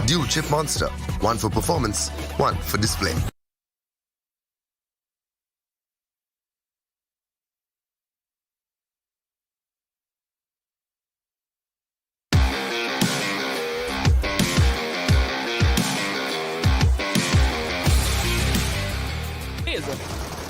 Dual chip monster, one for performance, one for display.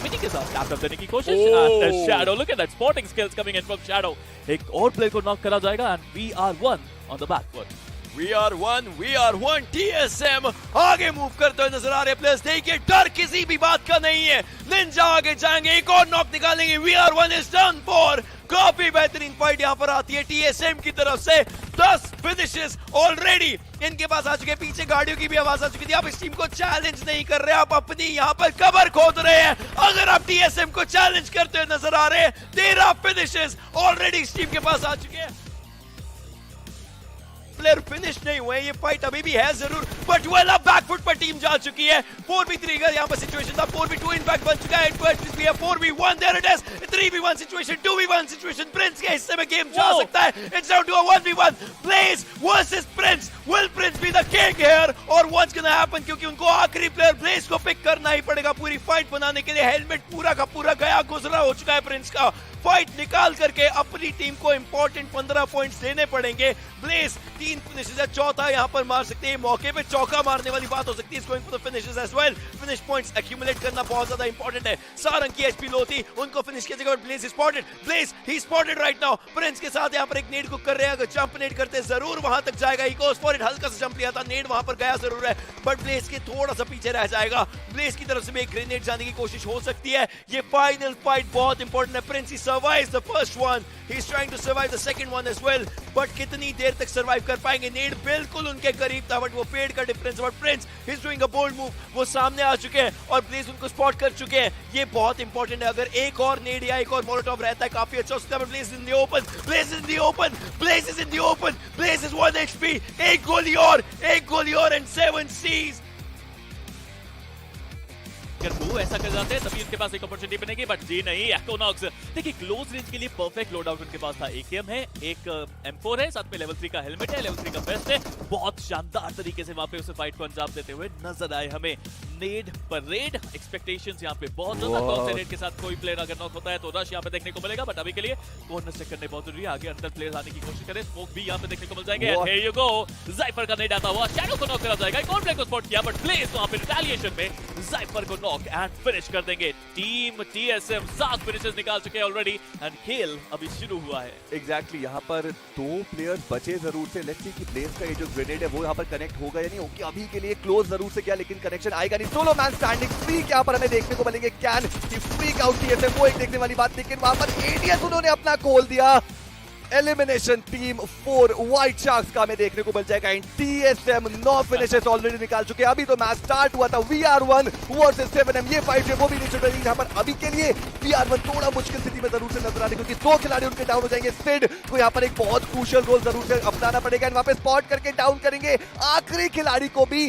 Mini के साथ tap देने की कोशिश and shadow look at that spotting skills coming in from shadow एक और player को नॉक करा जाएगा and we are one on the back foot We are one TSM आगे मूव करते हुए नजर आ रहे प्लेयर्स देखिए डर किसी भी बात का नहीं है निंजा आगे जाएंगे एक और नॉक निकालेंगे We are one is done for काफी बेहतरीन फाइट यहाँ पर आती है TSM की तरफ से 10 फिनिशेस ऑलरेडी इनके पास आ चुके पीछे गाड़ियों की भी आवाज आ चुकी थी आप इस टीम को चैलेंज नहीं कर रहे आप अपनी यहाँ पर कवर खोद रहे हैं अगर आप TSM को चैलेंज करते हुए नजर आ रहे हैं 13 फिनिशेस ऑलरेडी इस टीम के पास आ चुके हैं प्लेयर फिनिश नहीं हुए ये फाइट अभी भी है जरूर बट वेल अब बैकफुट पर टीम जा चुकी है 4v3 का यहाँ पर सिचुएशन था 4v2 इनफैक्ट बन चुका है 4v1 there it is 3v1 situation 2v1 situation Prince के हिस्से में गेम जा सकता है it's down to a 1v1 Blaze versus Prince will Prince be the king here और व्हाट्स गोना हैपन क्योंकि उनको आखिरी प्लेयर ब्लेज को पिक करना ही पड़ेगा पूरी फाइट बनाने के लिए हेलमेट पूरा का पूरा गया गुजरा हो चुका है प्रिंस का फाइट निकाल करके अपनी टीम को इंपॉर्टेंट 15 पॉइंट्स देने पड़ेंगे ब्लेज 3 फिनिशेस है चौथा यहां पर मार सकते हैं मौके पे चौका मारने वाली बात हो सकती है going for the finishes as well finish points accumulate करना बहुत ज्यादा इंपॉर्टेंट है सारंग की एचपी लो थी उनको फिनिश किया जाएगा ब्लेज स्पॉटेड ब्लेज ही स्पॉटेड राइट नाउ प्रिंस के साथ यहां पर एक नेड कुक कर रहे हैं अगर जंप नेड करते जरूर वहां तक जाएगा ही गोस फॉर इट हल्का सा जंप लिया था नेड वहां पर गया जरूर है बट ब्लेज के थोड़ा सा पीछे रह जाएगा ब्लेज की तरफ से भी एक ग्रेनेड जाने की कोशिश हो सकती है ये फाइनल फाइट बहुत इंपॉर्टेंट है Prince he survives the first one he's trying to survive the second one as well but कितनी देर तक सरवाइव कर पाएंगे नेड बिल्कुल उनके करीब था बट वो पेड़ का difference but Prince he's doing a bold move वो सामने आ चुके हैं और ब्लेज उनको स्पॉट कर चुके हैं ये बहुत इंपॉर्टेंट है अगर एक और नेड या एक और मोलोटॉव रहता है काफी अच्छा उसका Blaze in the open Blaze in the open Blaze is in the open Blaze is 1 HP एक गोली और एंड 7 Cs वो ऐसा कर जाते हैं तभी उनके पास एक अपॉर्चुनिटी बनेगी बट जी नहीं इकोनॉक्स देखिए क्लोज रेंज के लिए परफेक्ट लोड आउट उनके पास था AKM है एक M4 है साथ में लेवल 3 का हेलमेट है लेवल 3 का वेस्ट है बहुत शानदार तरीके से वहां पे उस फाइट को अंजाम देते हुए नजर आए हमें नेड पर रेड एक्सपेक्टेशंस यहां पे बहुत ज्यादा कम से रेड के साथ कोई प्लेयर अगर नॉक होता है तो रश यहां पे देखने को मिलेगा बट अभी के लिए कॉर्नर चेक करने बहुत जरूरी है आगे अंदर प्लेयर्स आने की कोशिश करें स्मोक भी यहां पे देखने को मिल जाएंगे एंड हियर यू गो जाइफर का नेड आता हुआ शैडो को नॉक करा जाएगा एक और प्लेयर को स्पॉट किया बट प्लेस वहां पे रिटेलिएशन में जाइफर को नॉक एंड फिनिश कर देंगे टीम TSM 7 फिनिशेस निकाल चुके हैं ऑलरेडी एंड खेल अभी शुरू हुआ है एग्जैक्टली यहाँ पर 2 प्लेयर्स बचे जरूर थे लेट्स सी कि ब्लेज का ये जो ग्रेनेड है वो यहाँ पर कनेक्ट होगा या नहीं होगा अभी के लिए क्लोज जरूर से किया लेकिन कनेक्शन आएगा नहीं सोलो मैन स्टैंडिंग फ्रीक यहाँ पर हमें देखने को मिलेंगे कैन की फ्रीक आउट TSM वो एक देखने वाली बात लेकिन वहां पर एडीएस उन्होंने अपना खोल दिया एलिमिनेशन टीम 4 व्हाइट शार्क्स का हमें देखने को मिल जाएगा इन TSM 9 फिनिशेस ऑलरेडी निकाल चुके हैं अभी तो मैच स्टार्ट हुआ था VR1 वर्सेस 7M ये फाइट है वो भी नहीं चल रही यहां पर अभी के लिए VR1 थोड़ा मुश्किल स्थिति में जरूर से नजर आ रही क्योंकि 2 खिलाड़ी उनके डाउन हो जाएंगे सिड को यहां पर एक बहुत क्रूशियल रोल जरूर से अपनाना पड़ेगा वहां पे स्पॉट करके डाउन करेंगे आखिरी खिलाड़ी को भी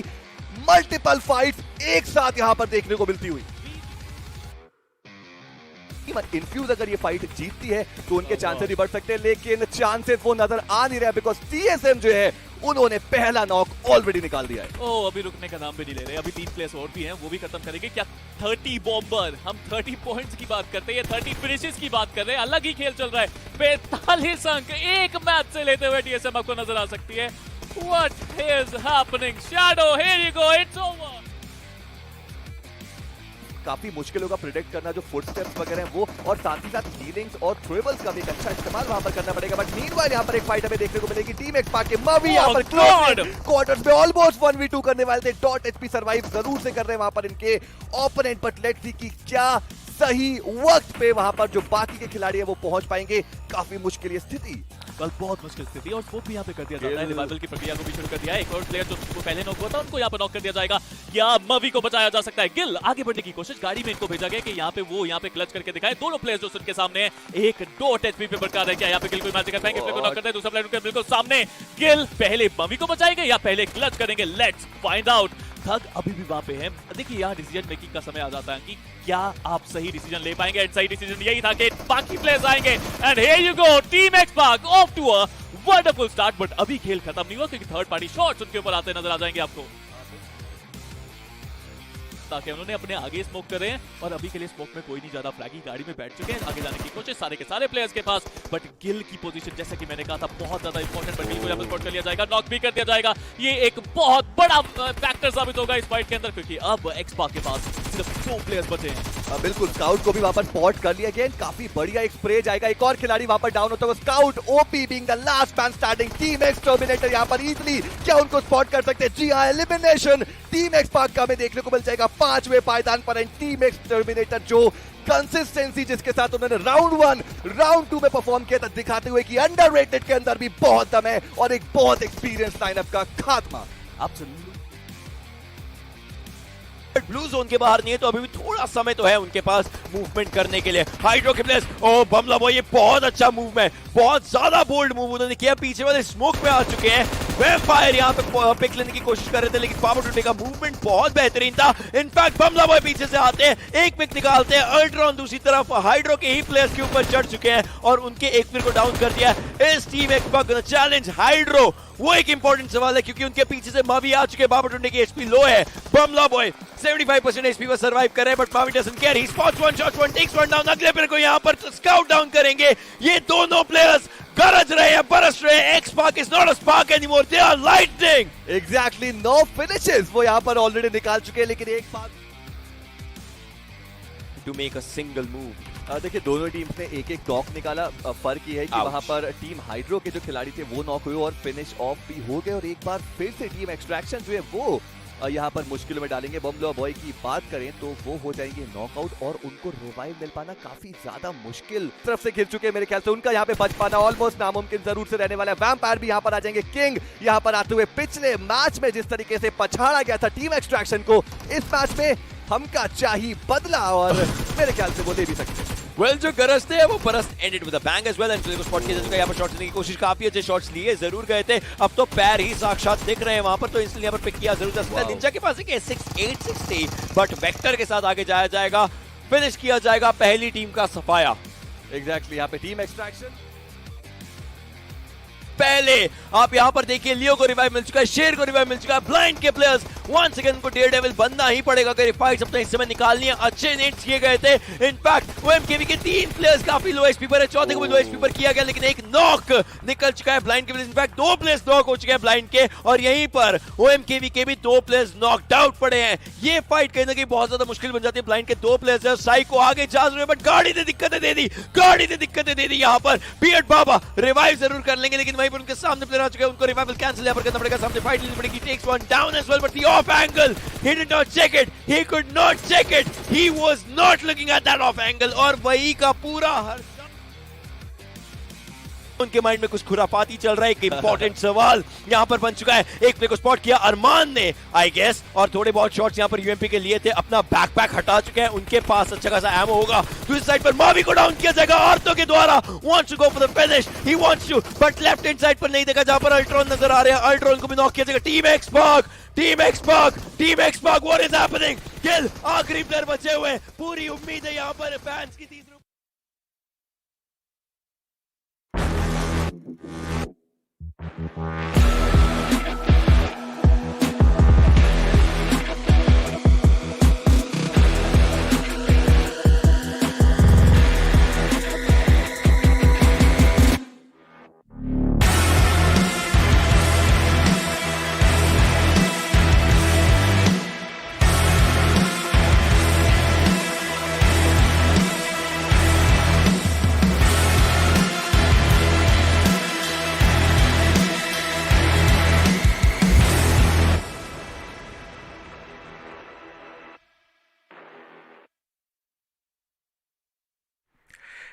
मल्टीपल फाइट्स एक साथ यहां पर देखने को मिलती हुई इन्फ्यूज अगर ये फाइट जीतती है तो उनके चांसेस भी बढ़ सकते हैं लेकिन चांसेस वो नजर आ नहीं रहा बिकॉज TSM जो है उन्होंने पहला नॉक ऑलरेडी निकाल दिया है अभी रुकने का नाम भी नहीं ले रहे अभी 3 प्लेयर्स और भी हैं वो भी खत्म करेंगे क्या 30 बॉम्बर हम 30 पॉइंट्स की बात करते हैं 30 फिनिशेस की बात कर रहे हैं अलग ही खेल चल रहा है 45 अंक एक मैच से लेते हुए TSM आपको नजर आ सकती है what is happening shadow here you go it's over काफी मुश्किल होगा प्रिडिक्ट करना जो फुटस्टेप्स वगैरह हैं वो और साथ ही साथ हीलिंग्स और थ्रोएबल्स का भी एक अच्छा इस्तेमाल वहां पर करना पड़ेगा बट मीनवाइल यहां पर एक फाइट हमें देखने को मिलेगी टीम एक्स पार्क के मवी यहां पर क्वार्टर्स में ऑलमोस्ट 1v2 करने वाले थे डॉट एचपी सर्वाइव जरूर से कर रहे हैं वहां पर इनके ओपोनेंट बट लेट्स सी कि क्या सही वक्त पे वहां पर जो बाकी के खिलाड़ी है वो पहुंच पाएंगे काफी मुश्किल ये स्थिति कल बहुत मुश्किल स्थिति और स्कोप भी यहाँ पे कर दिया जाता है रिवाइवल की प्रक्रिया को भी शुरू कर दिया है एक और प्लेयर जो पहले नॉक हुआ था उनको यहाँ पे नॉक कर दिया जाएगा या मवी को बचाया जा सकता है गिल आगे बढ़ने की कोशिश गाड़ी में इनको भेजा गया कि यहाँ पे क्लच करके दिखाए दोनों प्लेयर्स जो उनके सामने है एक डॉट एचपी पे बरकरार है क्या यहाँ पे गिल कोई मैच कर पाएंगे प्लेयर को नॉक करते हैं दूसरा प्लेयर उनके बिल्कुल सामने गिल पहले मवी को बचाएंगे या पहले क्लच करेंगे लेट्स फाइंड आउट थग अभी भी वहां पे है। देखिए यहाँ डिसीजन मेकिंग का समय आ जाता है कि क्या आप सही डिसीजन ले पाएंगे। एंड सही डिसीजन यही था कि बाकी प्लेयर्स आएंगे। And here you go, team Xpark off to a wonderful start. But अभी खेल खत्म नहीं हुआ क्योंकि थर्ड पार्टी शॉट्स उनके ऊपर आते नजर आ जाएंगे आपको, ताकि उन्होंने अपने आगे स्मोक करे हैं। और अभी के लिए स्मोक में कोई नहीं ज्यादा, फ्लैगी गाड़ी में बैठ चुके हैं, आगे जाने की कोशिश सारे के सारे प्लेयर्स के पास। बट गिल की पोजीशन जैसा कि मैंने कहा था बहुत ज्यादा इंपॉर्टेंट, बट गिल को यहाँ पर स्पॉट कर लिया जाएगा, नॉक भी कर दिया जाएगा। ये एक बहुत बड़ा फैक्टर साबित होगा इस फाइट के अंदर, क्योंकि अब एक्सपार्क के पास सिर्फ 2 प्लेयर्स बचे हैं। बिल्कुल, स्काउट को भी वहां पर स्पॉट कर लिया गया। काफी बढ़िया एक स्प्रे जाएगा, एक और खिलाड़ी वहां पर डाउन होता है। Scout OP being the last man standing, team x terminator यहां पर इजीली क्या उनको स्पॉट कर सकते हैं? जी हां, एलिमिनेशन टीम एक्स पार्क का हमें देखने को मिल जाएगा 5वें पायदान पर। टीम एक्स टर्मिनेटर जो कंसिस्टेंसी जिसके साथ उन्होंने राउंड 1 राउंड 2 में परफॉर्म किया था, दिखाते हुए कि अंडररेटेड के अंदर भी बहुत दम है और एक बहुत एक्सपीरियंस लाइनअप का खात्मा। एब्सोल्युटली ब्लू जोन के बाहर नहीं है, तो अभी भी थोड़ा समय तो है उनके पास मूवमेंट करने के लिए। हाइड्रो के प्लेस, ओ बमला बॉय, ये बहुत अच्छा मूव है, बहुत ज्यादा बोल्ड मूव उन्होंने किया। पीछे वाले स्मोक में आ चुके हैं, वेफायर यहाँ पे पिक लेने की कोशिश कर रहे थे, लेकिन पावर टूटे का मूवमेंट बहुत बेहतरीन था। इनफैक्ट बमला बॉय पीछे से आते हैं, एक पिक निकालते हैं, अल्ट्रॉन दूसरी तरफ हाइड्रो के ही प्लेयर्स के ऊपर चढ़ चुके हैं और उनके एक पिक को डाउन कर दिया। इस टीम एक्सपर्ट चैलेंज हाइड्रो, वो एक इंपॉर्टेंट सवाल है क्योंकि उनके पीछे से मावी आ चुके हैं। बाबर टुंडे की एचपी लो है, बमला बॉय 75% एचपी पर सर्वाइव कर रहे हैं, but Mavi doesn't care, he spots one shot, one takes one down. अगले प्लेयर को यहां पर स्काउट डाउन करेंगे। ये दोनों प्लेयर्स गरज रहे हैं, बरस रहे हैं। Xpark is not a spark anymore, they are lightning. Exactly, 9 finishes वो यहां पर ऑलरेडी निकाल चुके हैं, लेकिन एक बात to make a single move. देखिए दोनों टीम्स ने एक एक नॉक निकाला। फर्क ये है कि वहां पर टीम हाइड्रो के जो खिलाड़ी थे वो नॉक हुए और फिनिश ऑफ भी हो गए, और एक बार फिर से टीम एक्सट्रैक्शन जो है वो यहाँ पर मुश्किलों में डालेंगे। बमला बॉय की बात करें तो वो हो जाएंगे नॉकआउट और उनको रिवाइव मिल पाना काफी ज्यादा मुश्किल तरफ से घिर चुके हैं। मेरे ख्याल से उनका यहाँ पे बच पाना ऑलमोस्ट नामुमकिन जरूर से रहने वाला है। वैम्पायर भी यहाँ पर आ जाएंगे। किंग यहाँ पर आते हुए पिछले मैच में जिस तरीके से पछाड़ा गया था टीम एक्सट्रैक्शन को, इस मैच में हमका चाहिए बदला, और मेरे ख्याल से वो ले भी सकते हैं। वेल जो गरजते हैं वो परस्त ended with a bang as well, and को स्पॉट किया जा चुका है। यहाँ पर शॉट्स लेने की कोशिश, काफी अच्छे शॉट्स लिए जरूर गए थे, अब तो पैर ही साक्षात दिख रहे हैं वहां पर, तो इसलिए यहाँ पर पिक किया जरूर जा सकता है। निंजा के पास एक 6-8-6 बट वेक्टर के साथ आगे जाया जाएगा, फिनिश किया जाएगा पहली टीम का सफाया। एग्जैक्टली, यहाँ पे टीम एक्सट्रैक्शन पहले आप यहां पर देखिए, लियो को रिवाइव मिल चुका है, शेर को रिवाइव मिल चुका है। ब्लाइंड के प्लेयर्स वंस अगेन को डेयर डेविल बनना ही पड़ेगा अगर फाइट्स अपने हिस्से में निकालनी है। अच्छे नेट्स किए गए थे, इनफैक्ट ओएमकेवी के 3 प्लेयर्स काफी लो एचपी पर है, चौथे को भी लो एचपी पर किया गया, लेकिन एक नॉक निकल चुका है ब्लाइंड के प्लेयर्स। इनफैक्ट 2 प्लेयर्स नॉक हो चुके हैं ब्लाइंड के, और यहीं पर ओएमकेवी के भी 2 प्लेयर्स नॉकड आउट पड़े हैं। ये फाइट कहीं ना कहीं बहुत ज्यादा मुश्किल बन जाती है। ब्लाइंड के 2 प्लेयर्स है, साई को आगे जा रहे हैं, बट गाड़ी ने दिक्कतें दे दी, गाड़ी ने दिक्कतें दे दी। यहाँ पर बियर्ड बाबा रिवाइव जरूर कर लेंगे, लेकिन वहीं पर उनके सामने प्लेयर आ चुके हैं, उनको रिवाइवल कैंसिल यहाँ पर करना पड़ेगा। सामने फाइट लेनी पड़ेगी, takes one down as well, but the off angle, he did not check it, he could not check it, he was not looking at that off angle, और वही का पूरा हर उनके माइंड में कुछ खुराफाती चल रहा है। एक इंपॉर्टेंट सवाल यहां पर बन चुका है, एक प्ले को स्पॉट किया अरमान ने आई गेस, और थोड़े बहुत शॉट्स यहां पर यूएमपी के लिए थे। अपना बैकपैक हटा चुके हैं, उनके पास अच्छा खासा एमो होगा। दूसरी साइड पर मावी को डाउन किया जाएगा आर्तो के द्वारा, wants to go for the finish, he wants to, but left hand side पर नहीं देखा, जहां पर अल्ट्रॉन नजर आ रहे हैं। अल्ट्रॉन को भी नॉक किया जाएगा। Team Xpark, team Xpark, team Xpark, what is happening? Kill आखिरी प्लेयर बचे हुए, पूरी उम्मीद है यहां पर फैंस की। तीसरी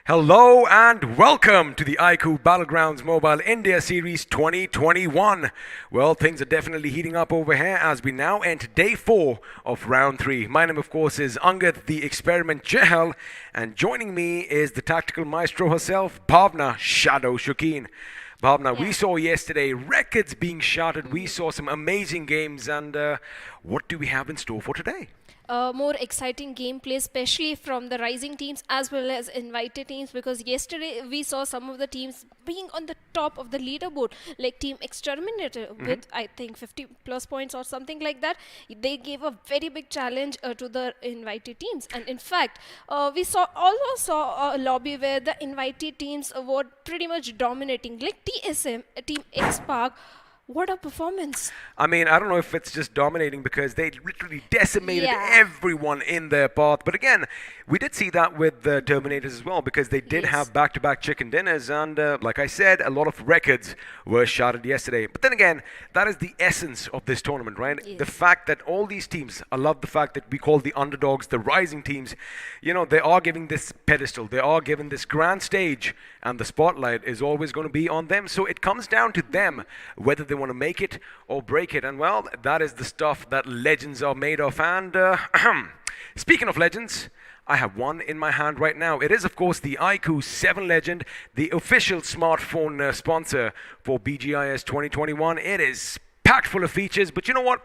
Hello and welcome to the iQOO BATTLEGROUNDS Mobile India Series 2021. Well, things are definitely heating up over here as we now enter day 4 of round 3. My name, of course, is Angad, the Experiment Chehal, and joining me is the tactical maestro herself, Bhavna Shadow Shukeen. Bhavna, we saw yesterday records being shattered. We saw some amazing games, and what do we have in store for today? More exciting gameplay, especially from the rising teams as well as invited teams, because yesterday we saw some of the teams being on the top of the leaderboard, like Team Exterminator with I think 50 plus points or something like that. They gave a very big challenge to the invited teams, and in fact we also saw a lobby where the invited teams were pretty much dominating, like TSM, Team X Park. What a performance. I mean, I don't know if it's just dominating because they literally decimated everyone in their path. But again, we did see that with the Terminators as well, because they did have back-to-back chicken dinners. And like I said, a lot of records were shattered yesterday. But then again, that is the essence of this tournament, right? The fact that all these teams, I love the fact that we call the underdogs, the rising teams, you know, they are giving this pedestal. They are given this grand stage. And the spotlight is always going to be on them. So it comes down to them whether they want to make it or break it. And well, that is the stuff that legends are made of. And speaking of legends, I have one in my hand right now. It is, of course, the iQOO 7 Legend, the official smartphone sponsor for BGIS 2021. It is packed full of features, but you know what?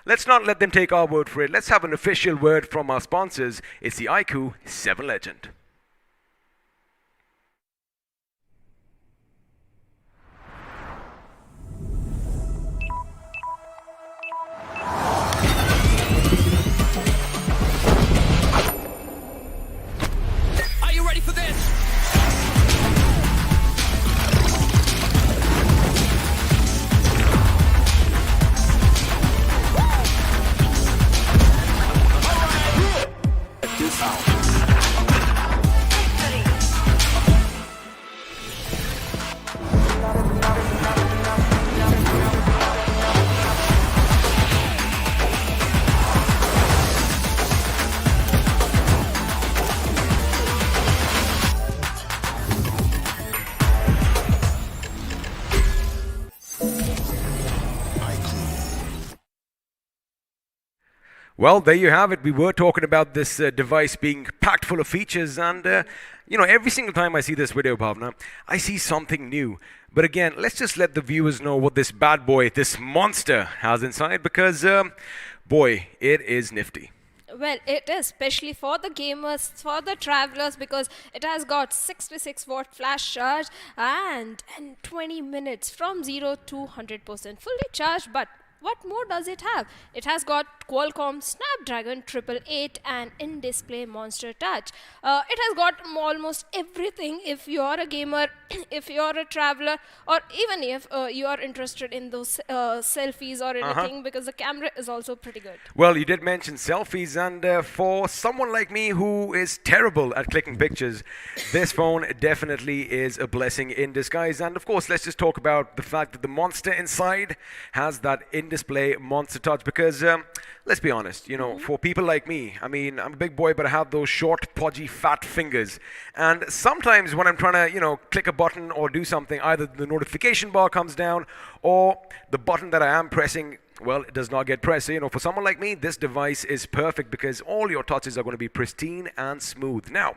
Let's not let them take our word for it. Let's have an official word from our sponsors. It's the iQOO 7 Legend. Well, there you have it. We were talking about this device being packed full of features, and you know, every single time I see this video, Bhavna, I see something new. But again, let's just let the viewers know what this bad boy, this monster, has inside, because boy, it is nifty. Well, it is, especially for the gamers, for the travelers, because it has got 66-watt flash charge and 20 minutes from 0 to 100% fully charged. But what more does it have? It has got Qualcomm Snapdragon 888 and in-display Monster Touch. It has got almost everything if you are a gamer, if you are a traveler, or even if you are interested in those selfies or anything, because the camera is also pretty good. Well, you did mention selfies, and for someone like me who is terrible at clicking pictures, this phone definitely is a blessing in disguise. And of course, let's just talk about the fact that the monster inside has that in-display Monster Touch, because let's be honest, you know, for people like me, I mean, I'm a big boy, but I have those short, podgy, fat fingers. And sometimes when I'm trying to, you know, click a button or do something, either the notification bar comes down or the button that I am pressing, well, it does not get pressed. So, you know, for someone like me, this device is perfect because all your touches are going to be pristine and smooth. Now,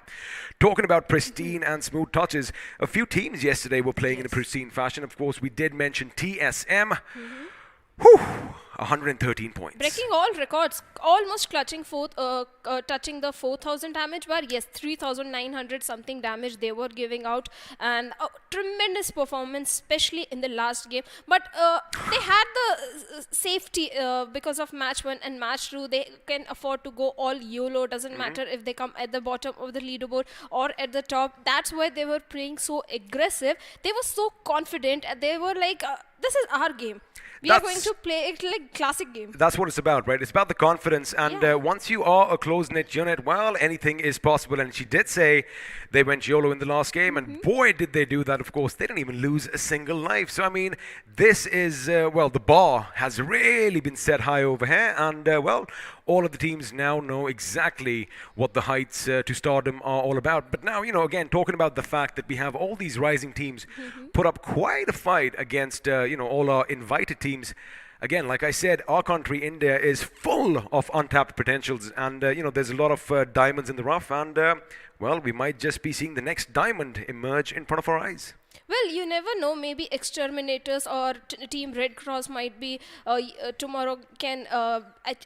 talking about pristine and smooth touches, a few teams yesterday were playing in a pristine fashion. Of course, we did mention TSM. Whew, 113 points. Breaking all records, almost touching the 4,000 damage bar. Yes, 3,900 something damage they were giving out, and a tremendous performance, especially in the last game. But they had the safety because of match 1 and match 2. They can afford to go all YOLO. Doesn't matter if they come at the bottom of the leaderboard or at the top. That's why they were playing so aggressive. They were so confident, and they were like, this is our game. We are going to play it like classic game. That's what it's about, right? It's about the confidence. And once you are a close-knit unit, well, anything is possible. And she did say they went YOLO in the last game. And boy, did they do that, of course. They didn't even lose a single life. So, I mean, this is, well, the bar has really been set high over here. And, well, all of the teams now know exactly what the heights to stardom are all about. But now, you know, again, talking about the fact that we have all these rising teams put up quite a fight against, you know, all our invited teams. Again, like I said, our country, India, is full of untapped potentials. And, you know, there's a lot of diamonds in the rough. And, well, we might just be seeing the next diamond emerge in front of our eyes. Well, you never know. Maybe Exterminators or Team Red Cross might be tomorrow can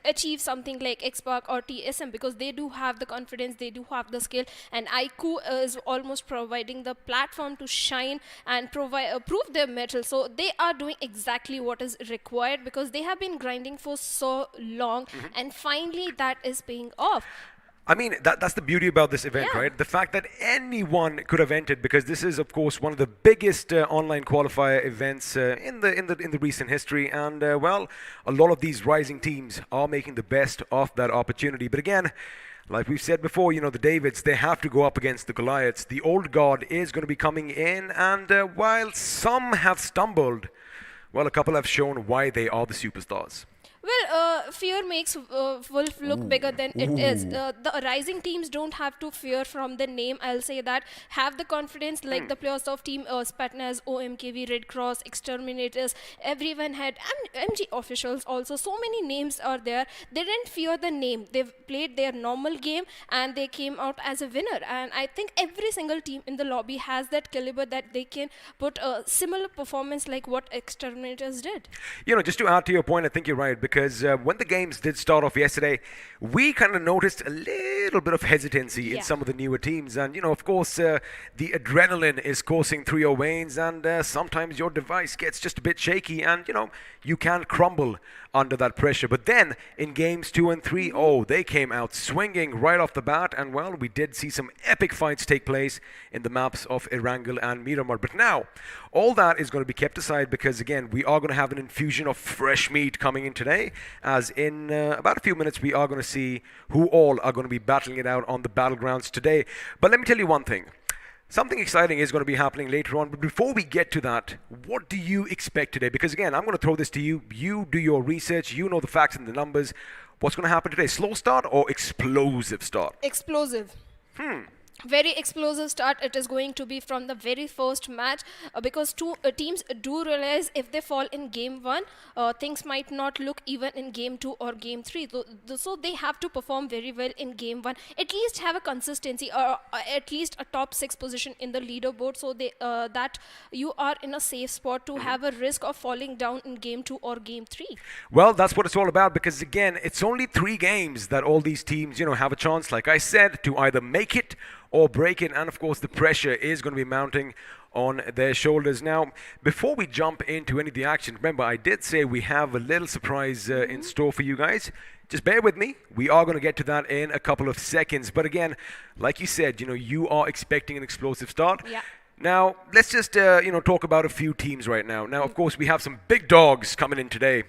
achieve something like X-Park or TSM, because they do have the confidence, they do have the skill, and iQOO is almost providing the platform to shine and prove their mettle. So they are doing exactly what is required, because they have been grinding for so long, and finally that is paying off. I mean, that's the beauty about this event, Yeah. right? The fact that anyone could have entered, because this is, of course, one of the biggest online qualifier events in the recent history, and well, a lot of these rising teams are making the best of that opportunity. But again, like we've said before, you know, the Davids, they have to go up against the Goliaths. The old guard is going to be coming in, and while some have stumbled, well, a couple have shown why they are the superstars. Well, fear makes Wolf look bigger than it is. The rising teams don't have to fear from the name. I'll say that. Have the confidence, like the players of Team Spatnaz, OMKV, Red Cross, Exterminators. Everyone had MG officials also. So many names are there. They didn't fear the name. They've played their normal game and they came out as a winner. And I think every single team in the lobby has that caliber that they can put a similar performance like what Exterminators did. You know, just to add to your point, I think you're right, because when the games did start off yesterday, we kind of noticed a little bit of hesitancy in some of the newer teams. And, you know, of course, the adrenaline is coursing through your veins, and sometimes your device gets just a bit shaky, and, you know, you can crumble under that pressure. But then in games 2 and 3, oh, they came out swinging right off the bat, and well, we did see some epic fights take place in the maps of Erangel and Miramar. But now, all that is going to be kept aside, because again, we are going to have an infusion of fresh meat coming in today, as in about a few minutes we are going to see who all are going to be battling it out on the battlegrounds today. But let me tell you one thing. Something exciting is going to be happening later on, but before we get to that, what do you expect today? Because again, I'm going to throw this to you. You do your research, you know the facts and the numbers. What's going to happen today? Slow start or explosive start? Explosive. Very explosive start. It is going to be from the very first match, because two teams do realize if they fall in game 1, things might not look even in game 2 or game 3. So they have to perform very well in game 1. At least have a consistency, or at least a top 6 position in the leaderboard, so they that you are in a safe spot to have a risk of falling down in game 2 or game 3. Well, that's what it's all about, because again, it's only 3 games that all these teams, you know, have a chance, like I said, to either make it or break it, and of course the pressure is going to be mounting on their shoulders. Now, before we jump into any of the action, remember I did say we have a little surprise in store for you guys. Just bear with me. We are going to get to that in a couple of seconds. But again, like you said, you know, you are expecting an explosive start. Yeah. Now, let's just you know, talk about a few teams right now. Now, of course, we have some big dogs coming in today.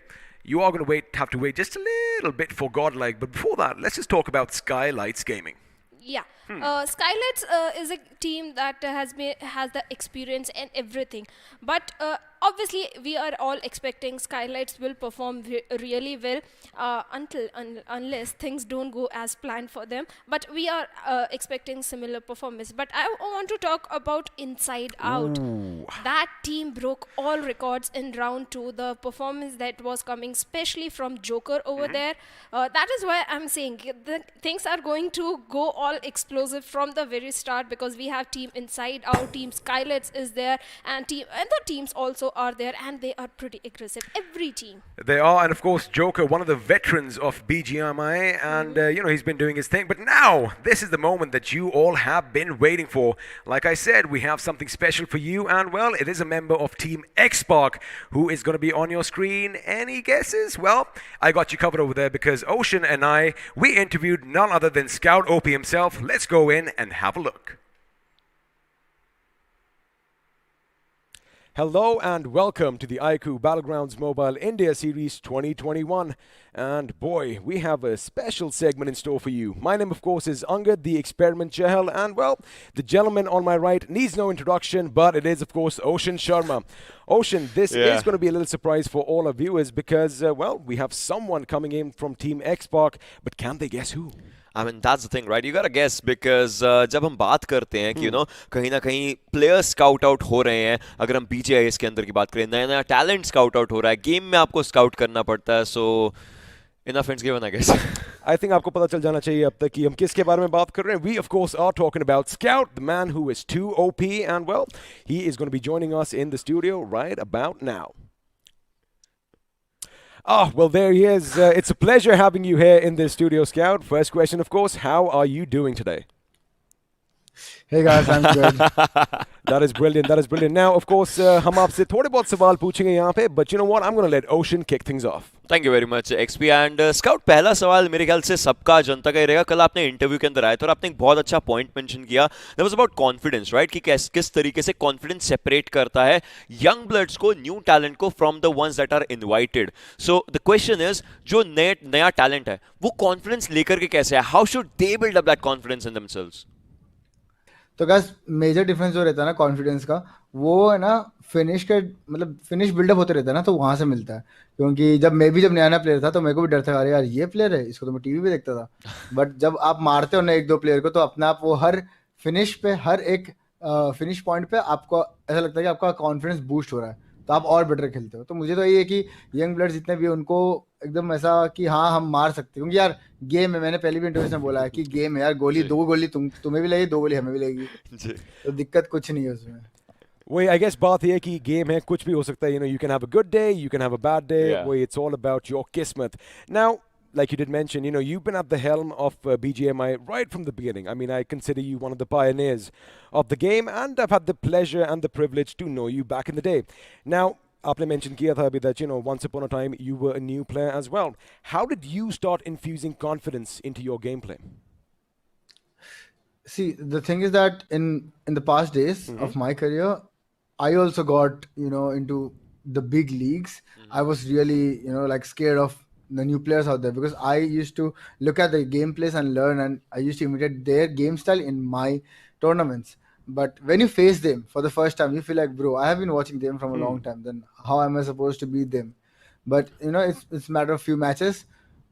You are going to have to wait just a little bit for Godlike. But before that, let's just talk about Skylights Gaming. Yeah. Skylights is a team that has the experience and everything, but obviously we are all expecting Skylights will perform really well unless things don't go as planned for them, but we are expecting similar performance. But I want to talk about Inside Out. That team broke all records in round 2. The performance that was coming especially from Joker over there, that is why I'm saying things are going to go all explosive from the very start, because we have team Inside Out, team Skylights is there, and other teams also are there, and they are pretty aggressive, every team. They are, and of course Joker, one of the veterans of BGIS, and you know, he's been doing his thing. But now, this is the moment that you all have been waiting for. Like I said, we have something special for you, and well, it is a member of Team X-Park who is going to be on your screen. Any guesses? Well, I got you covered over there, because Ocean and we interviewed none other than Scout OP himself. Let's go in and have a look. Hello and welcome to the iQOO Battlegrounds Mobile India Series 2021. And boy, we have a special segment in store for you. My name, of course, is Angad, the Experiment Chahal. And well, the gentleman on my right needs no introduction, but it is, of course, Ocean Sharma. Ocean, this is going to be a little surprise for all our viewers, because, well, we have someone coming in from Team X-Park, but can they guess who? I mean, that's the thing, right? You gotta guess, because जब हम बात करते हैं कि you know, कहीं ना कहीं player scout out हो रहे हैं, अगर हम BGIS के अंदर की बात करें, नया नया टैलेंट स्काउट आउट हो रहा है, गेम में आपको स्काउट करना पड़ता है, so Enough hints given, I guess. I think आपको पता चल जाना चाहिए अब तक कि हम किसके बारे में बात कर रहे हैं. We of course are talking about Scout, the man who is too OP, and well, he is going to be joining us in the studio right about now. Ah, well, there he is. It's a pleasure having you here in the studio, Scout. First question, of course, how are you doing today? Hey guys, I'm good. That is brilliant. That is brilliant. Now, of course, हम आपसे थोड़े बहुत सवाल पूछेंगे यहाँ पे, but you know what? I'm going to let Ocean kick things off. Thank you very much XP and scout. पहला सवाल मेरे ख्याल से सबका जनता का ही रहेगा. कल आपने इंटरव्यू के अंदर आए थे और आपने एक बहुत अच्छा पॉइंट मेंशन किया. That was about confidence, right? कि किस तरीके से कॉन्फिडेंस सेपरेट करता है यंग ब्लड्स को, न्यू टैलेंट को, from the ones that are invited. So the question is, जो नया टैलेंट है वो कॉन्फिडेंस लेकर के कैसे है? How should they build up that confidence in themselves? तो गाइस मेजर डिफरेंस जो रहता है ना कॉन्फिडेंस का, वो है ना फिनिश के मतलब फिनिश बिल्डअप होते रहता है ना, तो वहां से मिलता है. क्योंकि जब नया नया प्लेयर था तो मेरे को भी डर था, अरे यार ये प्लेयर है, इसको तो मैं टीवी पे देखता था. बट जब आप मारते हो ना एक दो प्लेयर को, तो अपने आप वो हर फिनिश पे, हर एक फिनिश पॉइंट पे आपको ऐसा लगता है कि आपका कॉन्फिडेंस बूस्ट हो रहा है, तो आप और बेटर खेलते हो. तो मुझे तो ये है कि यंग प्लेयर्स जितने भी उनको एकदम ऐसा कि हाँ हम मार सकते हैं, क्योंकि यार गेम है. मैंने पहले भी इंटरव्यू में बोला है कि गेम है यार, गोली दो गोली तुम्हें भी लगेगी, दो गोली हमें भी लगेगी, तो दिक्कत कुछ नहीं है उसमें. वही आई गेस बात ये है कि गेम है, कुछ भी हो सकता है. You know, you can have a good day, you can have a bad day. वही, it's all about your kismet. Now, like you did mention, you know, you've been at the helm of BGMI right from the beginning. I mean, I consider you one of the pioneers of the game, and I've had the pleasure and the privilege to know you back in the day. Now, आपने mention किया था अभी that, you know, once upon a time you were a new player as well. How did you start infusing confidence into your gameplay? See, the thing is that in the past days of my career, I also got, you know, into the big leagues. I was really, you know, like scared of the new players out there, because I used to look at the gameplays and learn, and I used to imitate their game style in my tournaments. But when you face them for the first time, you feel like, bro, I have been watching them from a long time. Then how am I supposed to beat them? But you know, it's a matter of few matches.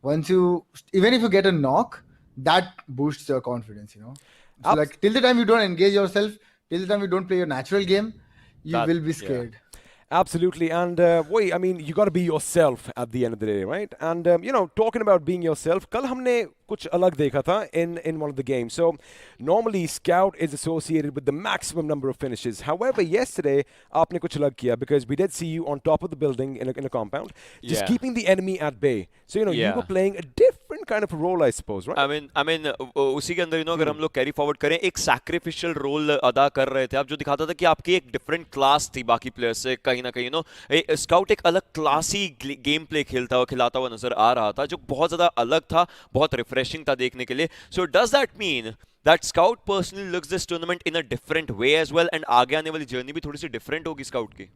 Even if you get a knock, that boosts your confidence. You know, so like till the time you don't engage yourself, till the time you don't play your natural game, you will be scared. Absolutely, and wait, I mean, you got to be yourself at the end of the day, right? And you know, talking about being yourself, कल हमने कुछ अलग देखा था in one of the games. So normally Scout is associated with the maximum number of finishes. However, yesterday आपने कुछ अलग किया, because we did see you on top of the building in a compound, just keeping the enemy at bay. So you know, you were playing a different kind of a role, I suppose, right? I mean उसी के अंदर, you know, अगर हम लोग carry forward करें, एक sacrificial role अदा कर रहे थे आप, जो दिखाता था कि आपकी एक डिफरेंट क्लास थी बाकी प्लेयर्स से. कहीं ना कहीं, यू नो, स्काउट एक अलग क्लासी गेम प्ले खिलाता हुआ नजर आ रहा था, जो बहुत ज्यादा अलग था, बहुत रिफ्रेशिंग था देखने के लिए. So does that mean that Scout personally looks this tournament in a different way as well, and आगे आने वाली जर्नी भी थोड़ी सी डिफरेंट होगी स्काउट की?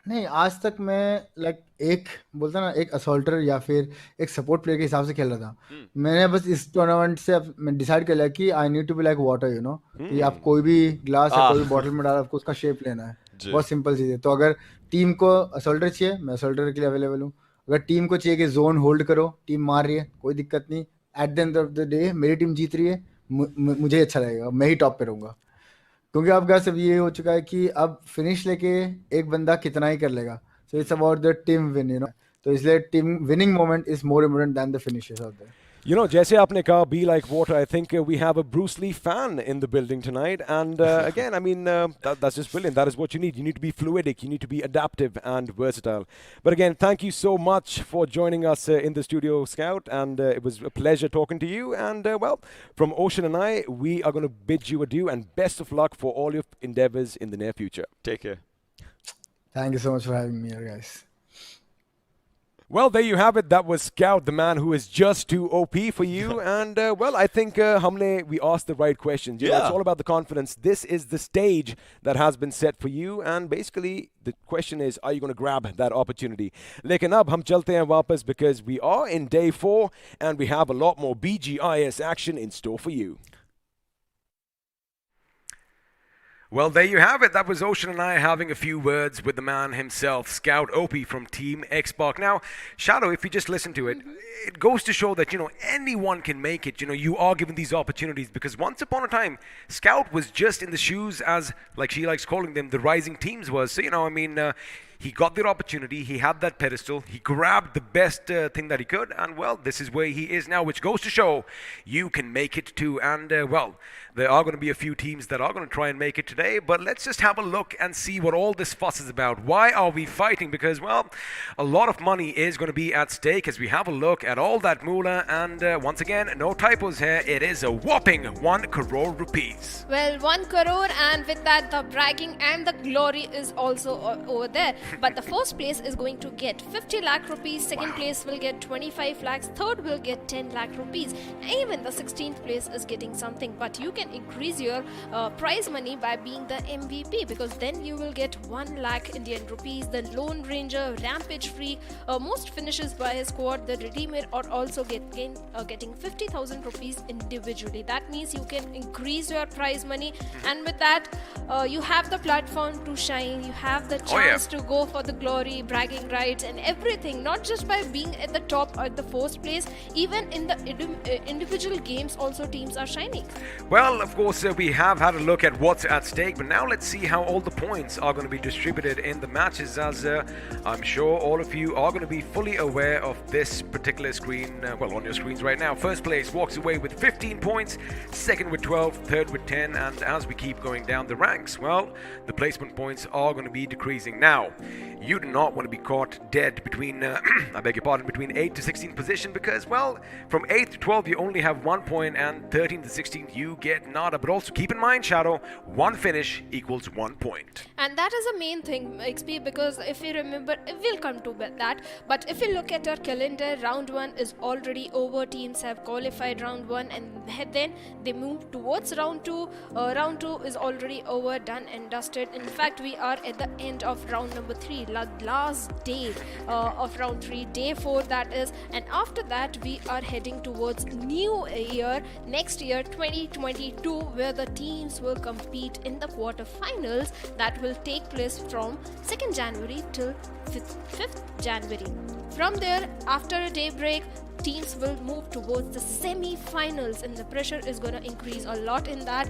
नहीं, आज तक मैं लाइक एक बोलता ना, एक असॉल्टर या फिर एक सपोर्ट प्लेयर के हिसाब से खेल रहा था. मैंने बस इस टूर्नामेंट से मैं डिसाइड कर लिया कि I need to be like water, you know, कि आप कोई भी ग्लास या कोई भी बॉटल में डाल, आपको उसका शेप लेना है. बहुत सिंपल चीज़ है. तो अगर टीम को असॉल्टर चाहिए, मैं असॉल्टर के लिए अवेलेबल हूँ. अगर टीम को चाहिए कि जोन होल्ड करो, टीम मार रही है, कोई दिक्कत नहीं. At the end of the day मेरी टीम जीत रही है, मुझे अच्छा लगेगा, मैं ही टॉप पे रहूँगा. क्योंकि अब गाइस अब ये हो चुका है कि अब फिनिश लेके एक बंदा कितना ही कर लेगा. So it's about the team win, you know. तो इसलिए team winning moment is more important than the finishes out there. You know, जैसे आपने कहा, be like water, I think we have a Bruce Lee fan in the building tonight. And again, I mean, that's just brilliant. That is what you need. You need to be fluidic. You need to be adaptive and versatile. But again, thank you so much for joining us in the studio, Scout. And it was a pleasure talking to you. And well, from Ocean and I, we are going to bid you adieu and best of luck for all your endeavors in the near future. Take care. Thank you so much for having me here, guys. Well, there you have it. That was Scout, the man who is just too OP for you. And, well, I think we asked the right questions. You know, it's all about the confidence. This is the stage that has been set for you. And basically, the question is, are you going to grab that opportunity? लेकिन अब हम चलते हैं वापस, because we are in day 4 and we have a lot more BGIS action in store for you. Well, there you have it. That was Ocean and I having a few words with the man himself, Scout Opie from Team Xbox. Now, Shadow, if you just listen to it, it goes to show that, you know, anyone can make it. You know, you are given these opportunities, because once upon a time, Scout was just in the shoes, as, like she likes calling them, the rising teams was. So, you know, I mean, he got the opportunity, he had that pedestal, he grabbed the best thing that he could, and well, this is where he is now, which goes to show you can make it too. And well, there are going to be a few teams that are going to try and make it today, but let's just have a look and see what all this fuss is about. Why are we fighting? Because, well, a lot of money is going to be at stake as we have a look at all that moolah, and once again, no typos here, it is a whopping 1 crore rupees. Well, 1 crore, and with that, the bragging and the glory is also over there. But the first place is going to get 50 lakh rupees, second place will get 25 lakhs, third will get 10 lakh rupees. Even the 16th place is getting something. But you can increase your prize money by being the MVP, because then you will get 1 lakh Indian rupees. The Lone Ranger, Rampage Freak, most finishes by his squad, the Redeemer are also getting 50,000 rupees individually. That means you can increase your prize money, and with that, you have the platform to shine. You have the chance to go for the glory, bragging rights, and everything. Not just by being at the top or the first place, even in the individual games, also teams are shining. Well, of course, we have had a look at what's at stake, but now let's see how all the points are going to be distributed in the matches, as I'm sure all of you are going to be fully aware of this particular screen, well, on your screens right now. First place walks away with 15 points, second with 12, third with 10, and as we keep going down the ranks, well, the placement points are going to be decreasing. Now, you do not want to be caught dead between, I beg your pardon, between 8 to 16 position, because, well, from 8 to 12 you only have 1 point, and 13 to 16 you get nada. But also keep in mind, Shadow, 1 finish equals 1 point. And that is the main thing, XP, because if you remember, we'll come to that, but if you look at our calendar, round 1 is already over. Teams have qualified round 1, and then they move towards round 2. Round 2 is already over, done and dusted. In fact, we are at the end of round number 3, last day of round 3, day 4 that is, and after that we are heading towards new year, next year 2022, where the teams will compete in the quarterfinals that will take place from 2nd January till 5th January. From there, after a day break, teams will move towards the semi-finals, and the pressure is going to increase a lot in that.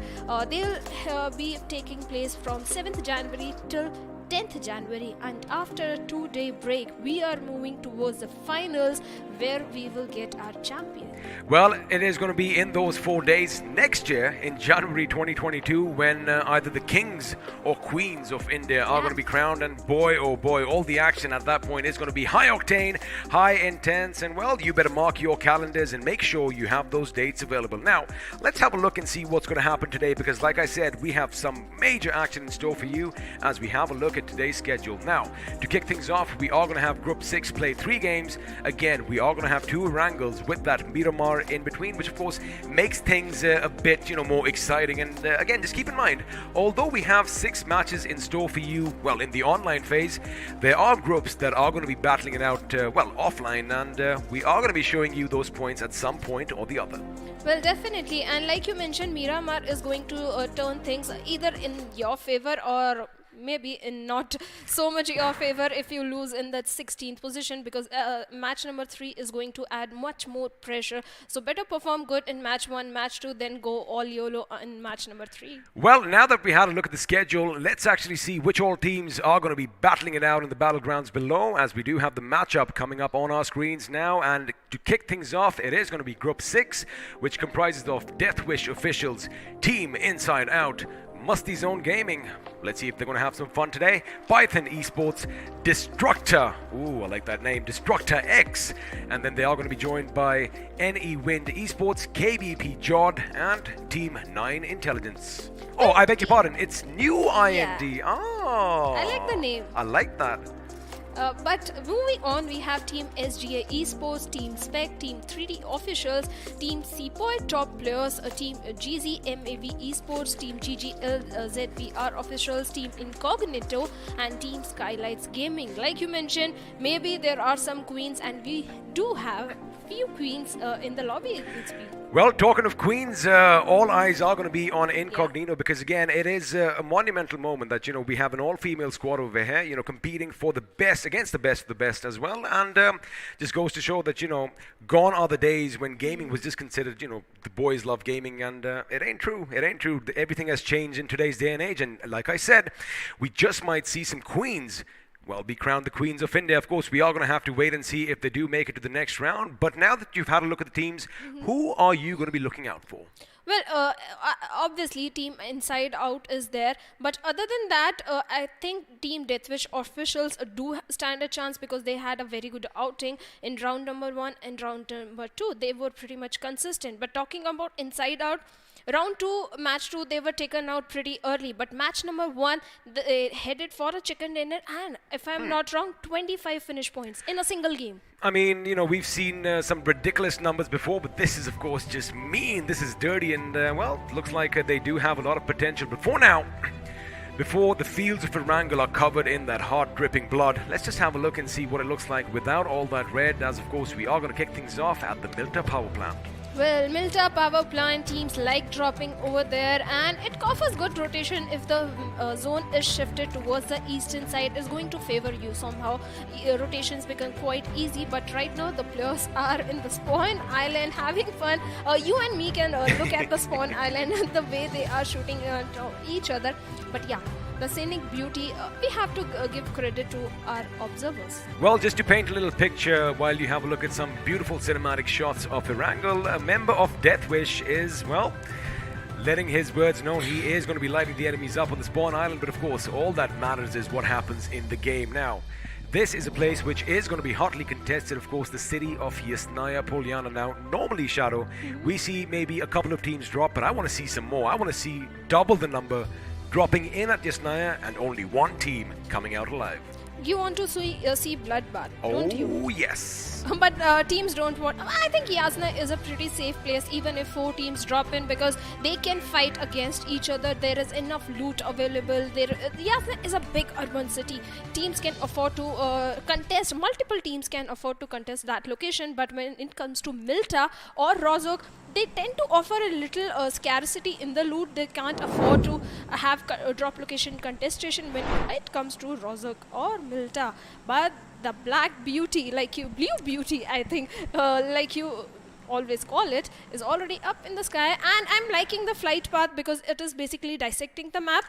They'll be taking place from 7th January till 10th January, and after a 2-day break we are moving towards the finals, where we will get our champion. Well, it is going to be in those 4 days next year in January 2022 when either the kings or queens of India are going to be crowned, and boy oh boy, all the action at that point is going to be high octane, high intense, and well, you better mark your calendars and make sure you have those dates available. Now, let's have a look and see what's going to happen today, because like I said, we have some major action in store for you as we have a look at today's schedule. Now, to kick things off, we are going to have Group 6 play 3 games. Again, we are going to have 2 Erangels with that Miramar in between, which of course makes things a bit, more exciting. And again, just keep in mind, although we have 6 matches in store for you, well, in the online phase, there are groups that are going to be battling it out, well, offline, and we are going to be showing you those points at some point or the other. Well, definitely, and like you mentioned, Miramar is going to turn things either in your favor or maybe in not so much your favor if you lose in that 16th position, because match number 3 is going to add much more pressure. So better perform good in match 1, match 2, then go all YOLO in match number 3. Well, now that we had a look at the schedule, let's actually see which all teams are going to be battling it out in the battlegrounds below, as we do have the matchup coming up on our screens now. And to kick things off, it is going to be Group 6, which comprises of Death Wish officials, Team Inside Out, Musty Zone Gaming. Let's see if they're going to have some fun today. Python Esports, Destructor. Ooh, I like that name. Destructor X. And then they are going to be joined by NE Wind Esports, KBP Jod, and Team 9 Intelligence. Oh, I beg your pardon. It's New IND. Yeah. Oh. I like the name. I like that. But moving on, we have Team SGA Esports, Team Spec, Team 3D Officials, Team Sepoy Top Players, Team GZMAV Esports, Team GGL ZVR Officials, Team Incognito, and Team Skylights Gaming. Like you mentioned, maybe there are some queens, and we do have few queens in the lobby. Well, talking of queens, all eyes are going to be on Incognito, because again, it is a monumental moment that, we have an all-female squad over here, competing for the best, against the best of the best as well. And just goes to show that, gone are the days when gaming was just considered, the boys love gaming, and it ain't true. It ain't true. Everything has changed in today's day and age. And like I said, we just might see some queens well, be crowned the Queens of India. Of course, we are going to have to wait and see if they do make it to the next round. But now that you've had a look at the teams, who are you going to be looking out for? Well, obviously, Team Inside Out is there. But other than that, I think Team Deathwish officials do stand a chance because they had a very good outing in round number 1 and round number 2. They were pretty much consistent. But talking about Inside Out, round 2, match 2, they were taken out pretty early. But match number 1, they headed for a chicken dinner. And if I'm not wrong, 25 finish points in a single game. I mean, you know, we've seen some ridiculous numbers before, but this is, of course, just mean. This is dirty, and, well, looks like they do have a lot of potential. But for now, before the fields of Erangel are covered in that heart-dripping blood, let's just have a look and see what it looks like without all that red, as, of course, we are going to kick things off at the Milta power plant. Well, Milta power plant teams like dropping over there, and it offers good rotation if the zone is shifted towards the eastern side. Is going to favor you somehow. Rotations become quite easy, but right now the players are in the spawn island having fun. You and me can look at the spawn island and the way they are shooting each other. But yeah, the scenic beauty, we have to give credit to our observers. Well, just to paint a little picture while you have a look at some beautiful cinematic shots of Erangel, a member of Deathwish is, well, letting his words known. He is going to be lighting the enemies up on the spawn island, but of course, all that matters is what happens in the game now. This is a place which is going to be hotly contested, of course, the city of Yasnaya Polyana. Now, normally, Shadow, we see maybe a couple of teams drop, but I want to see some more. I want to see double the number dropping in at Yasnaya and only one team coming out alive. You want to see bloodbath, don't you? Oh, yes. But teams don't want. I think Yasna is a pretty safe place, even if 4 teams drop in, because they can fight against each other. There is enough loot available. Yasna is a big urban city. Teams can afford to contest. Multiple teams can afford to contest that location. But when it comes to Milta or Rozok, they tend to offer a little scarcity in the loot. They can't afford to have drop location contestation when it comes to Rozok or Milta. But the black beauty, blue beauty, I think, like you always call it, is already up in the sky. And I'm liking the flight path because it is basically dissecting the map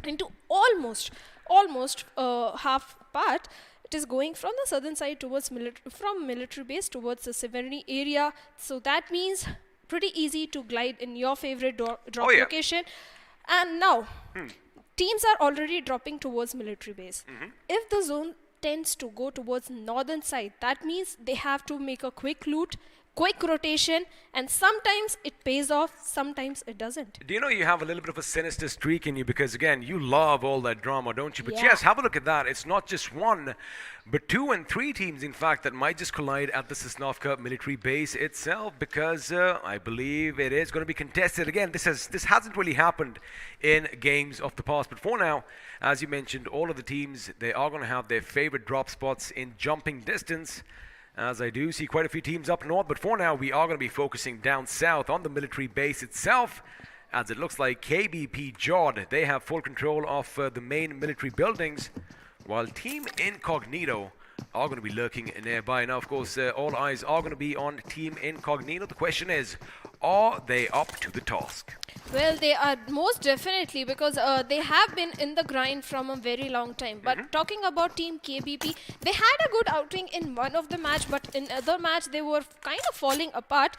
into almost half part. It is going from the southern side towards from military base towards the Severny area. So that means pretty easy to glide in your favorite drop location. And now, teams are already dropping towards military base. If the zone tends to go towards northern side, that means they have to make a quick loot, quick rotation, and sometimes it pays off, sometimes it doesn't. Do you know you have a little bit of a sinister streak in you? Because again, you love all that drama, don't you? But Yeah. yes, have a look at that. It's not just 1, but 2 and 3 teams, in fact, that might just collide at the Sosnovka military base itself, because I believe it is going to be contested. Again, this hasn't really happened in games of the past, but for now, as you mentioned, all of the teams, they are going to have their favorite drop spots in jumping distance, as I do see quite a few teams up north. But for now, we are going to be focusing down south on the military base itself, as it looks like KBP Jod, they have full control of the main military buildings, while Team Incognito are going to be lurking nearby. Now, of course, all eyes are going to be on Team Incognito. The question is, are they up to the task? Well, they are most definitely, because they have been in the grind from a very long time. But talking about Team KBP, they had a good outing in one of the match, but in other match they were kind of falling apart.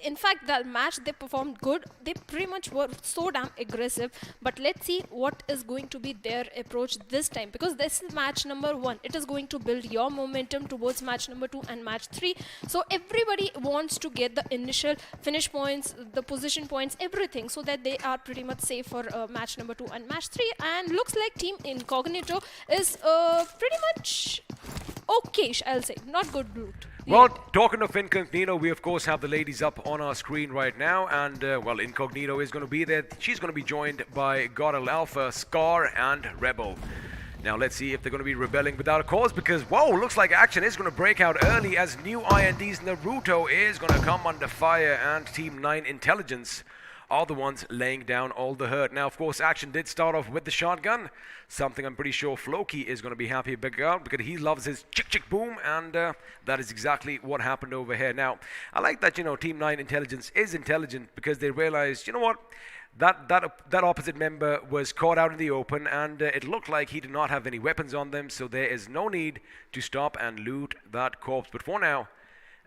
In fact, that match they performed good. They pretty much were so damn aggressive. But let's see what is going to be their approach this time, because this is match number 1. It is going to build your momentum towards match number 2 and match 3. So everybody wants to get the initial finish points, the position points, everything, so that they are pretty much safe for match number 2 and match 3. And looks like Team Incognito is pretty much okay-ish, I'll say. Not good loot. Well, talking of Incognito, we of course have the ladies up on our screen right now, and well, Incognito is going to be there. She's going to be joined by Godel Alpha, Scar, and Rebel. Now let's see if they're going to be rebelling without a cause, because whoa, looks like action is going to break out early as New IND's Naruto is going to come under fire, and Team 9 Intelligence are the ones laying down all the hurt. Now, of course, Action did start off with the shotgun, something I'm pretty sure Floki is going to be happy about because he loves his chick boom, and that is exactly what happened over here. Now, I like that, Team 9 intelligence is intelligent because they realized, you know what, that opposite member was caught out in the open, and it looked like he did not have any weapons on them, so there is no need to stop and loot that corpse. But for now,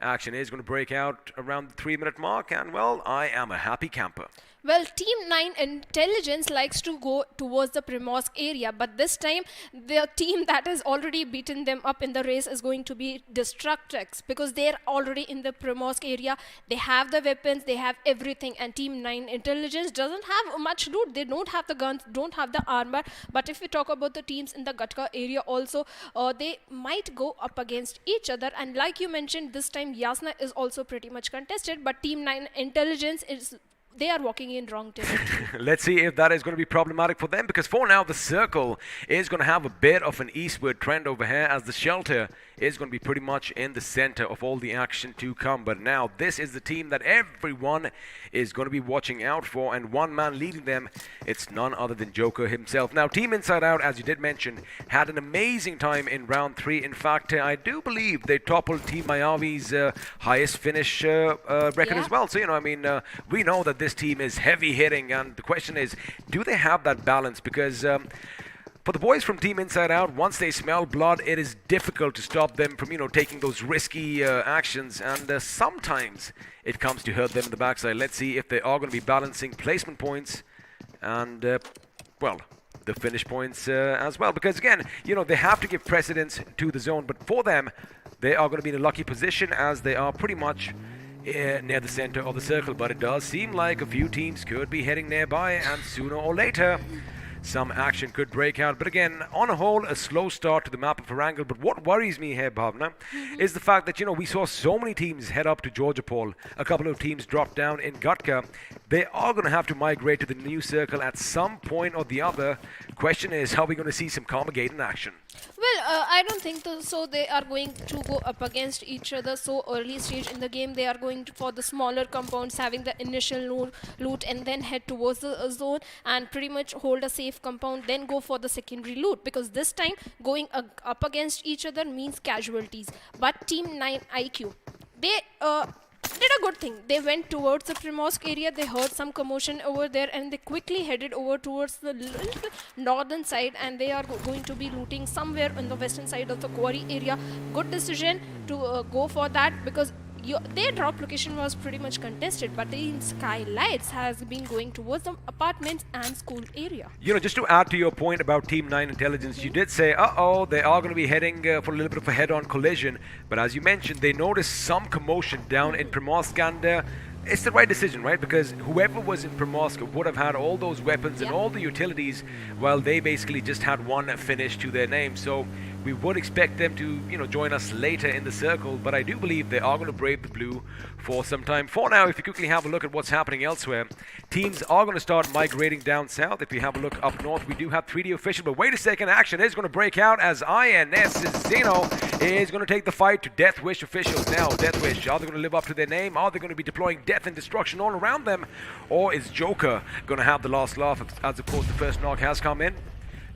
Action is going to break out around the 3-minute mark, and well, I am a happy camper. Well, Team 9 Intelligence likes to go towards the Primorsk area, but this time the team that has already beaten them up in the race is going to be Destructrix, because they're already in the Primorsk area. They have the weapons, they have everything, and Team 9 Intelligence doesn't have much loot. They don't have the guns, don't have the armor. But if we talk about the teams in the Gatka area also, they might go up against each other. And like you mentioned, this time Yasna is also pretty much contested, but Team 9 Intelligence they are walking in wrong territory. Let's see if that is going to be problematic for them, because for now the circle is going to have a bit of an eastward trend over here, as the shelter is going to be pretty much in the center of all the action to come. But now this is the team that everyone is going to be watching out for, and one man leading them, it's none other than Joker himself. Now, Team Inside Out, as you did mention, had an amazing time in round 3. In fact, I do believe they toppled Team Mayavi's highest finish record as well. So, we know that this team is heavy hitting, and the question is, do they have that balance? Because for the boys from Team Inside Out, once they smell blood, it is difficult to stop them from, taking those risky actions, and sometimes it comes to hurt them in the backside. Let's see if they are going to be balancing placement points and, well, the finish points as well. Because again, they have to give precedence to the zone, but for them, they are going to be in a lucky position as they are pretty much near the center of the circle. But it does seem like a few teams could be heading nearby, and sooner or later some action could break out. But again, on a whole, a slow start to the map of Erangel. But what worries me here, Bhavna, is the fact that, we saw so many teams head up to Georgopol. A couple of teams dropped down in Gatka. They are going to have to migrate to the new circle at some point or the other. Question is, are we going to see some Karmagate in action? Well, I don't think so. They are going to go up against each other so early stage in the game. They are going for the smaller compounds, having the initial loot, and then head towards the zone and pretty much hold a safe compound, then go for the secondary loot, because this time going up against each other means casualties. But Team 9 iQOO, they did a good thing. They went towards the Primorsk area. They heard some commotion over there, and they quickly headed over towards the northern side, and they are going to be looting somewhere on the western side of the quarry area. Good decision to go for that, because their drop location was pretty much contested, but the Skylights has been going towards the apartments and school area. Just to add to your point about Team 9 Intelligence, you did say, they are going to be heading for a little bit of a head-on collision. But as you mentioned, they noticed some commotion down in Primorsk, and it's the right decision, right? Because whoever was in Primorsk would have had all those weapons and all the utilities, while they basically just had one finish to their name. So we would expect them to, join us later in the circle, but I do believe they are going to brave the blue for some time. For now, if you quickly have a look at what's happening elsewhere, teams are going to start migrating down south. If you have a look up north, we do have 3D official, but wait a second, action is going to break out as INS Zeno is going to take the fight to Death Wish officials. Now, Death Wish, are they going to live up to their name? Are they going to be deploying death and destruction all around them? Or is Joker going to have the last laugh, as of course the first knock has come in?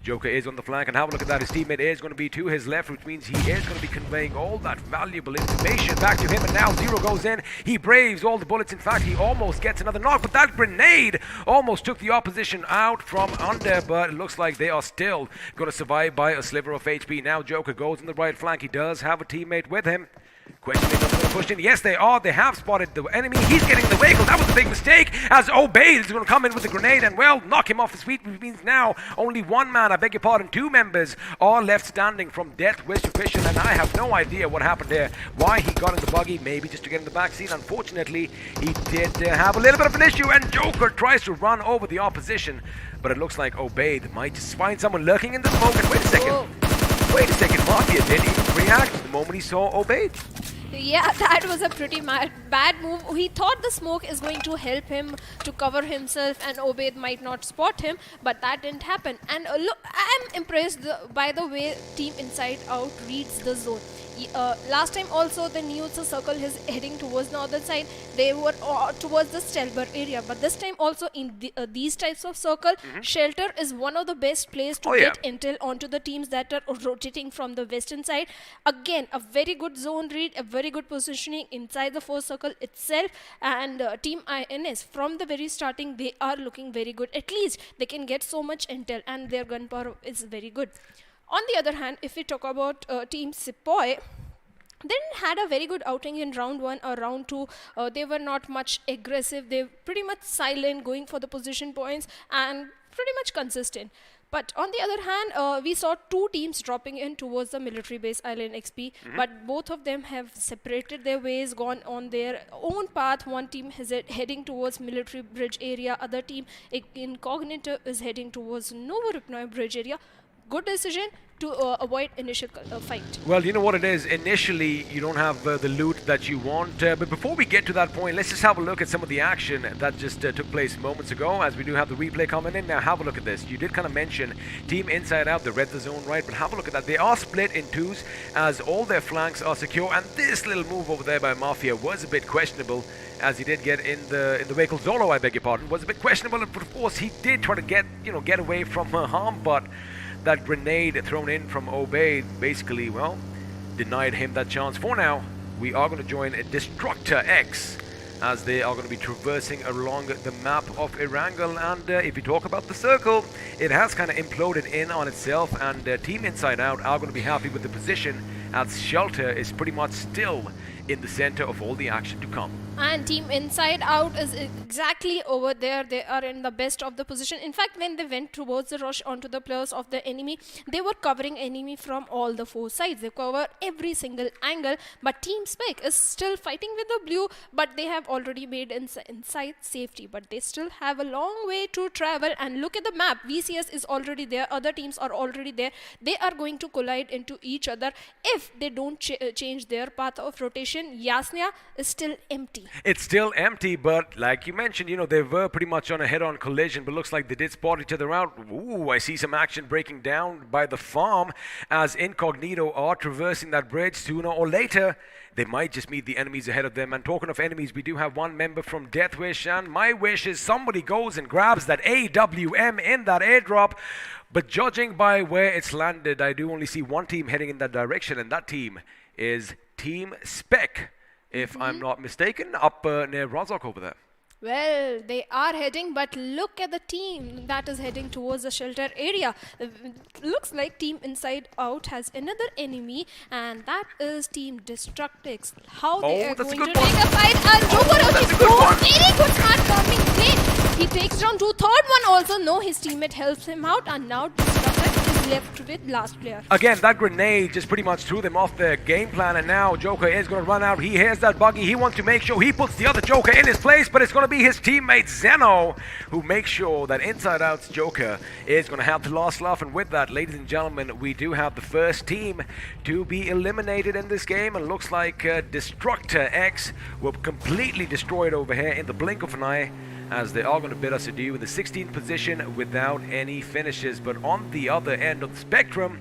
Joker is on the flank, and have a look at that. His teammate is going to be to his left, which means he is going to be conveying all that valuable information back to him. And now Zero goes in. He braves all the bullets. In fact, he almost gets another knock, but that grenade almost took the opposition out from under. But it looks like they are still going to survive by a sliver of HP. Now Joker goes on the right flank. He does have a teammate with him. Question is, going to push in. Yes, they are. They have spotted the enemy. He's getting the vehicle. That was a big mistake, as Obey is going to come in with the grenade and, well, knock him off his feet, which means now only one man, I beg your pardon, 2 members are left standing from Death Wish official, and I have no idea what happened there. Why he got in the buggy, maybe just to get in the back seat. Unfortunately, he did have a little bit of an issue, and Joker tries to run over the opposition, but it looks like Obey might just find someone lurking in the smoke. And wait a second. Wait a second, Mafia didn't even react the moment he saw Obey. Yeah, that was a pretty bad move. He thought the smoke is going to help him to cover himself and Obaid might not spot him, but that didn't happen. And look, I'm impressed by the way Team Inside Out reads the zone. Last time also the news circle is heading towards the other side. They were towards the Stelber area, but this time also in these types of circle, shelter is one of the best places to get intel onto the teams that are rotating from the western side. Again, a very good zone read, a very good positioning inside the fourth circle itself, and Team INS from the very starting they are looking very good. At least they can get so much intel and their gunpowder is very good. On the other hand, if we talk about Team Sepoy, they had a very good outing in round 1 or round 2. They were not much aggressive. They were pretty much silent, going for the position points and pretty much consistent. But on the other hand, we saw two teams dropping in towards the military base Island XP, but both of them have separated their ways, gone on their own path. One team is heading towards military bridge area, other team Incognito is heading towards Novorupnoy bridge area. Good decision to avoid initial fight. Well, you know what it is. Initially, you don't have the loot that you want. But before we get to that point, let's just have a look at some of the action that just took place moments ago, as we do have the replay coming in. Now, have a look at this. You did kind of mention Team Inside Out, they read the zone right, but have a look at that. They are split in twos as all their flanks are secure, and this little move over there by Mafia was a bit questionable, as he did get in the vehicle. Zolo, I beg your pardon, was a bit questionable, but of course he did try to get away from harm, but that grenade thrown in from Obaid basically, well, denied him that chance. For now, we are going to join Destructor X as they are going to be traversing along the map of Erangel. And if you talk about the circle, it has kind of imploded in on itself, and Team Inside Out are going to be happy with the position, as Shelter is pretty much still in the center of all the action to come. And Team Inside Out is exactly over there. They are in the best of the position. In fact, when they went towards the rush onto the players of the enemy, they were covering enemy from all the four sides. They cover every single angle. But Team Spec is still fighting with the blue, but they have already made inside safety. But they still have a long way to travel. And look at the map. VCS is already there. Other teams are already there. They are going to collide into each other if they don't change their path of rotation. Yasnia is still empty. It's still empty, but like you mentioned, they were pretty much on a head-on collision, but looks like they did spot each other out. Ooh, I see some action breaking down by the farm as Incognito are traversing that bridge. Sooner or later, they might just meet the enemies ahead of them. And talking of enemies, we do have one member from Death Wish, and my wish is somebody goes and grabs that AWM in that airdrop. But judging by where it's landed, I do only see one team heading in that direction, and that team is Team Spec, if I'm not mistaken, up near Rozok over there. Well, they are heading, but look at the team that is heading towards the shelter area. Looks like Team Inside Out has another enemy, and that is Team Destructix. How they are going to take a fight, and very good start coming play. He takes down third one also. No, his teammate helps him out, and now Destructix is left with last player. Again, that grenade just pretty much threw them off their game plan, and now Joker is going to run out. He hears that buggy. He wants to make sure he puts the other Joker in his place, but it's going to be his teammate Zeno who makes sure that Inside Out's Joker is going to have the last laugh. And with that, ladies and gentlemen, we do have the first team to be eliminated in this game, and looks like Destructor X will completely destroy it over here in the blink of an eye, as they are going to bid us adieu in the 16th position without any finishes. But on the other end of the spectrum,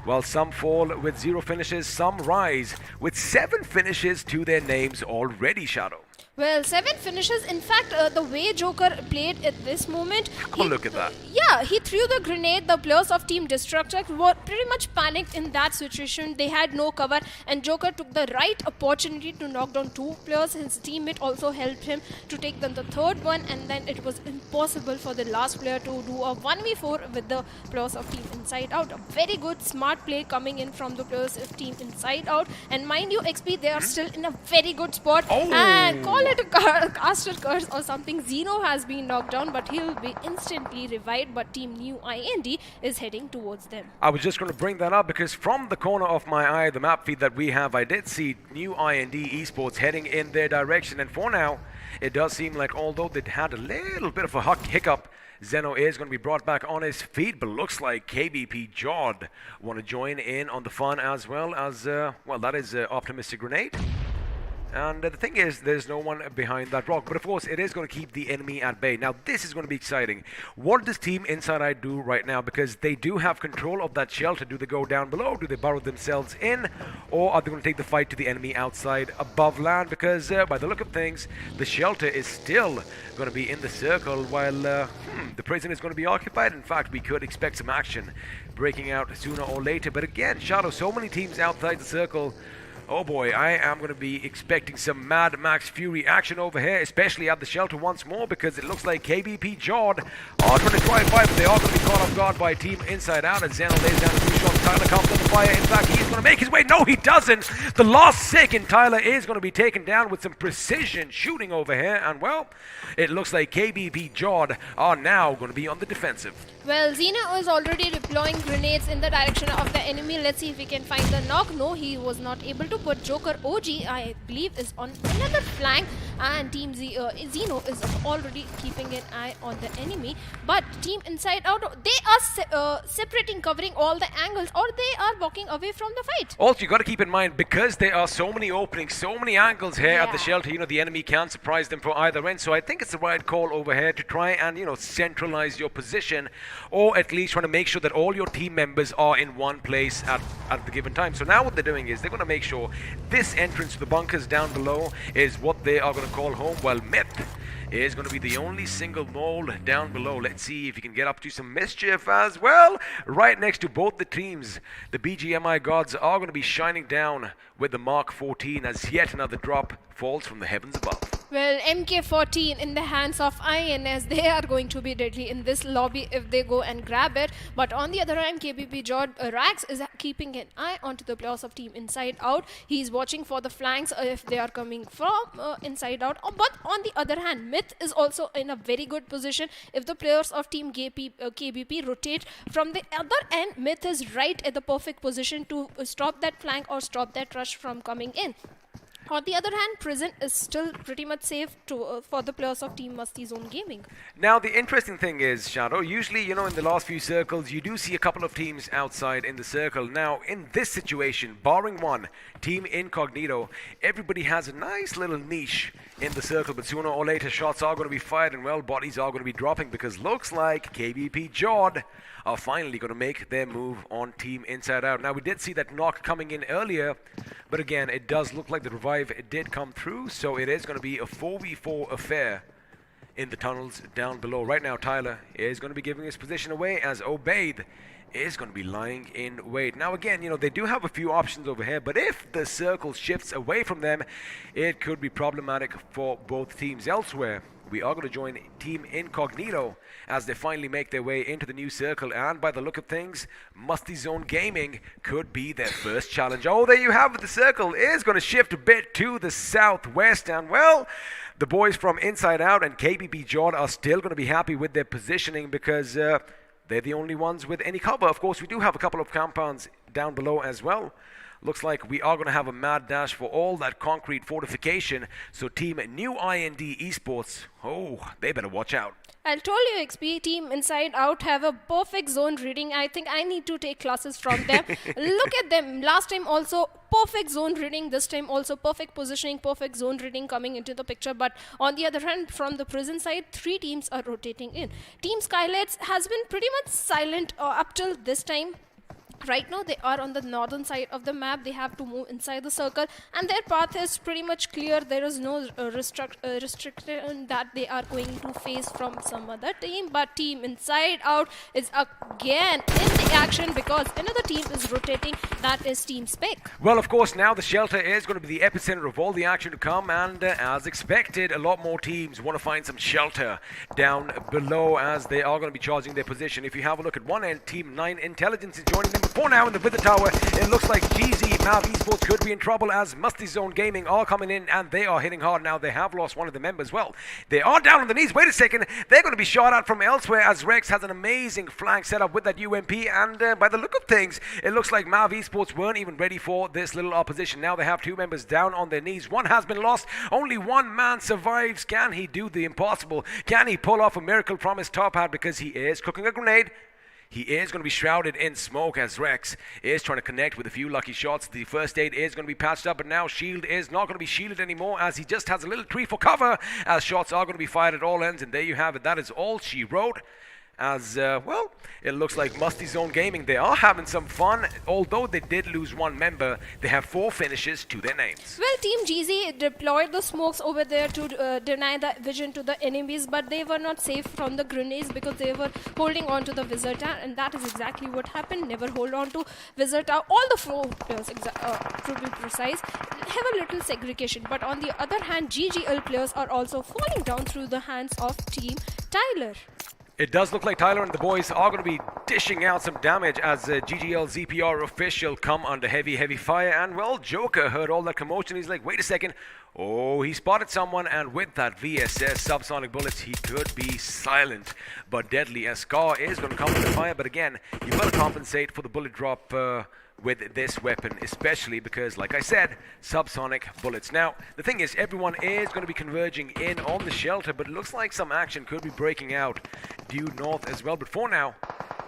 while some fall with 0 finishes, some rise with 7 finishes to their names already, Shadow. Well, 7 finishes. In fact, the way Joker played at this moment... Look at that. Yeah, he threw the grenade. The players of Team Destructor were pretty much panicked in that situation. They had no cover, and Joker took the right opportunity to knock down 2 players. His teammate also helped him to take down the third one, and then it was impossible for the last player to do a 1v4 with the players of Team Inside Out. A very good, smart play coming in from the players of Team Inside Out. And mind you, XP, they are still in a very good spot. And call it a caster curse or something. Zeno has been knocked down, but he'll be instantly revived. But Team New IND is heading towards them. I was just going to bring that up because from the corner of my eye, the map feed that we have, I did see New IND Esports heading in their direction. And for now, it does seem like although they had a little bit of a hiccup, Zeno is going to be brought back on his feet, but looks like KBP Jod want to join in on the fun as well as, well, that is Optimistic Grenade. And the thing is, there's no one behind that rock. But of course, it is going to keep the enemy at bay. Now, this is going to be exciting. What does Team Inside Out do right now? Because they do have control of that shelter. Do they go down below? Do they burrow themselves in? Or are they going to take the fight to the enemy outside above land? Because by the look of things, the shelter is still going to be in the circle while the prison is going to be occupied. In fact, we could expect some action breaking out sooner or later. But again, Shadow, so many teams outside the circle. Oh boy, I am going to be expecting some Mad Max Fury action over here, especially at the shelter once more, because it looks like KBP Jord are going to drive by, but they are going to be caught off guard by Team Inside Out, as Zeno lays down a few shots. Tyler comes under fire. In fact, he is going to make his way. No, he doesn't. The last second, Tyler is going to be taken down with some precision shooting over here, and well, it looks like KBP Jord are now going to be on the defensive. Well, Zeno is already deploying grenades in the direction of the enemy. Let's see if we can find the knock. No, he was not able to, but Joker OG, I believe, is on another flank, and Team Zeno is already keeping an eye on the enemy. But Team Inside Out, they are separating, covering all the angles, or they are walking away from the fight. Also, you got to keep in mind, because there are so many openings, so many angles here at the shelter, the enemy can surprise them from either end. So I think it's the right call over here to try and, centralize your position, or at least trying to make sure that all your team members are in one place at the given time. So now what they're doing is they're going to make sure this entrance to the bunkers down below is what they are going to call home, while Myth is going to be the only single mole down below. Let's see if he can get up to some mischief as well. Right next to both the teams, the BGMI gods are going to be shining down with the Mark 14 as yet another drop falls from the heavens above. Well, MK14 in the hands of INS, they are going to be deadly in this lobby if they go and grab it. But on the other hand, KBP Rax is keeping an eye onto the players of Team Inside Out. He's watching for the flanks if they are coming from Inside Out. But on the other hand, Myth is also in a very good position. If the players of Team KBP rotate from the other end, Myth is right at the perfect position to stop that flank or stop that rush from coming in. On the other hand, prison is still pretty much safe for the players of Team Musty Zone Gaming. Now, the interesting thing is, Shadow, usually, in the last few circles, you do see a couple of teams outside in the circle. Now, in this situation, barring one, Team Incognito, everybody has a nice little niche in the circle, but sooner or later, shots are going to be fired, and, well, bodies are going to be dropping, because looks like KBP Jord are finally going to make their move on Team Inside Out. Now, we did see that knock coming in earlier, but again, it does look like the revive did come through, so it is going to be a 4v4 affair in the tunnels down below. Right now, Tyler is going to be giving his position away as Obaid is going to be lying in wait. Now, again, they do have a few options over here, but if the circle shifts away from them, it could be problematic for both teams. Elsewhere, we are going to join Team Incognito as they finally make their way into the new circle, and by the look of things, Musty Zone Gaming could be their first challenge. Oh, there you have it. The circle is going to shift a bit to the southwest, and well, the boys from Inside Out and KBP Jord are still going to be happy with their positioning because they're the only ones with any cover. Of course, we do have a couple of compounds down below as well. Looks like we are going to have a mad dash for all that concrete fortification. So Team New IND Esports, oh, they better watch out. I told you, XP, Team Inside Out have a perfect zone reading. I think I need to take classes from them. Look at them. Last time also perfect zone reading. This time also perfect positioning, perfect zone reading coming into the picture. But on the other hand, from the prison side, 3 teams are rotating in. Team Skylights has been pretty much silent up till this time. Right now, they are on the northern side of the map. They have to move inside the circle, and their path is pretty much clear. There is no restriction that they are going to face from some other team. But Team Inside Out is again in the action because another team is rotating. That is Team Spec. Well, of course, now the shelter is going to be the epicenter of all the action to come, and as expected, a lot more teams want to find some shelter down below as they are going to be charging their position. If you have a look at one end, Team 9 Intelligence is joining them. For now in the Visit Tower, it looks like GZ Mav Esports could be in trouble as Musty Zone Gaming are coming in and they are hitting hard. Now they have lost one of the members. Well, they are down on the knees. Wait a second. They're going to be shot at from elsewhere as Rex has an amazing flank set up with that UMP. And by the look of things, it looks like Mav Esports weren't even ready for this little opposition. Now they have 2 members down on their knees. One has been lost. Only one man survives. Can he do the impossible? Can he pull off a miracle from his top hat because he is cooking a grenade? He is going to be shrouded in smoke as Rex is trying to connect with a few lucky shots. The first aid is going to be patched up, but now shield is not going to be shielded anymore as he just has a little tree for cover as shots are going to be fired at all ends. And there you have it. That is all she wrote. As, well, it looks like Musty Zone Gaming, they are having some fun. Although they did lose one member, they have 4 finishes to their names. Well, Team GZ deployed the smokes over there to deny the vision to the enemies, but they were not safe from the grenades because they were holding on to the Wizard Tower, and that is exactly what happened. Never hold on to Wizard Tower. All the 4 players, to be precise, have a little segregation, but on the other hand, GGL players are also falling down through the hands of Team Tyler. It does look like Tyler and the boys are going to be dishing out some damage as GGL ZPR official come under heavy fire. And, well, Joker heard all that commotion. He's like, wait a second. Oh, he spotted someone, and with that VSS subsonic bullets, he could be silent but deadly. As Scar is going to come under fire, but again, you've got to compensate for the bullet drop with this weapon, especially because, like I said, subsonic bullets. Now, the thing is, everyone is going to be converging in on the shelter, but it looks like some action could be breaking out due north as well. But for now,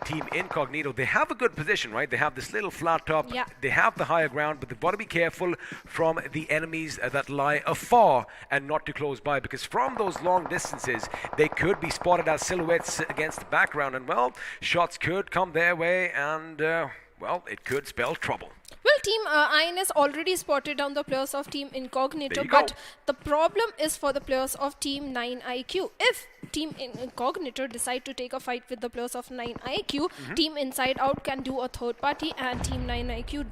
Team Incognito, they have a good position, right? They have this little flat top. Yeah. They have the higher ground, but they've got to be careful from the enemies that lie afar and not too close by, because from those long distances, they could be spotted as silhouettes against the background, and, well, shots could come their way, and well, it could spell trouble. Well, Team INS already spotted down the players of Team Incognito, There you go. but the problem is for the players of Team 9IQ. If Team Incognito decide to take a fight with the players of 9IQ, Team Inside Out can do a third party, and Team 9IQ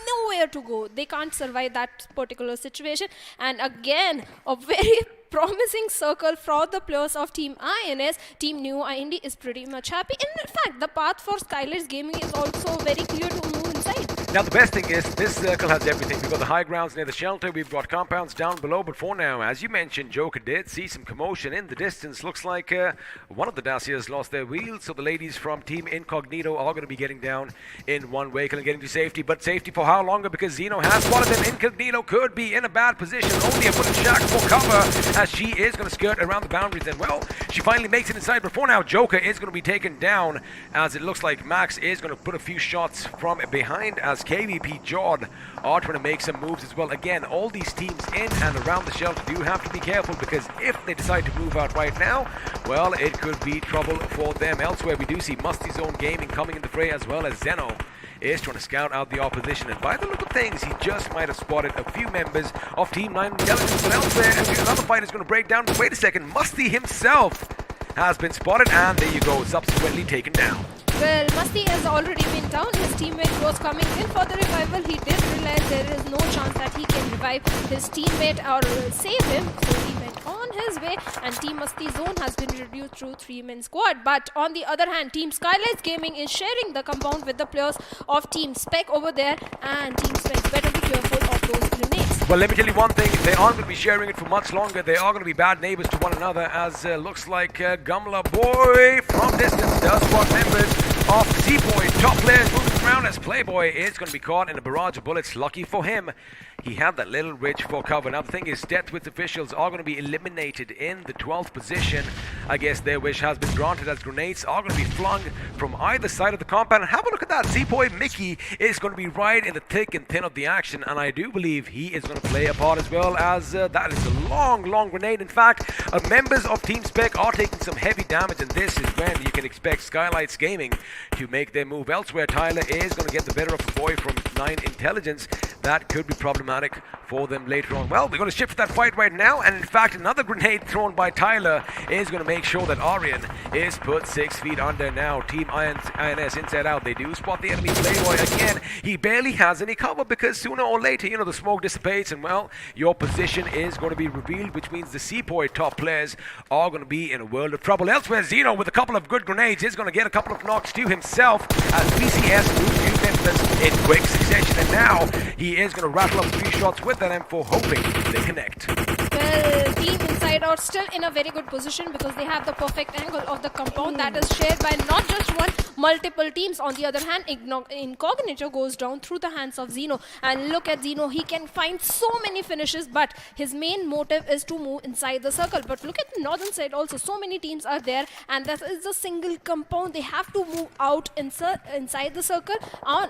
nowhere to go. They can't survive that particular situation. And again, a very promising circle for the players of Team INS. Team New IND is pretty much happy. In fact, the path for Skylar's Gaming is also very clear to move inside. Now, the best thing is this circle has everything. We've got the high grounds near the shelter. We've got compounds down below. But for now, as you mentioned, Joker did see some commotion in the distance. Looks like one of the Dacias lost their wheels. So the ladies from Team Incognito are going to be getting down in one vehicle and getting to safety. But safety for how longer? Because Zeno has spotted them. Incognito could be in a bad position. Only a bullet shack for cover as she is going to skirt around the boundaries. And, well, she finally makes it inside. But for now, Joker is going to be taken down as it looks like Max is going to put a few shots from behind as KVP Jord are trying to make some moves as well. Again, all these teams in and around the shelter do have to be careful, because if they decide to move out right now, well, it could be trouble for them. Elsewhere, we do see Musty Zone Gaming coming in the fray, as well as Zeno is trying to scout out the opposition. And by the look of things, he just might have spotted a few members of Team 9 Intelligence. But elsewhere, another fight is going to break down. But wait a second, Musty himself has been spotted, and there you go, subsequently taken down. Well, Musty has already been down. His teammate was coming in for the revival. He did realize there is no chance that he can revive his teammate or save him. So he went on his way, and Team Musty Zone has been reduced to 3-man squad. But on the other hand, Team Skylights Gaming is sharing the compound with the players of Team Spec over there, and Team Spec better be careful of those grenades. Well, let me tell you one thing, they aren't going to be sharing it for much longer. They are going to be bad neighbors to one another, as looks like Gumla Boy from distance does spot members of Z-Boy. Top players moving around as Playboy is going to be caught in a barrage of bullets. Lucky for him, he had that little ridge for cover. Now, the thing is, Deathwitch officials are going to be eliminated in the 12th position. I guess their wish has been granted, as grenades are going to be flung from either side of the compound. And have a look at that. Z-Boy Mickey is going to be right in the thick and thin of the action, and I do believe he is going to play a part as well, as that is a long grenade. In fact, members of Team Spec are taking some heavy damage, and this is when you can expect Skylights Gaming to make their move. Elsewhere, Tyler is going to get the better of the boy from 9 Intelligence. That could be problematic for them later on. Well, we're going to shift that fight right now, and in fact, another grenade thrown by Tyler is going to make sure that Aryan is put 6 feet under now. Team INS inside out. They do spot the enemy Playboy again. He barely has any cover, because sooner or later, you know, the smoke dissipates, and, well, your position is going to be revealed, which means the Seaboy top players are going to be in a world of trouble. Elsewhere, Zeno, with a couple of good grenades, is going to get a couple of knocks to himself as PCS moves to Memphis in quick succession, and now he is going to rattle up a few shots with that M4, hoping they connect. Well, Team Inside Out are still in a very good position because they have the perfect angle of the compound that is shared by not just one, multiple teams. On the other hand, Incognito goes down through the hands of Zeno. And look at Zeno, he can find so many finishes, but his main motive is to move inside the circle. But look at the northern side also, so many teams are there, and that is a single compound. They have to move out inside the circle. On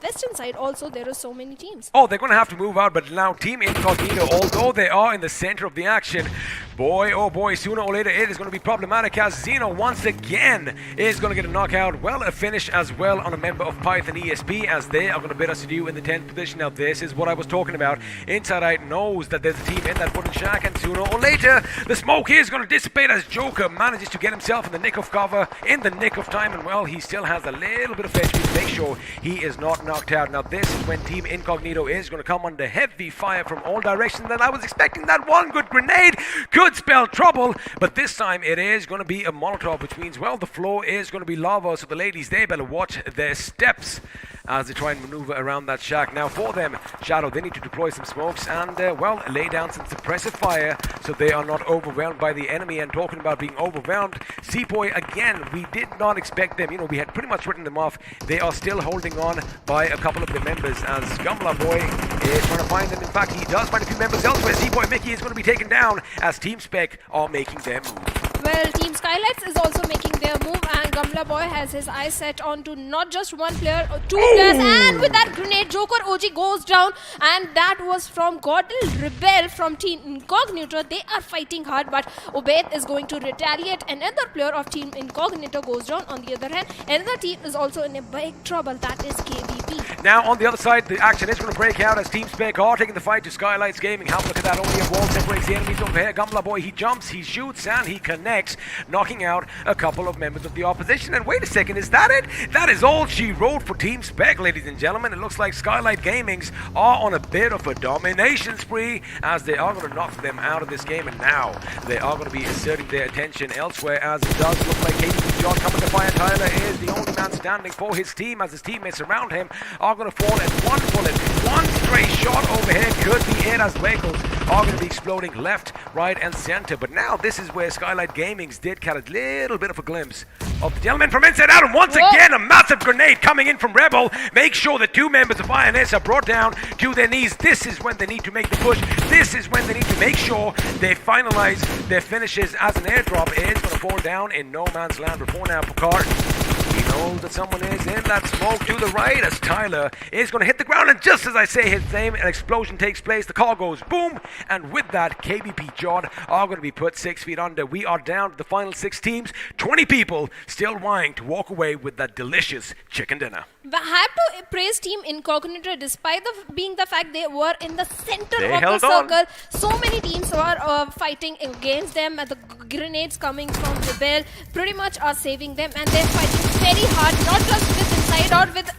western side also, there are so many teams. Oh, they're going to have to move out, but now Team Incognito, although they are in the center of the action, boy, oh boy, sooner or later it is going to be problematic as Zeno once again is going to get a knockout. Well, a finish as well on a member of Python ESP as they are going to bid us adieu in the 10th position. Now, this is what I was talking about. Inside Eye knows that there's a team in that wooden shack, and sooner or later the smoke is going to dissipate as Joker manages to get himself in the nick of cover, in the nick of time, and well, he still has a little bit of edge to make sure he is not knocked out. Now, this is when Team Incognito is going to come under heavy fire from all directions, and I was expecting that one good grenade could spell trouble, but this time it is going to be a Molotov, which means, well, the floor is going to be lava, so the ladies, they better watch their steps as they try and maneuver around that shack. Now, for them, Shadow, they need to deploy some smokes and, well, lay down some suppressive fire so they are not overwhelmed by the enemy. And talking about being overwhelmed, Seaboy, again, we did not expect them. You know, we had pretty much written them off. They are still holding on by a couple of their members as Gumbler Boy is trying to find them. In fact, he does find a few members elsewhere. Seaboy Mickey is going to be taken down as Team Spec are making their move. Well, Team Skylights is also making their move, and Gamla Boy has his eyes set on to not just one player, or two players, and with that grenade, Joker OG goes down, and that was from Gordon Rebel from Team Incognito. They are fighting hard, but Ubaid is going to retaliate. Another player of Team Incognito goes down. On the other hand, another team is also in a big trouble, that is KBP. Now, on the other side, the action is going to break out as Team Spec are taking the fight to Skylights Gaming. Have a look at that, only a wall separates the enemies over here. Gamla Boy, he jumps, he shoots, and he connects, knocking out a couple of members of the opposition. And wait a second, is that it? That is all she wrote for Team Spec, ladies and gentlemen. It looks like Skylight Gamings are on a bit of a domination spree as they are going to knock them out of this game, and now they are going to be asserting their attention elsewhere as it does look like KBP John coming to fire. Tyler is the only man standing for his team as his teammates around him are going to fall, and one bullet, one stray shot over here could be it as vehicles are going to be exploding left, right, and center. But now this is where Skylight Gamings did catch a little bit of a glimpse of the gentleman from inside out, and once again a massive grenade coming in from Rebel. Make sure the two members of INS are brought down to their knees. This is when they need to make the push. This is when they need to make sure they finalize their finishes as an airdrop is going to fall down in no man's land. Before now, Picard, he knows that someone is in that smoke to the right as Tyler is going to hit the ground, and just as I say his name, an explosion takes place. The car goes boom, and with that, KBP Jod are going to be put 6 feet under. We are down to the final 6 teams, 20 people still vying to walk away with that delicious chicken dinner. I have to praise Team Incognito despite being the fact they were in the center They of the held on. circle. So many teams were fighting against them, and the grenades coming from Rebel pretty much are saving them, and they're fighting very hard, not just with Inside or with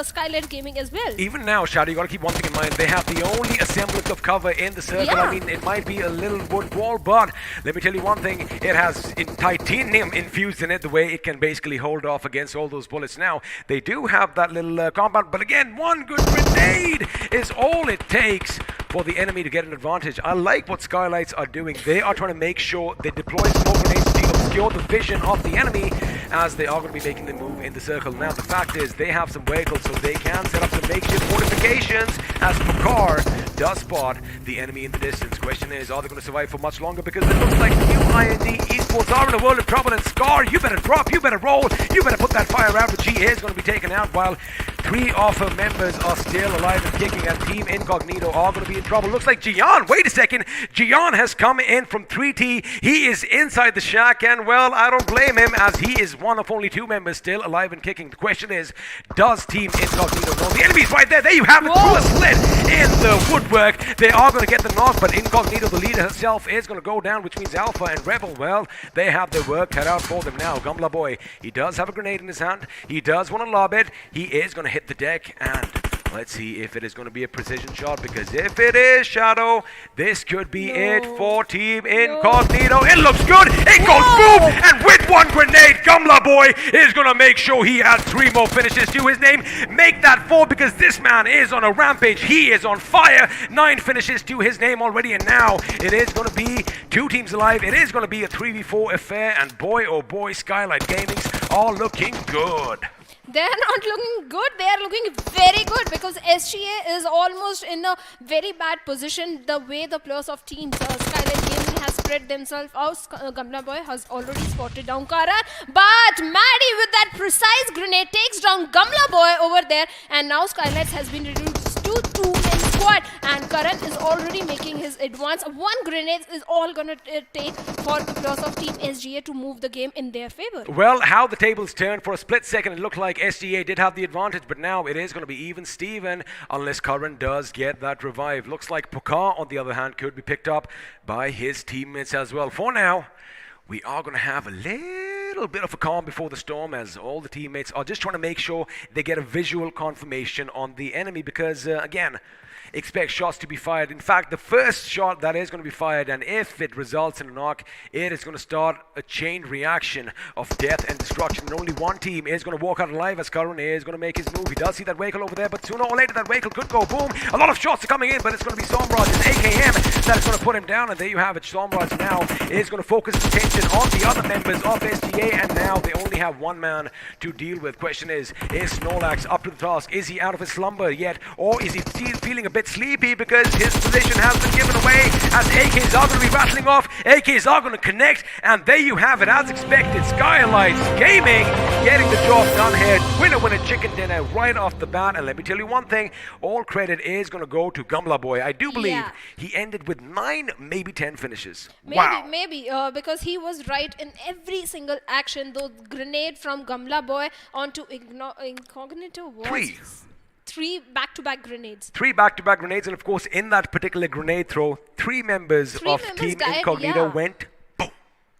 Skylight Gaming as well. Even now, Shadow, you got to keep one thing in mind. They have the only semblance of cover in the circle. Yeah. I mean, it might be a little wood wall, but let me tell you one thing. It has titanium infused in it, the way it can basically hold off against all those bullets. Now, they do have that little compound, but again, one good grenade is all it takes for the enemy to get an advantage. I like what Skylights are doing. They are trying to make sure they deploy smoke grenades to obscure the vision of the enemy as they are going to be making the move in the circle. Now, the fact is, they have some vehicles, so they can set up some makeshift fortifications as Picard does spot the enemy in the distance. Question is, are they going to survive for much longer? Because it looks like new IND esports are in a world of trouble, and Scar, you better drop, you better roll, you better put that fire out, but she is going to be taken out while 3 of her members are still alive and kicking, and Team Incognito are going to be in trouble. Looks like Gian, wait a second, Gian has come in from 3T. He is inside the shack, and well, I don't blame him as he is one of only 2 members still alive and kicking. The question is, does Team Incognito know? The enemy's right there. There you have it. Through a slit in the woodwork. They are going to get the knock, but Incognito, the leader herself, is going to go down, which means Alpha and Rebel, well, they have their work cut out for them now. Gumbler Boy, he does have a grenade in his hand. He does want to lob it. He is going to hit the deck, and Let's see if it is going to be a precision shot, because if it is, Shadow, this could be it for Team Incognito. It looks good. It goes boom, and with one grenade, Gamla Boy is going to make sure he has 3 more finishes to his name. Make that 4, because this man is on a rampage. He is on fire. 9 finishes to his name already, and now it is going to be 2 teams alive. It is going to be a 3v4 affair, and boy, oh boy, Skylight Gamings are looking good. They're not looking good, they are looking very good, because SGA is almost in a very bad position. The way the players of teams Skylight Gaming has spread themselves out, Gamla Boy has already spotted down Karan, but Maddie with that precise grenade takes down Gamla Boy over there, and now Skylights has been reduced to 2-man squad, and Karan is already making his advance. 1 grenade is all gonna take for the players of Team SGA to move the game in their favor. Well, how the tables turned for a split second, it looked like SGA did have the advantage, but now it is going to be even Steven unless Karan does get that revive. Looks like Pokar, on the other hand, could be picked up by his teammates as well. For now, we are going to have a little bit of a calm before the storm, as all the teammates are just trying to make sure they get a visual confirmation on the enemy, because, again, expect shots to be fired. In fact, the first shot that is going to be fired, and if it results in a knock, it is going to start a chain reaction of death and destruction, and only one team is going to walk out alive, as Karan is going to make his move. He does see that vehicle over there, but sooner or later that vehicle could go boom. A lot of shots are coming in, but it's going to be Somraj and AKM that is going to put him down, and there you have it. Somraj now is going to focus his attention on the other members of SGA, and now they only have 1 man to deal with. Question is Snorlax up to the task? Is he out of his slumber yet, or is he still feeling a bit sleepy because his position has been given away, as AKs are going to be rattling off, AKs are going to connect, and there you have it, as expected. Skylights Gaming getting the job done here. Winner chicken dinner right off the bat, and let me tell you one thing, all credit is going to go to Gamla Boy. I do believe he ended with 9, maybe 10 finishes. Maybe, because he was right in every single action. Though grenade from Gamla Boy onto Incognito was 3 back-to-back grenades. 3 back-to-back grenades, and of course, in that particular grenade throw, 3 members of Team Incognito went boom.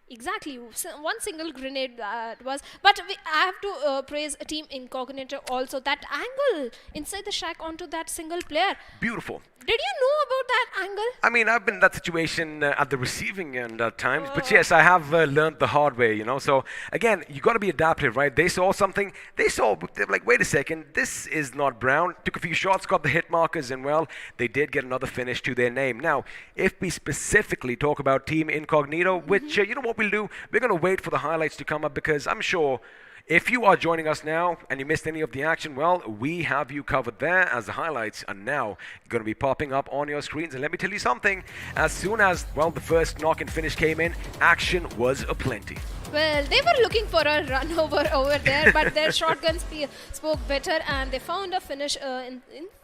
Exactly, one single grenade that was. But I have to praise Team Incognito also. That angle inside the shack onto that single player. Beautiful. Did you know about that angle? I mean, I've been in that situation at the receiving end at times, but yes, I have learned the hard way, you know. So again, you got to be adaptive, right? They saw something, they're like, wait a second, this is not brown. Took a few shots, got the hit markers, and well, they did get another finish to their name. Now, if we specifically talk about Team Incognito, which, you know what we'll do? We're going to wait for the highlights to come up, because I'm sure if you are joining us now and you missed any of the action, well, we have you covered there, as the highlights are now going to be popping up on your screens. And let me tell you something, as soon as, well, the first knock and finish came in, action was aplenty. Well, they were looking for a run over there, but their shotguns spoke better, and they found a finish in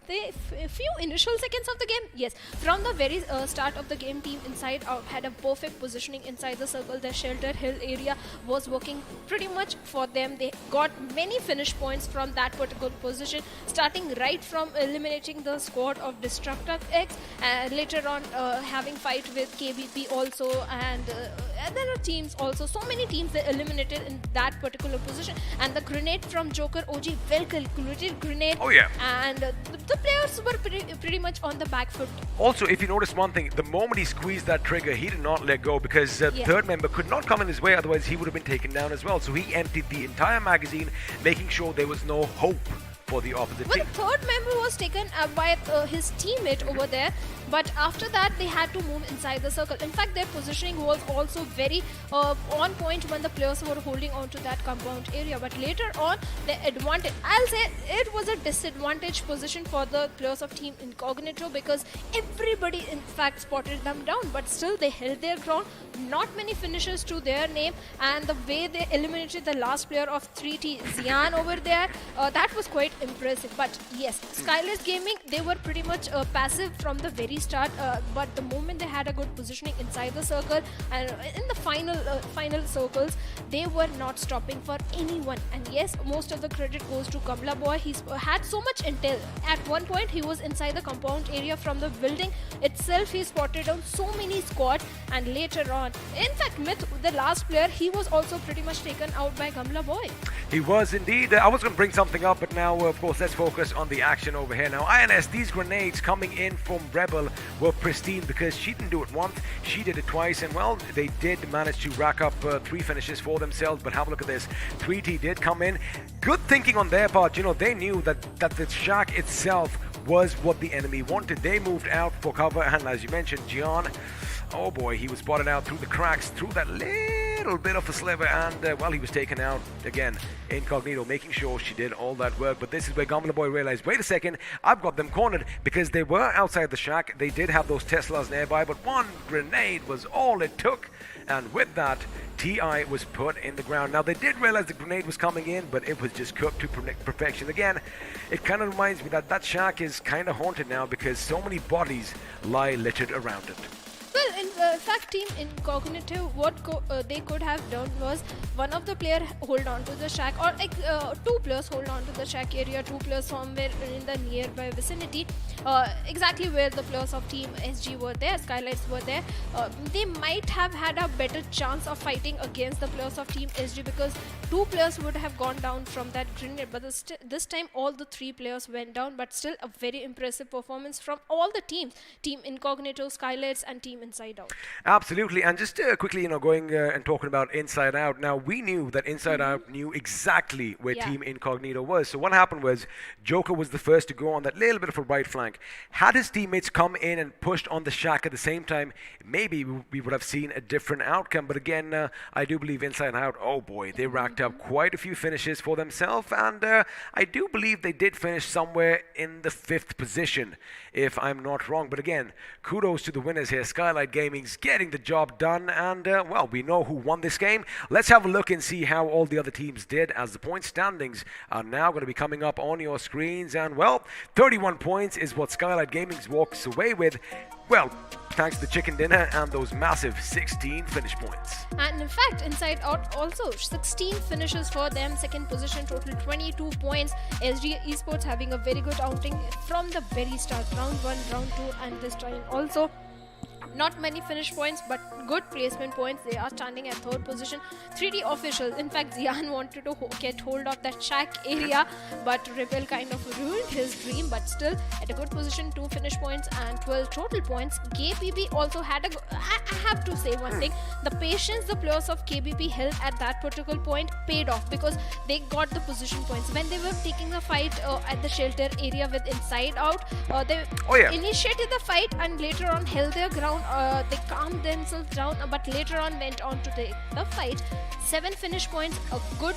the few initial seconds of the game. Yes, from the very start of the game, Team Inside Out had a perfect positioning inside the circle. Their shelter hill area was working pretty much for them. They got many finish points from that particular position, starting right from eliminating the squad of Destructive X, and later on having fight with KBP also, and there are teams also. So many teams they eliminated in that particular position, and the grenade from Joker OG, well calculated grenade. Oh yeah. And the players were pretty much on the back foot. Also, if you notice one thing, the moment he squeezed that trigger, he did not let go, because the third member could not come in his way, otherwise he would have been taken down as well. So he emptied the entire magazine, making sure there was no hope for the opposite team. The third member was taken by his teammate over there, but after that they had to move inside the circle. In fact, their positioning was also very on point when the players were holding on to that compound area, but later on the advantage, I'll say it was a disadvantage position for the players of Team Incognito, because everybody in fact spotted them down, but still they held their ground. Not many finishes to their name, and the way they eliminated the last player of 3T, Zian over there, that was quite impressive. But yes, Skyless Gaming, they were pretty much passive from the very start, but the moment they had a good positioning inside the circle and in the final circles, they were not stopping for anyone. And yes, most of the credit goes to Gamla Boy. He had so much intel. At one point he was inside the compound area from the building itself. He spotted down so many squads, and later on, in fact, Myth, the last player, he was also pretty much taken out by Gamla Boy. He was indeed. I was going to bring something up, but now of course, let's focus on the action over here. Now, INS, these grenades coming in from Rebel were pristine because she didn't do it once, she did it twice, and well, they did manage to rack up 3 finishes for themselves. But have a look at this. 3T did come in. Good thinking on their part. You know, they knew that the shack itself was what the enemy wanted. They moved out for cover, and as you mentioned, Gian, oh boy, he was spotted out through the cracks, through that little bit of a sliver, and well, he was taken out again. Incognito making sure she did all that work. But this is where Gamla Boy realized, wait a second, I've got them cornered, because they were outside the shack. They did have those Teslas nearby, but one grenade was all it took, and with that, TI was put in the ground. Now, they did realize the grenade was coming in, but it was just cooked to perfection. Again, it kind of reminds me that that shack is kind of haunted now because so many bodies lie littered around it. Well, in fact, Team Incognito, what they could have done was one of the player hold on to the shack, or like 2 players hold on to the shack area, 2 players somewhere in the nearby vicinity, exactly where the players of Team SG were there, Skylights were there. They might have had a better chance of fighting against the players of Team SG because 2 players would have gone down from that grenade. But this time, all the 3 players went down, but still a very impressive performance from all the teams: Team Incognito, Skylights, and Team Inside Out. Absolutely. And just quickly, you know, going and talking about Inside Out. Now, we knew that Inside Out knew exactly where Team Incognito was. So what happened was Joker was the first to go on that little bit of a right flank. Had his teammates come in and pushed on the shack at the same time, maybe we would have seen a different outcome. But again, I do believe Inside Out, oh boy, they racked up quite a few finishes for themselves. And I do believe they did finish somewhere in the 5th position, if I'm not wrong. But again, kudos to the winners here. Skylight Gaming's getting the job done, and well, we know who won this game. Let's have a look and see how all the other teams did, as the point standings are now going to be coming up on your screens. And well, 31 points is what Skylight Gaming's walks away with, well, thanks to the chicken dinner and those massive 16 finish points. And in fact, Inside Out also 16 finishes for them, 2nd position, total 22 points. SG Esports having a very good outing from the very start, round 1, round 2, and this time also. Not many finish points, but good placement points. They are standing at 3rd position. 3D officials. In fact, Zian wanted to get hold of that shack area, but Rebel kind of ruined his dream. But still, at a good position, 2 finish points and 12 total points. KBP also had I have to say one thing. The patience the players of KBP held at that particular point paid off because they got the position points. When they were taking a fight at the shelter area with Inside Out, they initiated the fight and later on held their ground. They calmed themselves down, but later on went on to take the fight. 7 finish points, a good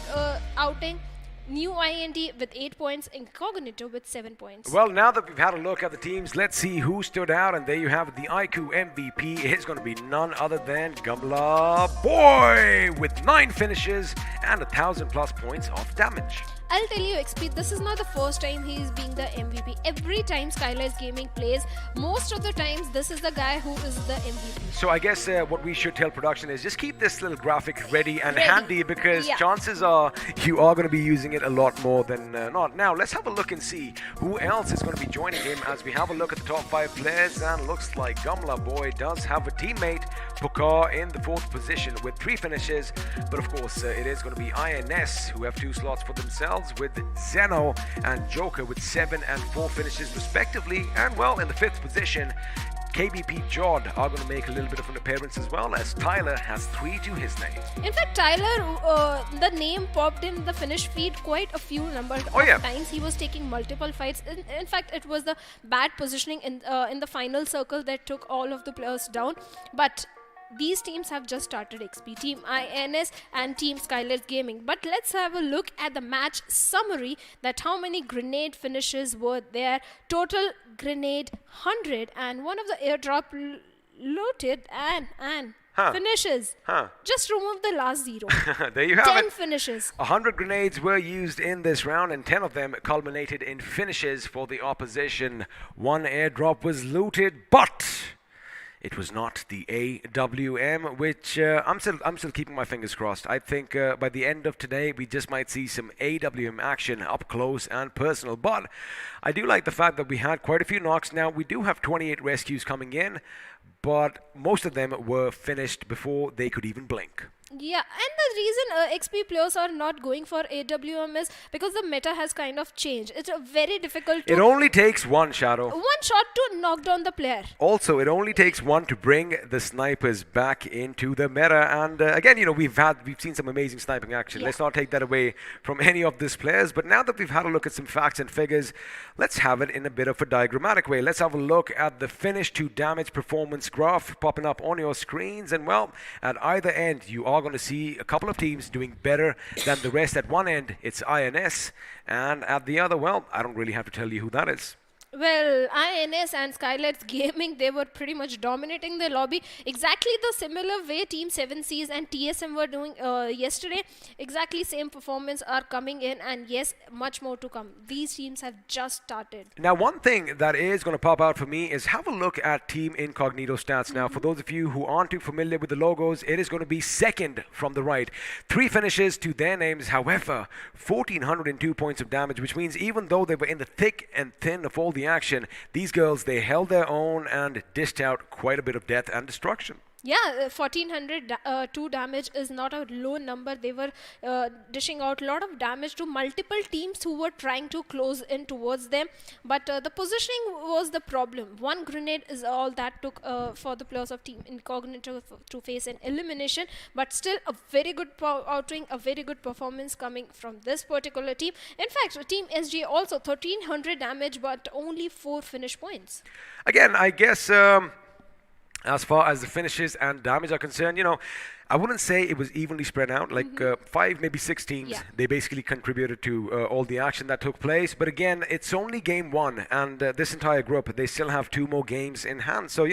outing. New IND with 8 points, Incognito with 7 points. Well, now that we've had a look at the teams, let's see who stood out. And there you have it. The iQOO MVP is going to be none other than Gamla Boy with 9 finishes and 1,000+ points of damage. I'll tell you, XP, this is not the first time he is being the MVP. Every time Skylights Gaming plays, most of the times this is the guy who is the MVP. So I guess what we should tell production is just keep this little graphic ready and handy, because chances are you are going to be using it a lot more than not. Now, let's have a look and see who else is going to be joining him as we have a look at the top 5 players. And looks like Gamla Boy does have a teammate, Pokar, in the 4th position with 3 finishes. But of course, it is going to be INS who have 2 slots for themselves, with Zeno and Joker with 7 and 4 finishes respectively. And well, in the 5th position, KBP Jod are going to make a little bit of an appearance, as well as Tyler has 3 to his name. In fact, Tyler, the name popped in the finish feed quite a few number of times. He was taking multiple fights. In fact, it was the bad positioning in the final circle that took all of the players down. But these teams have just started, XP. Team INS and Team Skylights Gaming. But let's have a look at the match summary, that how many grenade finishes were there. Total grenade 100, and one of the airdrop looted and finishes. Just remove the last 0. There you have 10 finishes. 100 grenades were used in this round, and 10 of them culminated in finishes for the opposition. 1 airdrop was looted, but it was not the AWM, which I'm still keeping my fingers crossed. I think by the end of today, we just might see some AWM action up close and personal. But I do like the fact that we had quite a few knocks. Now, we do have 28 rescues coming in, but most of them were finished before they could even blink. Yeah, and the reason XP players are not going for AWM is because the meta has kind of changed. It's a very difficult to It only takes one, Shadow. one shot to knock down the player. Also, it only takes one to bring the snipers back into the meta. And again, we've seen some amazing sniping action. Yeah. Let's not take that away from any of these players. But now that we've had a look at some facts and figures, let's have it in a bit of a diagrammatic way. Let's have a look at the finish to damage performance graph popping up on your screens. And well, at either end, you are going to see a couple of teams doing better than the rest. At one end, it's INS, and at the other, well, I don't really have to tell you who that is. Well, INS and Skylights Gaming, they were pretty much dominating the lobby. Exactly the similar way Team 7Cs and TSM were doing yesterday. Exactly same performance are coming in, and yes, much more to come. These teams have just started. Now, one thing that is going to pop out for me is have a look at Team Incognito stats. Now, for those of you who aren't too familiar with the logos, it is going to be second from the right. 3 finishes to their names. However, 1,402 points of damage, which means even though they were in the thick and thin of all the action, these girls, they held their own and dished out quite a bit of death and destruction. Yeah, 1402 damage is not a low number. They were dishing out a lot of damage to multiple teams who were trying to close in towards them. But the positioning was the problem. One grenade is all that took for the players of Team Incognito to face an elimination. But still a very good outing, a very good performance coming from this particular team. In fact, Team SG also 1300 damage, but only 4 finish points. Again, I guess as far as the finishes and damage are concerned, I wouldn't say it was evenly spread out. Like 5, maybe 6 teams, they basically contributed to all the action that took place. But again, it's only game 1, and this entire group, they still have 2 more games in hand. So,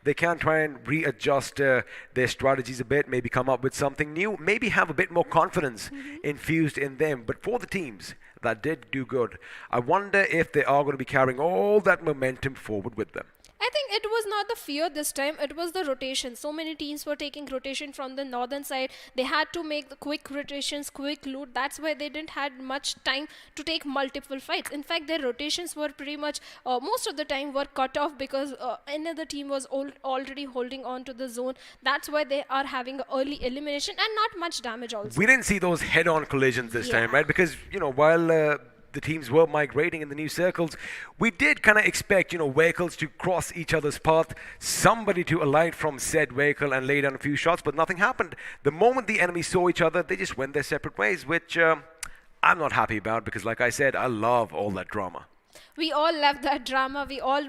they can try and readjust their strategies a bit, maybe come up with something new, maybe have a bit more confidence infused in them. But for the teams that did do good, I wonder if they are going to be carrying all that momentum forward with them. I think it was not the fear this time, it was the rotation. So many teams were taking rotation from the northern side. They had to make the quick rotations, quick loot. That's why they didn't had much time to take multiple fights. In fact, their rotations were pretty much, most of the time were cut off because another team was already holding on to the zone. That's why they are having early elimination and not much damage also. We didn't see those head-on collisions this time, right? Because, while the teams were migrating in the new circles, we did kind of expect, vehicles to cross each other's path, somebody to alight from said vehicle and lay down a few shots, but nothing happened. The moment the enemies saw each other, they just went their separate ways, which I'm not happy about because, like I said, I love all that drama. We all love that drama.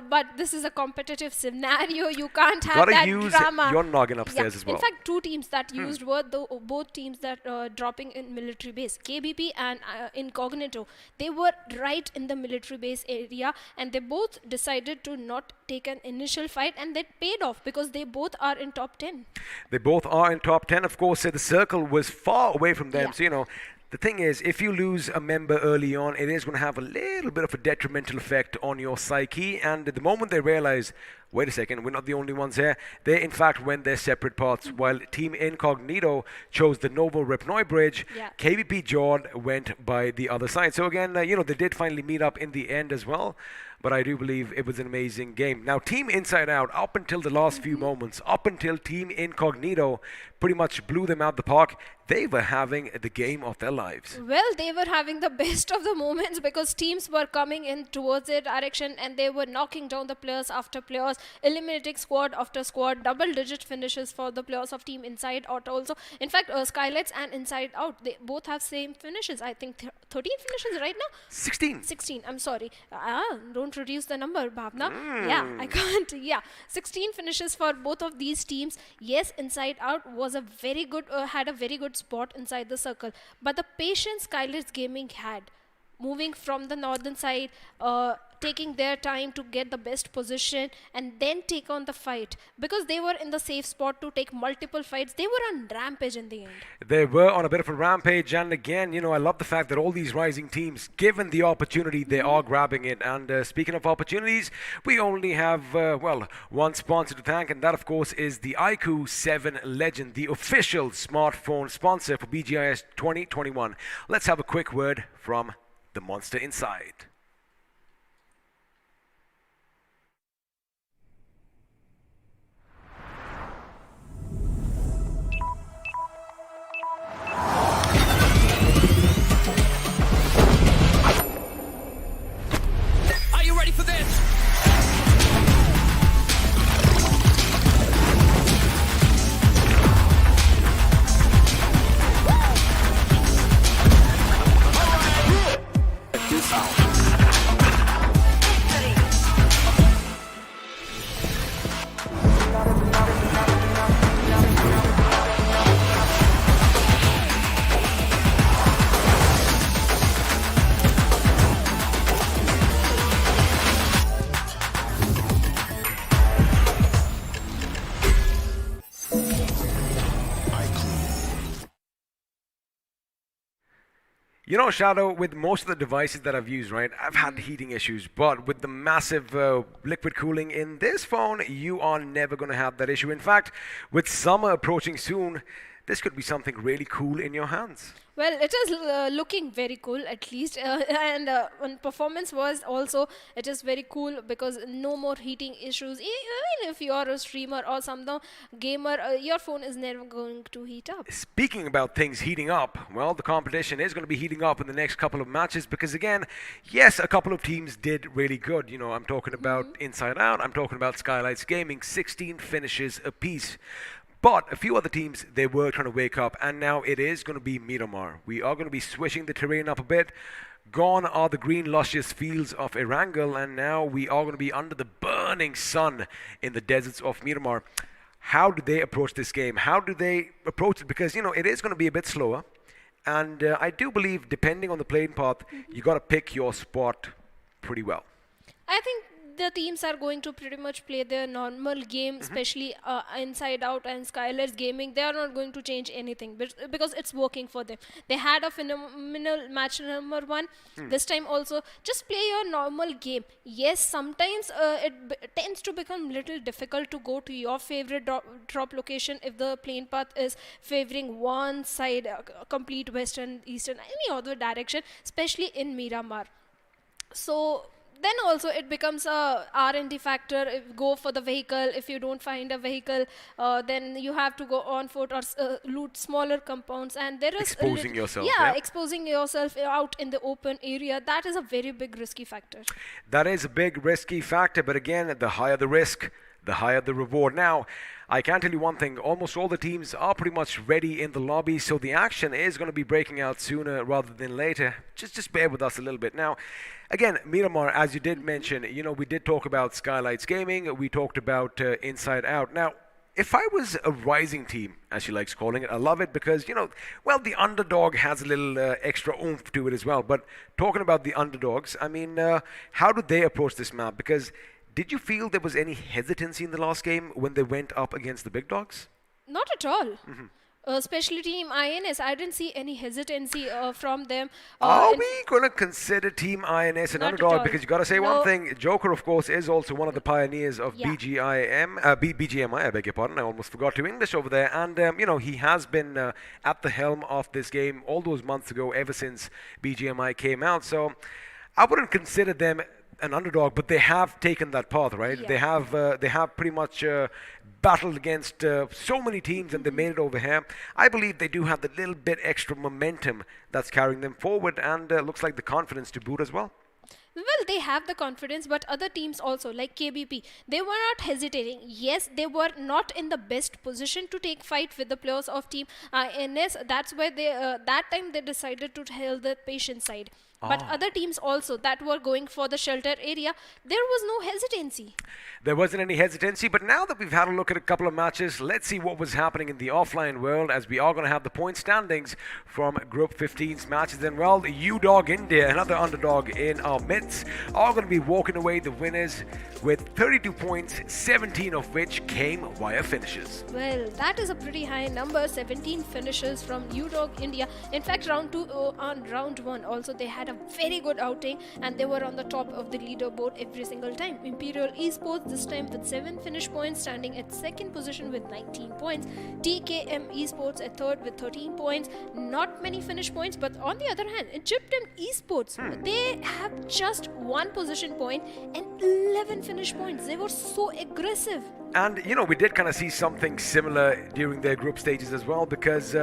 But this is a competitive scenario. You can't have that use drama. your noggin upstairs as well. In fact, 2 teams that used were both teams that dropping in military base. KBP and Incognito. They were right in the military base area, and they both decided to not take an initial fight, and that paid off because they both are in top 10. They both are in top 10. Of course, the circle was far away from them. So, the thing is, if you lose a member early on, it is going to have a little bit of a detrimental effect on your psyche. And the moment they realize, wait a second, we're not the only ones here, they in fact went their separate paths. While Team Incognito chose the Novo Repnoi Bridge, KVP Jord went by the other side. So again, they did finally meet up in the end as well. But I do believe it was an amazing game. Now, Team Inside Out, up until the last few moments, up until Team Incognito pretty much blew them out the park, they were having the game of their lives. Well, they were having the best of the moments because teams were coming in towards their direction and they were knocking down the players after players, eliminating squad after squad, double-digit finishes for the players of Team Inside Out also. In fact, Skylights and Inside Out, they both have same finishes. I think 13 finishes right now? 16. 16, I'm sorry. Don't reduce the number, Bhavna. Yeah, I can't. Yeah, 16 finishes for both of these teams. Yes, Inside Out was a very good, had a very good spot inside the circle. But the patience Skylights Gaming had, moving from the northern side, taking their time to get the best position and then take on the fight, because they were in the safe spot to take multiple fights. They were on rampage in the end. They were on a bit of a rampage, and again, I love the fact that all these rising teams, given the opportunity, they are grabbing it. And speaking of opportunities, we only have one sponsor to thank, and that of course is the iQOO 7 Legend, the official smartphone sponsor for BGIS 2021. Let's have a quick word from the monster inside. You know, Shadow, with most of the devices that I've used, right, I've had heating issues, but with the massive liquid cooling in this phone, you are never going to have that issue. In fact, with summer approaching soon, this could be something really cool in your hands. Well, it is looking very cool at least, and on performance was also it is very cool because no more heating issues. Even if you are a streamer or some gamer, your phone is never going to heat up. Speaking about things heating up, well, the competition is going to be heating up in the next couple of matches because, again, yes, a couple of teams did really good. You know, I'm talking about Inside Out, I'm talking about Skylights Gaming, 16 finishes apiece. But a few other teams, they were trying to wake up, and now it is going to be Miramar. We are going to be switching the terrain up a bit. Gone are the green, luscious fields of Erangel, and now we are going to be under the burning sun in the deserts of Miramar. How do they approach this game? How do they approach it? Because, you know, it is going to be a bit slower, and I do believe, depending on the playing path, you got to pick your spot pretty well. I think the teams are going to pretty much play their normal game, especially Inside Out and Skylar's Gaming. They are not going to change anything because it's working for them. They had a phenomenal match number 1. This time also, just play your normal game. Yes, sometimes it tends to become little difficult to go to your favorite drop location if the plane path is favoring one side, complete western, eastern, any other direction, especially in Miramar. So then also it becomes a R&D factor. Go for the vehicle. If you don't find a vehicle, then you have to go on foot or loot smaller compounds. And there is exposing yourself. Yeah, exposing yourself out in the open area. That is a very big risky factor. That is a big risky factor. But again, the higher the risk, the higher the reward. Now, I can tell you one thing, almost all the teams are pretty much ready in the lobby, so the action is going to be breaking out sooner rather than later. Just bear with us a little bit. Now, again, Miramar, as you did mention, you know, we did talk about Skylights Gaming, we talked about Inside Out. Now, if I was a rising team, as she likes calling it, I love it because, you know, well, the underdog has a little extra oomph to it as well. But talking about the underdogs, I mean, how do they approach this map? Because did you feel there was any hesitancy in the last game when they went up against the big dogs? Not at all. Especially Team INS, I didn't see any hesitancy from them. Are we going to consider Team INS an underdog? Because you got to say one thing. Joker, of course, is also one of the pioneers of BGMI, I beg your pardon. I almost forgot to English over there. And, you know, he has been at the helm of this game all those months ago, ever since BGMI came out. So I wouldn't consider them an underdog, but they have taken that path, right? Yeah. They have pretty much battled against so many teams, and they made it over here. I believe they do have the little bit extra momentum that's carrying them forward, and looks like the confidence to boot as well. Well, they have the confidence, but other teams also, like KBP, they were not hesitating. Yes, they were not in the best position to take fight with the players of Team INS. That's why they that time they decided to hold the patient side. But other teams also that were going for the shelter area, there was no hesitancy. There wasn't any hesitancy, but now that we've had a look at a couple of matches, let's see what was happening in the offline world, as we are going to have the point standings from Group 15's matches. And well, the U-Dog India, another underdog in our midst, are going to be walking away the winners with 32 points, 17 of which came via finishes. Well, that is a pretty high number, 17 finishes from U-Dog India. In fact, round 2 on round 1 also they had a very good outing, and they were on the top of the leaderboard every single time. Imperial Esports this time with 7 finish points, standing at second position with 19 points. TKM Esports at third with 13 points. Not many finish points, but on the other hand, Egyptian Esports, they have just 1 position point and 11 finish points. They were so aggressive. And, you know, we did kind of see something similar during their group stages as well, because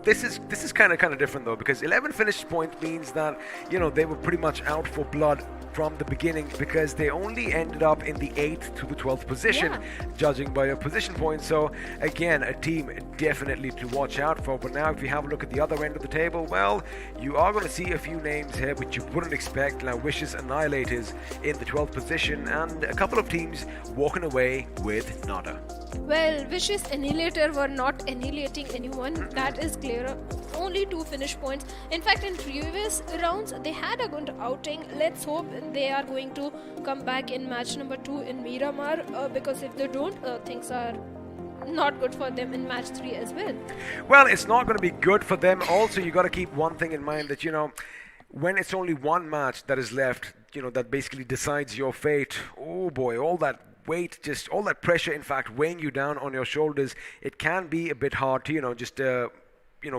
this is kind of different though, because 11 finished points means that, you know, they were pretty much out for blood from the beginning, because they only ended up in the 8th to the 12th position, judging by your position points. So again, a team definitely to watch out for. But now if you have a look at the other end of the table, well, you are going to see a few names here which you wouldn't expect. Now, Vicious Annihilators in the 12th position, and a couple of teams walking away with nada. Well, Vicious Annihilator were not annihilating anyone, that is clear. Only 2 finish points. In fact, in previous rounds, they had a good outing. Let's hope they are going to come back in match number 2 in Miramar, because if they don't, things are not good for them in match 3 as well. Well, it's not going to be good for them. Also, you got to keep one thing in mind that, when it's only one match that is left, that basically decides your fate. Oh boy, all that weight, just all that pressure, in fact, weighing you down on your shoulders, it can be a bit hard to, just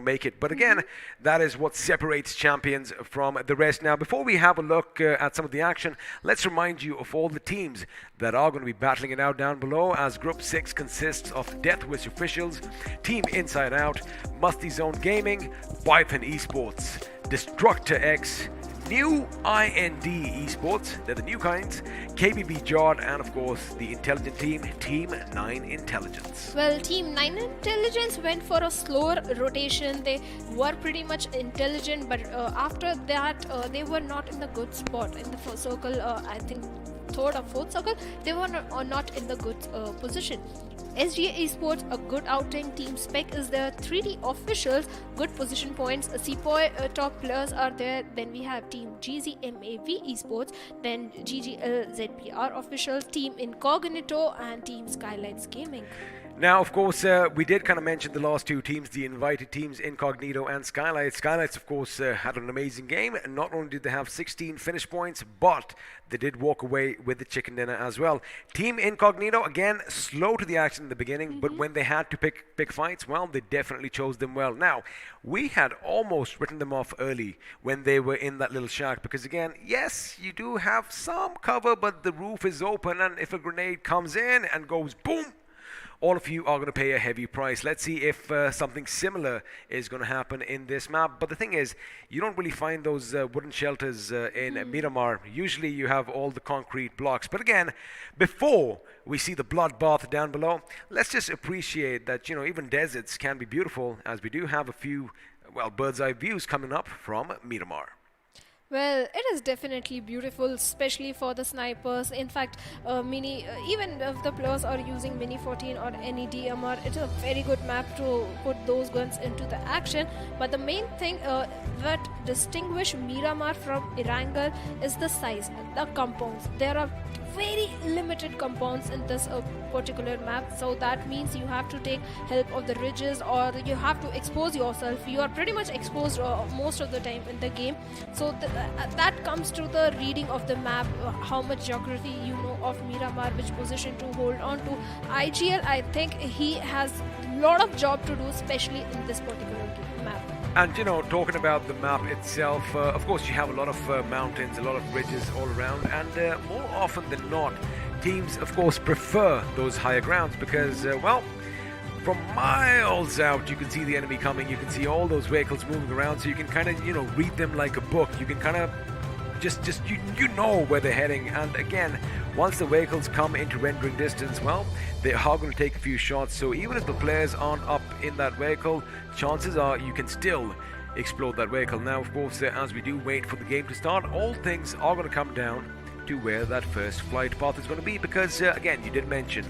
make it. But again, that is what separates champions from the rest. Now, before we have a look at some of the action, let's remind you of all the teams that are going to be battling it out down below, as Group 6 consists of Death Wish Officials, Team Inside Out, Musty Zone Gaming, Python Esports, Destructor X, New IND Esports, they're the new kinds, KBB Jod, and of course the intelligent team, Team 9 Intelligence. Well, Team 9 Intelligence went for a slower rotation. They were pretty much intelligent, but after that, they were not in the good spot in the first circle. I think third or fourth circle, they were not in the good position. SGA Esports, a good outing. Team Spec is there. 3D Officials, good position points. Sepoy top players are there. Then we have Team GZMAV Esports, then GGL ZPR Officials, Team Incognito, and Team Skylights Gaming. Now, of course, we did kind of mention the last two teams, the invited teams, Incognito and Skylights. Skylights, of course, had an amazing game. And not only did they have 16 finish points, but they did walk away with the chicken dinner as well. Team Incognito, again, slow to the action in the beginning, but when they had to pick fights, well, they definitely chose them well. Now, we had almost written them off early when they were in that little shack, because again, yes, you do have some cover, but the roof is open, and if a grenade comes in and goes boom, all of you are going to pay a heavy price. Let's see if something similar is going to happen in this map. But the thing is, you don't really find those wooden shelters in Miramar. Usually you have all the concrete blocks. But again, before we see the bloodbath down below, let's just appreciate that, even deserts can be beautiful, as we do have a few, bird's eye views coming up from Miramar. Well, it is definitely beautiful, especially for the snipers. In fact, even if the players are using Mini 14 or any DMR, it's a very good map to put those guns into the action. But the main thing that distinguish Miramar from Erangel is the size, the compounds. There are very limited compounds in this particular map, so that means you have to take help of the ridges, or you have to expose yourself. You are pretty much exposed most of the time in the game, so that comes to the reading of the map, how much geography you know of Miramar, which position to hold on to. IGL, I think he has a lot of job to do, especially in this particular map. And talking about the map itself, of course you have a lot of mountains, a lot of ridges all around, and more often than not, teams of course prefer those higher grounds because, from miles out you can see the enemy coming, you can see all those vehicles moving around, so you can kind of, read them like a book. You can kind of just you know where they're heading, and again, once the vehicles come into rendering distance, they are going to take a few shots. So even if the players aren't up in that vehicle, chances are you can still explode that vehicle. Now, of course, as we do wait for the game to start, all things are going to come down to where that first flight path is going to be, because again, you did mention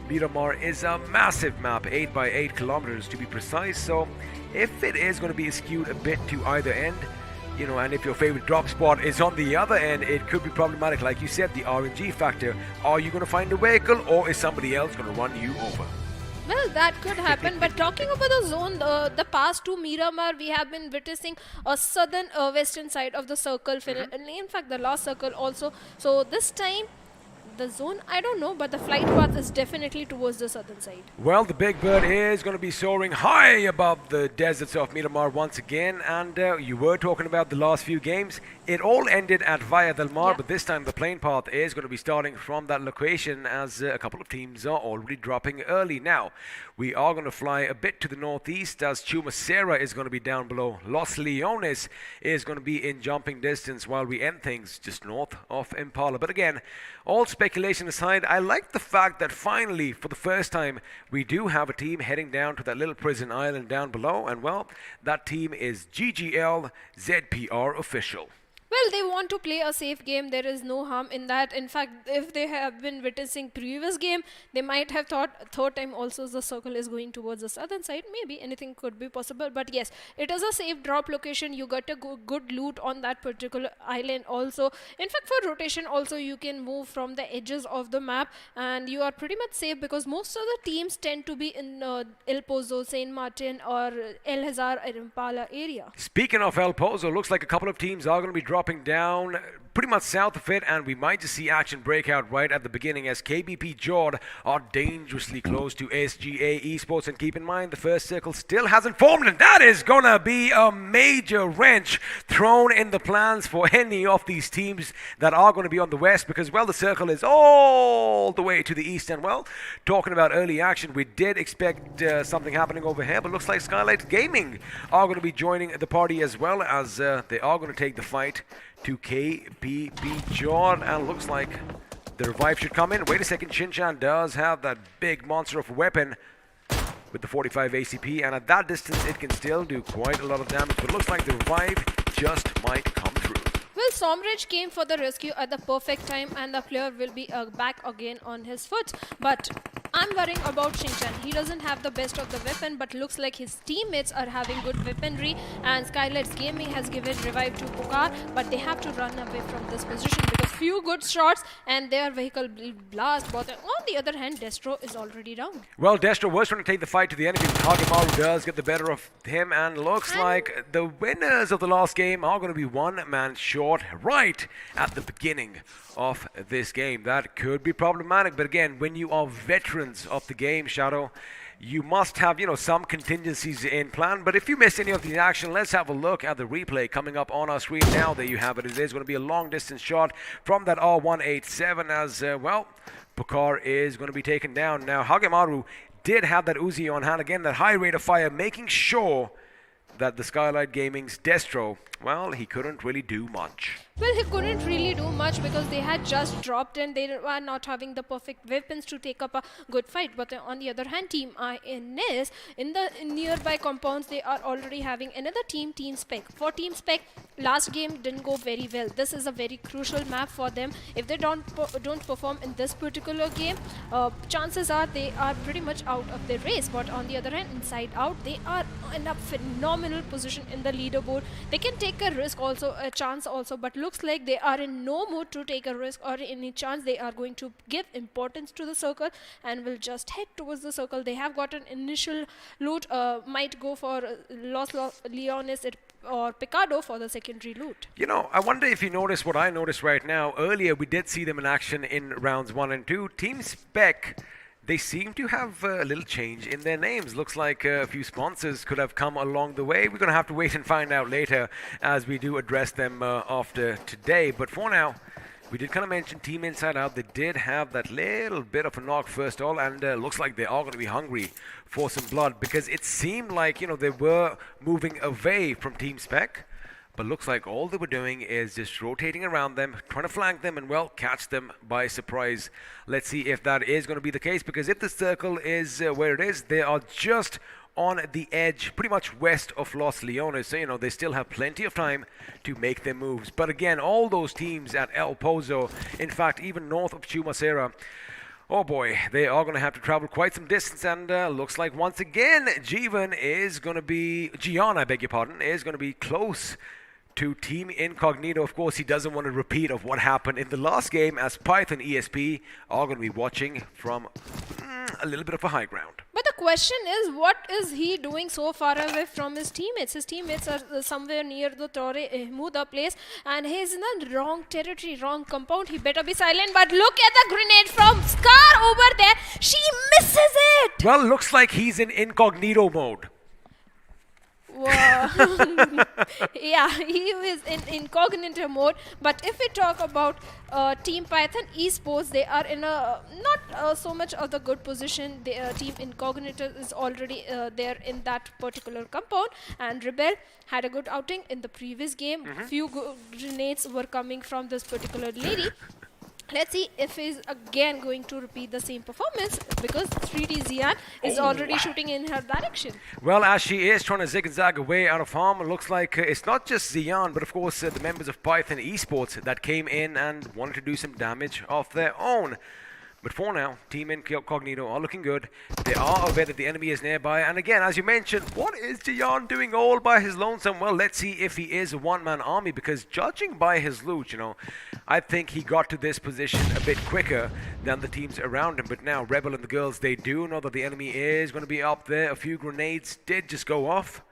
Miramar is a massive map, 8 by 8 kilometers to be precise. So if it is going to be skewed a bit to either end, and if your favorite drop spot is on the other end, it could be problematic. Like you said, the RNG factor. Are you going to find a vehicle, or is somebody else going to run you over? Well, that could happen. But talking about the zone, the past to Miramar, we have been witnessing a southern western side of the circle. In fact, the last circle also. So this time, the zone, I don't know, but the flight path is definitely towards the southern side. Well, the big bird is going to be soaring high above the deserts of Miramar once again, and you were talking about the last few games. It all ended at Via del Mar, but this time the plane path is going to be starting from that location, as a couple of teams are already dropping early. Now, we are going to fly a bit to the northeast, as Chumacera is going to be down below. Los Leones is going to be in jumping distance, while we end things just north of Impala. But again, all speculation aside, I like the fact that finally, for the first time, we do have a team heading down to that little prison island down below, and that team is GGL ZPR Official. Well, they want to play a safe game. There is no harm in that. In fact, if they have been witnessing previous game, they might have thought third time also the circle is going towards the southern side. Maybe anything could be possible. But yes, it is a safe drop location. You got a good loot on that particular island also. In fact, for rotation also, you can move from the edges of the map and you are pretty much safe because most of the teams tend to be in El Pozo, Saint Martin or El Hazar or Impala area. Speaking of El Pozo, looks like a couple of teams are going to be dropping down pretty much south of it, and we might just see action break out right at the beginning as KBP Jord are dangerously close to SGA Esports. And keep in mind, the first circle still hasn't formed, and that is gonna be a major wrench thrown in the plans for any of these teams that are going to be on the west, because, well, the circle is all the way to the east. And, well, talking about early action, we did expect something happening over here, but looks like Skylight Gaming are going to be joining the party as well, as they are going to take the fight to KBP Jord, and looks like the revive should come in. Wait a second, Shinchan does have that big monster of a weapon with the 45 ACP, and at that distance it can still do quite a lot of damage, but it looks like the revive just might come through. Well, Somraj came for the rescue at the perfect time and the player will be back again on his foot. But I'm worrying about Shinchan. He doesn't have the best of the weapon, but looks like his teammates are having good weaponry, and Skylight's Gaming has given revive to Pukar, but they have to run away from this position because few good shots and their vehicle will blast. But on the other hand, Destro is already down. Well, Destro was trying to take the fight to the enemy, but Hagemaru does get the better of him, and looks like the winners of the last game are going to be one man short right at the beginning of this game. That could be problematic, but again, when you are veterans of the game, Shadow, you must have, some contingencies in plan. But if you missed any of the action, let's have a look at the replay coming up on our screen now. There you have it. It is going to be a long distance shot from that R187 as, Pukar is going to be taken down. Now, Hagemaru did have that Uzi on hand. Again, that high rate of fire, making sure that the Skylight Gaming's Destro, well, he couldn't really do much. Well, he couldn't really do much because they had just dropped and they were not having the perfect weapons to take up a good fight. But on the other hand, Team INS, in the nearby compounds, they are already having another team, Team Spec. For Team Spec, last game didn't go very well. This is a very crucial map for them. If they don't perform in this particular game, chances are they are pretty much out of the race. But on the other hand, inside out, they are in a phenomenal position in the leaderboard. They can take a risk also, a chance also, but looks like they are in no mood to take a risk or any chance. They are going to give importance to the circle and will just head towards the circle. They have got an initial loot, might go for Los Leones or Picado for the secondary loot. I wonder if you notice what I noticed right now. Earlier, we did see them in action in rounds 1 and 2. Team Spec, they seem to have a little change in their names. Looks like a few sponsors could have come along the way. We're going to have to wait and find out later as we do address them after today. But for now, we did kind of mention Team Inside Out. They did have that little bit of a knock first all, and looks like they are going to be hungry for some blood, because it seemed like, they were moving away from Team Spec. But looks like all they were doing is just rotating around them, trying to flank them and, well, catch them by surprise. Let's see if that is going to be the case, because if the circle is where it is, they are just on the edge, pretty much west of Los Leones. So, they still have plenty of time to make their moves. But again, all those teams at El Pozo, in fact, even north of Chumacera, oh boy, they are going to have to travel quite some distance, and looks like once again, Gianna, is going to be close to Team Incognito. Of course, he doesn't want a repeat of what happened in the last game, as Python ESP are going to be watching from a little bit of a high ground. But the question is, what is he doing so far away from his teammates? His teammates are somewhere near the Torre Muda place, and he's in the wrong territory, wrong compound. He better be silent. But look at the grenade from Scar over there. She misses it. Well, looks like he's in incognito mode. Wow. Yeah, he is in incognito mode. But if we talk about Team Python Esports, they are in a not so much of the good position. The Team Incognito is already there in that particular compound, and Rebel had a good outing in the previous game. Few grenades were coming from this particular lady. Let's see if he's again going to repeat the same performance, because 3D Xian is already shooting in her direction. Well, as she is trying to zig and zag away out of harm, it looks like it's not just Xian, but of course the members of Python Esports that came in and wanted to do some damage of their own. But for now, Team Incognito are looking good. They are aware that the enemy is nearby. And again, as you mentioned, what is Xian doing all by his lonesome? Well, let's see if he is a one-man army, because judging by his loot, I think he got to this position a bit quicker than the teams around him. But now, Rebel and the girls, they do know that the enemy is going to be up there. A few grenades did just go off.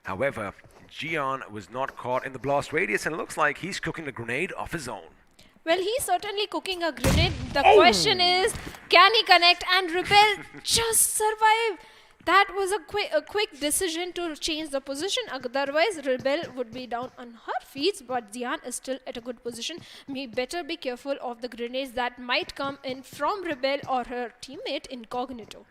However, Xian was not caught in the blast radius, and it looks like he's cooking a grenade of his own. Well, he's certainly cooking a grenade. The question is, can he connect and Rebel just survive? That was a quick decision to change the position. Otherwise, Rebel would be down on her feet, but Xian is still at a good position. We better be careful of the grenades that might come in from Rebel or her teammate Incognito.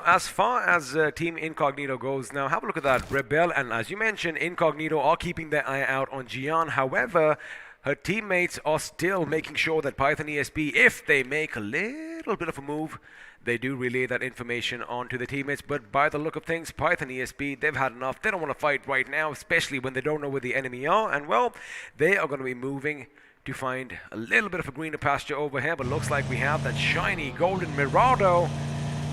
As far as Team Incognito goes, now have a look at that. Rebel and, as you mentioned, Incognito are keeping their eye out on Xian. However, her teammates are still making sure that Python ESP, if they make a little bit of a move, they do relay that information onto the teammates. But by the look of things, Python ESP, they've had enough. They don't want to fight right now, especially when they don't know where the enemy are. And well, they are going to be moving to find a little bit of a greener pasture over here. But it looks like we have that shiny golden Mirado,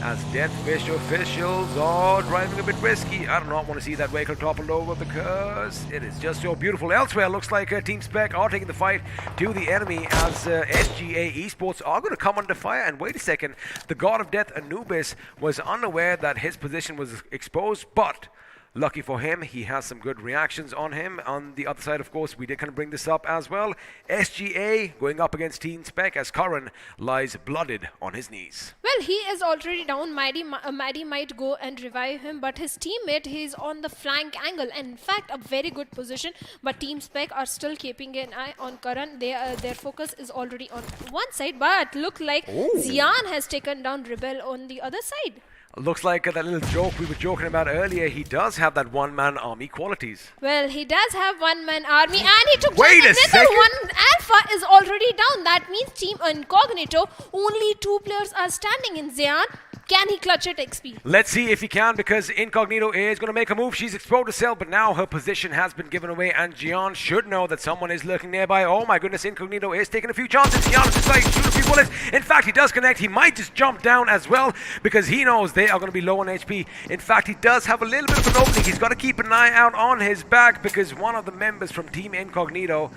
as Deathwish officials are driving a bit risky. I do not want to see that vehicle toppled over, because it is just so beautiful. Elsewhere, looks like Team Spec are taking the fight to the enemy, as SGA Esports are going to come under fire. And wait a second, the God of Death, Anubis, was unaware that his position was exposed, but lucky for him, he has some good reactions on him. On the other side, of course, we did kind of bring this up as well. SGA going up against Team Spec, as Karan lies blooded on his knees. Well, he is already down. Maddie might go and revive him, but his teammate, he's on the flank angle. And in fact, a very good position. But Team Spec are still keeping an eye on Karan. Their focus is already on one side, but look like Xian has taken down Rebel on the other side. Looks like that little joke we were joking about earlier, he does have that one-man army qualities. Well, he does have one-man army, and he took Wait down a second. one. Alpha is already down. That means Team Incognito, only 2 players are standing in. Xian, can he clutch it XP? Let's see if he can, because Incognito is going to make a move. She's exposed herself, but now her position has been given away, and Xian should know that someone is lurking nearby. Oh my goodness, Incognito is taking a few chances. Xian is just like shoot a few bullets. In fact, he does connect. He might just jump down as well, because he knows they are going to be low on HP. In fact, he does have a little bit of an opening. He's got to keep an eye out on his back, because one of the members from Team Incognito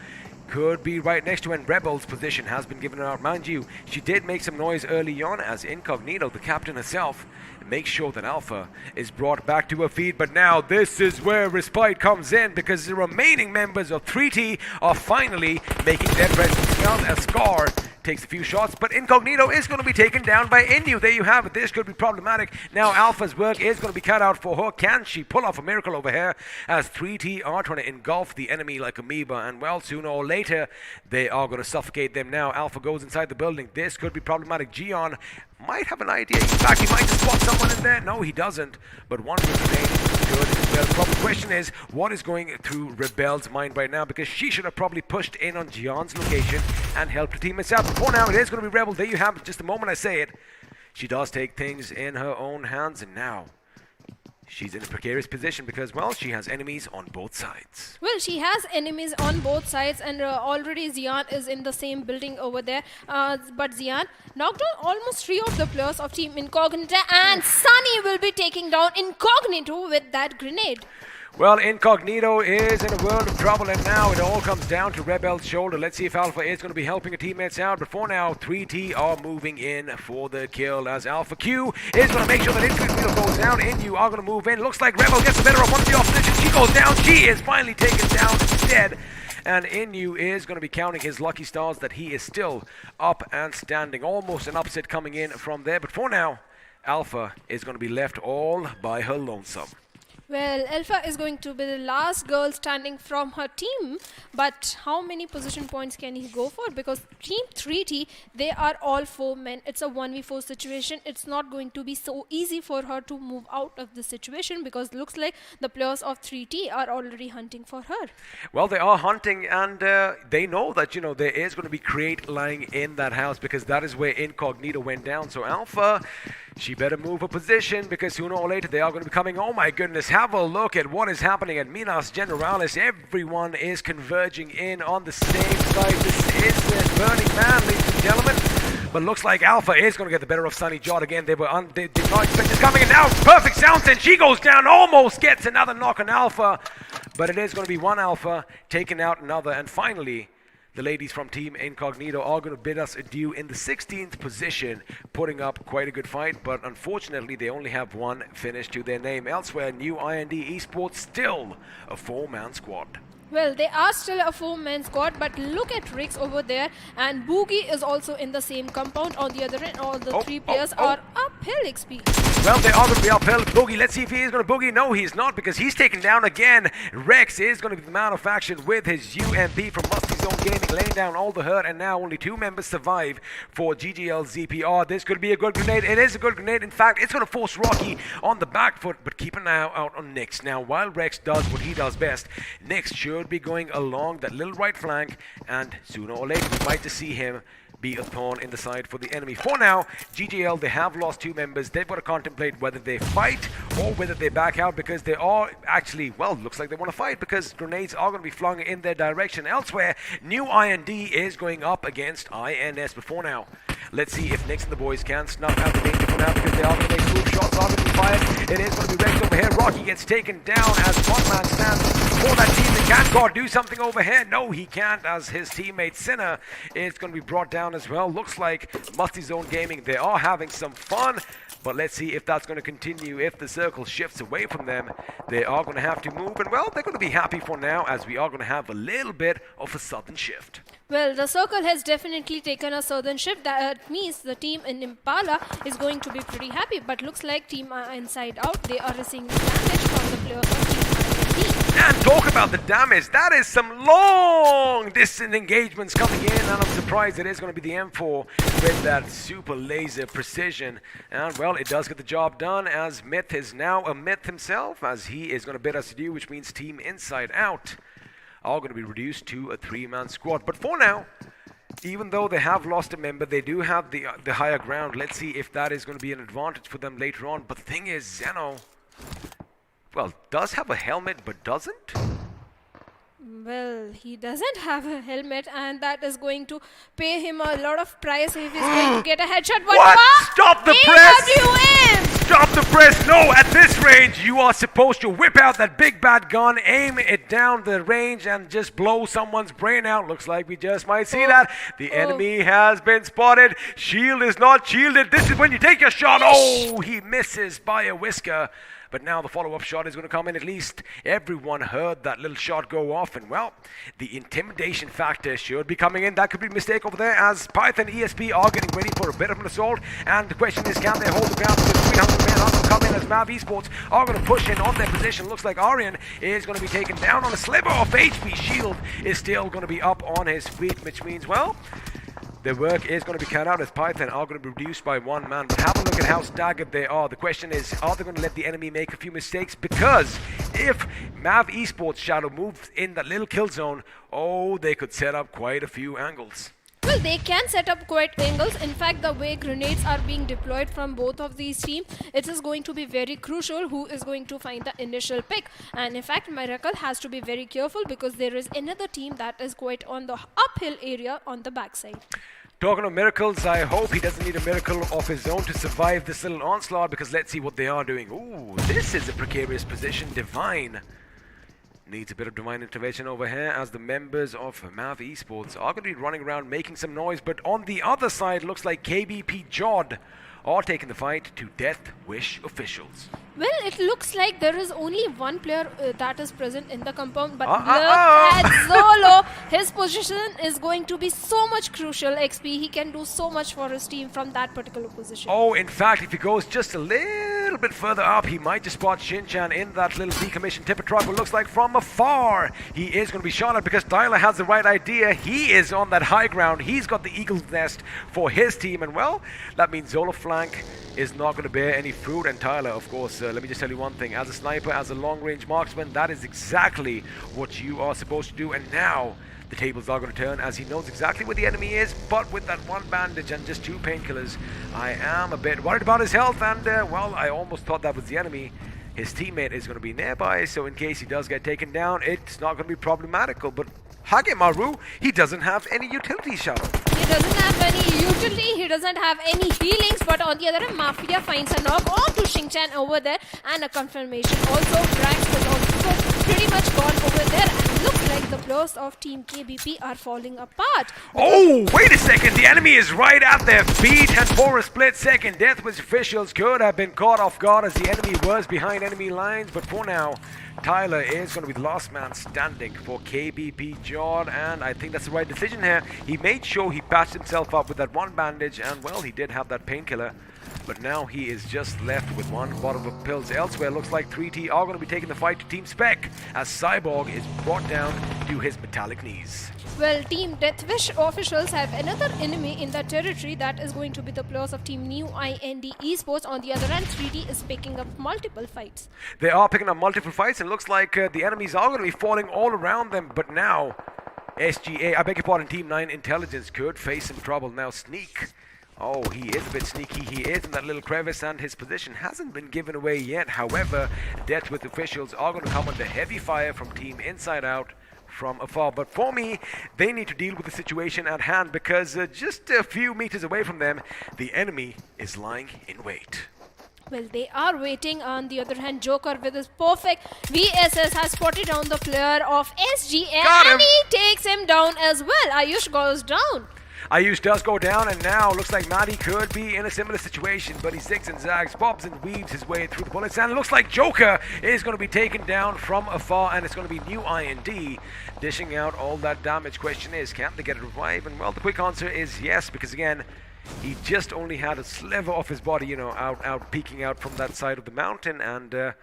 could be right next to, and Rebel's position has been given out. Mind you, she did make some noise early on, as Incognito, the captain herself, makes sure that Alpha is brought back to her feet. But now this is where respite comes in, because the remaining members of 3T are finally making their presence felt, as Scar takes a few shots, but Incognito is going to be taken down by Inu. There you have it. This could be problematic. Now Alpha's work is going to be cut out for her. Can she pull off a miracle over here, as 3T are trying to engulf the enemy like amoeba, and well, sooner or later they are going to suffocate them. Now Alpha goes inside the building. This could be problematic. Xian might have an idea. In fact, he might just spot someone in there. No, he doesn't, but one would remain good as well. The problem question is, what is going through Rebel's mind right now, because she should have probably pushed in on Xian's location and helped her teammates out. But for now, it is going to be Rebel. There you have it. Just the moment I say it, she does take things in her own hands, and now she's in a precarious position, because, well, she has enemies on both sides. Well, she has enemies on both sides, and already Xian is in the same building over there. But Xian knocked down almost 3 of the players of Team Incognito, and Sunny will be taking down Incognito with that grenade. Well, Incognito is in a world of trouble, and now it all comes down to Rebel's shoulder. Let's see if Alpha is going to be helping her teammates out. But for now, 3T are moving in for the kill, as Alpha Q is going to make sure that Incognito goes down. Inu are going to move in. Looks like Rebel gets the better of one of the opposition. She goes down. She is finally taken down instead. And Inu is going to be counting his lucky stars that he is still up and standing. Almost an upset coming in from there. But for now, Alpha is going to be left all by her lonesome. Well, Alpha is going to be the last girl standing from her team, but how many position points can he go for? Because Team 3T, they are all 4 men. It's a 1v4 situation. It's not going to be so easy for her to move out of the situation because looks like the players of 3T are already hunting for her. Well, they are hunting, and they know that, you know, there is going to be crate lying in that house because that is where Incognito went down. So Alpha, she better move her position because sooner or later they are going to be coming. Oh my goodness, have a look at what is happening at Minas Generalis. Everyone is converging in on the same side. This is the Burning Man, ladies and gentlemen. But looks like Alpha is going to get the better of Sunny Jot again. They did not expect this coming, and now perfect sounds, and she goes down, almost gets another knock on Alpha. But it is going to be one Alpha taking out another, and finally the ladies from Team Incognito are going to bid us adieu in the 16th position, putting up quite a good fight, but unfortunately they only have one finish to their name. Elsewhere, New IND Esports still a 4-man squad. Well, they are still a 4-man squad, but look at Rix over there, and Boogie is also in the same compound. On the other end, all the 3 players are uphill XP. Well, they are going to be uphill. Boogie, let's see if he is going to boogie. No, he's not, because he's taken down again. Rex is going to be the man of action with his UMP from Musty Zone Gaming, laying down all the hurt, and now only 2 members survive for GGL ZPR. This could be a good grenade. It is a good grenade. In fact, it's going to force Rocky on the back foot, but keep an eye out on Nyx. Now, while Rex does what he does best, Nyx should be going along that little right flank, and sooner or later we might just see him be a thorn in the side for the enemy. For now, GGL, they have lost 2 members. They've got to contemplate whether they fight or whether they back out, because they are actually, well, looks like they want to fight because grenades are going to be flung in their direction. Elsewhere, New IND is going up against INS. But for now, let's see if Nyx and the boys can snuff out the danger for now, because they are going to make smooth shots. Are going to be fired. It is going to be Rex over here. Rocky gets taken down as one man stands for that team. Can God do something over here? No, he can't, as his teammate Sinner is going to be brought down as well. Looks like Musty Zone Gaming, they are having some fun, but let's see if that's going to continue. If the circle shifts away from them, they are going to have to move, and well, they're going to be happy for now, as we are going to have a little bit of a southern shift. Well, the circle has definitely taken a southern shift. That means the team in Impala is going to be pretty happy, but looks like Team Inside Out, they are receiving damage from the players of Team IND. And talk about the damage. That is some long distance engagements coming in, and I'm surprised it is going to be the M4 with that super laser precision. And well, it does get the job done, as Myth is now a Myth himself, as he is going to bid us adieu, which means Team Inside Out are going to be reduced to a 3-man squad. But for now, even though they have lost a member, they do have the higher ground. Let's see if that is going to be an advantage for them later on. But the thing is, Zeno, well, does have a helmet, but doesn't? Well, he doesn't have a helmet, and that is going to pay him a lot of price if he's going to get a headshot. What? Stop the press! AWM! Stop the press! No, at this range, you are supposed to whip out that big bad gun, aim it down the range, and just blow someone's brain out. Looks like we just might see that. The enemy has been spotted. Shield is not shielded. This is when you take your shot. Oh, he misses by a whisker. But now the follow-up shot is going to come in. At least everyone heard that little shot go off. And, well, the intimidation factor should be coming in. That could be a mistake over there, as Python ESP are getting ready for a bit of an assault. And the question is, can they hold the ground? Because 300 men are going to come in, as Mav Esports are going to push in on their position. Looks like Aryan is going to be taken down on a sliver of HP. Shield is still going to be up on his feet, which means, well, their work is going to be cut out, as Python are going to be reduced by 1 man. But have a look at how staggered they are. The question is, are they going to let the enemy make a few mistakes? Because if Mav Esports Shadow moves in that little kill zone, oh, they could set up quite a few angles. Well, they can set up quite angles. In fact, the way grenades are being deployed from both of these teams, it is going to be very crucial who is going to find the initial pick. And in fact, Miracle has to be very careful, because there is another team that is quite on the uphill area on the backside. Talking of miracles, I hope he doesn't need a miracle of his own to survive this little onslaught, because let's see what they are doing. Ooh, this is a precarious position. Divine needs a bit of divine intervention over here, as the members of Mav Esports are going to be running around making some noise. But on the other side, looks like KBP Jod are taking the fight to Death Wish officials. Well, it looks like there is only one player that is present in the compound, but look at Zolo. His position is going to be so much crucial XP. He can do so much for his team from that particular position. Oh, in fact, if he goes just a little little bit further up. He might just spot Shinchan in that little decommissioned tipper truck. What looks like from afar, he is going to be shot at because Tyler has the right idea. He is on that high ground. He's got the eagle's nest for his team, and well, that means Zolo flank is not going to bear any fruit. And Tyler, of course, let me just tell you one thing. As a sniper, as a long-range marksman, that is exactly what you are supposed to do. And now the tables are going to turn as he knows exactly where the enemy is, but with that one bandage and just 2 painkillers, I am a bit worried about his health. And well, I almost thought that was the enemy. His teammate is going to be nearby, so in case he does get taken down, it's not going to be problematical. But Hagemaru, he doesn't have any utility shuttle. He doesn't have any utility, he doesn't have any healings, but on the other hand, Mafia finds a knock onto Shinchan over there and a confirmation. Also, Drax was also pretty much gone over there, and looks like the players of Team KBP are falling apart. Oh, wait a second, the enemy is right at their feet, and for a split second, Deathwish officials could have been caught off guard as the enemy was behind enemy lines, but for now, Tyler is going to be the last man standing for KBP Jord, and I think that's the right decision here. He made sure he patched himself up with that one bandage, and well, he did have that painkiller, but now he is just left with 1 bottle of pills. Elsewhere, looks like 3T are going to be taking the fight to Team Spec as Cyborg is brought down to his metallic knees. Well, Team Deathwish officials have another enemy in that territory. That is going to be the players of Team New IND Esports. On the other hand, 3D is picking up multiple fights. They are picking up multiple fights, and it looks like the enemies are going to be falling all around them. But now, SGA, I beg your pardon, Team 9 Intelligence could face some trouble. Now, Sneak. Oh, he is a bit sneaky. He is in that little crevice, and his position hasn't been given away yet. However, Deathwish officials are going to come under heavy fire from Team Inside Out from afar. But for me, they need to deal with the situation at hand because just a few meters away from them, the enemy is lying in wait. Well, they are waiting. On the other hand, Joker with his perfect VSS has spotted down the player of SGA, and he takes him down as well. Ayush goes down. Ayush does go down, and now looks like Maddie could be in a similar situation, but he zigs and zags, bobs and weaves his way through the bullets, and it looks like Joker is going to be taken down from afar, and it's going to be New IND dishing out all that damage. Question is, can they get a revive? And well, the quick answer is yes, because again, he just only had a sliver of his body, you know, out peeking out from that side of the mountain, and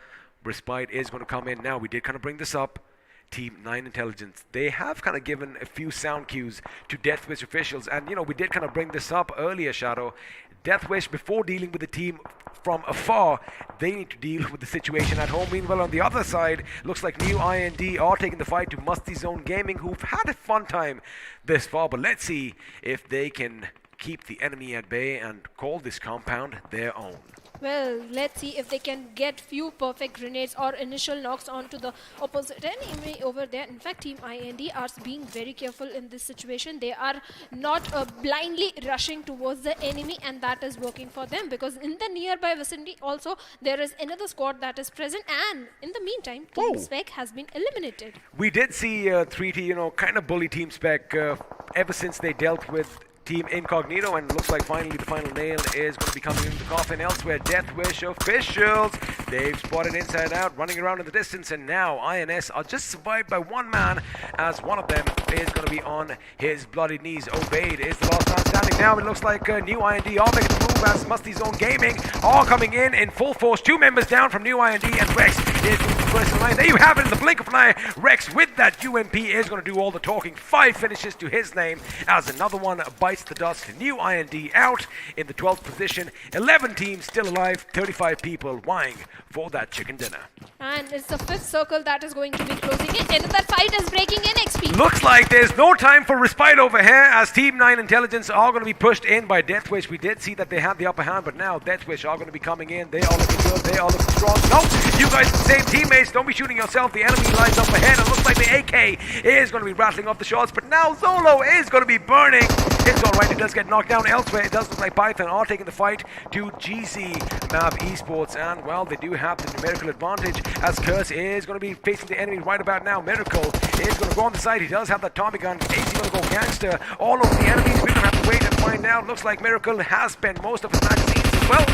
respite is going to come in. Now, we did kind of bring this up. Team 9 Intelligence, they have kind of given a few sound cues to Deathwish officials, and you know, we did kind of bring this up earlier, Shadow. Deathwish, before dealing with the team from afar, they need to deal with the situation at home. Meanwhile, on the other side, looks like New IND are taking the fight to Musty Zone Gaming, who've had a fun time this far, but let's see if they can keep the enemy at bay and call this compound their own. Well, let's see if they can get few perfect grenades or initial knocks onto the opposite enemy over there. In fact, Team IND are being very careful in this situation. They are not blindly rushing towards the enemy, and that is working for them because in the nearby vicinity also there is another squad that is present, and in the meantime, Team Spec has been eliminated. We did see 3T, you know, kind of bully Team Spec ever since they dealt with Team Incognito, and looks like finally the final nail is going to be coming into the coffin. Elsewhere, Deathwish officials, they've spotted Inside Out running around in the distance, and now INS are just survived by one man as one of them is going to be on his bloody knees. Obeyed is the last man standing. Now it looks like New IND are making the move as Musty Zone Gaming are coming in full force. 2 members down from New IND, and Rex is the first in line. There you have it in the blink of an eye. Rex with that UMP is going to do all the talking. 5 finishes to his name as another one bites the dust. New IND out in the 12th position. 11 teams still alive. 35 people vying for that chicken dinner. And it's the 5th circle that is going to be closing in. Another fight is breaking in XP. Looks like there's no time for respite over here as Team 9 Intelligence are going to be pushed in by Deathwish. We did see that they had the upper hand, but now Deathwish are going to be coming in. They are looking good. They are looking strong. No, you guys are the same teammates. Don't be shooting yourself. The enemy lies up ahead. It looks like the AK is going to be rattling off the shots, but now Zolo is going to be burning. It's alright. It does get knocked down elsewhere. It does look like Python are taking the fight to GC Mav Esports, and well, they do have the numerical advantage as Curse is going to be facing the enemy right about now. Miracle is going to go on the side. He does have that Tommy gun. AC going to go gangster all over the enemies. We're going to have to wait and find out. Looks like Miracle has spent most of his magazines as well.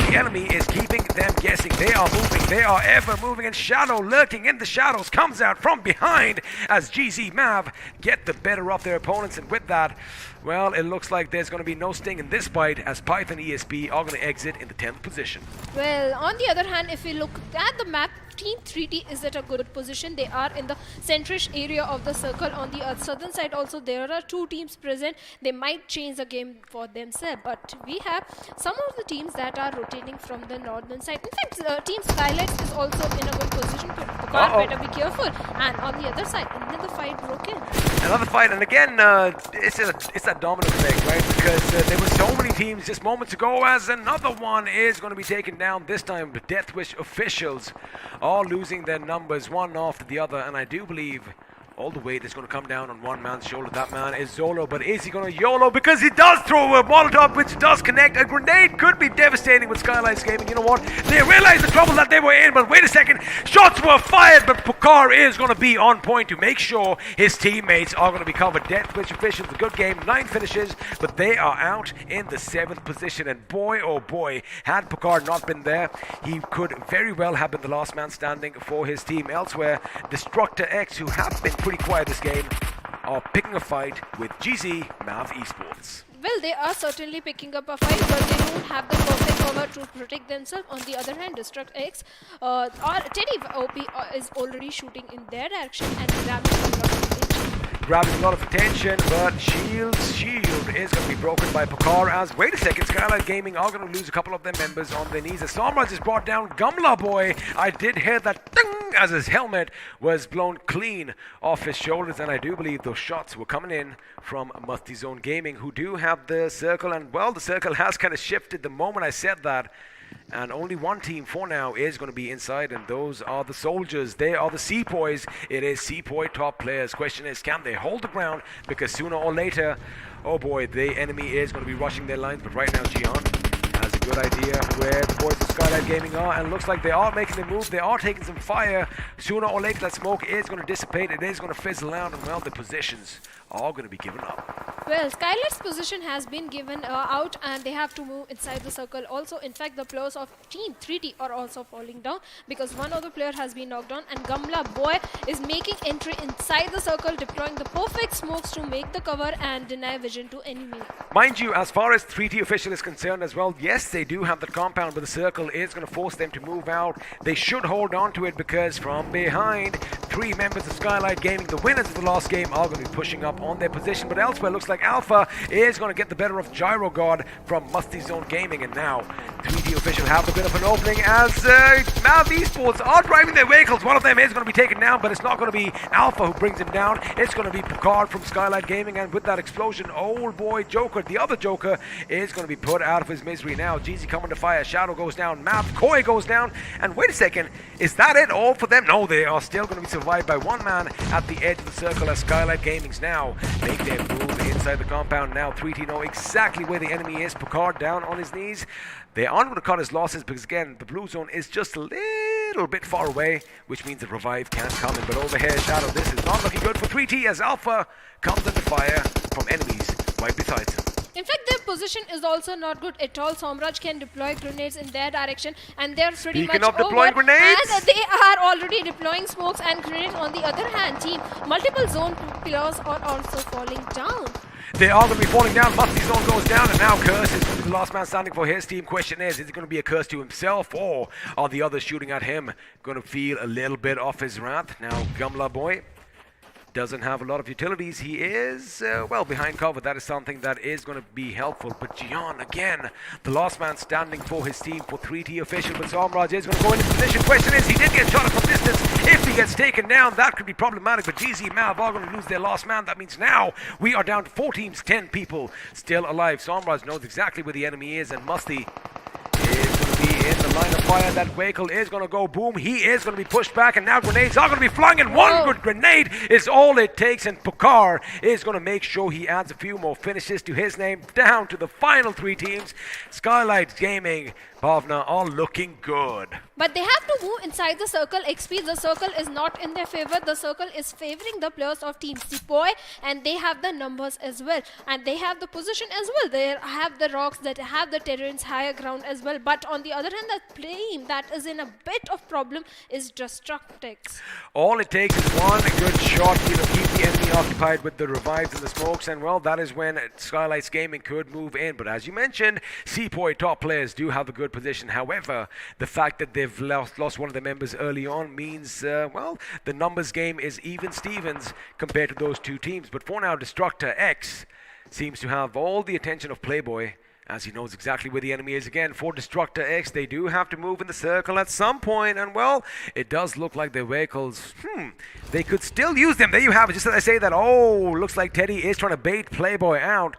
The enemy is keeping them guessing. They are moving. They are ever moving, and Shadow lurking in the shadows comes out from behind as GZ Mav get the better of their opponents, and with that, well, it looks like there's going to be no sting in this fight as Python ESP are going to exit in the 10th position. Well, on the other hand, if we look at the map, Team 3T is at a good position. They are in the centrish area of the circle. On the southern side also, there are two teams present. They might change the game for themselves. But we have some of the teams that are rotating from the northern side. In fact, Team Skylights is also in a good position. Better be careful. And on the other side, another fight broke in. Another fight, and again, it's that domino effect, right? Because there were so many teams just moments ago as another one is going to be taken down. This time, the Death Wish officials all losing their numbers one after the other, and I do believe all the weight is going to come down on one man's shoulder. That man is Zolo, but is he going to YOLO? Because he does throw a Molotov, which does connect. A grenade could be devastating with Skylights Gaming. You know what? They realized the trouble that they were in, but wait a second. Shots were fired, but Pucar is going to be on point to make sure his teammates are going to be covered. Death Wish officials, a good game, 9 finishes, but they are out in the 7th position. And boy, oh boy, had Pucar not been there, he could very well have been the last man standing for his team. Elsewhere, Destructor X, who have been pretty quiet this game, are picking a fight with GZ Mav Esports. Well, they are certainly picking up a fight, but they don't have the perfect cover to protect themselves. On the other hand, Destruct X or Teddy OP is already shooting in their direction and grabbing a lot of attention. But Shield's shield is going to be broken by Pucar as, wait a second, Skylight Gaming are going to lose a couple of their members on their knees. As Samraj is brought down, Gumla Boy, I did hear that ding as his helmet was blown clean off his shoulders, and I do believe those shots were coming in from Musty Zone Gaming, who do have the circle, and well, the circle has kind of shifted the moment I said that. And only one team for now is going to be inside, and those are the soldiers. They are the Sepoys. It is Sepoy top players. Question is, can they hold the ground? Because sooner or later, oh boy, the enemy is going to be rushing their lines. But right now, Gian has a good idea where the boys of Skylight Gaming are, and it looks like they are making the move. They are taking some fire. Sooner or later, that smoke is going to dissipate. It is going to fizzle out, and well, the positions are going to be given up. Well, Skylight's position has been given out, and they have to move inside the circle. Also, in fact, the players of Team 3T are also falling down because one of the player has been knocked down, and Gamla Boy is making entry inside the circle, deploying the perfect smokes to make the cover and deny vision to enemy. Mind you, as far as 3T official is concerned as well, yes, they do have the compound, but the circle is going to force them to move out. They should hold on to it because from behind, 3 members of Skylight Gaming, the winners of the last game, are going to be pushing up on their position. But elsewhere, looks like Alpha is going to get the better of Gyro God from Musty Zone Gaming, and now 3D official have a bit of an opening as Mav Esports are driving their vehicles. One of them is going to be taken down, but it's not going to be Alpha who brings him down. It's going to be Picard from Skylight Gaming, and with that explosion, old boy Joker, the other Joker, is going to be put out of his misery now. Jeezy coming to fire, Shadow goes down, Mav Koi goes down, and wait a second, is that it all for them? No, they are still going to be survived by one man at the edge of the circle as Skylight Gaming's now make their move inside the compound. Now 3T know exactly where the enemy is. Picard down on his knees. They aren't going to cut his losses because again, the blue zone is just a little bit far away, which means the revive can't come in. But over here, Shadow, this is not looking good for 3T as Alpha comes under fire from enemies right beside him. In fact, their position is also not good at all. Somraj can deploy grenades in their direction, and they're pretty Speaking much of deploying over. grenades, And they are already deploying smokes and grenades. On the other hand, team, multiple zone pillars are also falling down. They are going to be falling down. Musty Zone goes down, and now Curse is going to be the last man standing for his team. Question is it going to be a curse to himself, or are the others shooting at him going to feel a little bit of his wrath? Now, Gumla Boy doesn't have a lot of utilities. He is, well, behind cover. That is something that is going to be helpful. But Gian, again, the last man standing for his team for 3T official. But Samraj is going to go into position. Question is, he did get shot from distance. If he gets taken down, that could be problematic. But GZ Mav are going to lose their last man. That means now we are down to 4 teams, 10 people still alive. Samraj knows exactly where the enemy is, and Musty is going to be in the line of fire. That vehicle is going to go boom. He is going to be pushed back, and now grenades are going to be flung, and one good grenade is all it takes, and Pucar is going to make sure he adds a few more finishes to his name, down to the final 3 teams. Skylight Gaming Bhavna are looking good. But they have to move inside the circle. XP, the circle is not in their favor. The circle is favoring the players of Team Sepoy, and they have the numbers as well. And they have the position as well. They have the rocks, that have the terrains, higher ground as well. But on the other hand, the team that is in a bit of problem is Destructex. All it takes is one good shot, keep the enemy occupied with the revives and the smokes, and well, that is when Skylights Gaming could move in. But as you mentioned, Sepoy top players do have a good position. However, the fact that they've lost one of the members early on means, well, the numbers game is even Stevens compared to those two teams. But for now, Destructor X seems to have all the attention of Playboy, as he knows exactly where the enemy is. Again, for Destructor X, they do have to move in the circle at some point, and well, it does look like their vehicles, they could still use them. There you have it. Just as I say that, looks like Teddy is trying to bait Playboy out.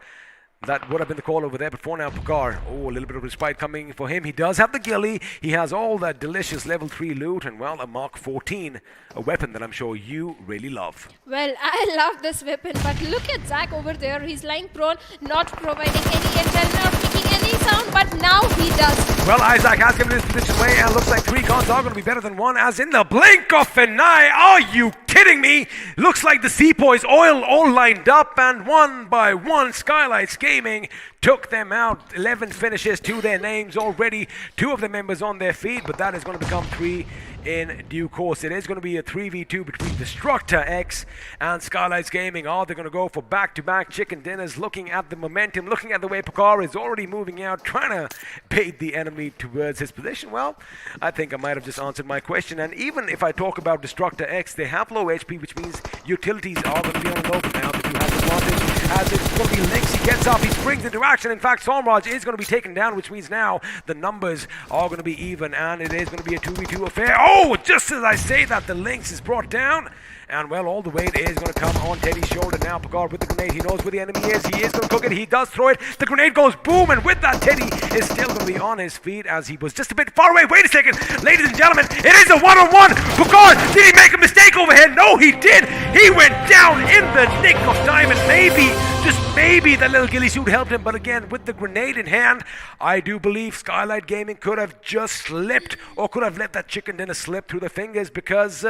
That would have been the call over there, but for now, Pucar, a little bit of respite coming for him. He does have the ghillie. He has all that delicious level 3 loot, and well, a Mark 14, a weapon that I'm sure you really love. Well, I love this weapon, but look at Zach over there. He's lying prone, not providing any intel, not making any sound, but now he does. Well, Isaac has given his position away, and looks like 3 guns are going to be better than 1, as in the blink of an eye. Are you kidding me? Looks like the Sepoys all lined up, and one by one, Skylights Gaming took them out. 11 finishes to their names already. 2 of the members on their feet, but that is going to become 3 in due course. It is going to be a 3v2 between Destructor X and Skylights Gaming. Are they going to go for back-to-back chicken dinners? Looking at the momentum, looking at the way Pucar is already moving out, trying to bait the enemy towards his position. Well, I think I might have just answered my question. And even if I talk about Destructor X, they have low HP, which means utilities are going to be on the open now. They do have advantage, as it's going to be Lynx. He gets up, he springs into action. In fact, Somraj is going to be taken down, which means now the numbers are going to be even, and it is going to be a 2v2 affair. Just as I say that, the Lynx is brought down, and well, all the weight is going to come on Teddy's shoulder now. Pucar with the grenade, he knows where the enemy is. He is going to cook it, he does throw it. The grenade goes boom, and with that, Teddy is still going to be on his feet, as he was just a bit far away. Wait a second, ladies and gentlemen, it is a one-on-one. Pucar, did he make a mistake over here? No, he did. He went down in the nick of time, and maybe, just maybe, that little ghillie suit helped him. But again, with the grenade in hand, I do believe Skylight Gaming could have just slipped, or could have let that chicken dinner slip through the fingers, because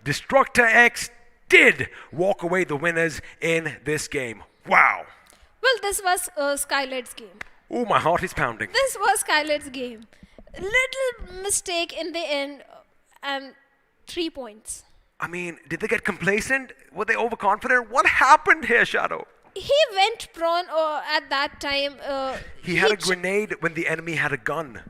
Destructor X did walk away the winners in this game. Wow. Well, this was Skylight's game. Oh, my heart is pounding. This was Skylight's game. Little mistake in the end, and 3 points. I mean, did they get complacent? Were they overconfident? What happened here, Shadow? He went prone at that time. He had a grenade when the enemy had a gun.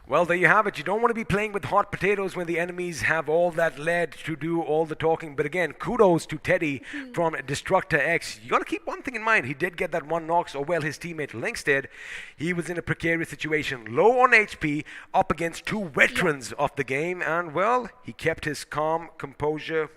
Well, there you have it. You don't want to be playing with hot potatoes when the enemies have all that lead to do all the talking. But again, kudos to Teddy from Destructor X. You got to keep one thing in mind. He did get that 1 knocks, or well, his teammate Lynx did. He was in a precarious situation, low on HP, up against 2 veterans of the game. And well, he kept his calm composure,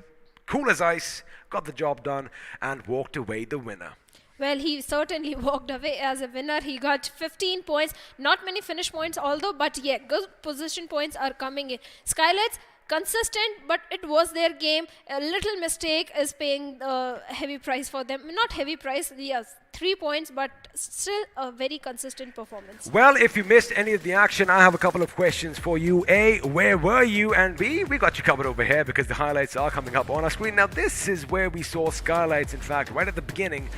cool as ice, got the job done, and walked away the winner. Well, he certainly walked away as a winner. He got 15 points. Not many finish points, although, but yeah, good position points are coming in. Skylights, consistent, but it was their game. A little mistake is paying the heavy price for them. Not heavy price, yes, 3 points, but still a very consistent performance. Well, if you missed any of the action, I have a couple of questions for you. A, where were you? And B, we got you covered over here because the highlights are coming up on our screen. Now, this is where we saw Skylights, in fact, right at the beginning,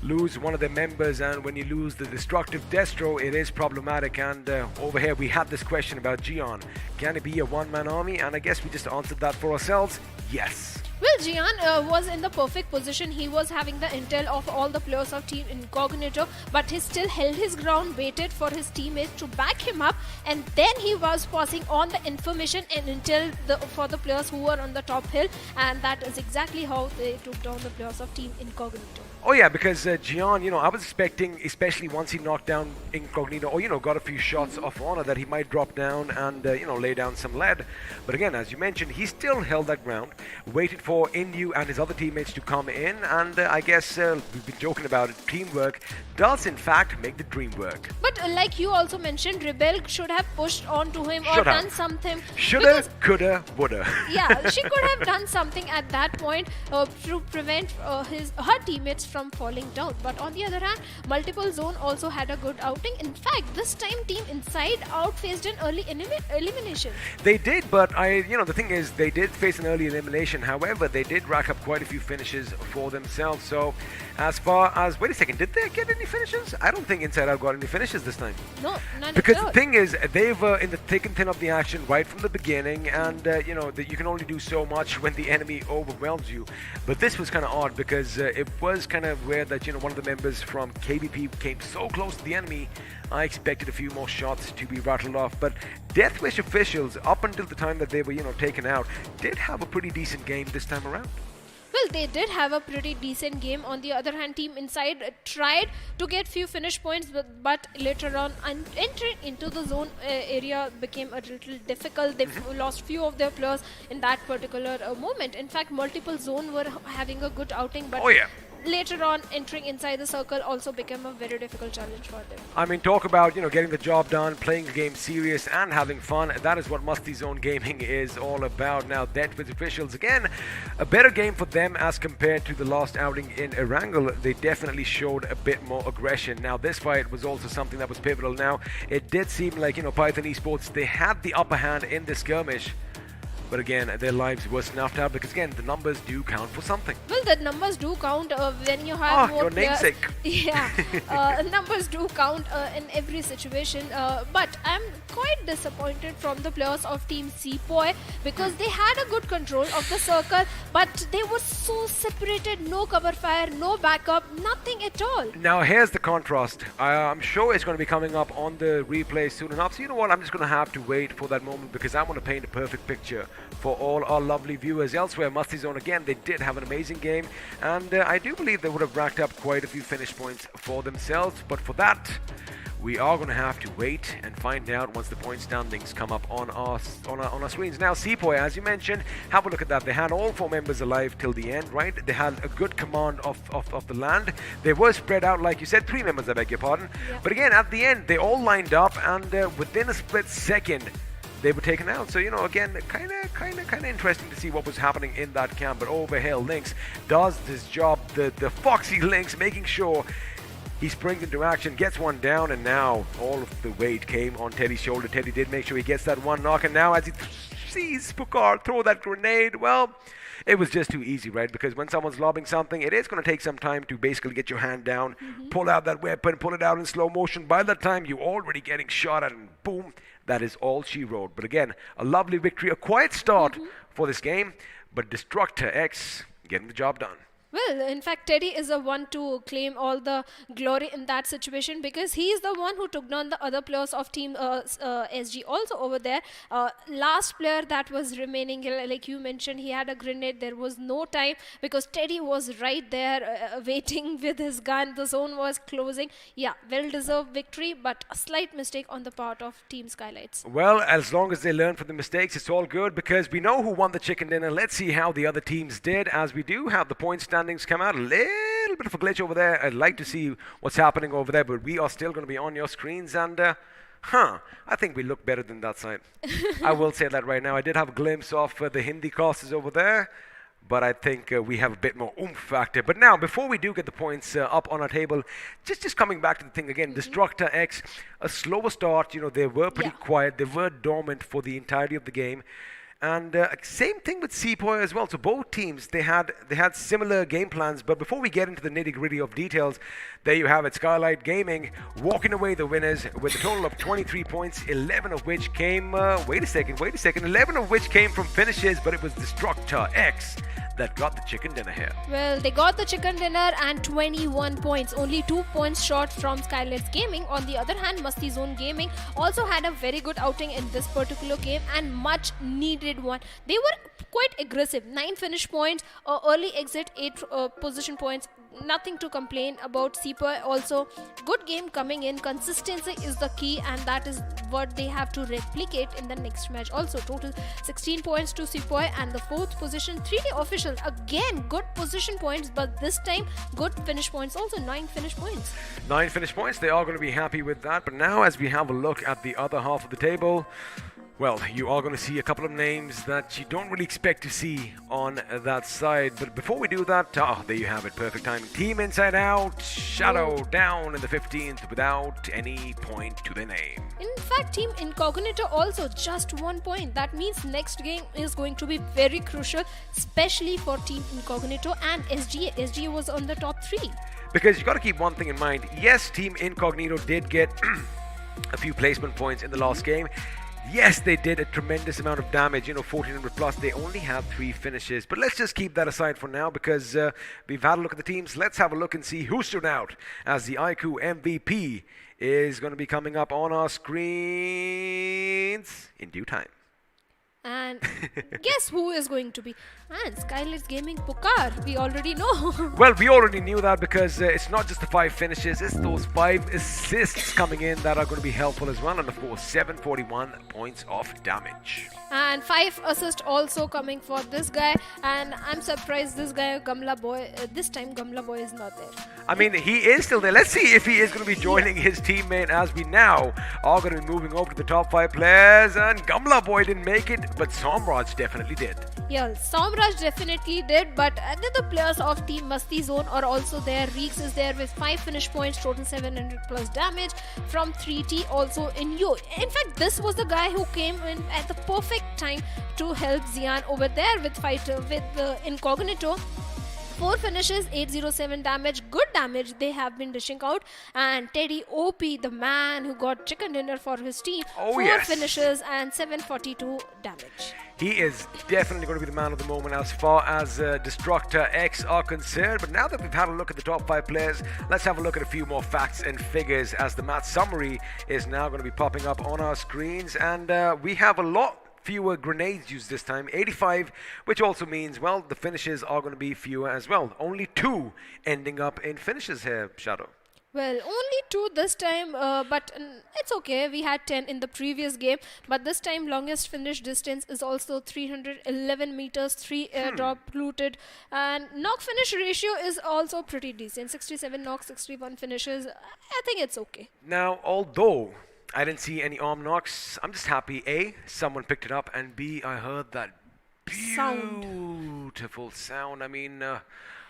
lose one of their members, and when you lose the destructive Destro, it is problematic. And over here we had this question about Gian. Can it be a one-man army? And I guess we just answered that for ourselves. Yes. Well, Gian was in the perfect position. He was having the intel of all the players of Team Incognito, but he still held his ground, waited for his teammates to back him up, and then he was passing on the information and intel for the players who were on the top hill, and that is exactly how they took down the players of Team Incognito. Oh yeah, because Gian, I was expecting, especially once he knocked down Incognito, or got a few shots off Honor, that he might drop down and lay down some lead. But again, as you mentioned, he still held that ground, waited for for Indu and his other teammates to come in, and I guess we've been joking about it. Teamwork does in fact make the dream work. But like you also mentioned, Rebel should have pushed on to him or Should have. done something. Shoulda, because- coulda, woulda. Yeah, she could have done something at that point to prevent her teammates from falling down. But on the other hand, multiple zone also had a good outing. In fact, this time Team Inside Out faced an early elimination. They did, but the thing is, they did face an early elimination. However, they did rack up quite a few finishes for themselves. So, as far as wait a second, did they get any finishes? I don't think Inside Out got any finishes this time. No, none Because at all. the thing is, they were in the thick and thin of the action right from the beginning, and you can only do so much when the enemy overwhelms you. But this was kind of odd because it was kind of weird that one of the members from KBP came so close to the enemy. I expected a few more shots to be rattled off, but Deathwish officials, up until the time that they were taken out, did have a pretty decent game this time around. Well, they did have a pretty decent game. On the other hand, Team Inside tried to get few finish points, but later on, entering into the zone area became a little difficult. They lost few of their players in that particular moment. In fact, multiple zone were having a good outing, but later on, entering inside the circle also became a very difficult challenge for them. I mean, talk about getting the job done, playing the game serious, and having fun. That is what Musty Zone Gaming is all about. Now, Deathwish officials, again, a better game for them as compared to the last outing in Erangel. They definitely showed a bit more aggression. Now, this fight was also something that was pivotal. Now, it did seem like Python Esports, they had the upper hand in this skirmish. But again, their lives were snuffed out because again, the numbers do count for something. Well, the numbers do count when you have more your namesake. Yeah, numbers do count in every situation. But I'm quite disappointed from the players of Team Sepoy because they had a good control of the circle, but they were so separated. No cover fire, no backup, nothing at all. Now here's the contrast. I'm sure it's going to be coming up on the replay soon enough. So you know what? I'm just going to have to wait for that moment because I want to paint a perfect picture for all our lovely viewers elsewhere. Musty Zone, again, they did have an amazing game, and I do believe they would have racked up quite a few finish points for themselves, but for that, we are going to have to wait and find out once the point standings come up on our screens. Now, Sepoy, as you mentioned, have a look at that. They had all 4 members alive till the end, right? They had a good command of the land. They were spread out, like you said, 3 members, I beg your pardon. Yeah. But again, at the end, they all lined up, and within a split second, they were taken out. So, again, kind of interesting to see what was happening in that camp. But over here, Lynx does this job, the foxy Lynx, making sure he springs into action, gets one down, and now all of the weight came on Teddy's shoulder. Teddy did make sure he gets that one knock, and now as he sees Pucar throw that grenade, well, it was just too easy, right? Because when someone's lobbing something, it is going to take some time to basically get your hand down, pull out that weapon, pull it out in slow motion. By that time, you're already getting shot at, and boom, that is all she wrote. But again, a lovely victory, a quiet start for this game, but Destructor X getting the job done. Well, in fact, Teddy is the one to claim all the glory in that situation because he is the one who took down the other players of Team SG also over there. Last player that was remaining, like you mentioned, he had a grenade. There was no time because Teddy was right there waiting with his gun. The zone was closing. Yeah, well-deserved victory, but a slight mistake on the part of Team Skylights. Well, as long as they learn from the mistakes, it's all good because we know who won the chicken dinner. Let's see how the other teams did, as we do have the point standings come out. A little bit of a glitch over there. I'd like to see what's happening over there, but we are still going to be on your screens, and I think we look better than that side. I will say that right now. I did have a glimpse of the Hindi casters over there, but I think we have a bit more oomph factor. But now, before we do get the points up on our table, just coming back to the thing again, Destructor X, a slower start. They were pretty quiet. They were dormant for the entirety of the game. And same thing with Sepoy as well. So both teams, they had similar game plans. But before we get into the nitty-gritty of details, there you have it. Skylight Gaming walking away the winners with a total of 23 points, 11 of which came, wait a second, 11 of which came from finishes, but it was Destructor X that got the chicken dinner here. Well, they got the chicken dinner and 21 points, only 2 points short from Skylights Gaming. On the other hand, Musty Zone Gaming also had a very good outing in this particular game and much needed did one. They were quite aggressive. 9 finish points, early exit, 8 position points. Nothing to complain about. Sepoy also good game coming in. Consistency is the key, and that is what they have to replicate in the next match. Also, total 16 points to Sepoy, and the 4th position 3D official. Again, good position points, but this time good finish points. Also 9 finish points. 9 finish points. They are going to be happy with that. But now, as we have a look at the other half of the table, well, you are going to see a couple of names that you don't really expect to see on that side. But before we do that, there you have it. Perfect timing. Team Inside Out, Shadow down in the 15th without any point to their name. In fact, Team Incognito also just 1 point. That means next game is going to be very crucial, especially for Team Incognito and SGA. SGA was on the top 3. Because you got to keep one thing in mind. Yes, Team Incognito did get a few placement points in the last game. Yes, they did a tremendous amount of damage, 1400 plus. They only have 3 finishes. But let's just keep that aside for now, because we've had a look at the teams. Let's have a look and see who stood out as the iQOO MVP is going to be coming up on our screens in due time. And guess who is going to be? And Skylight's Gaming Pukar. We already know. Well, we already knew that, because it's not just the 5 finishes, it's those 5 assists coming in that are going to be helpful as well. And of course, 741 points of damage. And 5 assists also coming for this guy. And I'm surprised this guy, Gamla Boy, this time Gamla Boy is not there. I mean, he is still there. Let's see if he is going to be joining his teammate, as we now are going to be moving over to the top 5 players. And Gamla Boy didn't make it, but Somraj definitely did. Yeah, Somraj definitely did, but the players of Team Masti Zone are also there. Reeks is there with 5 finish points, total 700 plus damage from 3T also in Yo. In fact, this was the guy who came in at the perfect time to help Xian over there with Incognito. 4 finishes, 807 damage, good damage they have been dishing out. And Teddy OP, the man who got chicken dinner for his team, 4 finishes and 742 damage. He is definitely going to be the man of the moment as far as Destructor X are concerned. But now that we've had a look at the top 5 players, let's have a look at a few more facts and figures, as the match summary is now going to be popping up on our screens. And we have a lot fewer grenades used this time, 85, which also means, well, the finishes are going to be fewer as well. Only 2 ending up in finishes here, Shadow. Well, only 2 this time, but it's okay. We had 10 in the previous game, but this time longest finish distance is also 311 meters, 3 airdrop looted, and knock finish ratio is also pretty decent. 67 knocks, 61 finishes. I think it's okay. Now, although I didn't see any arm knocks, I'm just happy, A, someone picked it up, and B, I heard that beautiful sound. I mean,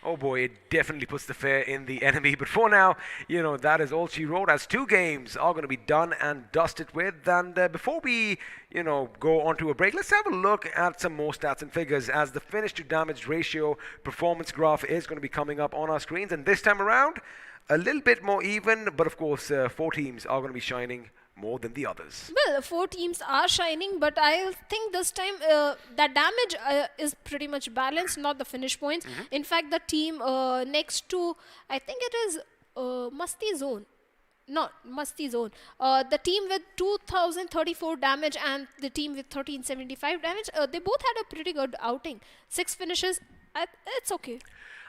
oh boy, it definitely puts the fear in the enemy. But for now, that is all she wrote, as 2 games are going to be done and dusted with. And before we, go on to a break, let's have a look at some more stats and figures, as the finish to damage ratio performance graph is going to be coming up on our screens. And this time around, a little bit more even, but of course, 4 teams are going to be shining more than the others. Well, 4 teams are shining, but I think this time that damage is pretty much balanced, not the finish points. In fact, the team next to, I think it is Masti Zone. Not Masti Zone. The team with 2034 damage and the team with 1375 damage, they both had a pretty good outing. 6 finishes, it's okay.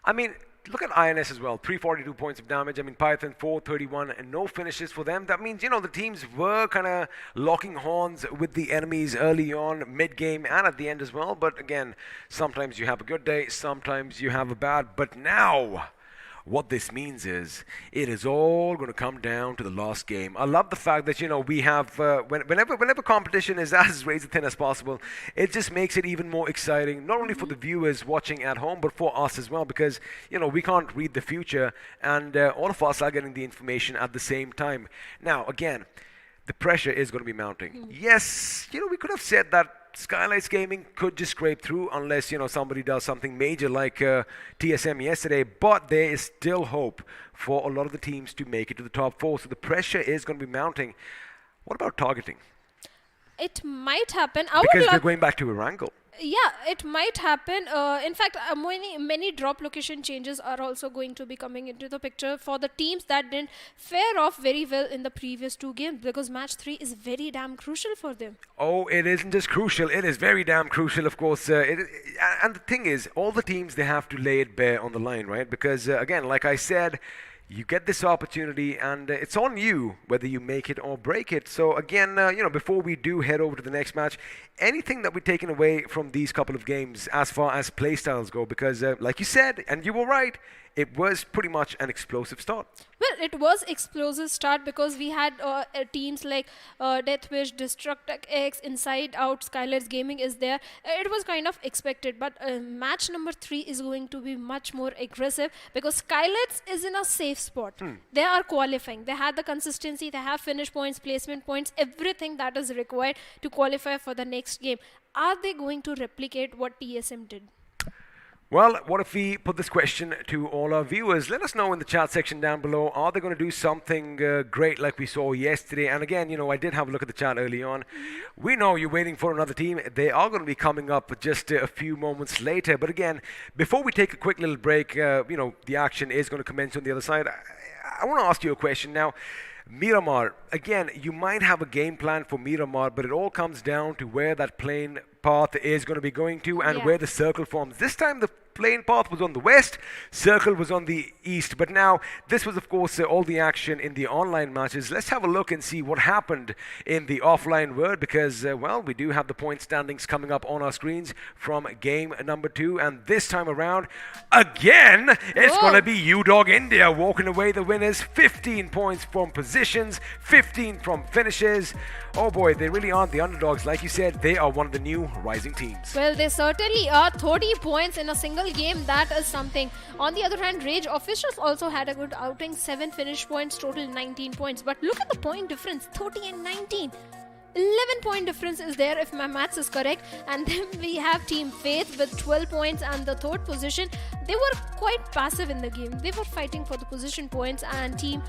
I mean, look at INS as well, 342 points of damage. I mean, Python 431 and no finishes for them. That means, the teams were kind of locking horns with the enemies early on, mid-game, and at the end as well. But again, sometimes you have a good day, sometimes you have a bad. But now, what this means is, it is all going to come down to the last game. I love the fact that, we have, whenever competition is as razor thin as possible, it just makes it even more exciting, not only for the viewers watching at home, but for us as well, because, we can't read the future, and all of us are getting the information at the same time. Now, again, the pressure is going to be mounting. Yes, we could have said that Skylights Gaming could just scrape through unless, somebody does something major like TSM yesterday, but there is still hope for a lot of the teams to make it to the top 4, so the pressure is going to be mounting. What about targeting? It might happen. Because they're going back to Erangel. Yeah, it might happen. In fact, many drop location changes are also going to be coming into the picture for the teams that didn't fare off very well in the previous two games, because match 3 is very damn crucial for them. Oh, it isn't just crucial, it is very damn crucial, of course. And the thing is, all the teams, they have to lay it bare on the line, right? Because, again, like I said, you get this opportunity and it's on you whether you make it or break it. So again, before we do head over to the next match, anything that we're taking away from these couple of games as far as playstyles go, because like you said, and you were right, it was pretty much an explosive start. Well, it was explosive start because we had teams like Deathwish, Destruct X, Inside Out, Skylar's Gaming is there. It was kind of expected, but match number 3 is going to be much more aggressive because Skylar's is in a safe spot. They are qualifying. They had the consistency, they have finish points, placement points, everything that is required to qualify for the next game. Are they going to replicate what TSM did? Well, what if we put this question to all our viewers? Let us know in the chat section down below. Are they going to do something great like we saw yesterday? And again, I did have a look at the chat early on. We know you're waiting for another team. They are going to be coming up just a few moments later. But again, before we take a quick little break, the action is going to commence on the other side. I want to ask you a question now. Miramar, again, you might have a game plan for Miramar, but it all comes down to where that plane path is going to be going to and where the circle forms. This time the plane path was on the west, circle was on the east, but now this was of course all the action in the online matches. Let's have a look and see what happened in the offline world, because we do have the point standings coming up on our screens from game number 2, and this time around again it's going to be UDog India walking away the winners. 15 points from positions, 15 from finishes. Oh boy, they really aren't the underdogs. Like you said, they are one of the new rising teams. Well, they certainly are. 30 points in a single game, that is something. On the other hand, Rage Officials also had a good outing. 7 finish points, total 19 points. But look at the point difference, 30 and 19. 11 point difference is there if my maths is correct. And then we have Team Faith with 12 points and the 3rd position. They were quite passive in the game. They were fighting for the position points, and Team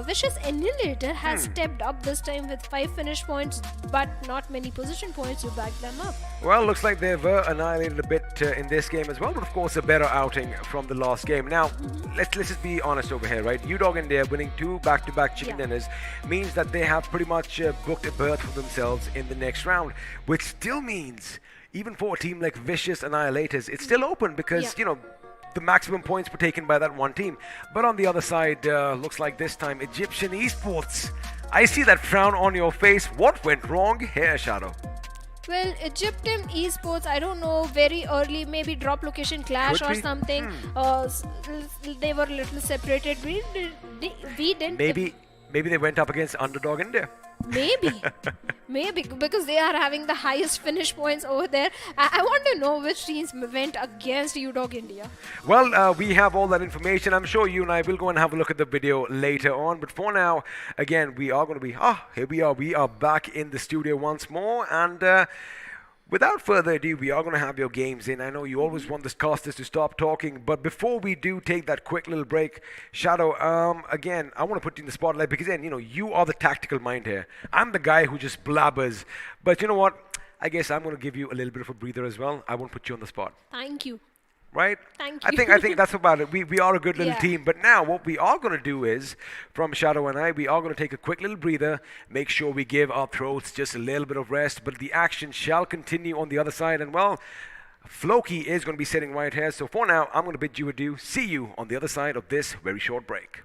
Vicious Annihilator has stepped up this time with 5 finish points, but not many position points to back them up. Well, looks like they were annihilated a bit in this game as well, but of course a better outing from the last game. Now, let's just be honest over here, right? UDog India winning 2 back-to-back chicken dinners means that they have pretty much booked a berth for themselves in the next round, which still means even for a team like Vicious Annihilators, it's still open because, the maximum points were taken by that one team. But on the other side, looks like this time Egyptian Esports. I see that frown on your face. What went wrong here, Shadow? Well, Egyptian Esports, I don't know, very early, maybe drop location clash or something. They were a little separated. We didn't. Maybe they went up against Underdog India. Maybe because they are having the highest finish points over there. I want to know which teams went against UDog India. Well, we have all that information. I'm sure you and I will go and have a look at the video later on. But for now, again, we are going to be... here we are. We are back in the studio once more. And... without further ado, we are going to have your games in. I know you always want the casters to stop talking, but before we do take that quick little break, Shadow, again, I want to put you in the spotlight because then, you are the tactical mind here. I'm the guy who just blabbers. But you know what? I guess I'm going to give you a little bit of a breather as well. I won't put you on the spot. Thank you. Right? Thank you. I think that's about it. We are a good little team. But now what we are going to do is, from Shadow and I, we are going to take a quick little breather, make sure we give our throats just a little bit of rest, but the action shall continue on the other side. And well, Floki is going to be sitting right here. So for now, I'm going to bid you adieu. See you on the other side of this very short break.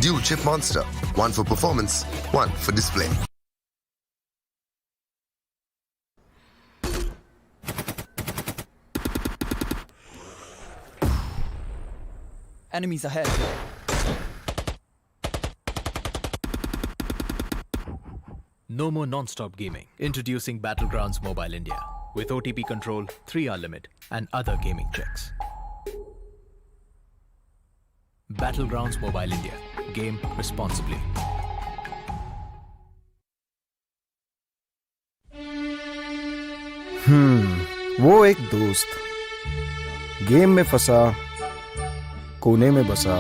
Dual chip monster. One for performance, one for display. Enemies ahead. No more non-stop gaming. Introducing Battlegrounds Mobile India with OTP control, 3-hour limit, and other gaming checks. Battlegrounds Mobile India. Game responsibly. वो एक दोस्त game में फंसा, कोने में बसा,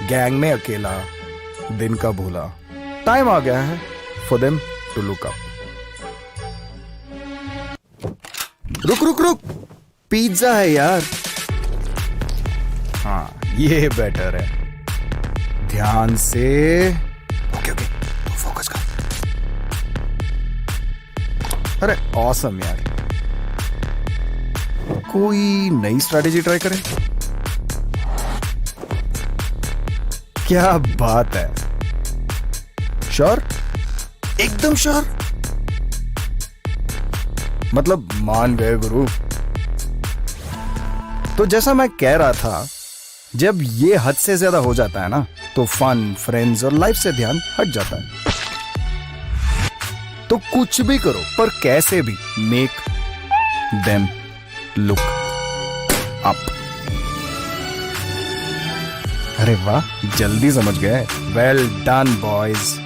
gang में अकेला, दिन का भूला. टाइम आ गया है for them to look up. रुक रुक रुक, पिज्जा है यार. हाँ, ये बेटर है. ध्यान से. ओके ओके, फोकस कर. अरे ऑसम यार. कोई नई स्ट्रैटेजी ट्राई करें. क्या बात है. श्योर, एकदम श्योर. मतलब मान गए गुरु. तो जैसा मैं कह रहा था, जब ये हद से ज्यादा हो जाता है ना, तो फन, फ्रेंड्स और लाइफ से ध्यान हट जाता है. तो कुछ भी करो, पर कैसे भी मेक देम लुक अप. अरे वाह, जल्दी समझ गए. Well done boys.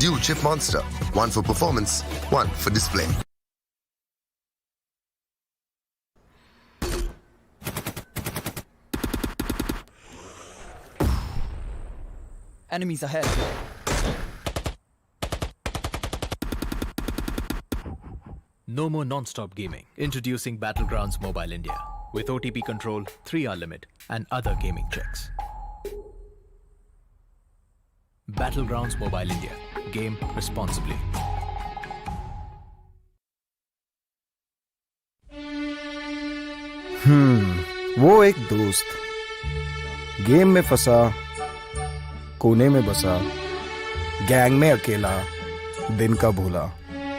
Dual chip monster. One for performance, one for display. Enemies ahead. No more non-stop gaming. Introducing Battlegrounds Mobile India with OTP control, 3-hour limit, and other gaming checks. Battlegrounds Mobile India. Game responsibly. वो एक दोस्त game में फंसा, कोने में बसा, gang में अकेला, दिन का भूला.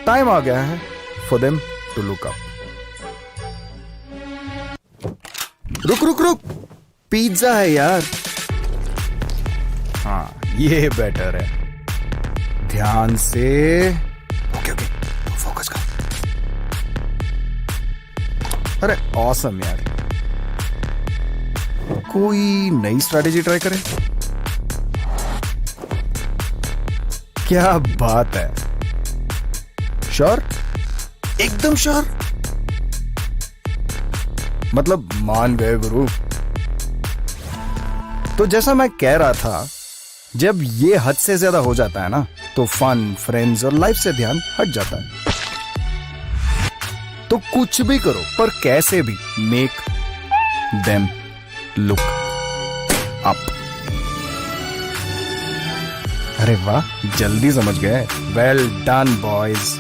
टाइम आ गया है for them to look up. रुक रुक रुक, पिज्जा है यार. हाँ, ये बेटर है. ध्यान से. ओके ओके, फोकस कर. अरे ऑसम यार. कोई नई स्ट्रैटेजी ट्राई करें. क्या बात है. श्योर, एकदम श्योर. मतलब मान गए गुरु. तो जैसा मैं कह रहा था, जब ये हद से ज्यादा हो जाता है ना, तो फन, फ्रेंड्स और लाइफ से ध्यान हट जाता है. तो कुछ भी करो, पर कैसे भी मेक देम लुक अप. अरे वाह, जल्दी समझ गए. Well done boys.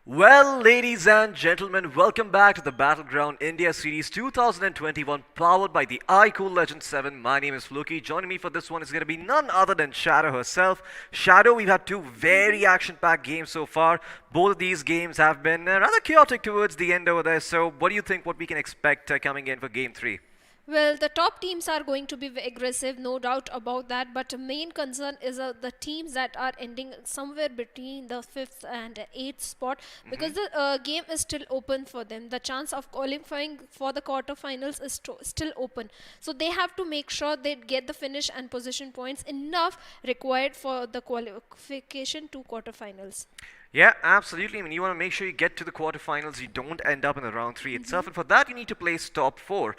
Well, ladies and gentlemen, welcome back to the Battleground India Series 2021, powered by the iQOO Legend 7. My name is Floki. Joining me for this one is going to be none other than Shadow herself. Shadow, we've had two very action-packed games so far. Both of these games have been rather chaotic towards the end over there. So, what do you think what we can expect coming in for Game 3? Well, the top teams are going to be aggressive, no doubt about that. But the main concern is the teams that are ending somewhere between the 5th and 8th spot, because the game is still open for them. The chance of qualifying for the quarterfinals is still open. So they have to make sure they get the finish and position points enough required for the qualification to quarterfinals. Yeah, absolutely. I mean, you want to make sure you get to the quarterfinals. You don't end up in the round 3 itself. And for that, you need to place top 4.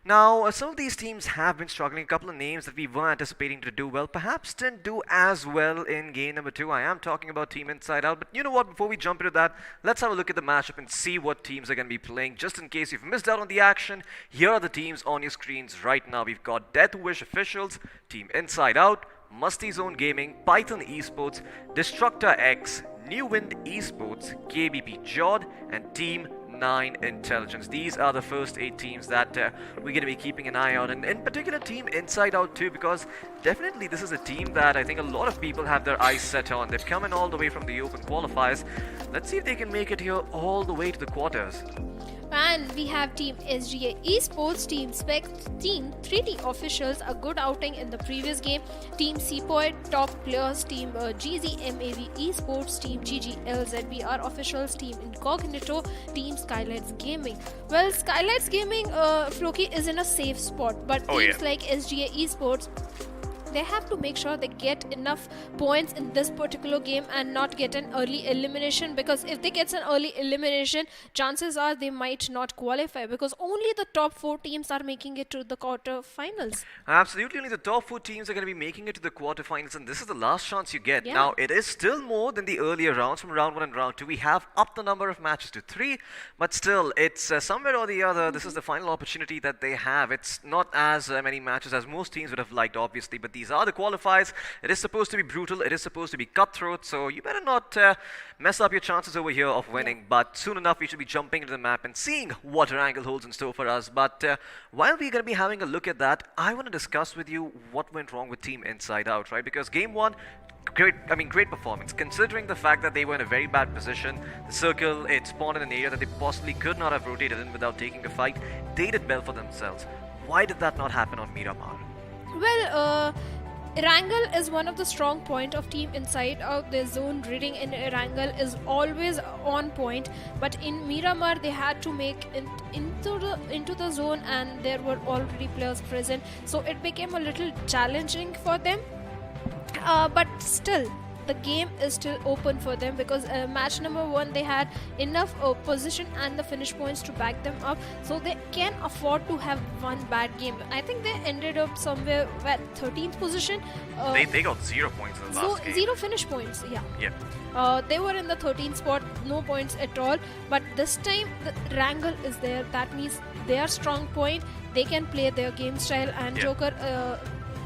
Now, some of these teams have been struggling. A couple of names that we were anticipating to do well perhaps didn't do as well in game number 2. I am talking about Team Inside Out. But you know what? Before we jump into that, let's have a look at the matchup and see what teams are going to be playing. Just in case you've missed out on the action, here are the teams on your screens right now. We've got Death Wish Officials, Team Inside Out, Musty Zone Gaming, Python Esports, Destructor X, New Wind Esports, KBP Jod, and Team 9 intelligence. These are the first 8 teams that we're going to be keeping an eye on, and in particular Team Inside Out too, because definitely this is a team that I think a lot of people have their eyes set on. They've come in all the way from the open qualifiers. Let's see if they can make it here all the way to the quarters. And we have Team SGA Esports, Team Spec, Team 3D Officials, a good outing in the previous game. Team Seapoid, top players, Team GZMAV Esports, Team GGLZBR Officials, Team Incognito, Team Skylights Gaming. Well, Skylights Gaming, Floki, is in a safe spot, but teams like SGA Esports, they have to make sure they get enough points in this particular game and not get an early elimination, because if they get an early elimination, chances are they might not qualify, because only the top 4 teams are making it to the quarterfinals. Absolutely, only the top 4 teams are going to be making it to the quarterfinals, and this is the last chance you get. Yeah. Now, it is still more than the earlier rounds from round 1 and round 2. We have upped the number of matches to 3, but still, it's somewhere or the other, this is the final opportunity that they have. It's not as many matches as most teams would have liked, obviously, but these are the qualifiers. It is supposed to be brutal, it is supposed to be cutthroat, so you better not mess up your chances over here of winning. But soon enough we should be jumping into the map and seeing what Erangel holds in store for us. But while we're going to be having a look at that, I want to discuss with you what went wrong with Team Inside Out, right? Because game 1, great performance, considering the fact that they were in a very bad position. The circle, it spawned in an area that they possibly could not have rotated in without taking a fight. They did well for themselves. Why did that not happen on Miramar? Well, Erangel is one of the strong point of Team Inside Out. Their zone reading in Erangel is always on point, but in Miramar they had to make it into the zone, and there were already players present, so it became a little challenging for them. But still, the game is still open for them, because match number 1 they had enough position and the finish points to back them up, so they can afford to have one bad game. I think they ended up somewhere at 13th position. They got 0 points in the last game. 0 finish points, yeah. Yeah. They were in the 13th spot, no points at all. But this time the Erangel is there. That means they are strong point. They can play their game style, and Joker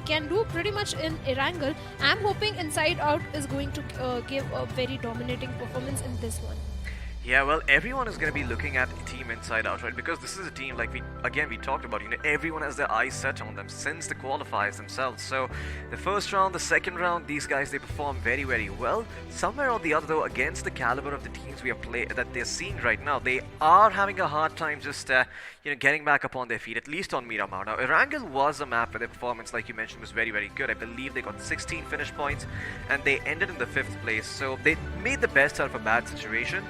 can do pretty much in Erangel. I'm hoping Inside Out is going to give a very dominating performance in this one. Yeah, well, everyone is going to be looking at Team Inside Out, right? Because this is a team, like we talked about, everyone has their eyes set on them since the qualifiers themselves. So the first round, the second round, these guys, they perform very, very well. Somewhere or the other, though, against the caliber of the teams we have that they're seeing right now, they are having a hard time just, getting back up on their feet, at least on Miramar. Now, Erangel was a map where their performance, like you mentioned, was very, very good. I believe they got 16 finish points, and they ended in the 5th place. So they made the best out of a bad situation.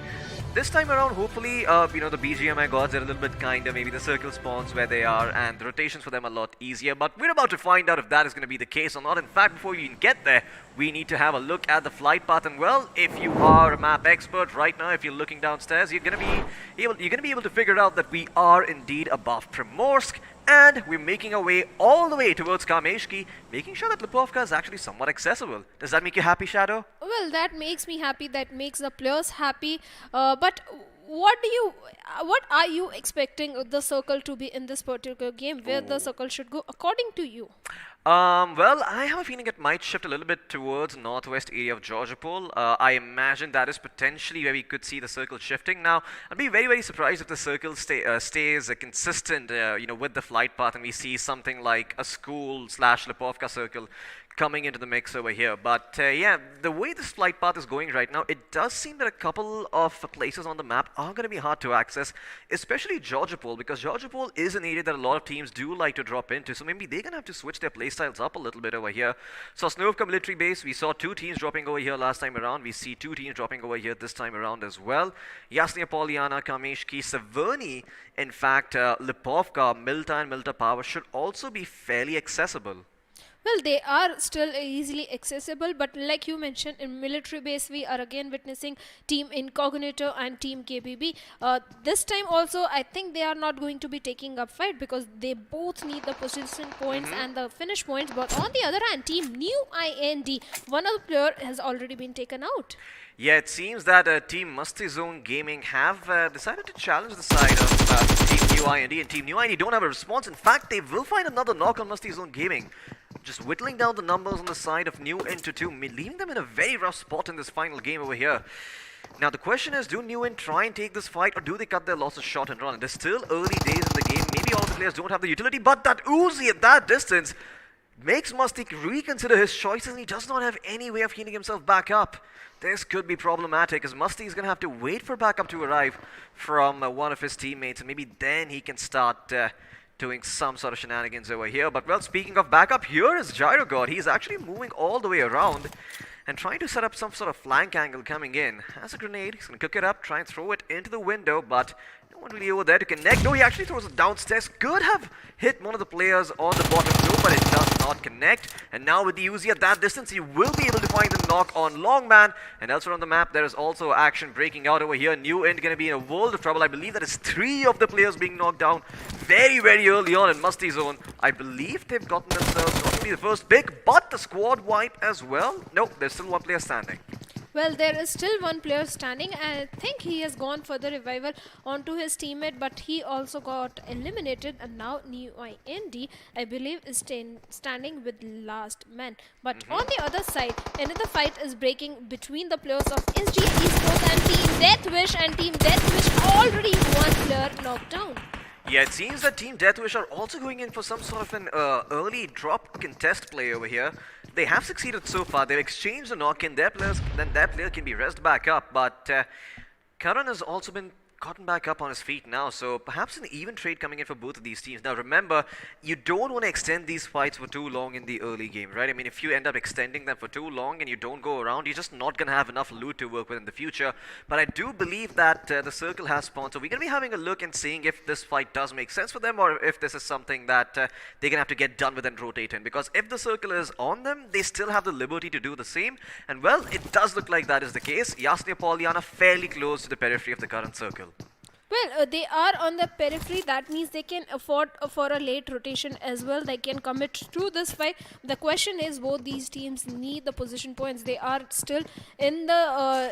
This time around, hopefully, the BGMI gods are a little bit kinder. Maybe the circle spawns where they are, and the rotations for them are a lot easier. But we're about to find out if that is going to be the case or not. In fact, before we even get there, we need to have a look at the flight path. And well, if you are a map expert right now, if you're looking downstairs, you're going to be able to figure out that we are indeed above Primorsk, and we're making our way all the way towards Kameshki, making sure that Lipovka is actually somewhat accessible. Does that make you happy, Shadow? Well, that makes me happy. That makes the players happy. But what are you expecting the circle to be in this particular game? Where the circle should go, according to you? Well, I have a feeling it might shift a little bit towards northwest area of Georgopol. I imagine that is potentially where we could see the circle shifting. Now, I'd be very, very surprised if the circle stays consistent, with the flight path, and we see something like a school/Lipovka circle coming into the mix over here. But yeah, the way this flight path is going right now, it does seem that a couple of places on the map are going to be hard to access, especially Georgopol, because Georgopol is an area that a lot of teams do like to drop into, so maybe they're going to have to switch their playstyles up a little bit over here. Sosnovka military base, we saw 2 teams dropping over here last time around. We see 2 teams dropping over here this time around as well. Yasnia Poliana, Kameshki, Severny, in fact, Lipovka, Milta and Milta Power should also be fairly accessible. Well, they are still easily accessible, but like you mentioned, in military base, we are again witnessing Team Incognito and Team KBB. This time also, I think they are not going to be taking up fight, because they both need the position points and the finish points. But on the other hand, Team New IND, one of the player has already been taken out. Yeah, it seems that Team Musty Zone Gaming have decided to challenge the side of Team New IND, and Team New IND don't have a response. In fact, they will find another knock on Musty Zone Gaming, just whittling down the numbers on the side of New into 2, leaving them in a very rough spot in this final game over here. Now the question is, do Newen try and take this fight, or do they cut their losses short and run? It is still early days in the game. Maybe all the players don't have the utility, but that Uzi at that distance makes Musty reconsider his choices, and he does not have any way of healing himself back up. This could be problematic, as Musty is going to have to wait for backup to arrive from one of his teammates, and maybe then he can start doing some sort of shenanigans over here. But well, speaking of backup, here is Gyrogod. He's actually moving all the way around and trying to set up some sort of flank angle coming in. Has a grenade, he's going to cook it up, try and throw it into the window, but no one really over there to connect. No, he actually throws it downstairs. Could have hit one of the players on the bottom floor, but it does not connect. And now with the Uzi at that distance, he will be able to find the knock on Longman. And elsewhere on the map, there is also action breaking out over here. New End going to be in a world of trouble. I believe that is 3 of the players being knocked down very, very early on in Musty Zone. I believe they've gotten themselves not only the first pick, but the squad wipe as well. Nope, there's still one player standing. Well, there is still one player standing, and I think he has gone for the revival onto his teammate, but he also got eliminated, and now NewInd, I believe, is standing with last man. But on the other side, another fight is breaking between the players of SG Esports and Team Deathwish, and Team Deathwish already one player knocked down. Yeah, it seems that Team Deathwish are also going in for some sort of an early drop contest play over here. They have succeeded so far. They've exchanged the knock-in. Their player can be rezzed back up, but Karan has also been gotten back up on his feet now, so perhaps an even trade coming in for both of these teams. Now remember, you don't want to extend these fights for too long in the early game, right? I mean, if you end up extending them for too long and you don't go around, you're just not going to have enough loot to work with in the future. But I do believe that the circle has spawned, so we're going to be having a look and seeing if this fight does make sense for them, or if this is something that they're going to have to get done with and rotate in. Because if the circle is on them, they still have the liberty to do the same. And well, it does look like that is the case. Yasnia Polyana fairly close to the periphery of the current circle. Well, they are on the periphery. That means they can afford for a late rotation as well. They can commit to this fight. The question is, both these teams need the position points. They are still in the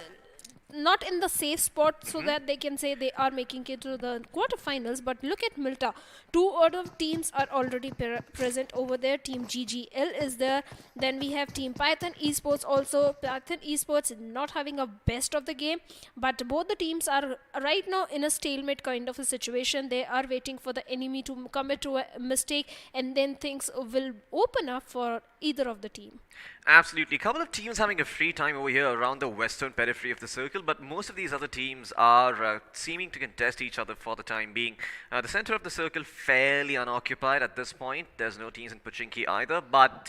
not in the safe spot, so that they can say they are making it to the quarterfinals. But look at Milta. 2 other teams are already present over there. Team GGL is there. Then we have Team Python Esports also. Python Esports not having a best of the game, but both the teams are right now in a stalemate kind of a situation. They are waiting for the enemy to commit to a mistake, and then things will open up for either of the team. Absolutely. A couple of teams having a free time over here around the western periphery of the circle, but most of these other teams are seeming to contest each other for the time being. The center of the circle fairly unoccupied at this point. There's no teams in Pochinki either, but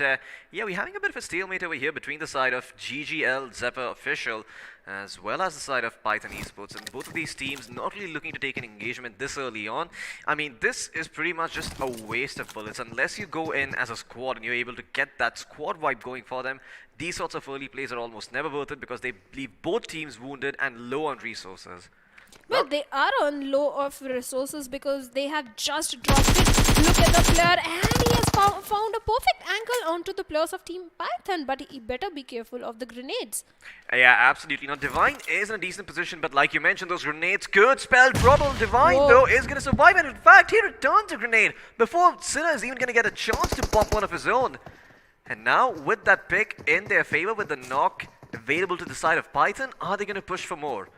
yeah, we're having a bit of a stalemate over here between the side of GGL Zephyr Official as well as the side of Python Esports, and both of these teams not really looking to take an engagement this early on. I mean, this is pretty much just a waste of bullets unless you go in as a squad and you're able to get that squad wipe going for them. These sorts of early plays are almost never worth it because they leave both teams wounded and low on resources. Well, they are on low of resources because they have just dropped it. Look at the player, and he has found a perfect angle onto the players of Team Python, but he better be careful of the grenades. Yeah, absolutely. Now, Divine is in a decent position, but like you mentioned, those grenades could spell trouble. Divine, though, is going to survive, and in fact, he returns a grenade before Sinner is even going to get a chance to pop one of his own. And now, with that pick in their favor, with the knock available to the side of Python, are they going to push for more?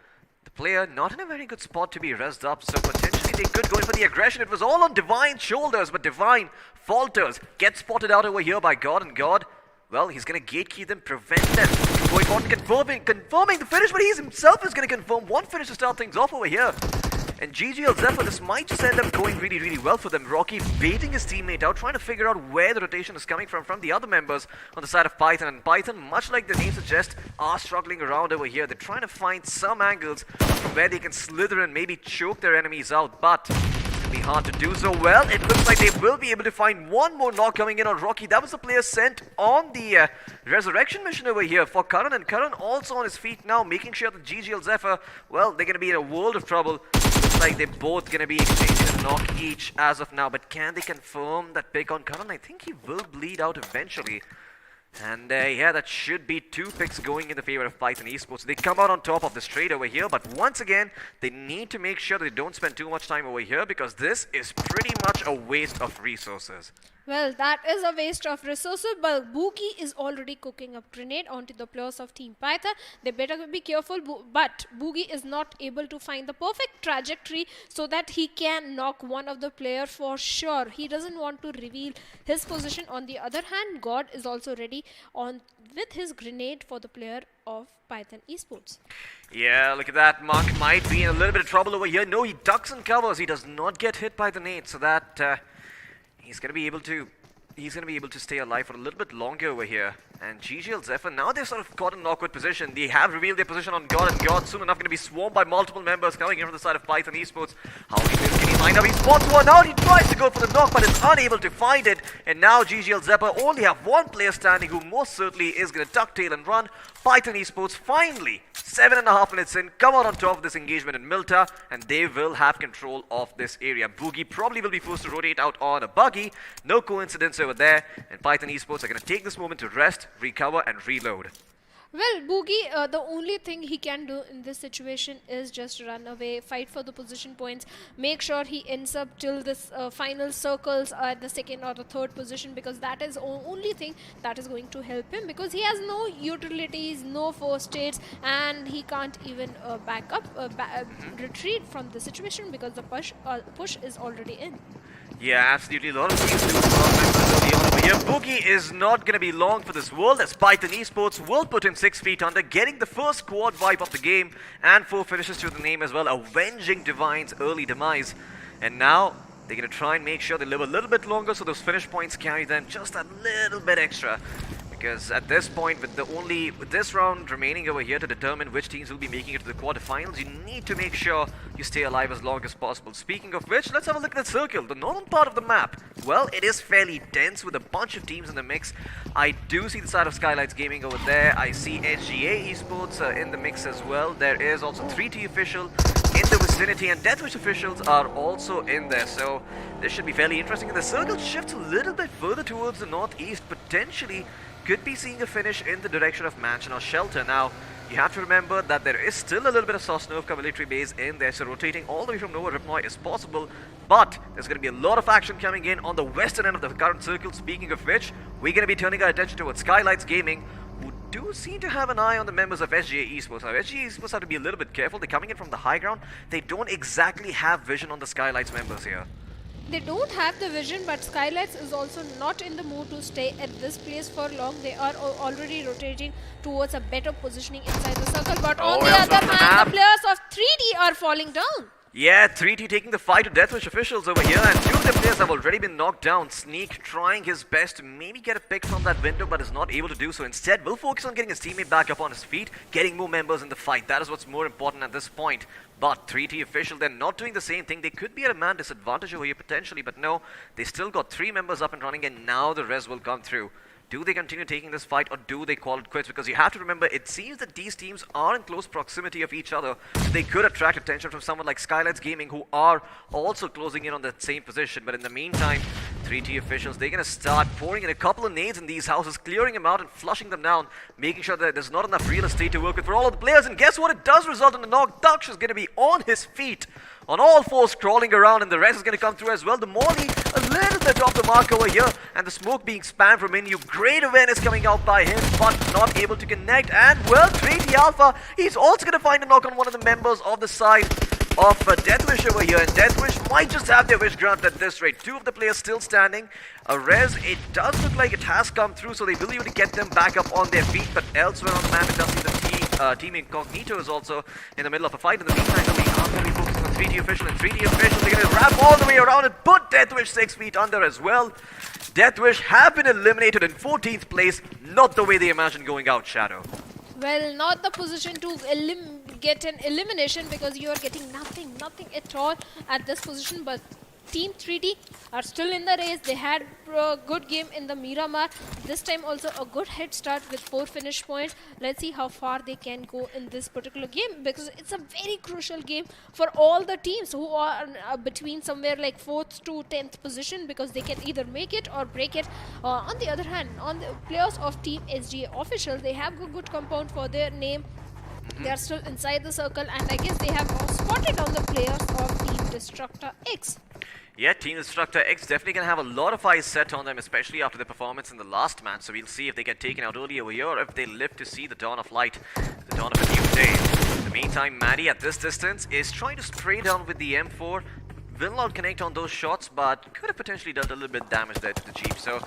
The player not in a very good spot to be rezzed up, so potentially they could go in for the aggression. It was all on Divine's shoulders, but Divine falters, gets spotted out over here by God, and God, well, he's going to gatekeep them, prevent them from going on, confirming the finish, but he himself is going to confirm one finish to start things off over here. And GGL Zephyr, this might just end up going really, really well for them. Rocky baiting his teammate out, trying to figure out where the rotation is coming from the other members on the side of Python. And Python, much like the name suggests, are struggling around over here. They're trying to find some angles from where they can slither and maybe choke their enemies out, but it'll be hard to do so. Well, it looks like they will be able to find one more knock coming in on Rocky. That was the player sent on the resurrection mission over here for Karan, and Karan also on his feet now, making sure that GGL Zephyr, well, they're going to be in a world of trouble. Looks like they're both going to be exchanging a knock each as of now, but can they confirm that pick on Karan? I think he will bleed out eventually. And yeah, that should be 2 picks going in the favor of Python Esports. They come out on top of this trade over here, but once again, they need to make sure they don't spend too much time over here because this is pretty much a waste of resources. Well, that is a waste of resources, but Boogie is already cooking up grenade onto the players of Team Python. They better be careful, but Boogie is not able to find the perfect trajectory so that he can knock one of the player for sure. He doesn't want to reveal his position. On the other hand, God is also ready on with his grenade for the player of Python Esports. Yeah, look at that. Mark might be in a little bit of trouble over here. No, he ducks and covers. He does not get hit by the nade, so that he's going to be able to stay alive for a little bit longer over here. And GGL Zephyr, now they've sort of got in an awkward position. They have revealed their position on God, and God soon enough going to be swarmed by multiple members coming in from the side of Python Esports. How many players can he find out? He spots one out, he tries to go for the knock, but is unable to find it. And now GGL Zephyr only have one player standing who most certainly is going to ducktail and run. Python Esports finally, 7.5 minutes in, come out on top of this engagement in Milta, and they will have control of this area. Boogie probably will be forced to rotate out on a buggy. No coincidence over there. And Python Esports are going to take this moment to rest, recover, and reload. Well, Boogie, the only thing he can do in this situation is just run away, fight for the position points, make sure he ends up till this final circles at the second or the third position, because that is only thing that is going to help him, because he has no utilities, no first aids, and he can't even back up, retreat from the situation because the push is already in. Yeah, absolutely. A lot of teams lose a lot of members early on over here. Boogie is not going to be long for this world, as Python Esports will put him 6 feet under, getting the first squad wipe of the game, and 4 finishes to the name as well, avenging Divine's early demise. And now they're going to try and make sure they live a little bit longer, so those finish points carry them just a little bit extra. Because at this point, with this round remaining over here to determine which teams will be making it to the quarterfinals, you need to make sure you stay alive as long as possible. Speaking of which, let's have a look at the circle, the northern part of the map. Well, it is fairly dense with a bunch of teams in the mix. I do see the side of Skylights Gaming over there. I see SGA Esports in the mix as well. There is also 3T Official in the vicinity, and Deathwish officials are also in there. So this should be fairly interesting. And the circle shifts a little bit further towards the northeast, potentially could be seeing a finish in the direction of Mansion or Shelter. Now, you have to remember that there is still a little bit of Sosnovka military base in there, so rotating all the way from Nova Ripnoy is possible, but there's going to be a lot of action coming in on the western end of the current circle. Speaking of which, we're going to be turning our attention towards Skylights Gaming, who do seem to have an eye on the members of SGA Esports. Now, SGA Esports have to be a little bit careful. They're coming in from the high ground. They don't exactly have vision on the Skylights members here. They don't have the vision, but Skylights is also not in the mood to stay at this place for long. They are already rotating towards a better positioning inside the circle, but on the other hand, the players of 3D are falling down. Yeah, 3T taking the fight to Deathwish officials over here, and 2 of the players have already been knocked down. Sneak trying his best to maybe get a pick from that window, but is not able to do so. Instead, will focus on getting his teammate back up on his feet, getting more members in the fight. That is what's more important at this point. But 3T official, they're not doing the same thing. They could be at a man disadvantage over here potentially, but no, they still got 3 members up and running, and now the res will come through. Do they continue taking this fight, or do they call it quits? Because you have to remember, it seems that these teams are in close proximity of each other. They could attract attention from someone like Skylights Gaming, who are also closing in on that same position. But in the meantime, 3T officials, they're going to start pouring in a couple of nades in these houses, clearing them out and flushing them down, making sure that there's not enough real estate to work with for all of the players. And guess what? It does result in a knock. Daksh is going to be on his feet, on all fours, crawling around, and the rest is going to come through as well. The Molly, a little bit off the mark over here, and the smoke being spammed from Inu. Great awareness coming out by him, but not able to connect. And well, 3D Alpha, he's also going to find a knock on one of the members of the side of Deathwish over here, and Deathwish might just have their wish granted at this rate. 2 of the players still standing. A res, it does look like it has come through, so they will be able to get them back up on their feet, but elsewhere on the map, it does seem the team Incognito is also in the middle of a fight. In the meantime, we are going to be focusing on 3D official, and 3D official, they're going to wrap all the way around and put Deathwish 6 feet under as well. Deathwish have been eliminated in 14th place, not the way they imagined going out, Shadow. Well, not the position to get an elimination, because you are getting nothing at all at this position, but Team 3D are still in the race. They had a good game in the Miramar. This time also a good head start with 4 finish points. Let's see how far they can go in this particular game, because it's a very crucial game for all the teams who are between somewhere like 4th to 10th position, because they can either make it or break it. On the other hand, on the players of Team SGA official, they have a good compound for their name. They are still inside the circle, and I guess they have spotted on the players of Team Destructor X. Yeah, Team Destructor X definitely going to have a lot of eyes set on them, especially after their performance in the last match. So we'll see if they get taken out early over here, or if they live to see the dawn of light, the dawn of a new day. In the meantime, Maddie at this distance is trying to spray down with the M4. Will not connect on those shots, but could have potentially done a little bit of damage there to the Jeep. So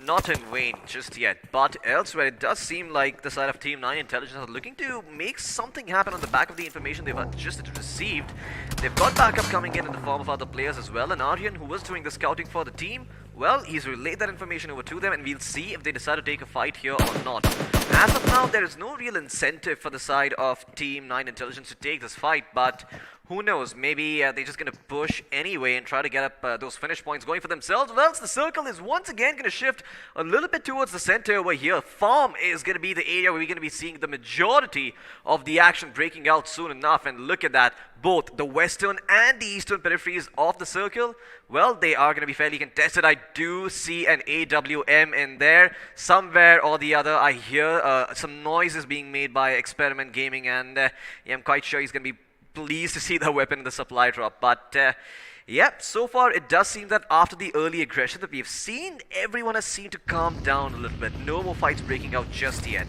not in vain just yet. But elsewhere, it does seem like the side of Team 9 Intelligence are looking to make something happen on the back of the information they've just received. They've got backup coming in the form of other players as well. And Aryan, who was doing the scouting for the team, well, he's relayed that information over to them, and we'll see if they decide to take a fight here or not. As of now, there is no real incentive for the side of Team 9 Intelligence to take this fight, but who knows, maybe they're just going to push anyway and try to get up those finish points going for themselves. Well, the circle is once again going to shift a little bit towards the center over here. Farm is going to be the area where we're going to be seeing the majority of the action breaking out soon enough. And look at that, both the western and the eastern peripheries of the circle, well, they are going to be fairly contested. I do see an AWM in there. Somewhere or the other, I hear some noises being made by Experiment Gaming, and yeah, I'm quite sure he's going to be pleased to see the weapon in the supply drop. But yeah, so far it does seem that after the early aggression that we've seen, everyone has seemed to calm down a little bit. No more fights breaking out just yet.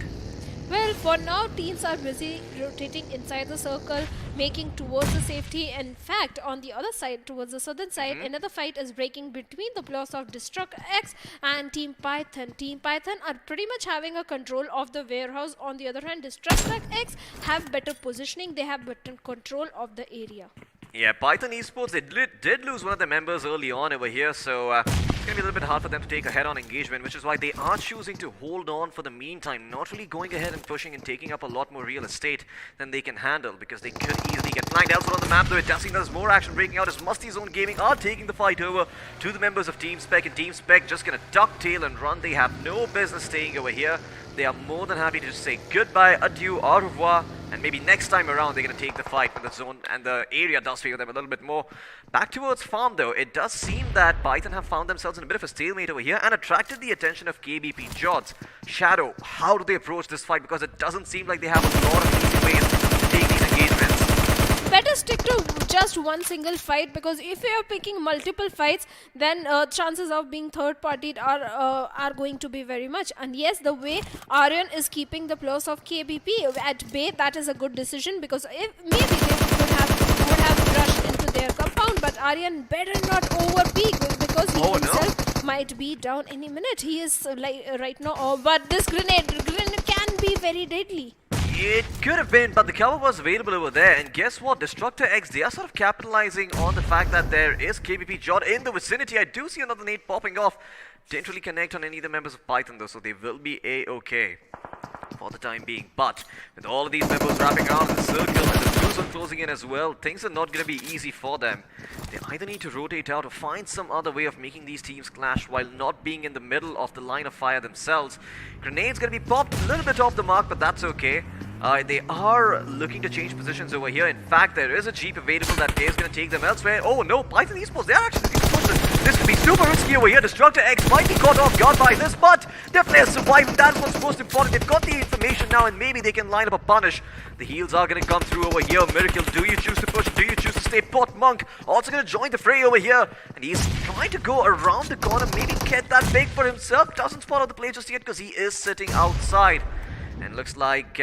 Well, for now, teams are busy rotating inside the circle, making towards the safety. In fact, on the other side, towards the southern side, another fight is breaking between the players of Destruct X and Team Python. Team Python are pretty much having a control of the warehouse. On the other hand, Destruct X have better positioning. They have better control of the area. Yeah, Python Esports, they did lose one of their members early on over here, so it's going to be a little bit hard for them to take a head-on engagement, which is why they are choosing to hold on for the meantime, not really going ahead and pushing and taking up a lot more real estate than they can handle, because they could easily get flanked. Elsewhere on the map, though, it does seem there's more action breaking out as Musty Zone Gaming are taking the fight over to the members of Team Spec, and Team Spec just going to ducktail and run. They have no business staying over here. They are more than happy to just say goodbye, adieu, au revoir, and maybe next time around they're going to take the fight when the zone and the area does favor them a little bit more. Back towards farm though, it does seem that Python have found themselves in a bit of a stalemate over here and attracted the attention of KBP Jods. Shadow, how do they approach this fight? Because it doesn't seem like they have a lot of easy ways to take these engagements. Better stick to just one single fight, because if you are picking multiple fights, then chances of being third-partied are going to be very much. And yes, the way Aryan is keeping the players of KBP at bay, that is a good decision, because if maybe they would have rushed into their compound, but Aryan better not overpeak, because he himself might be down any minute. He is like right now, but this grenade can be very deadly. It could have been, but the cover was available over there. And guess what? Destructor X, they are sort of capitalizing on the fact that there is KBP Jod in the vicinity. I do see another nade popping off. Didn't really connect on any of the members of Python though, so they will be A-okay for the time being. But with all of these members wrapping around in the circle and the blue zone closing in as well, things are not going to be easy for them. They either need to rotate out or find some other way of making these teams clash while not being in the middle of the line of fire themselves. Grenade's going to be popped a little bit off the mark, but that's okay. They are looking to change positions over here. In fact, there is a Jeep available that is going to take them elsewhere. Oh no, Python Esports, they are actually looking to push this. This could be super risky over here. Destructor X might be caught off guard by this, but their players survive. That's what's most important. They've got the information now, and maybe they can line up a punish. The heals are going to come through over here. Miracle, do you choose to push? Do you choose to stay put? Monk also going to join the fray over here, and he's trying to go around the corner, maybe get that big for himself. Doesn't spot out the play just yet because he is sitting outside, and looks like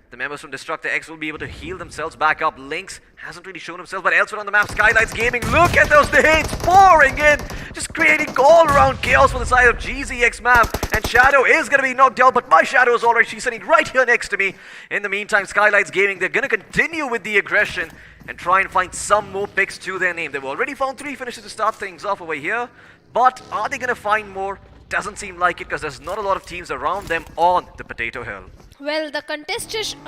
the members from Destructor X will be able to heal themselves back up. Lynx hasn't really shown himself, but elsewhere on the map, Skylights Gaming, look at those nades pouring in, just creating all-around chaos for the side of GZX map. And Shadow is going to be knocked out, but my Shadow is alright. She's sitting right here next to me. In the meantime, Skylights Gaming, they're going to continue with the aggression and try and find some more picks to their name. They've already found 3 finishes to start things off over here, but are they going to find more? Doesn't seem like it, because there's not a lot of teams around them on the Potato Hill. Well, the contestation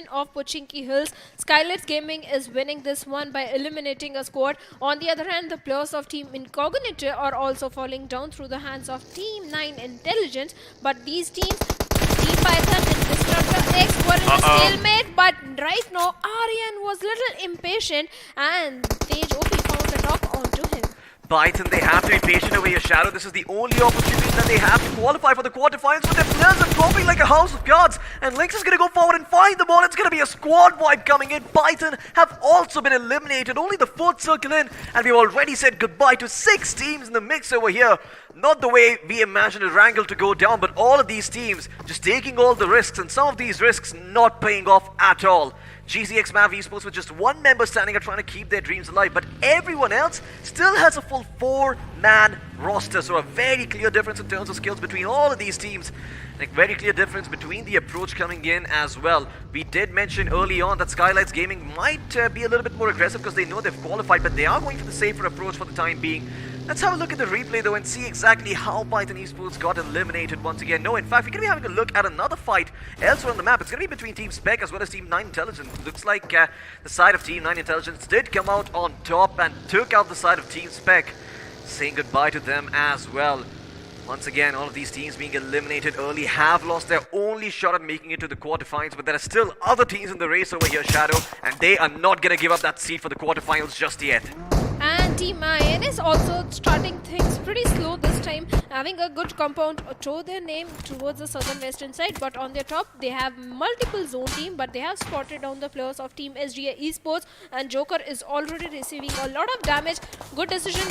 of Pochinki Hills, Skylights Gaming is winning this one by eliminating a squad. On the other hand, the players of Team Incognito are also falling down through the hands of Team 9 Intelligence. But these teams, Team Python and Destructor X, were in a stalemate. But right now, Aryan was a little impatient, and Tej OP found the knock onto him. Byton, they have to be patient over here. Shadow, this is the only opportunity that they have to qualify for the quarterfinals, but their players are dropping like a house of cards, and Lynx is going to go forward and find the ball. It's going to be a squad wipe coming in. Byton have also been eliminated, only the fourth circle in, and we've already said goodbye to 6 teams in the mix over here. Not the way we imagined Erangel to go down, but all of these teams just taking all the risks, and some of these risks not paying off at all. GZX Mav Esports with just 1 member standing up trying to keep their dreams alive, but everyone else still has a full 4-man roster, so a very clear difference in terms of skills between all of these teams. Like, very clear difference between the approach coming in as well. We did mention early on that Skylights Gaming might be a little bit more aggressive because they know they've qualified, but they are going for the safer approach for the time being. Let's have a look at the replay though and see exactly how Python Esports got eliminated once again. No, in fact, we're going to be having a look at another fight elsewhere on the map. It's going to be between Team Spec as well as Team 9 Intelligence. Looks like the side of Team 9 Intelligence did come out on top and took out the side of Team Spec, saying goodbye to them as well. Once again, all of these teams being eliminated early have lost their only shot at making it to the quarterfinals, but there are still other teams in the race over here, Shadow, and they are not going to give up that seat for the quarterfinals just yet. And Team IN is also starting things pretty slow this time, having a good compound to their name towards the southern western side, but on their top they have multiple zone team, but they have spotted down the players of Team SGA Esports, and Joker is already receiving a lot of damage. Good decision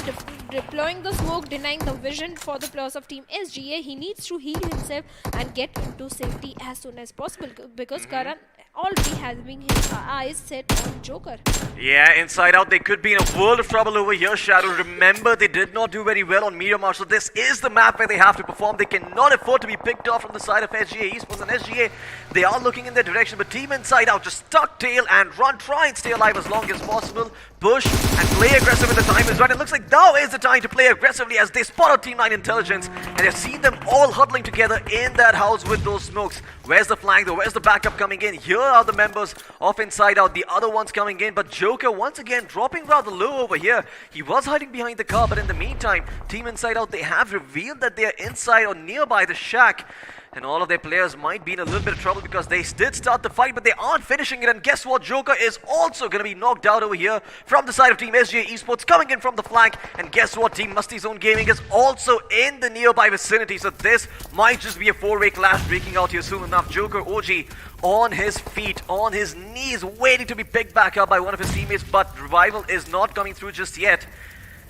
deploying the smoke, denying the vision for the players of Team SGA. He needs to heal himself and get into safety as soon as possible because Karan already having his eyes set on Joker. Yeah, inside out, they could be in a world of trouble over here, Shadow. Remember, they did not do very well on Miramar, so this is the map where they have to perform. They cannot afford to be picked off from the side of SGA Esports, and SGA, they are looking in their direction, but Team Inside Out just tuck tail and run, try and stay alive as long as possible, push and play aggressive when the time is right. It looks like now is the time to play aggressively as they spot out Team 9 Intelligence, and they've seen them all huddling together in that house with those smokes. Where's the flank though? Where's the backup coming in? Here are the members of Inside Out, the other ones coming in, but Joker once again dropping rather low over here. He was hiding behind the car, but in the meantime, Team Inside Out, they have revealed that they are inside or nearby the shack. And all of their players might be in a little bit of trouble because they did start the fight, but they aren't finishing it. And guess what? Joker is also going to be knocked out over here from the side of Team SGA Esports, coming in from the flank. And guess what? Team Musty Zone Gaming is also in the nearby vicinity. So this might just be a 4-way clash breaking out here soon enough. Joker OG on his feet, on his knees, waiting to be picked back up by one of his teammates. But revival is not coming through just yet.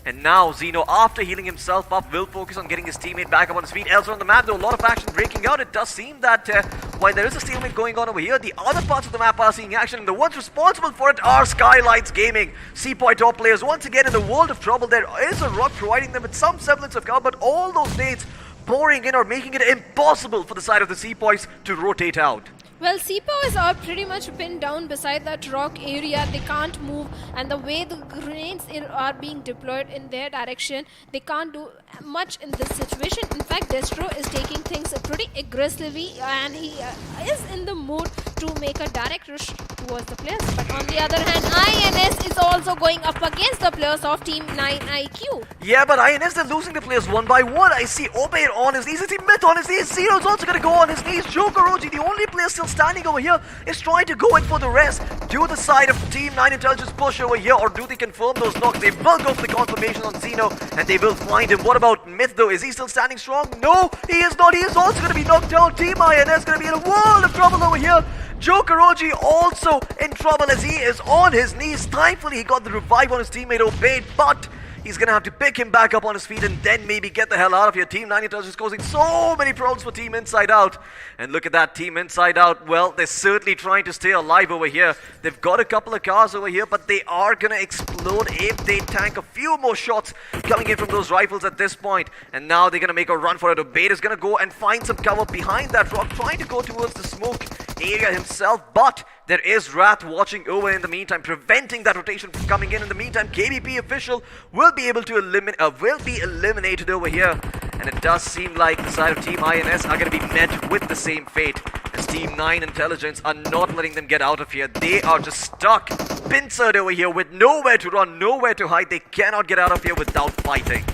And now Zeno, after healing himself up, will focus on getting his teammate back up on his feet. Elsewhere on the map, though, a lot of action breaking out. It does seem that while there is a stalemate going on over here, the other parts of the map are seeing action, and the ones responsible for it are Skylights Gaming. Seapoint top players once again in the world of trouble. There is a rock providing them with some semblance of cover, but all those nades pouring in are making it impossible for the side of the Seapoints to rotate out. Well, Seapoys are pretty much pinned down beside that rock area. They can't move, and the way the grenades are being deployed in their direction, they can't do much in this situation. In fact, Destro is taking things pretty aggressively, and he is in the mood to make a direct rush towards the players. But on the other hand, INS is also going up against the players of Team 9 iQOO. Yeah, but INS, they're losing the players one by one. I see Obeid on his knees. I see Myth on his knees. Zero's also going to go on his knees. Joker OG, the only player still standing over here, is trying to go in for the rest. Do the side of Team 9 Intelligence push over here, or do they confirm those knocks? They will go for the confirmation on Zeno, and they will find him. What about Myth though? Is he still standing strong? No, he is not. He is also going to be knocked down. Team INS going to be in a world of trouble over here. Joker OG also in trouble as he is on his knees. Thankfully, he got the revive on his teammate Obeid, but he's going to have to pick him back up on his feet and then maybe get the hell out of here. Team 9 Intelligence causing so many problems for Team Inside Out. And look at that, Team Inside Out. Well, they're certainly trying to stay alive over here. They've got a couple of cars over here, but they are going to explode if they tank a few more shots coming in from those rifles at this point. And now they're going to make a run for it. Obeid is going to go and find some cover behind that rock, trying to go towards the smoke area himself, but there is Wrath watching over in the meantime, preventing that rotation from coming in. In the meantime, KBP official will be able to eliminated over here, and it does seem like the side of Team INS are going to be met with the same fate as Team 9 Intelligence are not letting them get out of here. They are just stuck, pincered over here with nowhere to run, nowhere to hide. They cannot get out of here without fighting.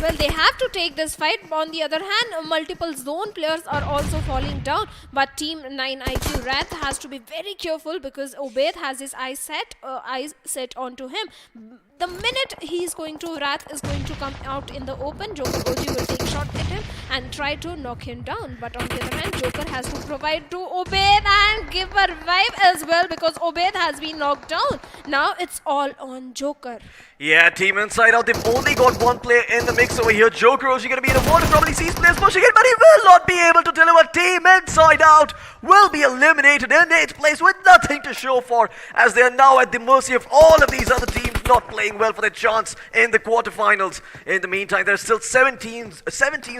Well, they have to take this fight. On the other hand, multiple zone players are also falling down. But Team 9 IQ Wrath has to be very careful because Obaid has his eyes set onto him. The minute he's going to, Wrath is going to come out in the open, Joker OG will take shot at him and try to knock him down. But on the other hand, Joker has to provide to Obaid and give a revive as well because Obaid has been knocked down. Now it's all on Joker. Yeah, Team Inside Out, they've only got one player in the mix over here. Joker OG going to be in a war, probably sees players pushing in, but he will not be able to deliver. Team Inside Out will be eliminated in 8th place with nothing to show for, as they are now at the mercy of all of these other teams not playing well for their chance in the quarterfinals. In the meantime, there's still 7 teams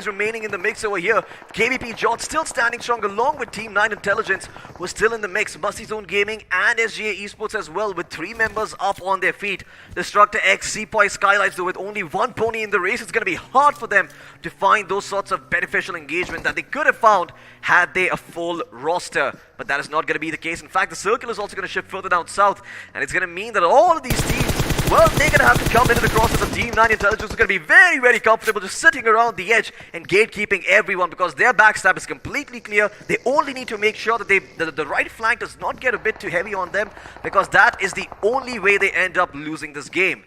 remaining in the mix over here. KBP Jot still standing strong along with Team 9 Intelligence, who are still in the mix. Musty Zone Gaming and SGA Esports as well, with 3 members up on their feet. Destructor X, Sepoy, Skylights, though with only 1 pony in the race, it's going to be hard for them to find those sorts of beneficial engagement that they could have found had they a full roster. But that is not going to be the case. In fact, the circle is also going to shift further down south, and it's going to mean that all of these teams, well, they're going to have to come into the crosses of Team 9 Intelligence. Is going to be very, very comfortable just sitting around the edge and gatekeeping everyone because their backstab is completely clear. They only need to make sure that the right flank does not get a bit too heavy on them, because that is the only way they end up losing this game.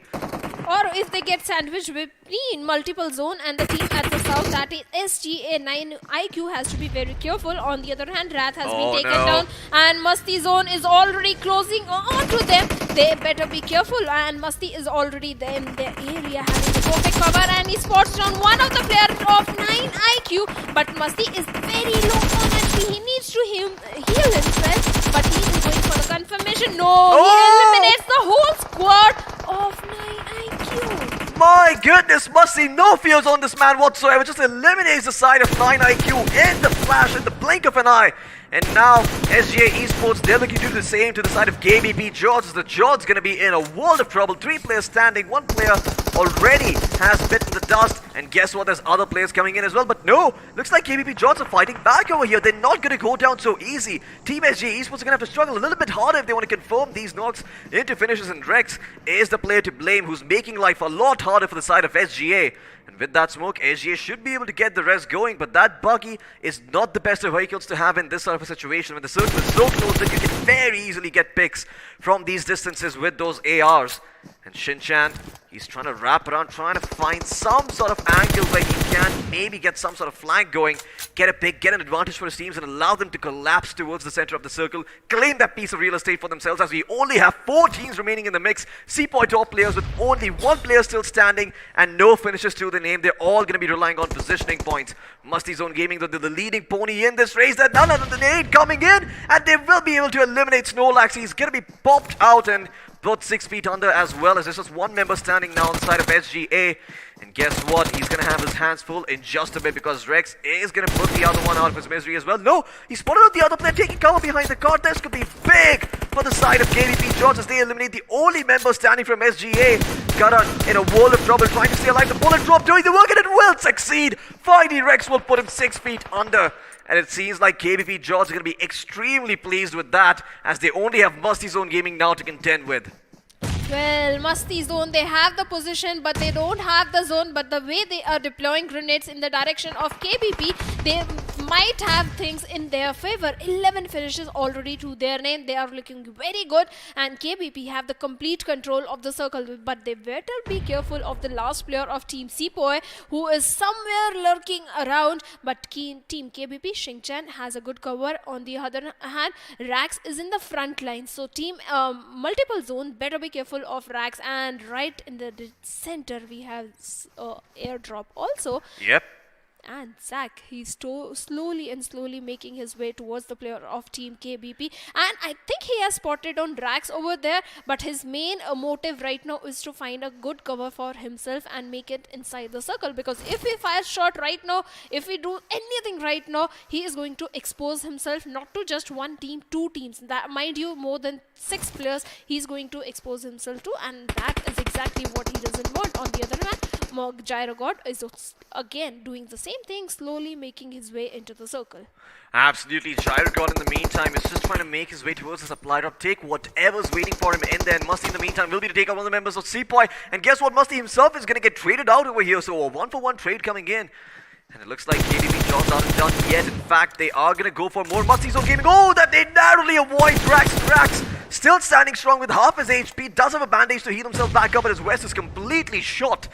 Or if they get sandwiched between multiple zone and the team at the south, that is SGA 9 IQ, has to be very careful. On the other hand, Wrath has been taken down and Musty Zone is already closing on to them. They better be careful, and Musty is already there in their area having the perfect cover, and he spots down one of the players of 9 IQ, but Musty is very low on HP. He needs to heal himself, but he is going for the confirmation. No, he eliminates the whole squad of 9 IQ. My goodness, Musty, no fears on this man whatsoever. Just eliminates the side of 9 IQ in the flash, in the blink of an eye. And now, SGA Esports, they're looking to do the same to the side of KBP George. The George going to be in a world of trouble. 3 players standing, 1 player already has bitten the dust. And guess what? There's other players coming in as well. But no, looks like KBP George are fighting back over here. They're not going to go down so easy. Team SGA Esports are going to have to struggle a little bit harder if they want to confirm these knocks into finishes. And Rex is the player to blame, who's making life a lot harder for the side of SGA. And with that smoke, SGA should be able to get the rest going, but that buggy is not the best of vehicles to have in this sort of a situation when the circle is so close that you can very easily get picks from these distances with those ARs. And Shinchan, he's trying to wrap around, trying to find some sort of angle where he can maybe get some sort of flank going, get a pick, get an advantage for his teams, and allow them to collapse towards the center of the circle, claim that piece of real estate for themselves, as we only have 4 teams remaining in the mix. Sepoy top players with only 1 player still standing and no finishes to the name. They're all going to be relying on positioning points. Musty Zone Gaming, though, they're the leading pony in this race. That none other than Nade coming in, and they will be able to eliminate Snorlax. He's going to be popped out and brought 6 feet under, as well as there's just 1 member standing now on the side of SGA. And guess what? He's going to have his hands full in just a bit, because Rex is going to put the other one out of his misery as well. No, he spotted out the other player taking cover behind the car. This could be big for the side of KBP George as they eliminate the only member standing from SGA. Karan in a world of trouble trying to stay alive. The bullet drop doing the work, and it will succeed. Finally, Rex will put him 6 feet under. And it seems like KBP George is going to be extremely pleased with that, as they only have Musty Zone Gaming now to contend with. Well, Musty Zone, they have the position, but they don't have the zone. But the way they are deploying grenades in the direction of KBP, they might have things in their favor. 11 finishes already to their name. They are looking very good, and KBP have the complete control of the circle. But they better be careful of the last player of Team Sepoy, who is somewhere lurking around. But Team KBP, Shingchan, has a good cover. On the other hand, Rax is in the front line. So Team Multiple Zone better be careful of Rax. And right in the center, we have airdrop also. Yep. And Zach, he's slowly making his way towards the player of Team KBP. And I think he has spotted on Drax over there. But his main motive right now is to find a good cover for himself and make it inside the circle. Because if he fires shot right now, if we do anything right now, he is going to expose himself not to just 1 team, 2 teams. That, mind you, more than 6 players he's going to expose himself to. And that is exactly exactly what he doesn't want. On the other hand, Gyro God is again doing the same thing, slowly making his way into the circle. Absolutely, Gyro in the meantime is just trying to make his way towards the supply drop, take whatever's waiting for him in there, and Musty in the meantime will be to take out one of the members of Sepoy, and guess what, Musty himself is going to get traded out over here, so a 1-for-1 trade coming in. And it looks like KDB Jaws aren't done yet. In fact, they are going to go for more Musty's own gaming. Oh, that they narrowly avoid Drax still standing strong with half his HP, does have a bandage to heal himself back up, but his West is completely shot.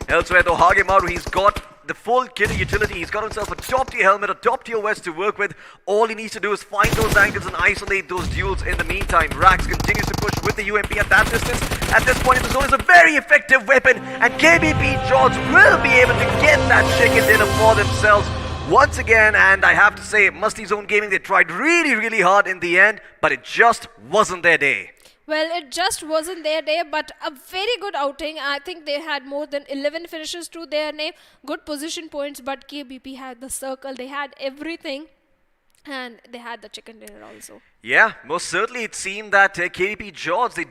Elsewhere though, Hagemaru, he's got the full killer utility. He's got himself a top tier helmet, a top tier West to work with. All he needs to do is find those angles and isolate those duels in the meantime. Rax continues to push with the UMP at that distance. At this point in the zone is a very effective weapon, and KBP George will be able to get that chicken dinner for themselves once again. And I have to say, Musty's Own Gaming, they tried really hard in the end, but it just wasn't their day. Well, it just wasn't their day, but a very good outing. I think they had more than 11 finishes to their name, good position points, but KBP had the circle, they had everything, and they had the chicken dinner also. Yeah, most certainly it seemed that KDP George, they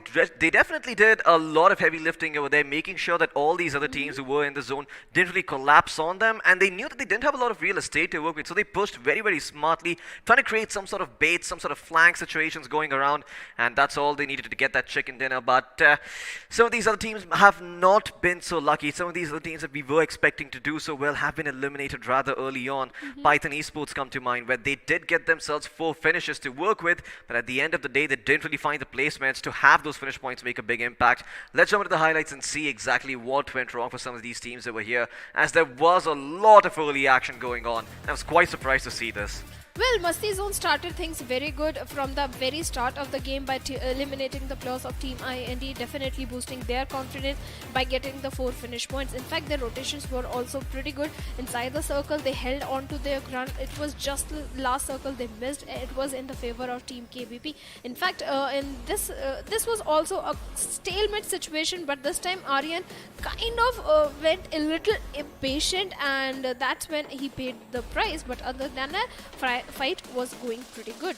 definitely did a lot of heavy lifting over there, making sure that all these other teams who were in the zone didn't really collapse on them, and they knew that they didn't have a lot of real estate to work with, so they pushed very smartly, trying to create some sort of bait, some sort of flank situations going around, and that's all they needed to get that chicken dinner. But some of these other teams have not been so lucky. Some of these other teams that we were expecting to do so well have been eliminated rather early on. Python Esports come to mind, where they did get themselves 4 finishes to work with, but at the end of the day, they didn't really find the placements to have those finish points make a big impact. Let's jump into the highlights and see exactly what went wrong for some of these teams over here, as there was a lot of early action going on. I was quite surprised to see this. Well, Musty Zone started things very good from the very start of the game by eliminating the players of Team IND, definitely boosting their confidence by getting the 4 finish points. In fact, their rotations were also pretty good. Inside the circle, they held on to their ground. It was just the last circle they missed. It was in the favor of Team KBP. In fact, in this was also a stalemate situation, but this time Aryan kind of went a little impatient, and that's when he paid the price. But other than that, fight was going pretty good.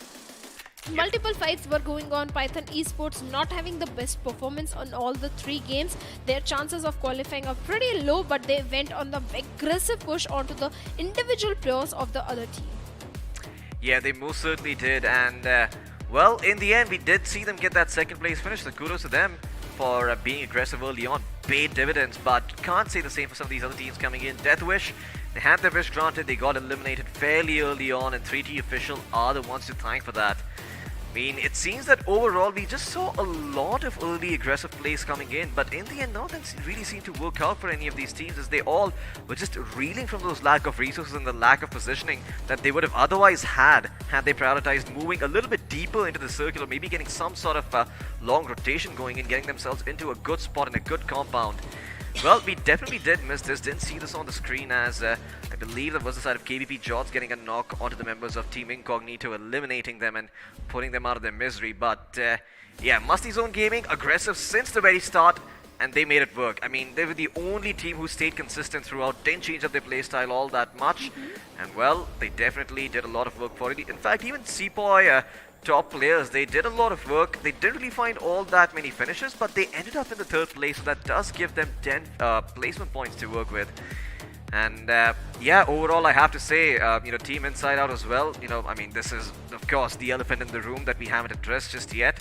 Multiple fights were going on. Python Esports not having the best performance on all the 3 games. Their chances of qualifying are pretty low, but they went on the aggressive push onto the individual players of the other team. Yeah, they most certainly did, and well, in the end, we did see them get that second place finish, so kudos to them for being aggressive early on. Paid dividends, but can't say the same for some of these other teams coming in. Deathwish, they had their wish granted, they got eliminated fairly early on, and 3T official are the ones to thank for that. I mean, it seems that overall we just saw a lot of early aggressive plays coming in, but in the end, nothing really seemed to work out for any of these teams, as they all were just reeling from those lack of resources and the lack of positioning that they would have otherwise had they prioritized moving a little bit deeper into the circle, or maybe getting some sort of long rotation going and getting themselves into a good spot in a good compound. Well, we definitely did miss this, didn't see this on the screen, as I believe that was the side of KBP George getting a knock onto the members of Team Incognito, eliminating them and putting them out of their misery. But yeah, Musty's Own Gaming, aggressive since the very start, and they made it work. I mean, they were the only team who stayed consistent throughout, didn't change up their playstyle all that much, and well, they definitely did a lot of work for it. In fact, even Sepoy, top players, they did a lot of work. They didn't really find all that many finishes, but they ended up in the 3rd place, so that does give them 10 placement points to work with. And yeah, overall I have to say, Team Inside Out as well, I mean, this is of course the elephant in the room that we haven't addressed just yet.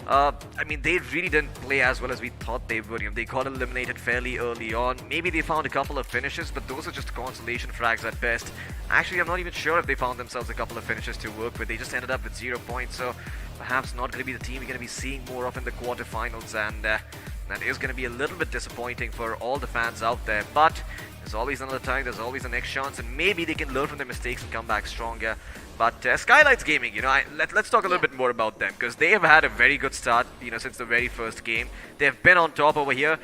I mean, they really didn't play as well as we thought they would. They got eliminated fairly early on. Maybe they found a couple of finishes, but those are just consolation frags at best. Actually, I'm not even sure if they found themselves a couple of finishes to work with. They just ended up with 0 points, so perhaps not going to be the team we're going to be seeing more of in the quarterfinals, and that is going to be a little bit disappointing for all the fans out there. But there's always another time, there's always the next chance, and maybe they can learn from their mistakes and come back stronger. But Skylights Gaming, let's talk a little bit more about them, because they have had a very good start, since the very first game. They've been on top over here.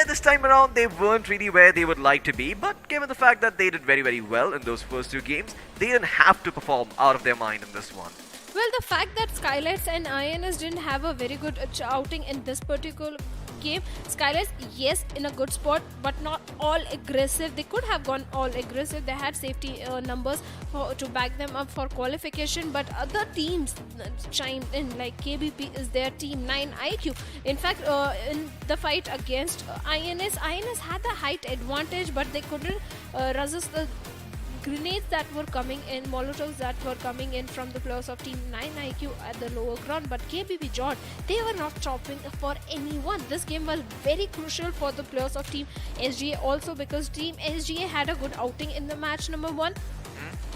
This time around, they weren't really where they would like to be, but given the fact that they did very well in those first 2 games, they didn't have to perform out of their mind in this one. Well, the fact that Skylights and INS didn't have a very good outing in this particular game. Skylights, yes, in a good spot, but not all aggressive. They could have gone all aggressive. They had safety numbers to back them up for qualification, but other teams chimed in, like KBP is their team 9 IQ. In fact, in the fight against INS had the height advantage, but they couldn't resist the grenades that were coming in, molotovs that were coming in from the players of team 9 IQ at the lower ground. But KBP Jord, they were not stopping for anyone. This game was very crucial for the players of team SGA also, because team SGA had a good outing in the match number 1.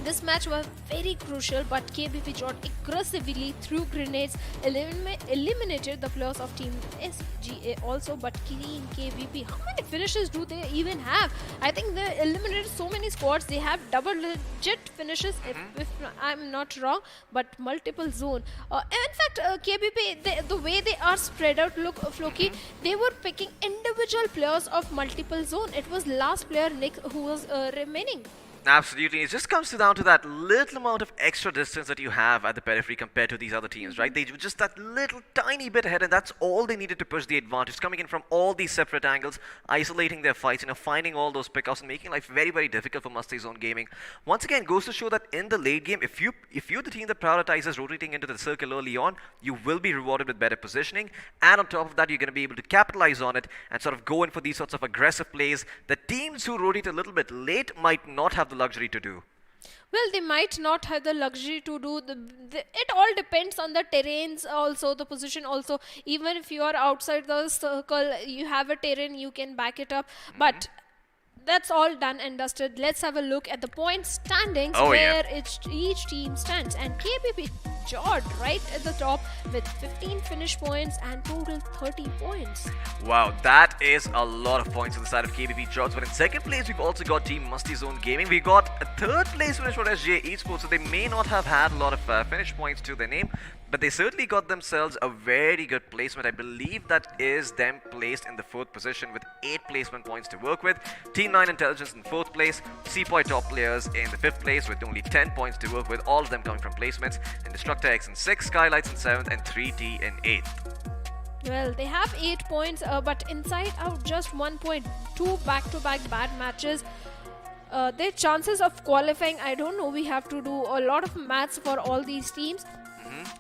This match was very crucial, but KBP Jord aggressively threw grenades, eliminated the players of team SGA also. But team KBP, how many finishes do they even have? I think they eliminated so many squads. They have double-digit finishes, if I'm not wrong, but multiple zone. In fact, KBP, the way they are spread out, look, Floki, they were picking individual players of multiple zone. It was last player Nick who was remaining. Absolutely. It just comes down to that little amount of extra distance that you have at the periphery compared to these other teams, right? They were just that little tiny bit ahead, and that's all they needed to push the advantage. Coming in from all these separate angles, isolating their fights, finding all those pickoffs and making life very, very difficult for Must Zone Gaming. Once again, goes to show that in the late game, if you're the team that prioritizes rotating into the circle early on, you will be rewarded with better positioning. And on top of that, you're going to be able to capitalize on it and sort of go in for these sorts of aggressive plays that teams who rotate a little bit late might not have the luxury to do. Well, they might not have the luxury to do. It all depends on the terrains also, the position also. Even if you are outside the circle, you have a terrain, you can back it up. But that's all done and dusted. Let's have a look at the point standings where each team stands. And KBP Jord right at the top with 15 finish points and total 30 points. Wow, that is a lot of points on the side of KBP Jords. But in second place, we've also got Team Musty Zone Gaming. We got a third place finish for SGA Esports, so they may not have had a lot of finish points to their name, but they certainly got themselves a very good placement. I believe that is them placed in the 4th position with 8 placement points to work with. Team 9 Intelligence in 4th place. Sepoy top players in the 5th place with only 10 points to work with, all of them coming from placements. And Destructor X in 6th, Skylights in 7th, and 3T in 8th. Well, they have 8 points, but inside out just 1 point. 2 back-to-back bad matches. Their chances of qualifying, I don't know. We have to do a lot of maths for all these teams.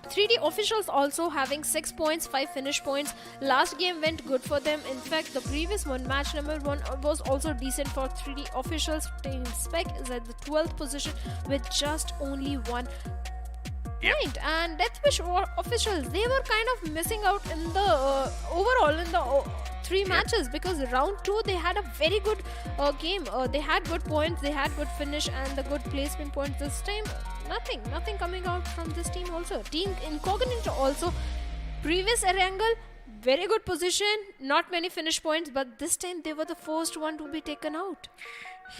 3D officials also having 6 points, 5 finish points. Last game went good for them. In fact, the previous one, match number 1, was also decent for 3D officials. Team Spec is at the 12th position with just only 1 point. And Deathwish officials, they were kind of missing out in the overall in the 3 matches, because round 2 they had a very good game. They had good points, they had good finish and the good placement points. This time nothing coming out from this team also. Team Incognito also, previous Erangel, very good position, not many finish points, but this time they were the first one to be taken out.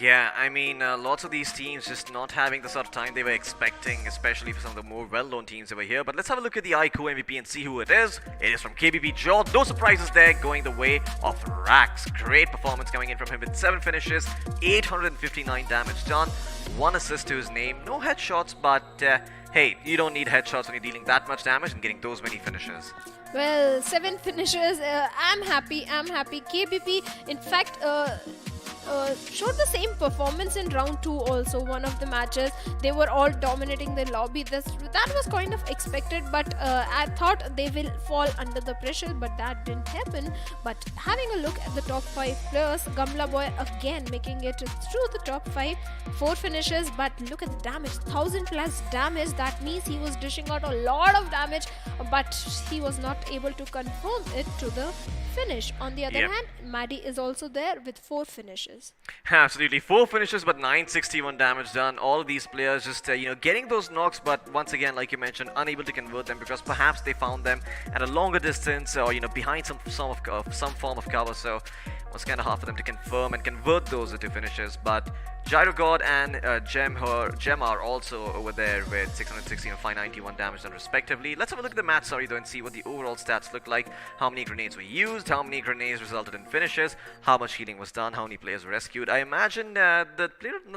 Yeah, I mean, lots of these teams just not having the sort of time they were expecting, especially for some of the more well-known teams over here. But let's have a look at the iQOO MVP and see who it is. It is from KBP Jord. No surprises there, going the way of Rax. Great performance coming in from him with 7 finishes, 859 damage done, 1 assist to his name. No headshots, but hey, you don't need headshots when you're dealing that much damage and getting those many finishes. Well, 7 finishes. I'm happy. KBP, in fact, showed the same performance in round 2 also. One of the matches, they were all dominating the lobby. That was kind of expected, but I thought they will fall under the pressure, but that didn't happen. But having a look at the top 5 players, Gamla Boy again making it through the top 5, 4 finishes, but look at the damage, 1000 plus damage. That means he was dishing out a lot of damage, but he was not able to confirm it to the finish. On the other hand, Maddie is also there with 4 finishes. Absolutely, 4 finishes but 961 damage done. All of these players just getting those knocks, but once again, like you mentioned, unable to convert them because perhaps they found them at a longer distance or behind some form of cover. So it was kind of hard for them to confirm and convert those into finishes. But Gyro God and Gem are also over there with 616 and 591 damage done respectively. Let's have a look at the match though and see what the overall stats look like. How many grenades were used, how many grenades resulted in finishes, how much healing was done, how many players were rescued. I imagine the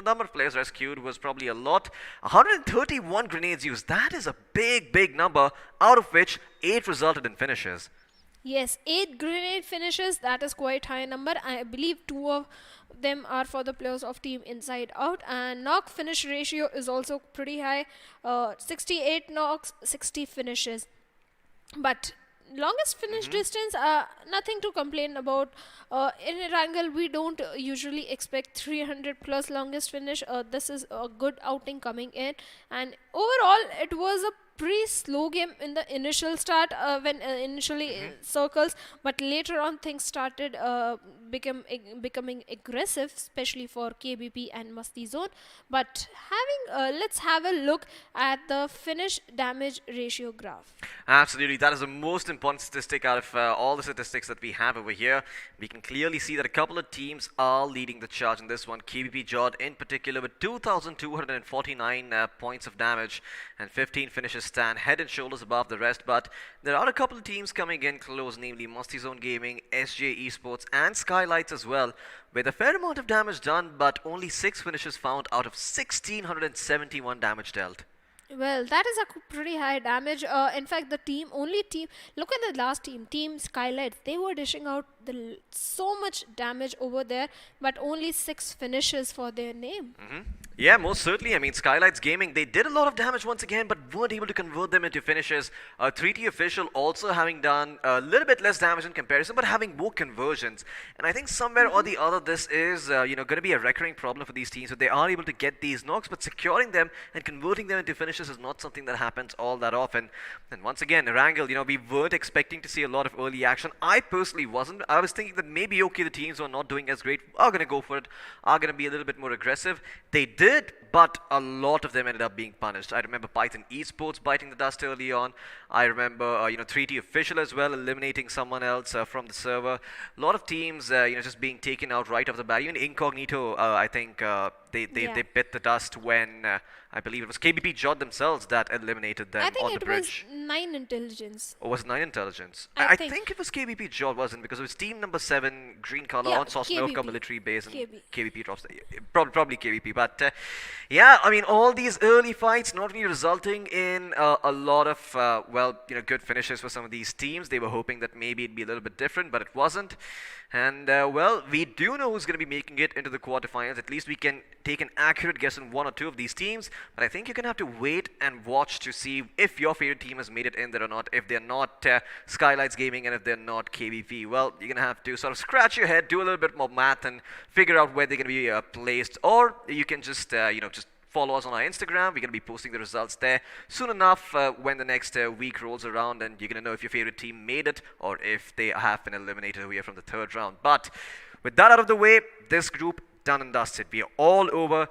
number of players rescued was probably a lot. 131 grenades used. That is a big number, out of which 8 resulted in finishes. Yes, 8 grenade finishes, that is quite high number. I believe 2 of them are for the players of team Inside Out, and knock finish ratio is also pretty high. 68 knocks, 60 finishes. But longest finish distance, nothing to complain about. In Erangel, we don't usually expect 300 plus longest finish. This is a good outing coming in, and overall it was a pretty slow game in the initial start, when initially circles, but later on things started becoming aggressive, especially for KBP and Masti Zone. But let's have a look at the finish damage ratio graph. Absolutely, that is the most important statistic out of all the statistics that we have over here. We can clearly see that a couple of teams are leading the charge in this one. KBP Jod in particular with 2,249 points of damage and 15 finishes, stand head and shoulders above the rest. But there are a couple of teams coming in close, namely Masti Zone Gaming, SJ Esports and Skylights as well, with a fair amount of damage done but only 6 finishes found out of 1,671 damage dealt. Well, that is a pretty high damage. In fact, only team, look at the last team Skylights. They were dishing out so much damage over there, but only 6 finishes for their name. Yeah, most certainly. I mean, Skylights Gaming, they did a lot of damage once again, but weren't able to convert them into finishes. 3T Official also having done a little bit less damage in comparison, but having more conversions. And I think somewhere or the other, this is going to be a recurring problem for these teams. So they are able to get these knocks, but securing them and converting them into finishes is not something that happens all that often. And once again, Erangel, we weren't expecting to see a lot of early action. I personally wasn't. I was thinking that maybe, okay, the teams who are not doing as great are going to go for it, are going to be a little bit more aggressive. They did, but a lot of them ended up being punished. I remember Python Esports biting the dust early on. I remember 3T Official as well eliminating someone else from the server. A lot of teams just being taken out right off the bat. Even Incognito, I think they bit the dust when I believe it was KBP Jod themselves that eliminated them on the bridge. I think it was 9 Intelligence. Or was it 9 Intelligence? I think it was KBP Jod, wasn't, because it was team number 7, green color, on Sosnovka military base, and KBP drops probably KBP. But yeah, I mean, all these early fights not really resulting in a lot of good finishes for some of these teams. They were hoping that maybe it'd be a little bit different, but it wasn't. And we do know who's going to be making it into the quarterfinals. At least we can take an accurate guess on 1 or 2 of these teams. But I think you're going to have to wait and watch to see if your favorite team has made it in there or not. If they're not Skylights Gaming and if they're not KBP, well, you're going to have to sort of scratch your head, do a little bit more math and figure out where they're going to be placed. Or you can just follow us on our Instagram. We're going to be posting the results there soon enough when the next week rolls around, and you're going to know if your favorite team made it or if they have been eliminated here from the 3rd round. But with that out of the way, this group done and dusted. We are all over.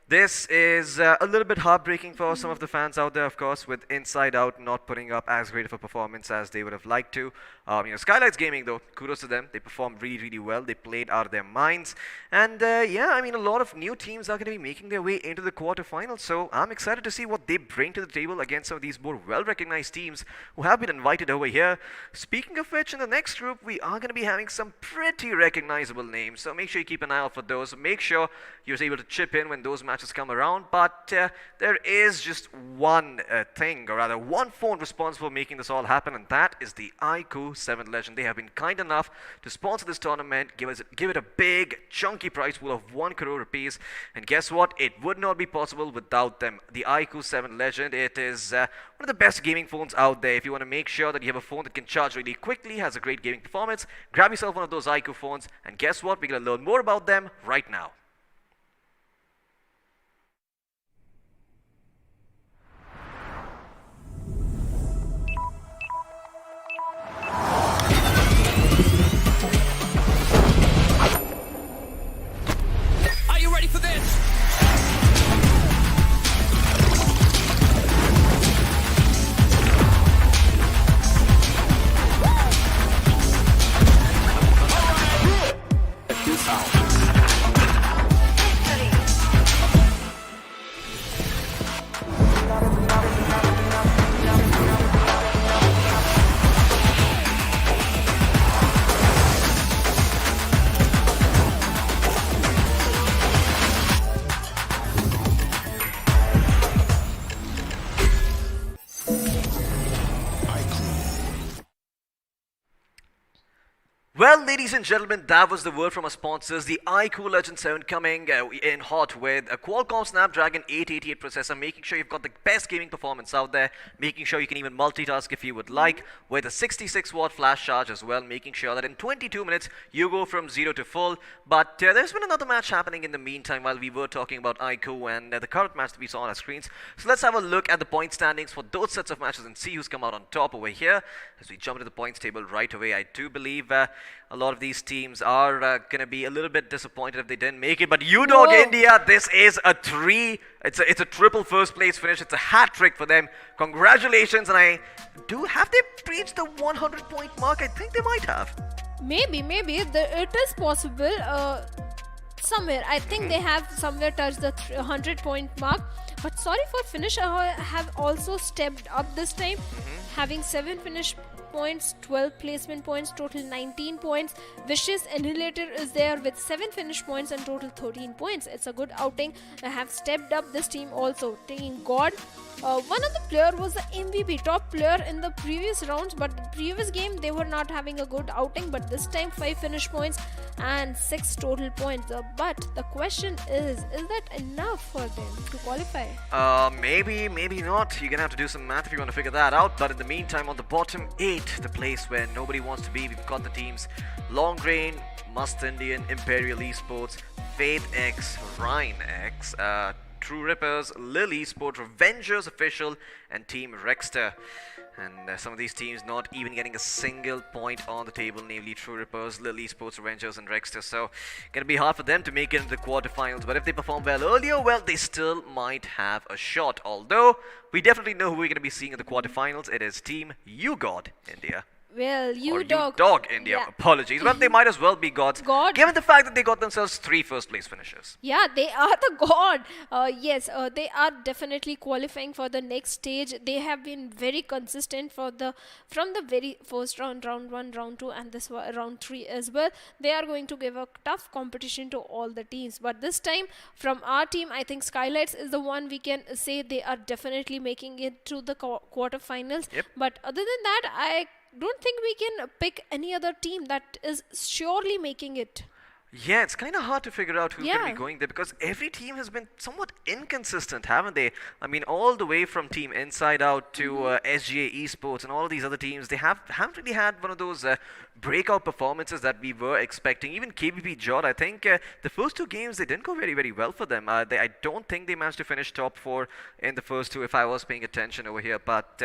This is a little bit heartbreaking for some of the fans out there, of course, with Inside Out not putting up as great of a performance as they would have liked to. Skylights Gaming, though, kudos to them. They performed really, really well. They played out of their minds. And a lot of new teams are going to be making their way into the quarterfinals. So I'm excited to see what they bring to the table against some of these more well-recognized teams who have been invited over here. Speaking of which, in the next group, we are going to be having some pretty recognizable names. So make sure you keep an eye out for those. Make sure you're able to chip in when those matches come around. But there is just one thing, or rather one phone responsible for making this all happen, and that is the iQOO 7 Legend. They have been kind enough to sponsor this tournament, give it a big chunky prize pool of 1 crore rupees, and guess what, it would not be possible without them. The iQOO 7 Legend, it is one of the best gaming phones out there. If you want to make sure that you have a phone that can charge really quickly, has a great gaming performance, grab yourself one of those iQOO phones, and guess what, we're going to learn more about them right now. Well, ladies and gentlemen, that was the word from our sponsors. The iQOO Legend 7 coming in hot with a Qualcomm Snapdragon 888 processor, making sure you've got the best gaming performance out there, making sure you can even multitask if you would like, with a 66-watt flash charge as well, making sure that in 22 minutes you go from 0 to full. But there's been another match happening in the meantime while we were talking about iQOO and the current match that we saw on our screens. So let's have a look at the point standings for those sets of matches and see who's come out on top over here. As we jump into the points table right away, I do believe a lot of these teams are going to be a little bit disappointed if they didn't make it. But UDOG India, this is a it's a triple first place finish. It's a hat trick for them. Congratulations. And have they reached the 100 point mark? I think they might have. Maybe it is possible. Somewhere I think they have somewhere touched the 100 point mark. But sorry for finish, have also stepped up this time, having 7 finish points, 12 placement points, total 19 points. Vicious Annihilator is there with 7 finish points and total 13 points. It's a good outing. They have stepped up this team also, taking God. One of the player was the MVP, top player in the previous rounds, but the previous game they were not having a good outing, but this time 5 finish points and 6 total points. But the question is that enough for them to qualify? Maybe not. You're gonna have to do some math if you want to figure that out. But in the meantime, on the bottom 8, the place where nobody wants to be, we've got the teams Long Rain, Must Indian, Imperial Esports, Faith X, Rhine X, True Rippers, Lil Esport, Revengers Official, and Team Rexter. And some of these teams not even getting a single point on the table, namely True Rippers, Lil Esports, Revengers, and Rexter. So, gonna be hard for them to make it into the quarterfinals. But if they perform well earlier, well, they still might have a shot. Although, we definitely know who we're gonna be seeing in the quarterfinals. It is Team UGOD India. Well, UDOG India, yeah. Apologies. Well, they might as well be gods, given the fact that they got themselves 3 first place finishes. Yeah, they are the god. Yes, they are definitely qualifying for the next stage. They have been very consistent from the very first round, round 1, round 2, and this round 3 as well. They are going to give a tough competition to all the teams. But this time, from our team, I think Skylights is the one we can say they are definitely making it to the quarterfinals. Yep. But other than that, I don't think we can pick any other team that is surely making it. Yeah, it's kind of hard to figure out who's going to be going there because every team has been somewhat inconsistent, haven't they? I mean, all the way from Team Inside Out to SGA Esports and all of these other teams, they haven't really had one of those breakout performances that we were expecting. Even KBP Jod, I think the first 2 games, they didn't go very, very well for them. I don't think they managed to finish top 4 in the first 2 if I was paying attention over here. But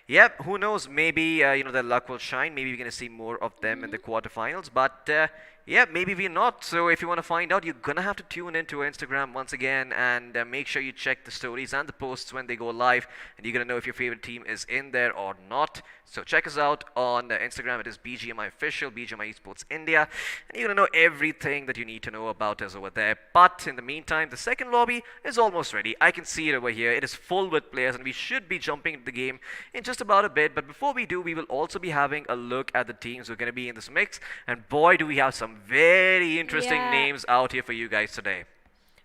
yeah, who knows? Maybe their luck will shine. Maybe we're going to see more of them in the quarterfinals. But yeah, maybe we're not. So if you want to find out, you're going to have to tune into our Instagram once again and make sure you check the stories and the posts when they go live. And you're going to know if your favorite team is in there or not. So check us out on Instagram. It is BGMI Official, BGMI Esports India. And you're going to know everything that you need to know about us over there. But in the meantime, the second lobby is almost ready. I can see it over here. It is full with players and we should be jumping into the game in just about a bit. But before we do, we will also be having a look at the teams who are going to be in this mix. And boy, do we have some very interesting names out here for you guys today.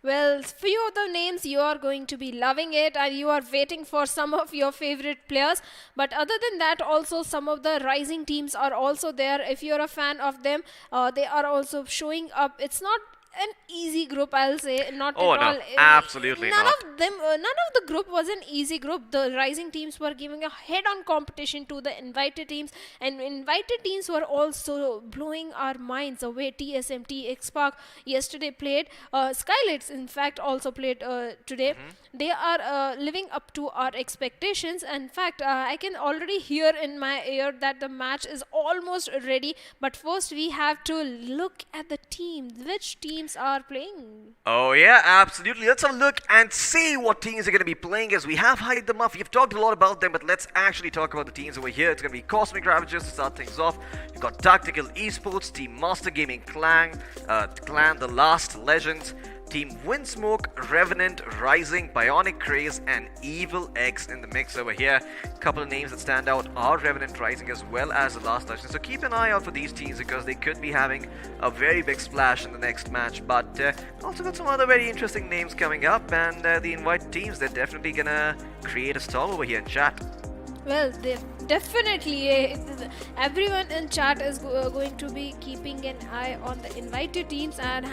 Well, few of the names you are going to be loving it and you are waiting for some of your favorite players. But other than that, also some of the rising teams are also there. If you're a fan of them, they are also showing up. It's not an easy group, I'll say. Not at all. Absolutely none not. None of the group was an easy group. The rising teams were giving a head-on competition to the invited teams, and invited teams were also blowing our minds away. TSMT, X-Park yesterday played. Skylights, in fact, also played today. They are living up to our expectations. In fact, I can already hear in my ear that the match is almost ready. But first, we have to look at the teams. Which teams are playing? Oh yeah, absolutely. Let's have a look and see what teams are going to be playing as we have highlighted them up. We've talked a lot about them, but let's actually talk about the teams over here. It's going to be Cosmic Ravagers to start things off. You've got Tactical Esports, Team Master Gaming Clan, The Last Legends, Team Windsmoke, Revenant, Rising, Bionic Craze, and Evil X in the mix over here. A couple of names that stand out are Revenant, Rising, as well as The Last Legend. So keep an eye out for these teams because they could be having a very big splash in the next match. But also got some other very interesting names coming up, and the invited teams, they're definitely gonna create a storm over here in chat. Well, definitely. Everyone in chat is going to be keeping an eye on the invited teams and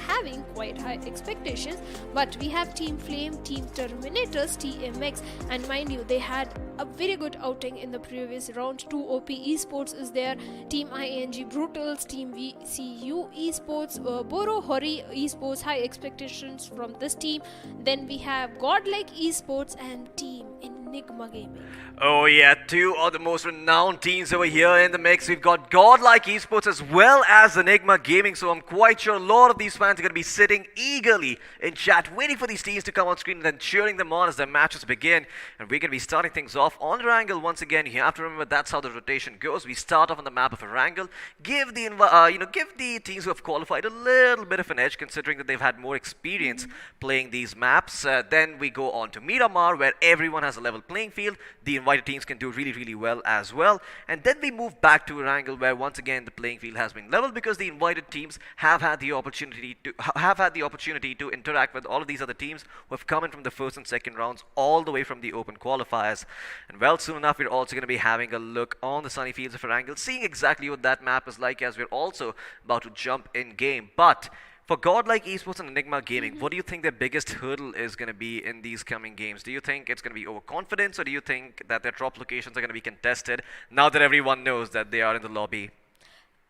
having quite high expectations. But we have Team Flame, Team Terminators, TMX, and mind you, they had a very good outing in the previous round. 2 OP Esports is there, Team ING Brutals, Team VCU Esports, Boro Hori Esports, high expectations from this team. Then we have Godlike Esports and Team Enigma Gaming. Oh yeah, two of the most renowned teams over here in the mix. We've got Godlike Esports as well as Enigma Gaming, so I'm quite sure a lot of these fans are going to be sitting eagerly in chat, waiting for these teams to come on screen and then cheering them on as their matches begin. And we're going to be starting things off on Erangel once again. You have to remember that's how the rotation goes. We start off on the map of Erangel, give the teams who have qualified a little bit of an edge, considering that they've had more experience playing these maps. Then we go on to Miramar, where everyone has a level playing field. The invited teams can do really, really well as well. And then we move back to Erangel, where once again the playing field has been leveled because the invited teams have had the opportunity to interact with all of these other teams who have come in from the first and second rounds all the way from the open qualifiers. And well, soon enough we're also going to be having a look on the sunny fields of Erangel, seeing exactly what that map is like, as we're also about to jump in game. But for Godlike Esports and Enigma Gaming, what do you think their biggest hurdle is going to be in these coming games? Do you think it's going to be overconfidence, or do you think that their drop locations are going to be contested now that everyone knows that they are in the lobby?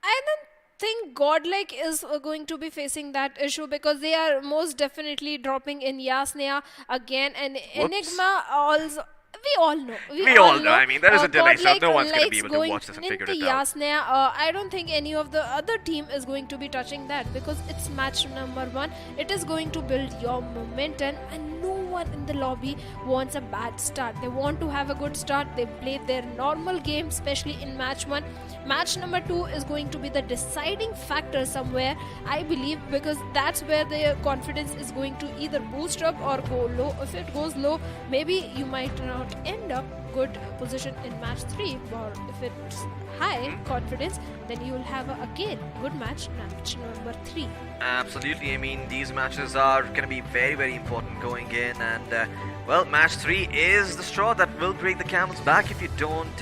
I don't think Godlike is going to be facing that issue, because they are most definitely dropping in Yasnaya again, and Enigma also. We all know. We all know. I mean, there is a delay, so no one's going to be able to going watch this and figure into it out. Yasnaya, I don't think any of the other team is going to be touching that, because it's match number 1. It is going to build your momentum, and no one in the lobby wants a bad start. They want to have a good start. They play their normal game, especially in match 1. Match number 2 is going to be the deciding factor somewhere, I believe, because that's where their confidence is going to either boost up or go low. If it goes low, maybe you might not end up good position in match 3, or if it's high confidence, then you will have again good match number 3. Absolutely. I mean, these matches are going to be very, very important going in, and well, match 3 is the straw that will break the camel's back if you don't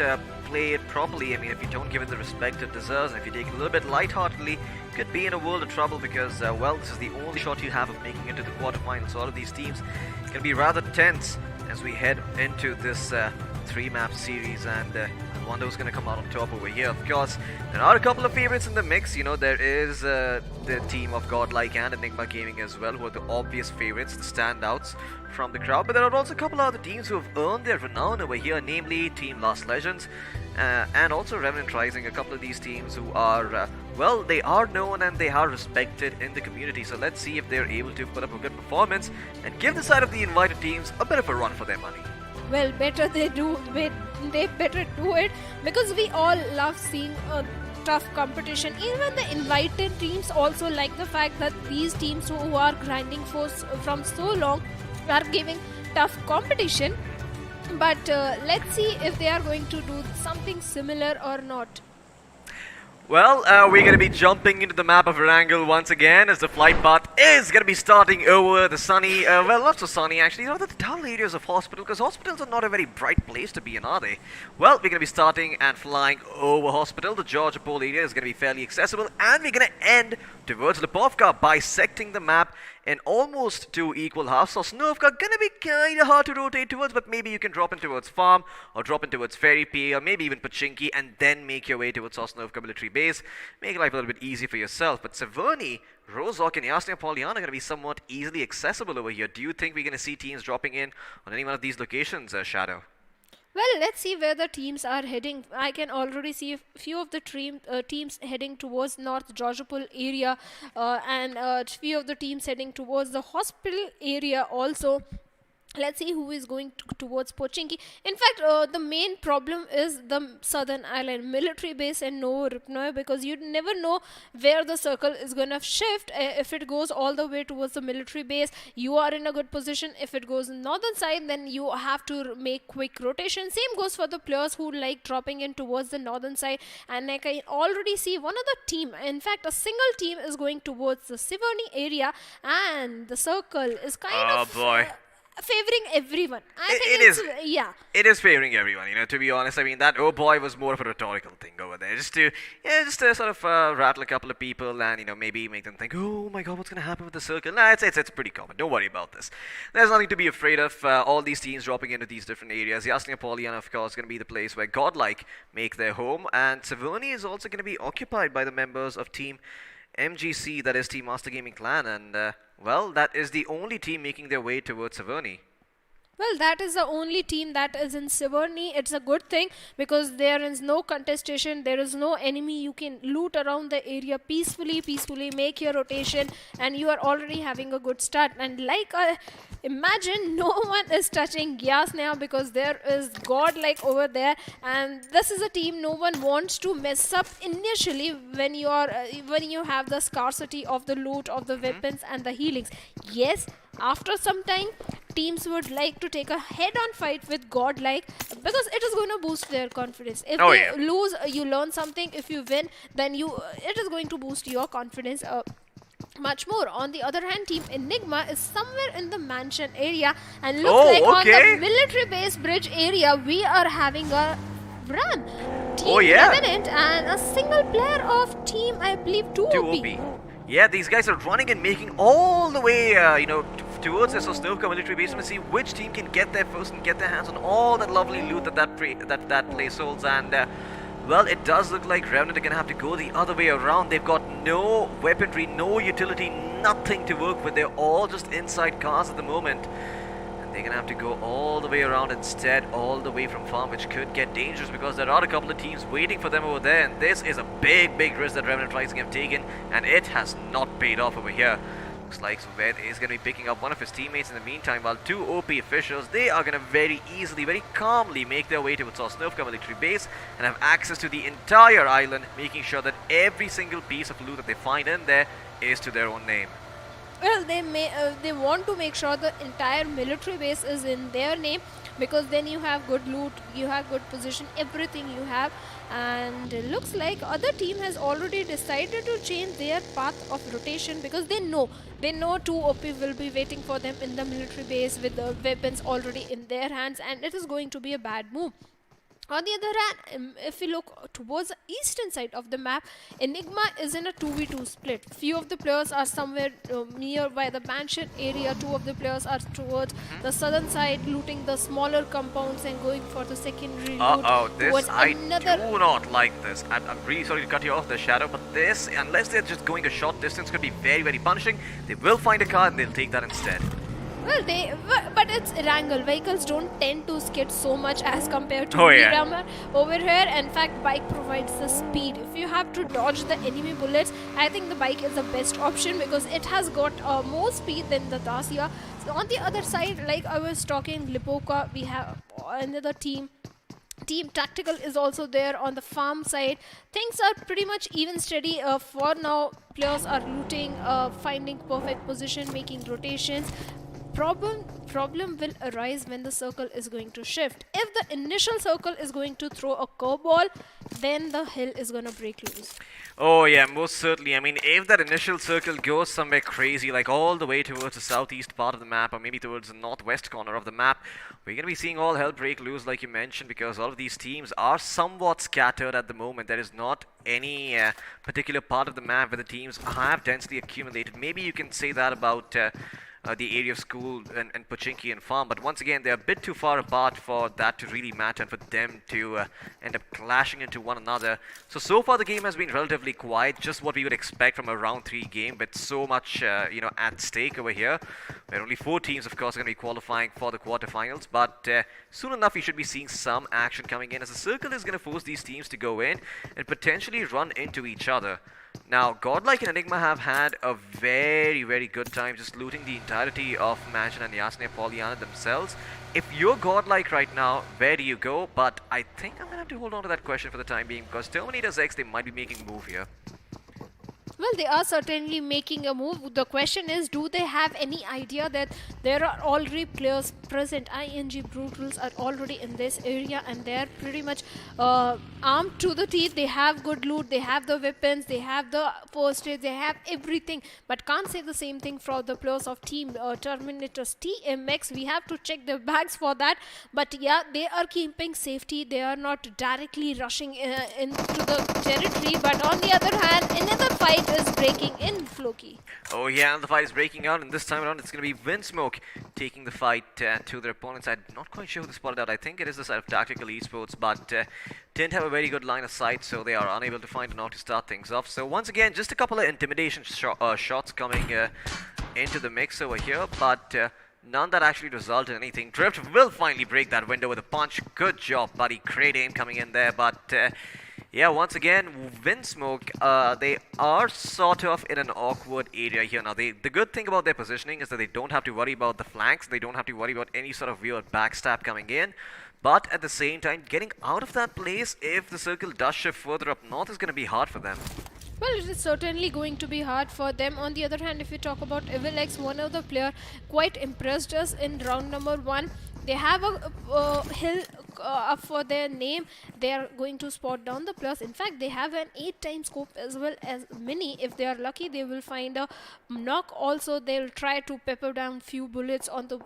play it properly. I mean, if you don't give it the respect it deserves, and if you take it a little bit lightheartedly, you could be in a world of trouble, because well, this is the only shot you have of making it to the quarterfinals. All of these teams can be rather tense as we head into this 3-map series, and I wonder who's going to come out on top over here. Of course, there are a couple of favorites in the mix. You know, there is the team of Godlike and Enigma Gaming as well, who are the obvious favorites, the standouts from the crowd. But there are also a couple of other teams who have earned their renown over here, namely Team Lost Legends and also Revenant Rising. A couple of these teams who are, well, they are known and they are respected in the community. So let's see if they're able to put up a good performance and give the side of the invited teams a bit of a run for their money. Well, better they better do it, because we all love seeing a tough competition. Even the invited teams also like the fact that these teams who are grinding from so long are giving tough competition. But let's see if they are going to do something similar or not. Well, we're going to be jumping into the map of Erangel once again, as the flight path is going to be starting over the sunny, well, not so sunny actually, rather the dull areas of Hospital, because hospitals are not a very bright place to be in, are they? Well, we're going to be starting and flying over Hospital. The Georgia Pole area is going to be fairly accessible, and we're going to end towards Lipovka, bisecting the map in almost 2 equal halves. So Sosnovka gonna be kinda hard to rotate towards, but maybe you can drop in towards Farm, or drop in towards Ferry P, or maybe even Pachinki, and then make your way towards Sosnovka military base. Make life a little bit easy for yourself. But Severny, Rozok, and Yasnaya Polyana are going to be somewhat easily accessible over here. Do you think we're going to see teams dropping in on any one of these locations, Shadow? Well, let's see where the teams are heading. I can already see a few of the teams heading towards North Georgiapol area, and a few of the teams heading towards the hospital area also. Let's see who is going towards Pochinki. In fact, the main problem is the Southern Island military base and Novoripnoe, because you never know where the circle is going to shift. If it goes all the way towards the military base, you are in a good position. If it goes northern side, then you have to make quick rotation. Same goes for the players who like dropping in towards the northern side. And I can already see one other team, in fact a single team, is going towards the Siverny area, and the circle is kind of... Oh boy. favoring everyone. I think It it's, is. yeah. It is favoring everyone, to be honest. I mean, that oh boy was more of a rhetorical thing over there. Just to sort of rattle a couple of people and, maybe make them think, oh my god, what's going to happen with the circle? Nah, it's pretty common. Don't worry about this. There's nothing to be afraid of. All these teams dropping into these different areas. Yasnia Poliana, of course, going to be the place where Godlike make their home. And Savoni is also going to be occupied by the members of Team MGC, that is Team Master Gaming Clan. And, well, that is the only team making their way towards Savoni. Well, that is the only team that is in Siverny. It's a good thing because there is no contestation. There is no enemy. You can loot around the area peacefully, make your rotation, and you are already having a good start. And like, imagine no one is touching Gyas now because there is Godlike over there. And this is a team no one wants to mess up initially when you are when you have the scarcity of the loot, of the weapons and the healings. Yes, after some time, teams would like to take a head-on fight with Godlike because it is going to boost their confidence. If they lose, you learn something. If you win, then it is going to boost your confidence much more. On the other hand, Team Enigma is somewhere in the mansion area and looks like on the military base bridge area, we are having a run. Team Revenant and a single player of Team, I believe, 2OP. Yeah, these guys are running and making all the way, towards this Osnovka military base to see which team can get there first and get their hands on all that lovely loot that place holds. And, well, it does look like Revenant are going to have to go the other way around. They've got no weaponry, no utility, nothing to work with. They're all just inside cars at the moment. They're going to have to go all the way around instead, all the way from farm, which could get dangerous because there are a couple of teams waiting for them over there. And this is a big risk that Revenant Rising have taken, and it has not paid off over here. Looks like Suved is going to be picking up one of his teammates in the meantime, while two OP officials, they are going to very easily, very calmly make their way towards Osnovka military base and have access to the entire island, making sure that every single piece of loot that they find in there is to their own name. Well, they want to make sure the entire military base is in their name because then you have good loot, you have good position, everything you have. And it looks like other team has already decided to change their path of rotation because they know 2OP will be waiting for them in the military base with the weapons already in their hands, and it is going to be a bad move. On the other hand, if we look towards the eastern side of the map, Enigma is in a 2v2 split. Few of the players are somewhere nearby the mansion area. Two of the players are towards the southern side, looting the smaller compounds and going for the secondary loot. I do not like this. I'm really sorry to cut you off there, Shadow, but this, unless they're just going a short distance, could be very punishing. They will find a car and they'll take that instead. Well, but it's Erangel. Vehicles don't tend to skid so much as compared to Miramar over here. In fact, bike provides the speed. If you have to dodge the enemy bullets, I think the bike is the best option because it has got more speed than the Dacia. So on the other side, like I was talking, Lipoka, we have another team. Team Tactical is also there on the farm side. Things are pretty much even steady. For now, players are looting, finding perfect position, making rotations. Problem will arise when the circle is going to shift. If the initial circle is going to throw a curveball, then the hill is going to break loose. Oh yeah, most certainly. I mean, if that initial circle goes somewhere crazy, like all the way towards the southeast part of the map, or maybe towards the northwest corner of the map, we're going to be seeing all hell break loose, like you mentioned, because all of these teams are somewhat scattered at the moment. There is not any particular part of the map where the teams have densely accumulated. Maybe you can say that about the area of school and Pochinki and farm, but once again they're a bit too far apart for that to really matter and for them to end up clashing into one another. So far the game has been relatively quiet, just what we would expect from a round 3 game, but so much at stake over here, where only 4 teams of course are going to be qualifying for the quarterfinals. But soon enough we should be seeing some action coming in, as the circle is going to force these teams to go in and potentially run into each other. Now, Godlike and Enigma have had a very good time just looting the entirety of Mansion and Yasnia Poliana themselves. If you're Godlike right now, where do you go? But I think I'm going to have to hold on to that question for the time being, because Terminator's X, they might be making a move here. Well, they are certainly making a move. The question is, do they have any idea that there are already players present? ING Brutals are already in this area and they are pretty much armed to the teeth. They have good loot, they have the weapons, they have the first aid, they have everything. But can't say the same thing for the players of Team Terminators TMX. We have to check their bags for that. But yeah, they are keeping safety. They are not directly rushing into the territory. But on the other hand, another fight is breaking in, Floki. Oh yeah, and the fight is breaking out, and this time around it's going to be Windsmoke taking the fight to their opponents. I'm not quite sure who they spotted out. I think it is the side of Tactical Esports, but didn't have a very good line of sight, so they are unable to find a knock to start things off. So once again, just a couple of intimidation shots coming into the mix over here, but none that actually result in anything. Drift will finally break that window with a punch. Good job, buddy. Great aim coming in there, but yeah, once again, Windsmoke, they are sort of in an awkward area here. Now, the good thing about their positioning is that they don't have to worry about the flanks. They don't have to worry about any sort of weird backstab coming in. But at the same time, getting out of that place, if the circle does shift further up north, is going to be hard for them. Well, it is certainly going to be hard for them. On the other hand, if you talk about EvilX, one of the player quite impressed us in round number 1. They have a hill up for their name. They are going to spot down the players. In fact, they have an 8x scope as well as mini. If they are lucky, they will find a knock. Also, they'll try to pepper down few bullets onto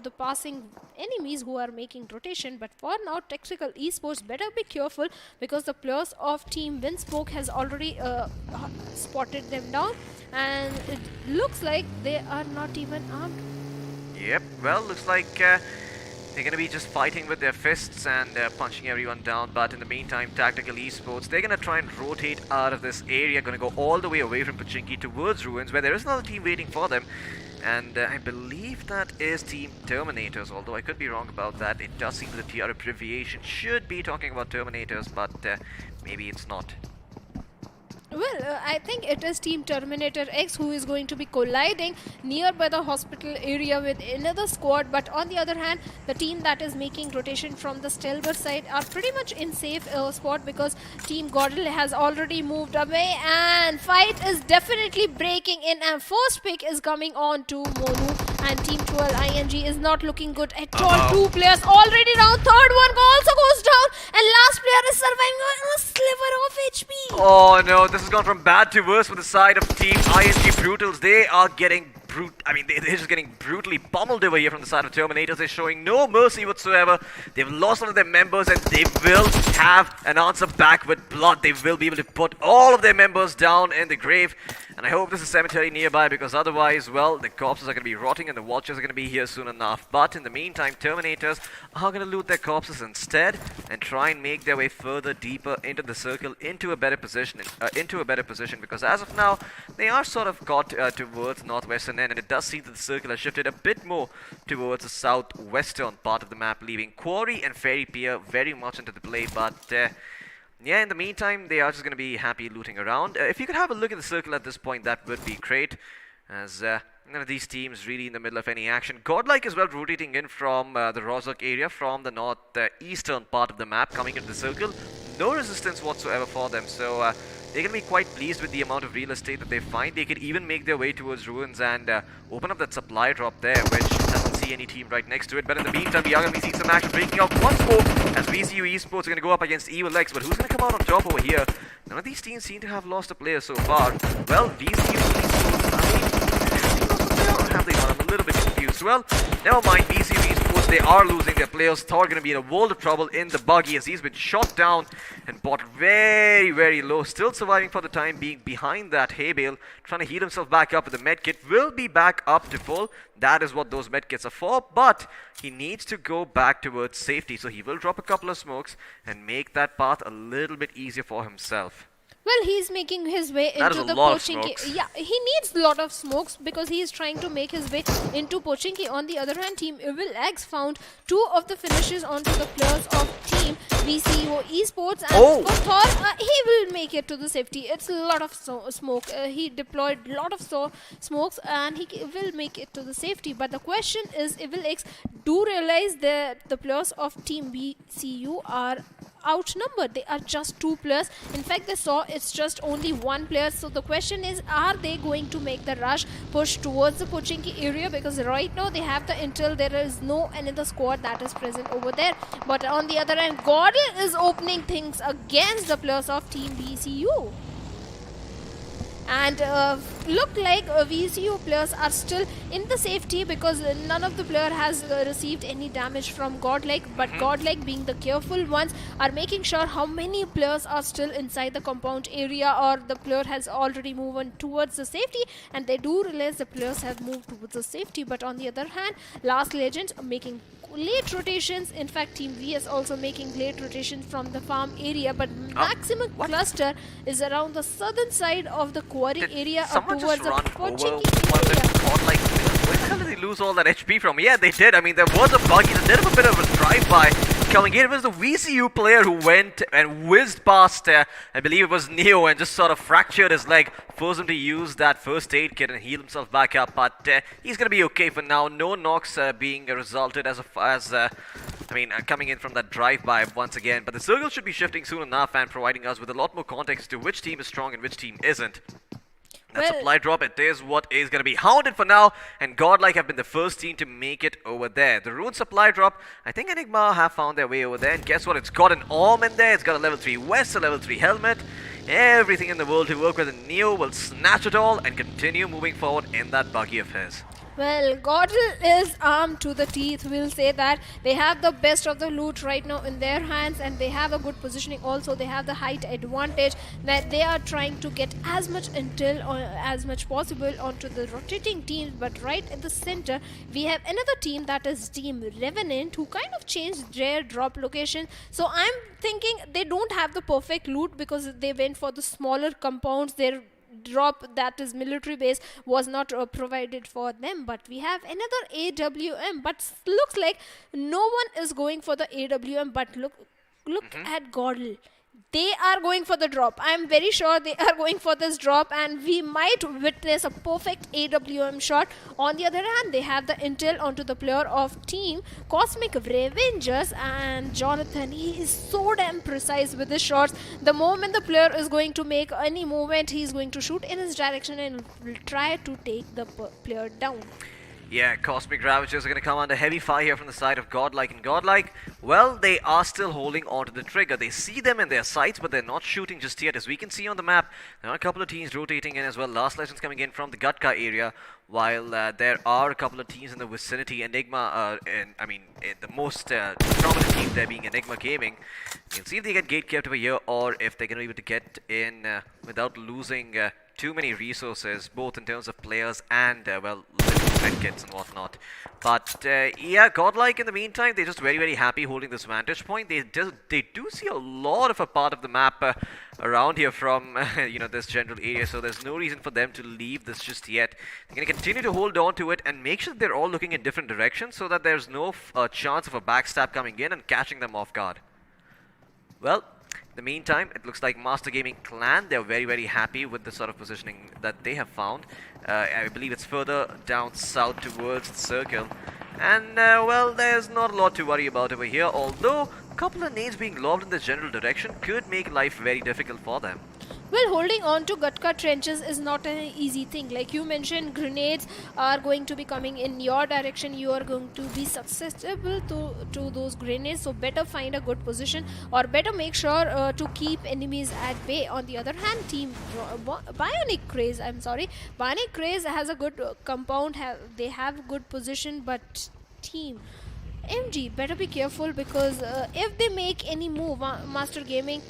the passing enemies who are making rotation. But for now, Tactical Esports better be careful because the players of Team Windsmoke has already spotted them down, and it looks like they are not even armed. Yep, well, looks like they're going to be just fighting with their fists and punching everyone down. But in the meantime, Tactical Esports, they're going to try and rotate out of this area, going to go all the way away from Pochinki towards Ruins, where there is another team waiting for them. And I believe that is Team Terminators, although I could be wrong about that. It does seem that the TR abbreviation should be talking about Terminators, but maybe it's not. Well, I think it is Team Terminator X who is going to be colliding nearby the hospital area with another squad. But on the other hand, the team that is making rotation from the Stelber side are pretty much in safe spot because Team Godel has already moved away, and fight is definitely breaking in, and first pick is coming on to Monu, and Team 12 ING is not looking good at all. Two players already down, third one also goes down, and last player is surviving on a sliver of HP. Oh no, this has gone from bad to worse for the side of Team ING Brutals. They are getting they're just getting brutally pummeled over here from the side of Terminators. They're showing no mercy whatsoever. They've lost all of their members and they will have an answer back with blood. They will be able to put all of their members down in the grave. And I hope there's a cemetery nearby, because otherwise, well, the corpses are going to be rotting and the watchers are going to be here soon enough. But in the meantime, Terminators are going to loot their corpses instead and try and make their way further deeper into the circle, into a better position, because as of now, they are sort of got towards northwestern end, and it does seem that the circle has shifted a bit more towards the southwestern part of the map, leaving Quarry and Fairy Pier very much into the play. But yeah, in the meantime, they are just going to be happy looting around. If you could have a look at the circle at this point, that would be great, as none of these teams really in the middle of any action. Godlike as well rotating in from the Rozhok area, from the northeastern part of the map, coming into the circle. No resistance whatsoever for them, so they're going to be quite pleased with the amount of real estate that they find. They could even make their way towards Ruins and open up that supply drop there, which doesn't see any team right next to it. But in the meantime, we are going to be seeing some action breaking out once more as VCU Esports are going to go up against EvilX. But who's going to come out on top over here? None of these teams seem to have lost a player so far. Well, VCU Esports, have they not? I'm a little bit confused. Well, never mind. VCU Esports, they are losing their players. Thor going to be in a world of trouble in the buggy as he's been shot down and brought very, very low. Still surviving for the time being behind that hay bale, trying to heal himself back up with the med kit. Will be back up to full. That is what those med kits are for, but he needs to go back towards safety. So he will drop a couple of smokes and make that path a little bit easier for himself. Well, he's making his way into the Pochinki. Yeah, he needs a lot of smokes because he is trying to make his way into Pochinki. On the other hand, Team EvilX found two of the finishes onto the players of Team team VCO Esports, and Oh. for Thor, he will make it to the safety. It's a lot of smoke. He deployed a lot of smokes, and he will make it to the safety. But the question is, Evil X do realize that the players of Team BCU are outnumbered. They are just 2 players. In fact, they saw it's just only 1 player. So the question is, are they going to make the rush push towards the Pochinki area? Because right now they have the intel. There is no another squad that is present over there. But on the other hand, Gordon is opening things against the players of Team VCU. And look like VCU players are still in the safety, because none of the player has received any damage from Godlike. But Godlike, being the careful ones, are making sure how many players are still inside the compound area, or the player has already moved on towards the safety, and they do realize the players have moved towards the safety. But on the other hand, Last Legend making late rotations. In fact, Team VS also making late rotations from the farm area, but maximum cluster is around the southern side of the quarry area, up Someone towards just the run Pochinki over one of area. the spot, like, where the hell did they lose all that HP from? Yeah, they did. I mean, there was a buggy, a little bit of a drive-by coming in. It was the VCU player who went and whizzed past, I believe it was Neo, and just sort of fractured his leg, forced him to use that first aid kit and heal himself back up. But he's going to be okay for now. No knocks being resulted coming in from that drive-by once again. But the circle should be shifting soon enough and providing us with a lot more context to which team is strong and which team isn't. That supply drop, it is what is going to be hounded for now, and Godlike have been the first team to make it over there. The rune supply drop, I think Enigma have found their way over there, and guess what? It's got an Orm in there, it's got a level 3 West, a level 3 helmet, everything in the world to work with, and Neo will snatch it all and continue moving forward in that buggy of his. Well, Gordon is armed to the teeth. We'll say that they have the best of the loot right now in their hands, and they have a good positioning also. They have the height advantage, that they are trying to get as much intel or as much possible onto the rotating teams. But right at the center, we have another team, that is Team Revenant, who kind of changed their drop location. So I'm thinking they don't have the perfect loot, because they went for the smaller compounds. Their drop, that is military base, was not provided for them. But we have another AWM, but looks like no one is going for the AWM. But look at Gordle. They are going for the drop. I'm very sure they are going for this drop, and we might witness a perfect AWM shot. On the other hand, they have the intel onto the player of Team Cosmic Revengers, and Jonathan, he is so damn precise with his shots. The moment the player is going to make any movement, he is going to shoot in his direction and will try to take the player down. Yeah, Cosmic Ravagers are going to come under heavy fire here from the side of Godlike. And Godlike, well, they are still holding onto the trigger. They see them in their sights, but they're not shooting just yet. As we can see on the map, there are a couple of teams rotating in as well. Last Legends coming in from the Gatka area, while there are a couple of teams in the vicinity. Enigma, the most prominent team there being Enigma Gaming. We'll see if they get gate kept over here, or if they're going to be able to get in without losing too many resources, both in terms of players and, medkits and whatnot. But yeah, Godlike in the meantime, they're just very, very happy holding this vantage point. They do see a lot of a part of the map around here from this general area, so there's no reason for them to leave this just yet. They're going to continue to hold on to it and make sure that they're all looking in different directions, so that there's no chance of a backstab coming in and catching them off guard. Well, in the meantime, it looks like Master Gaming Clan, they're very, very happy with the sort of positioning that they have found. I believe it's further down south towards the circle. And, well, there's not a lot to worry about over here, although a couple of nades being lobbed in this general direction could make life very difficult for them. Well, holding on to Gatka trenches is not an easy thing. Like you mentioned, grenades are going to be coming in your direction. You are going to be susceptible to those grenades. So better find a good position, or better make sure to keep enemies at bay. On the other hand, Team Bionic Craze has a good compound. They have good position, but Team MG better be careful, because if they make any move, Master Gaming,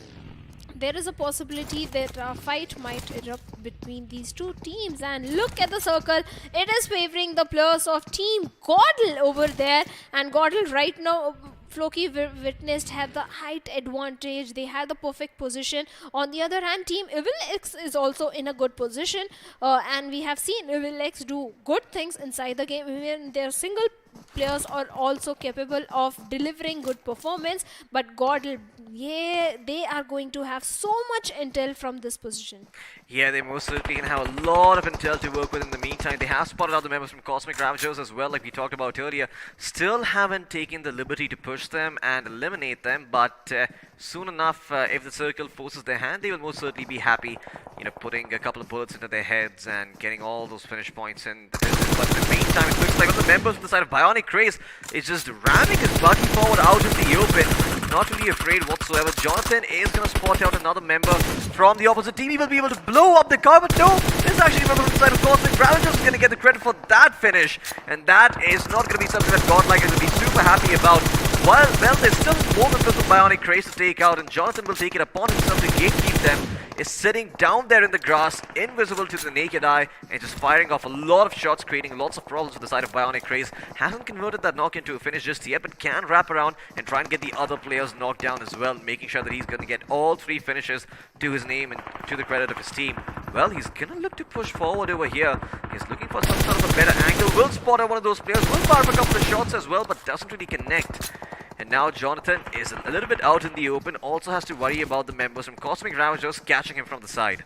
there is a possibility that a fight might erupt between these two teams. And look at the circle, it is favoring the players of Team Gordle over there. And Gordle right now, Floki witnessed, have the height advantage. They have the perfect position. On the other hand, Team Evil X is also in a good position, and we have seen Evil X do good things inside the game. Even their single players are also capable of delivering good performance, but God, yeah, they are going to have so much intel from this position. Yeah, they most certainly can have a lot of intel to work with in the meantime. They have spotted out the members from Cosmic Ravagers as well, like we talked about earlier. Still haven't taken the liberty to push them and eliminate them, but soon enough, if the circle forces their hand, they will most certainly be happy, you know, putting a couple of bullets into their heads and getting all those finish points in the distance. But in the meantime, it looks like one of the members from the side of Bionic Craze is just ramming his buggy forward out in the open. Not really afraid whatsoever. Jonathan is going to spot out another member from the opposite team. He will be able to blow up the car, but no, this is actually a member from the side of Cosmic Ravagers who's going to get the credit for that finish. And that is not going to be something that Godlike is going to be super happy about. Well, there's still more than this of Bionic Craze to take out, and Jonathan will take it upon himself to gatekeep them. Is sitting down there in the grass, invisible to the naked eye, and just firing off a lot of shots, creating lots of problems for the side of Bionic Craze. Hasn't converted that knock into a finish just yet, but can wrap around and try and get the other players knocked down as well, making sure that he's going to get all 3 finishes to his name and to the credit of his team. Well, he's going to look to push forward over here. He's looking for some sort of a better angle. Will spot out one of those players, will fire a couple of shots as well, but doesn't really connect. And now Jonathan is a little bit out in the open, also has to worry about the members from Cosmic Ravagers catching him from the side.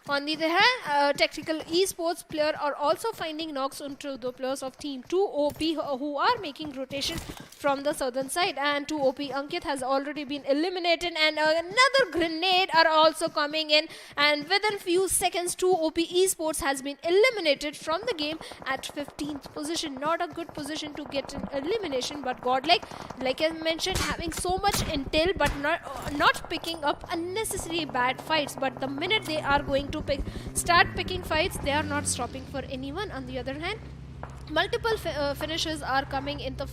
On the other hand, tactical esports player are also finding knocks onto the players of team 2 OP who are making rotation from the southern side, and 2 OP Ankit has already been eliminated, and another grenade are also coming in, and within few seconds 2 OP esports has been eliminated from the game at 15th position. Not a good position to get an elimination, but Godlike, like I mentioned, having so much intel but not picking up unnecessary bad fights, but the minute they are going to start picking fights, they are not stopping for anyone. On the other hand, multiple finishes are coming into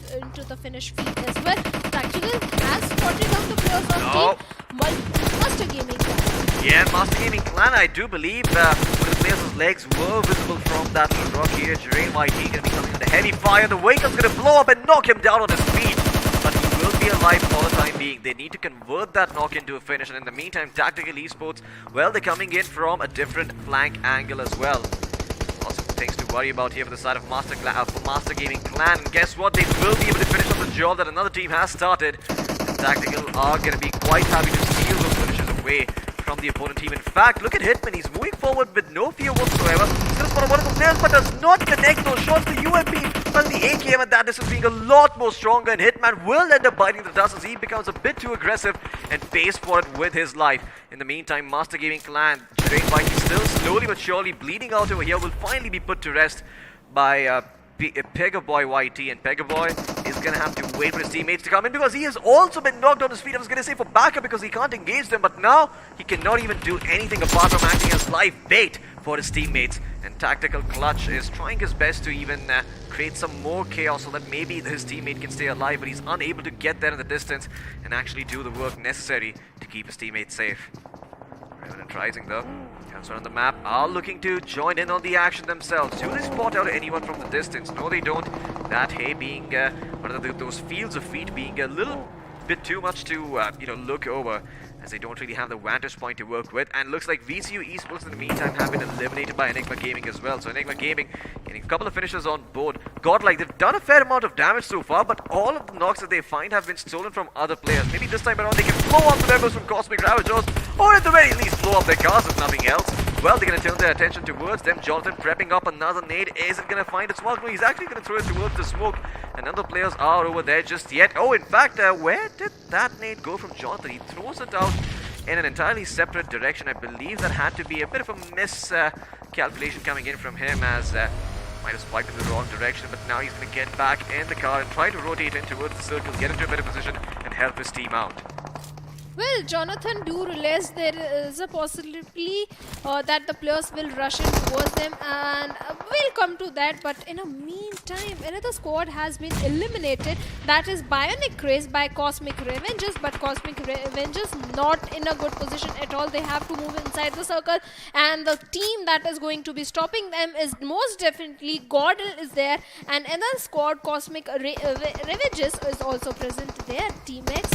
the finish feed as well. Tactical has spotted out the players of team Master Gaming Clan. Yeah, Master Gaming Clan, I do believe one of the players' legs were visible from that little rock here. Drain YT going to be coming under heavy fire. The vehicle's going to blow up and knock him down on his feet, but he will be alive for the time being. They need to convert that knock into a finish, and in the meantime, Tactical Esports, well, they're coming in from a different flank angle as well. Lots of things to worry about here for the side of Master Gaming Clan. And guess what? They will be able to finish off the job that another team has started. And Tactical are going to be quite happy to steal those finishes away from the opponent team. In fact, look at Hitman. He's moving forward with no fear whatsoever. Still spot one of the players, but does not connect those shots. The UMP, well, the AKM at that distance being a lot more stronger, and Hitman will end up biting the dust as he becomes a bit too aggressive and pays for it with his life. In the meantime, Master Gaming Clan, Drain Bike is still slowly but surely bleeding out over here, will finally be put to rest by Pegaboy YT, and Pegaboy is going to have to wait for his teammates to come in because he has also been knocked on his feet. I was going to say for backup because he can't engage them, but now he cannot even do anything apart from acting as live bait for his teammates. And Tactical Clutch is trying his best to even create some more chaos so that maybe his teammate can stay alive, but he's unable to get there in the distance and actually do the work necessary to keep his teammates safe. Revenant Rising though, comes on the map, are looking to join in on the action themselves. Do they spot out anyone from the distance? No, they don't. That hay being, those fields of feet being a little bit too much to, look over, as they don't really have the vantage point to work with. And looks like VCU Esports in the meantime have been eliminated by Enigma Gaming as well. So Enigma Gaming getting a couple of finishes on board. Godlike, they've done a fair amount of damage so far, but all of the knocks that they find have been stolen from other players. Maybe this time around they can blow up the members from Cosmic Ravagers, or at the very least blow up their cars if nothing else. Well, they're going to turn their attention towards them. Jonathan prepping up another nade. Isn't going to find its mark. He's actually going to throw it towards the smoke. And other players are over there just yet. Oh, in fact, where did that nade go from Jonathan? He throws it out in an entirely separate direction. I believe that had to be a bit of a miscalculation coming in from him, as might have spiked in the wrong direction. But now he's going to get back in the car and try to rotate in towards the circle, get into a better position and help his team out. Well, Jonathan do realize there is a possibility that the players will rush in towards them, and we'll come to that. But in the meantime, another squad has been eliminated. That is Bionic Craze by Cosmic Revengers, but Cosmic Revengers not in a good position at all. They have to move inside the circle, and the team that is going to be stopping them is most definitely Gordon is there, and another squad, Cosmic Revengers, is also present there. Team X.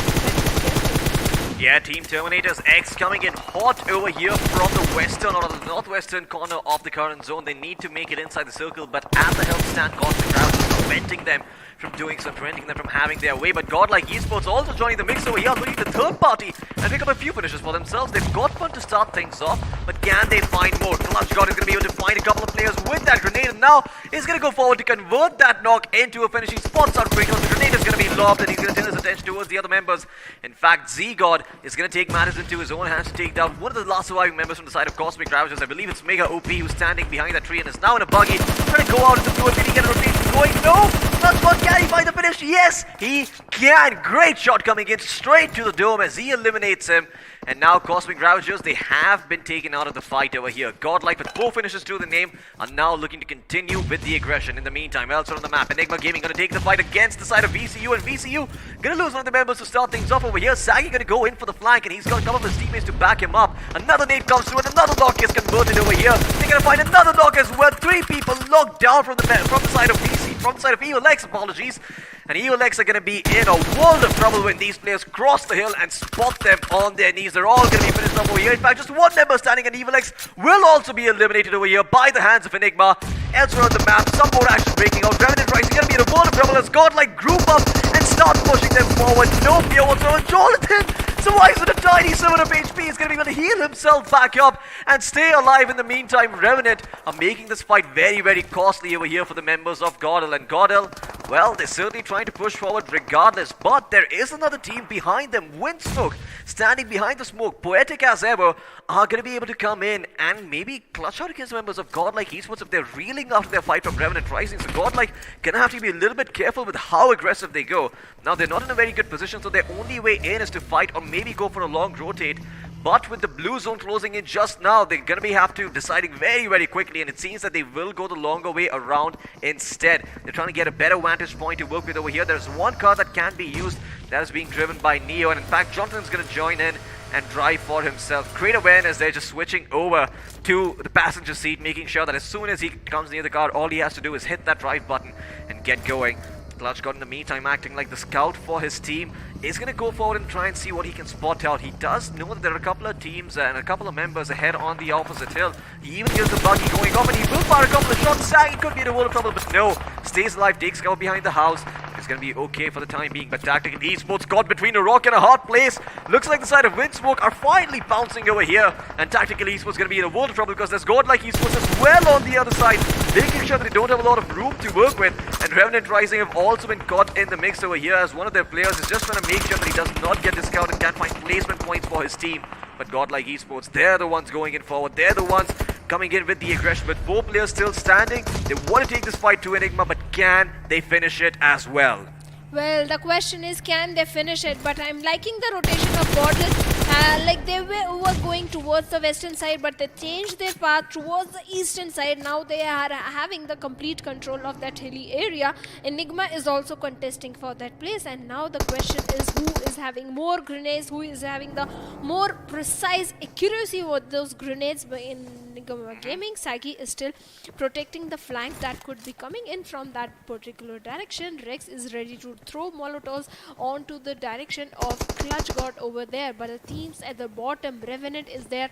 Yeah, Team Terminators X coming in hot over here from the western or the northwestern corner of the current zone. They need to make it inside the circle, but at the help stand, Cosmic Ravagers preventing them from doing so, preventing them from having their way. But Godlike Esports also joining the mix over here, looking at the third party and pick up a few finishes for themselves. They've got one to start things off, but can they find more? Clutch God is going to be able to find a couple of players with that grenade, and now he's going to go forward to convert that knock into a finishing spot. Out Kratos, the grenade is going to be lobbed, and he's going to turn his attention towards the other members. In fact, Z-God is going to take matters into his own hands to take down one of the last surviving members from the side of Cosmic Ravagers. I believe it's Mega OP who's standing behind that tree and is now in a buggy, trying to go out of the blue. Did he get a rotation going? No! Clutch God, can he find the finish? Yes, he can. Great shot coming in straight to the dome as he eliminates him. And now Cosmic Ravagers, they have been taken out of the fight over here. Godlike with 4 finishes to the name are now looking to continue with the aggression. In the meantime, elsewhere on the map, Enigma Gaming going to take the fight against the side of VCU, and VCU going to lose one of the members to start things off over here. Saggy going to go in for the flank, and he's got a couple of his teammates to back him up. Another nade comes through, and another knock is converted over here. They're going to find another knock as well. 3 people locked down from the side of VC, from the side of EvilX, apologies. And EvilX are going to be in a world of trouble when these players cross the hill and spot them on their knees. They're all going to be finished up over here. In fact, just one member standing, and EvilX will also be eliminated over here by the hands of Enigma. Elsewhere on the map, some more action breaking out. Revenant Rising going to be in a world of trouble as Godlike group up and start pushing them forward. No fear whatsoever. Jonathan survives with a tiny 7 of HP. He's going to be able to heal himself back up and stay alive in the meantime. Revenant are making this fight very, very costly over here for the members of Godel. And Godel, well, they're certainly trying to push forward regardless, but there is another team behind them. Windsmoke standing behind the smoke, poetic as ever, are going to be able to come in and maybe clutch out against the members of Godlike Esports if they're reeling after their fight from Revenant Rising. So Godlike gonna have to be a little bit careful with how aggressive they go. Now they're not in a very good position, so their only way in is to fight or maybe go for a long rotate. But with the blue zone closing in just now, they're going to have to deciding very, very quickly, and it seems that they will go the longer way around instead. They're trying to get a better vantage point to work with over here. There's one car that can be used that is being driven by Neo, and in fact, Jonathan's going to join in and drive for himself. Great awareness, they're just switching over to the passenger seat, making sure that as soon as he comes near the car, all he has to do is hit that drive button and get going. Clutch God in the meantime acting like the scout for his team is going to go forward and try and see what he can spot out. He does know that there are a couple of teams and a couple of members ahead on the opposite hill. He even gets the buggy going off, and he will fire a couple of shots. Saggy could be in a world of trouble, but no. Stays alive, takes cover behind the house. It's going to be okay for the time being, but Tactical Esports caught between a rock and a hard place. Looks like the side of Windsmoke are finally bouncing over here, and Tactical Esports going to be in a world of trouble because there's Godlike Esports as well on the other side, making sure that they don't have a lot of room to work with. And Revenant Rising have also been caught in the mix over here as one of their players is just trying to make sure that he does not get discounted and can't find placement points for his team. But Godlike Esports, they're the ones going in forward. They're the ones coming in with the aggression. With 4 players still standing, they want to take this fight to Enigma, but can they finish it as well? Well, the question is, can they finish it? But I'm liking the rotation of Godless. Like they were going towards the western side, but they changed their path towards the eastern side. Now they are having the complete control of that hilly area. Enigma is also contesting for that place, and now the question is who is having more grenades, who is having the more precise accuracy with those grenades. In Enigma Gaming, Saggy is still protecting the flank that could be coming in from that particular direction. Rex is ready to throw Molotovs onto the direction of Clutch God over there, but the teams at the bottom, Revenant is there.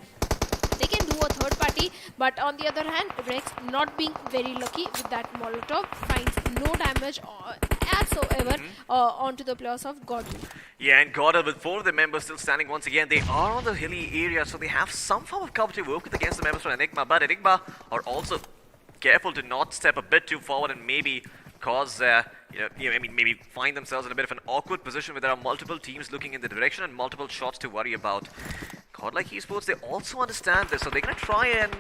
They can do a third party, but on the other hand, Rex not being very lucky with that Molotov, finds no damage whatsoever onto the players of Godel. Yeah, and Godel with 4 of the members still standing once again. They are on the hilly area, so they have some form of cover to work with against the members from Enigma, but Enigma are also careful to not step a bit too forward and maybe cause maybe find themselves in a bit of an awkward position where there are multiple teams looking in the direction and multiple shots to worry about. Godlike Esports, they also understand this, so they're going to try and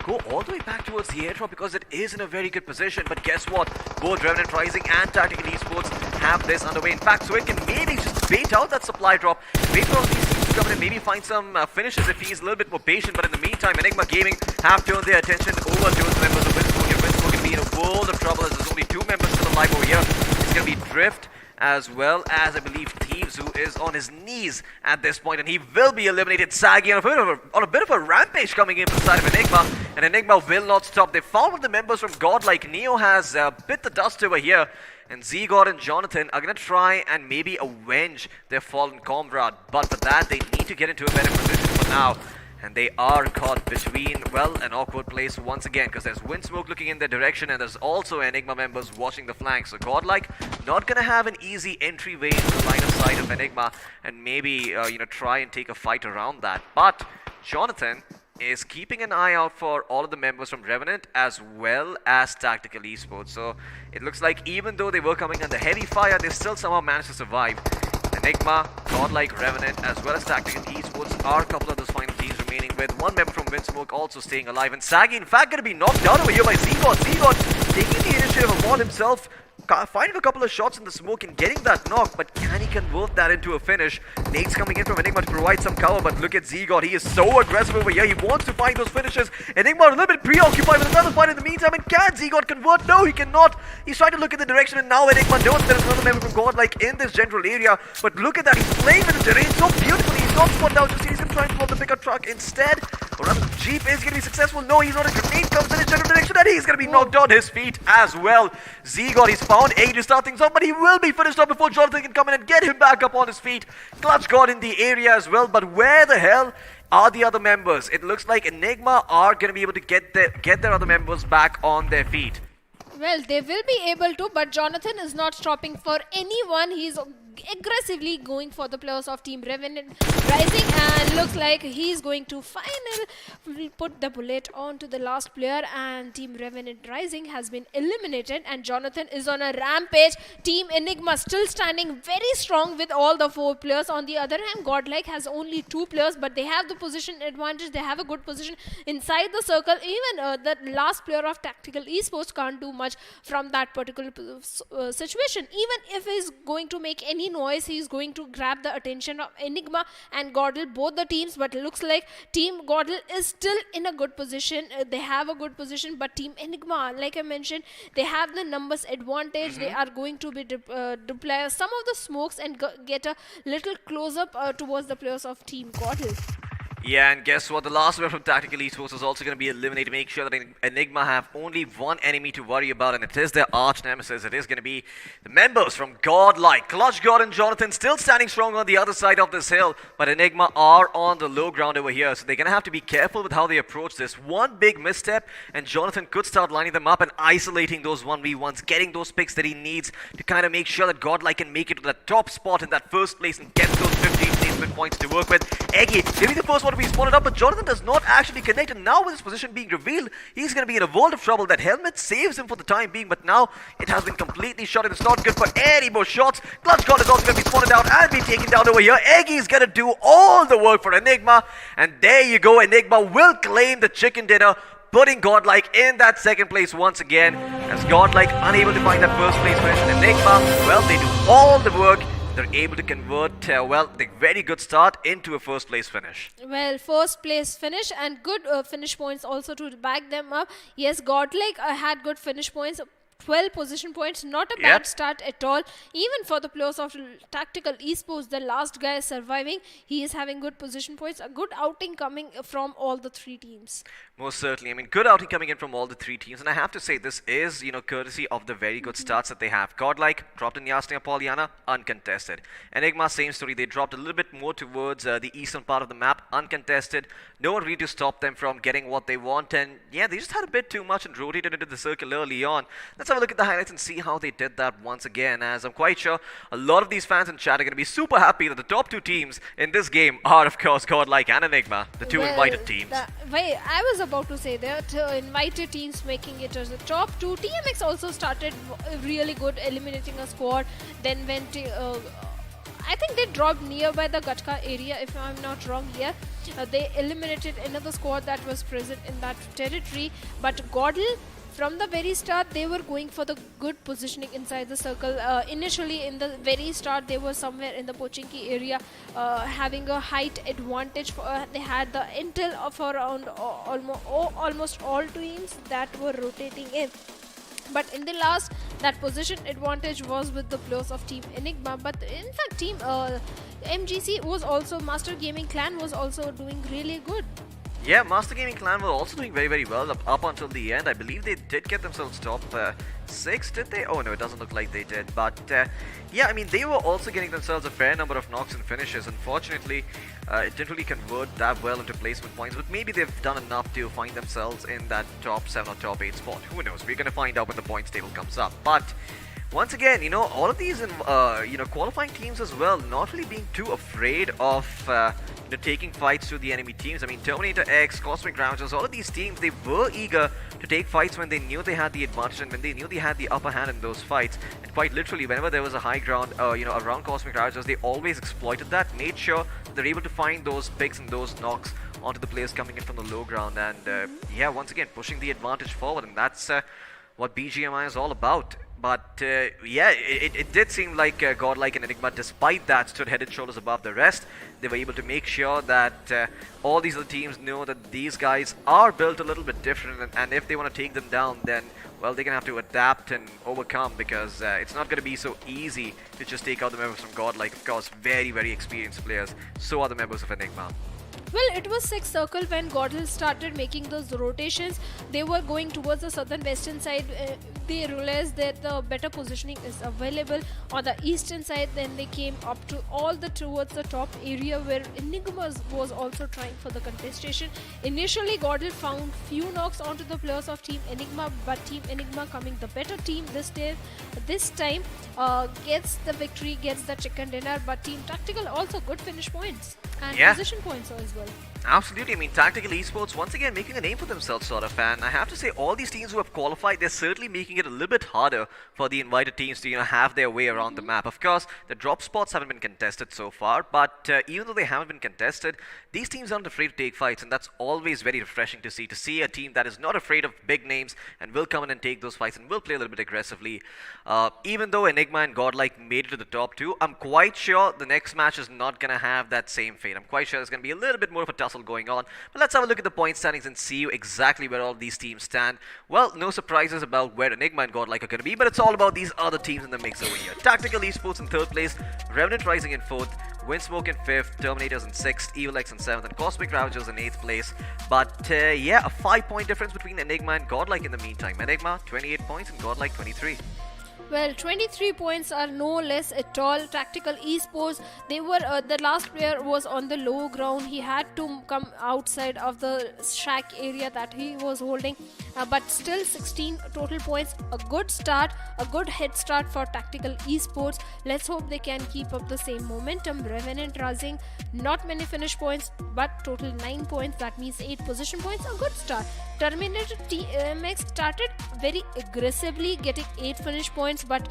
go all the way back towards the airdrop because it is in a very good position. But guess what? Both Revenant Rising and Tactical Esports have this underway. In fact, so it can maybe just bait out that supply drop, wait for all these teams to come in and maybe find some finishes if he's a little bit more patient. But in the meantime, Enigma Gaming have turned their attention over towards the members of Windsmoke, and Windsmoke can be in a world of trouble as there's only 2 members still alive over here. It's going to be Drift as well as, I believe, Thieves, who is on his knees at this point, and he will be eliminated. Saggy on a bit of a rampage coming in from the side of Enigma, and Enigma will not stop. They found one of the members from Godlike. Neo has bit the dust over here, and Z-God and Jonathan are going to try and maybe avenge their fallen comrade, but for that, they need to get into a better position for now. And they are caught between, well, an awkward place once again, because there's wind smoke looking in their direction and there's also Enigma members watching the flank. So Godlike not going to have an easy entryway into the line of sight of Enigma and maybe, try and take a fight around that. But Jonathan is keeping an eye out for all of the members from Revenant as well as Tactical Esports. So it looks like even though they were coming under heavy fire, they still somehow managed to survive. Enigma, Godlike, Revenant, as well as Tactical Esports are a couple of those final teams remaining, with one member from Windsmoke also staying alive. And Saggy, in fact, going to be knocked down over here by Zegot. Zegot taking the initiative upon himself, finding a couple of shots in the smoke and getting that knock, but can he convert that into a finish? Nate's coming in from Enigma to provide some cover, but look at Zegot. He is so aggressive over here. He wants to find those finishes. Enigma a little bit preoccupied with another fight in the meantime, and can Zegot convert? No, he cannot. He's trying to look in the direction, and now Enigma knows there is another member from Godlike in this general area, but look at that. He's playing with the terrain so beautifully. He's not spotted out. Just he's going to try and pull up the pickup truck instead. Or rather, the Jeep is going to be successful. No, he's not. A grenade comes in his general direction, and he's going to be knocked on his feet as well. Zegot, he's found A to start things off, but he will be finished off before Jonathan can come in and get him back up on his feet. Clutch got in the area as well, but where the hell are the other members? It looks like Enigma are going to be able to get their other members back on their feet. Well, they will be able to, but Jonathan is not stopping for anyone. He's aggressively going for the players of Team Revenant Rising, and looks like he's going to finally put the bullet onto the last player, and Team Revenant Rising has been eliminated and Jonathan is on a rampage. Team Enigma still standing very strong with all the 4 players. On the other hand, Godlike has only 2 players, but they have the position advantage. They have a good position inside the circle. Even the last player of Tactical Esports can't do much from that particular situation. Even if he's going to make any noise, he's going to grab the attention of Enigma and Godl, both the teams. But looks like Team Godl is still in a good position. They have a good position, but Team Enigma, like I mentioned, they have the numbers advantage. They are going to be deploy some of the smokes and get a little close up towards the players of Team Godl. Yeah, and guess what? The last member from Tactical Esports is also going to be eliminated to make sure that Enigma have only one enemy to worry about, and it is their arch nemesis. It is going to be the members from Godlike. Clutch God and Jonathan still standing strong on the other side of this hill, but Enigma are on the low ground over here, so they're going to have to be careful with how they approach this. One big misstep, and Jonathan could start lining them up and isolating those 1v1s, getting those picks that he needs to kind of make sure that Godlike can make it to the top spot in that first place and get those 15 placement points to work with. Eggy, maybe the first one to be spotted up, but Jonathan does not actually connect, and now with his position being revealed, he's going to be in a world of trouble. That helmet saves him for the time being, but now it has been completely shot, and it's not good for any more shots. Clutch God is also going to be spotted out and be taken down over here. Eggy is going to do all the work for Enigma, and there you go. Enigma will claim the chicken dinner, putting Godlike in that second place once again, as Godlike unable to find that first place finish. And Enigma, well, they do all the work. They're able to convert, the very good start into a first place finish. Well, first place finish and good finish points also to back them up. Yes, Godlike had good finish points. 12 position points, not a bad start at all. Even for the players of Tactical Esports, the last guy is surviving. He is having good position points. A good outing coming from all the 3 teams. Most certainly. I mean, good outing coming in from all the 3 teams. And I have to say, this is, courtesy of the very good starts that they have. Godlike dropped in Yasnia Polyana, uncontested. Enigma, same story. They dropped a little bit more towards the eastern part of the map, uncontested. No one really to stop them from getting what they want. And yeah, they just had a bit too much and rotated into the circle early on. Let's have a look at the highlights and see how they did that once again, as I'm quite sure a lot of these fans in chat are going to be super happy that the top 2 teams in this game are, of course, Godlike and Enigma, the 2 invited teams. I was about to say that invited teams making it as the top 2. TMX also started really good, eliminating a squad, then went I think they dropped nearby the Gatka area, if I'm not wrong here. They eliminated another squad that was present in that territory, but Godl, from the very start, they were going for the good positioning inside the circle. Initially, in the very start, they were somewhere in the Pochinki area, having a height advantage. They had the intel of around almost all teams that were rotating in. But in the last, that position advantage was with the players of Team Enigma. But in fact, Team MGC was also, Master Gaming Clan was also doing really good. Yeah, Master Gaming Clan were also doing very, very well up until the end. I believe they did get themselves top 6, did they? Oh no, it doesn't look like they did. But yeah, I mean, they were also getting themselves a fair number of knocks and finishes. Unfortunately, it didn't really convert that well into placement points, but maybe they've done enough to find themselves in that top 7 or top 8 spot. Who knows? We're going to find out when the points table comes up. But once again, you know, all of these, qualifying teams as well, not really being too afraid of, taking fights to the enemy teams. I mean, Terminator X, Cosmic Grounders, all of these teams, they were eager to take fights when they knew they had the advantage and when they knew they had the upper hand in those fights. And quite literally, whenever there was a high ground, around Cosmic Grounders, they always exploited that, made sure they're able to find those picks and those knocks onto the players coming in from the low ground. And yeah, once again, pushing the advantage forward, and that's what BGMI is all about. But yeah, it did seem like Godlike and Enigma, despite that, stood head and shoulders above the rest. They were able to make sure that all these other teams know that these guys are built a little bit different, and if they want to take them down, then, well, they're going to have to adapt and overcome, because it's not going to be so easy to just take out the members from Godlike. Of course, very, very experienced players. So are the members of Enigma. Well, it was 6th circle when Godel started making those rotations. They were going towards the southern western side. They realized that the better positioning is available on the eastern side. Then they came up to towards the top area where Enigma was also trying for the contestation. Initially, Godel found few knocks onto the players of Team Enigma, but Team Enigma, coming the better team this time, gets the victory, gets the chicken dinner. But Team Tactical also good finish points and position points as well. Absolutely. I mean, Tactical Esports once again making a name for themselves, sort of, and I have to say, all these teams who have qualified, they're certainly making it a little bit harder for the invited teams to, have their way around the map. Of course, the drop spots haven't been contested so far, but even though they haven't been contested, these teams aren't afraid to take fights, and that's always very refreshing to see a team that is not afraid of big names and will come in and take those fights and will play a little bit aggressively. Even though Enigma and Godlike made it to the top 2, I'm quite sure the next match is not going to have that same fate. I'm quite sure there's going to be a little bit more of a tussle going on. But let's have a look at the point standings and see exactly where all these teams stand. Well, no surprises about where Enigma and Godlike are going to be, but it's all about these other teams in the mix over here. Tactical Esports in 3rd place, Revenant Rising in 4th, Windsmoke in 5th, Terminators in 6th, EvilX in 7th, and Cosmic Ravagers in 8th place. But yeah, a 5-point difference between Enigma and Godlike in the meantime. Enigma 28 points and Godlike 23. Well, 23 points are no less at all. Tactical Esports, they were the last player was on the low ground. He had to come outside of the shack area that he was holding, but still 16 total points. A good start, a good head start for Tactical Esports. Let's hope they can keep up the same momentum. Revenant Rising, not many finish points, but total 9 points. That means 8 position points. A good start. Terminator TMX started very aggressively, getting 8 finish points, but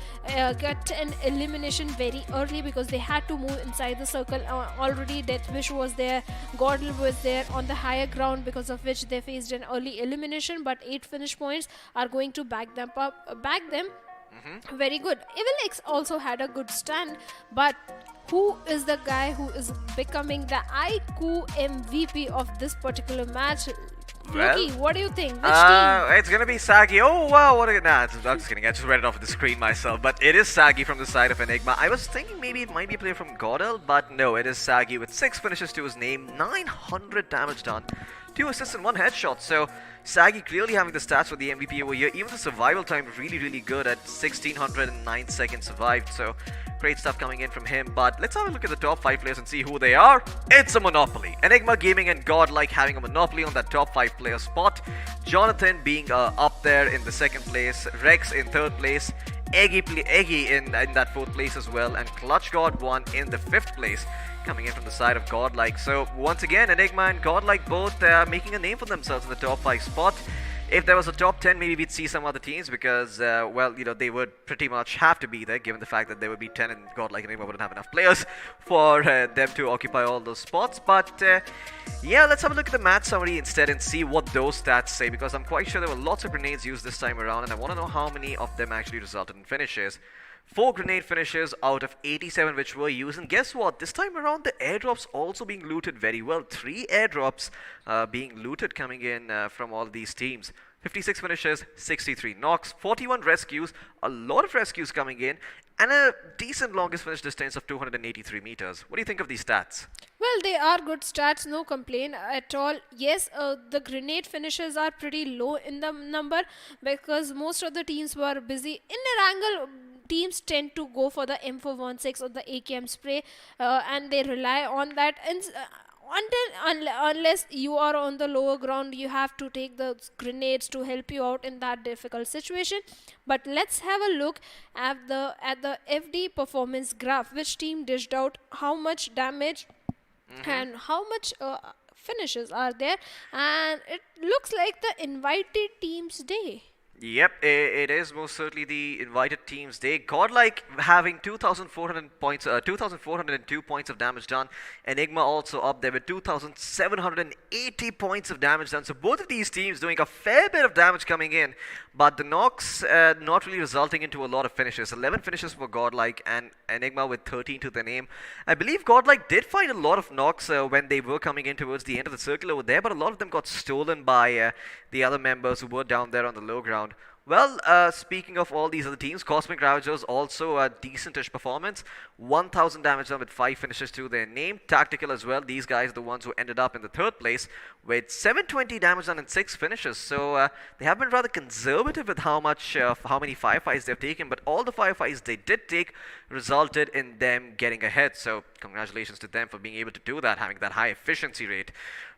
got an elimination very early because they had to move inside the circle. Already Deathwish was there, Godel was there on the higher ground, because of which they faced an early elimination, but 8 finish points are going to back them. Very good. EvilX also had a good stand, but who is the guy who is becoming the iQOO MVP of this particular match? Well, Loki, what do you think? Which team? It's gonna be Sagi. Oh wow, what a... Nah, I'm just kidding. I just read it off the screen myself. But it is Sagi from the side of Enigma. I was thinking maybe it might be a player from Godel, but no, it is Sagi with 6 finishes to his name, 900 damage done, 2 assists and 1 headshot. So Sagi clearly having the stats for the MVP over here. Even the survival time really, really good at 1609 seconds survived. So great stuff coming in from him. But let's have a look at the top 5 players and see who they are. It's a monopoly. Enigma Gaming and Godlike having a monopoly on that top 5 player spot. Jonathan being up there in the 2nd place. Rex in 3rd place. Eggy in that 4th place as well. And Clutch God 1 in the 5th place, coming in from the side of Godlike. So once again, Enigma and Godlike both making a name for themselves in the top 5 spot. If there was a top 10, maybe we'd see some other teams because, well, they would pretty much have to be there, given the fact that there would be 10 and Godlike and Enigma wouldn't have enough players for them to occupy all those spots. But yeah, let's have a look at the match summary instead and see what those stats say, because I'm quite sure there were lots of grenades used this time around, and I want to know how many of them actually resulted in finishes. 4 grenade finishes out of 87 which were used, and guess what, this time around the airdrops also being looted very well. 3 airdrops being looted coming in from all these teams. 56 finishes, 63 knocks, 41 rescues, a lot of rescues coming in, and a decent longest finish distance of 283 meters. What do you think of these stats? Well, Well, they are good stats, no complaint at all. Yes, the grenade finishes are pretty low in the number because most of the teams were busy. In Erangel, teams tend to go for the M416 or the AKM spray and they rely on that. And unless you are on the lower ground, you have to take the grenades to help you out in that difficult situation. But let's have a look at the FD performance graph. Which team dished out how much damage and how much finishes are there, and it looks like the invited team's day. Yep, it is most certainly the invited team's day. Godlike having 2,400 points, 2,402 points of damage done. Enigma also up there with 2,780 points of damage done. So both of these teams doing a fair bit of damage coming in, but the knocks not really resulting into a lot of finishes. 11 finishes for Godlike and Enigma with 13 to their name. I believe Godlike did find a lot of knocks when they were coming in towards the end of the circle over there, but a lot of them got stolen by the other members who were down there on the low ground. Well, speaking of all these other teams, Cosmic Ravagers also a decentish performance. 1,000 damage done with 5 finishes to their name. Tactical as well. These guys are the ones who ended up in the 3rd place with 720 damage done and 6 finishes. So they have been rather conservative with how many firefights they've taken, but all the firefights they did take resulted in them getting ahead. So congratulations to them for being able to do that, having that high efficiency rate.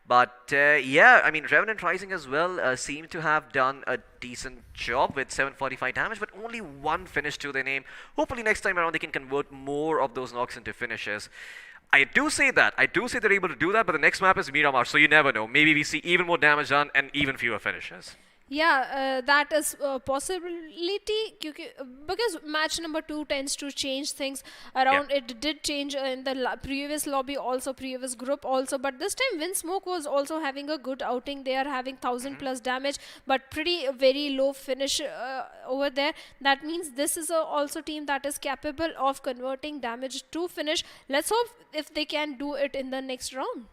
But yeah, I mean, Revenant Rising as well seem to have done a decent job with 745 damage, but only 1 finish to their name. Hopefully next time around they can convert more of those knocks into finishes. I do say they're able to do that, but the next map is Miramar, so you never know. Maybe we see even more damage done and even fewer finishes. Yeah, that is a possibility because match number 2 tends to change things around. It did change in the previous lobby also, previous group also, but this time Windsmoke was also having a good outing. They are having 1,000 plus damage, but very low finish over there. That means this is also team that is capable of converting damage to finish. Let's hope if they can do it in the next round.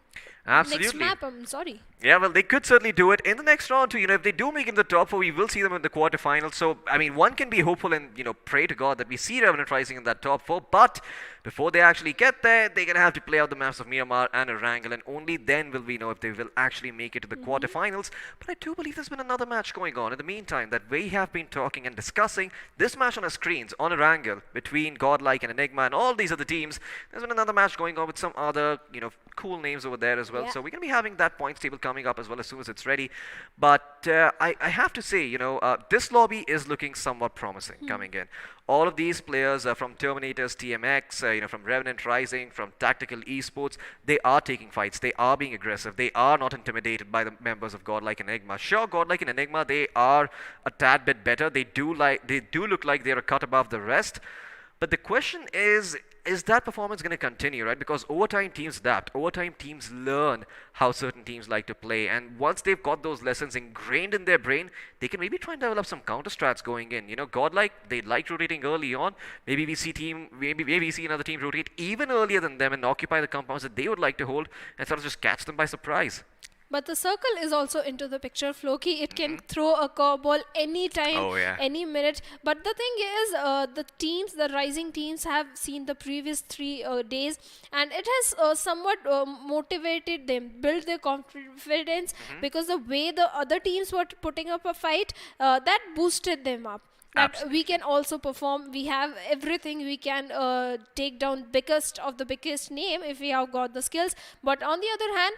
Absolutely. Next map, I'm sorry. Yeah, well, they could certainly do it in the next round too. If they do make it in the top 4, we will see them in the quarterfinals. So, I mean, one can be hopeful and, pray to God that we see Revenant Rising in that top 4. But before they actually get there, they're going to have to play out the maps of Miramar and Erangel, and only then will we know if they will actually make it to the quarterfinals. But I do believe there's been another match going on in the meantime that we have been talking and discussing. This match on our screens on Erangel between Godlike and Enigma and all these other teams. There's been another match going on with some other, cool names over there as well. Yeah. So we're going to be having that points table coming up as well as soon as it's ready. But I have to say, this lobby is looking somewhat promising coming in. All of these players from Terminators, TMX, from Revenant Rising, from Tactical Esports, they are taking fights. They are being aggressive. They are not intimidated by the members of Godlike and Enigma. Sure, Godlike and Enigma, they are a tad bit better. They do look like they're a cut above the rest. But the question is that performance going to continue, right? Because over time teams adapt. Over time teams learn how certain teams like to play. And once they've got those lessons ingrained in their brain, they can maybe try and develop some counter strats going in. Godlike, they like rotating early on. Maybe we see another team rotate even earlier than them and occupy the compounds that they would like to hold and sort of just catch them by surprise. But the circle is also into the picture, Floki. It can throw a curveball anytime, any minute. But the thing is, the rising teams have seen the previous 3 days, and it has somewhat motivated them, built their confidence, because the way the other teams were putting up a fight, that boosted them up. That we can also perform. We have everything. We can take down biggest of the biggest name if we have got the skills. But on the other hand,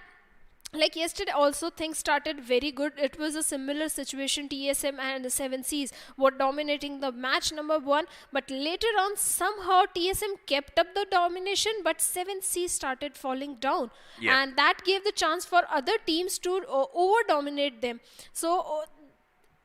like yesterday also, things started very good. It was a similar situation. TSM and the 7Cs were dominating the match number 1, but later on somehow TSM kept up the domination, but 7C started falling down, and that gave the chance for other teams to over-dominate them. So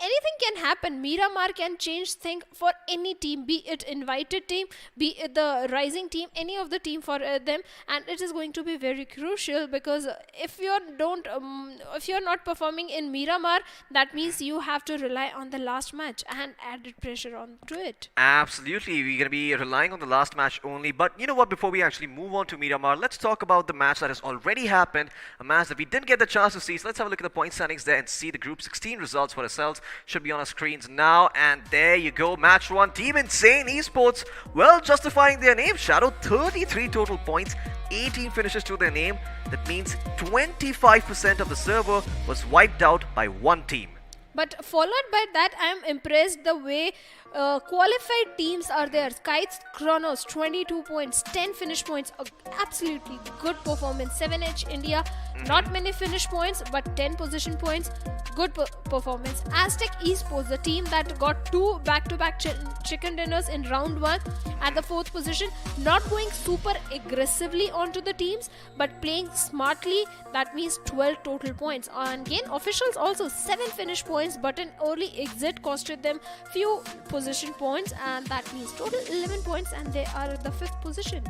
anything can happen. Miramar can change things for any team, be it invited team, be it the rising team, any of the team for them, and it is going to be very crucial because if you're not performing in Miramar, that means you have to rely on the last match and added pressure onto it. Absolutely, we're going to be relying on the last match only. But you know what, before we actually move on to Miramar, let's talk about the match that has already happened, a match that we didn't get the chance to see. So let's have a look at the point standings there and see the Group 16 results for ourselves. should be on our screens now. And there you go, match 1. Team Insane Esports, well, justifying their name. Shadow, 33 total points, 18 finishes to their name. That means 25% of the server was wiped out by one team. But followed by that, I am impressed the way qualified teams are there. Kites, Chronos, 22 points, 10 finish points. Absolutely good performance. 7H India, not many finish points, but 10 position points. Good performance. Aztec Esports, the team that got 2 back-to-back chicken dinners in round 1 at the 4th position. Not going super aggressively onto the teams, but playing smartly. That means 12 total points. And again, officials also 7 finish points, but an early exit costed them few position points, and that means total 11 points, and they are at the 5th position.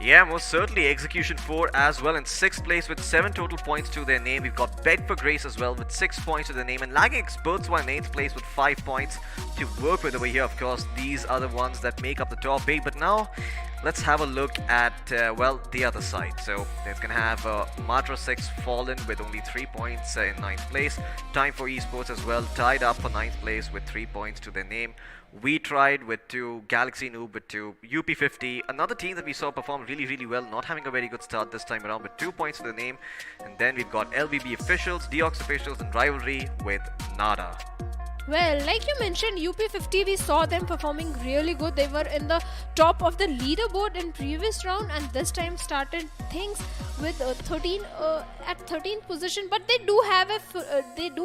Yeah, most certainly. Execution 4 as well in 6th place with 7 total points to their name. We've got Bed for Grace as well with 6 points to their name, and Lagging Experts were in 8th place with 5 points to work with over here. Of course, these are the ones that make up the top 8. But now, let's have a look at, well, the other side. So, there's going to have Matra 6 fallen with only 3 points in 9th place. Time for Esports as well, tied up for 9th place with 3 points to their name. We tried with 2, Galaxy Noob with 2, UP50, another team that we saw perform really well, not having a very good start this time around with 2 points to the name. And then we've got LBB officials, Deox officials, and Rivalry with nada. Well, like you mentioned, UP50, we saw them performing really good. They were in the top of the leaderboard in previous round, and this time started things with 13th position. But they do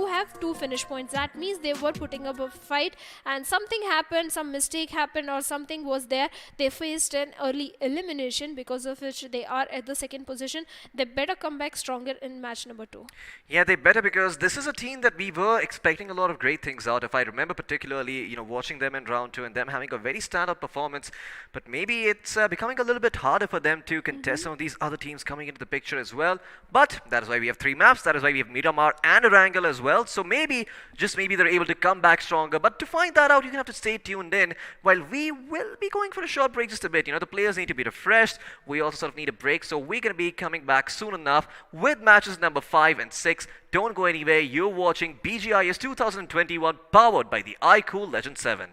have 2 finish points. That means they were putting up a fight, and something happened, some mistake happened, or something was there. They faced an early elimination, because of which they are at the 2nd position. They better come back stronger in match number 2. Yeah, they better, because this is a team that we were expecting a lot of great things out. If I remember particularly, watching them in round 2 and them having a very standout performance, but maybe it's becoming a little bit harder for them to contest some of these other teams coming into the picture as well. But that is why we have 3 maps. That is why we have Miramar and Erangel as well. So maybe, just maybe, they're able to come back stronger. But to find that out, you're going to have to stay tuned in while we will be going for a short break just a bit. The players need to be refreshed. We also sort of need a break. So we're going to be coming back soon enough with matches number 5 and 6. Don't go anywhere. You're watching BGIS 2021 powered by the iQOO Legend 7.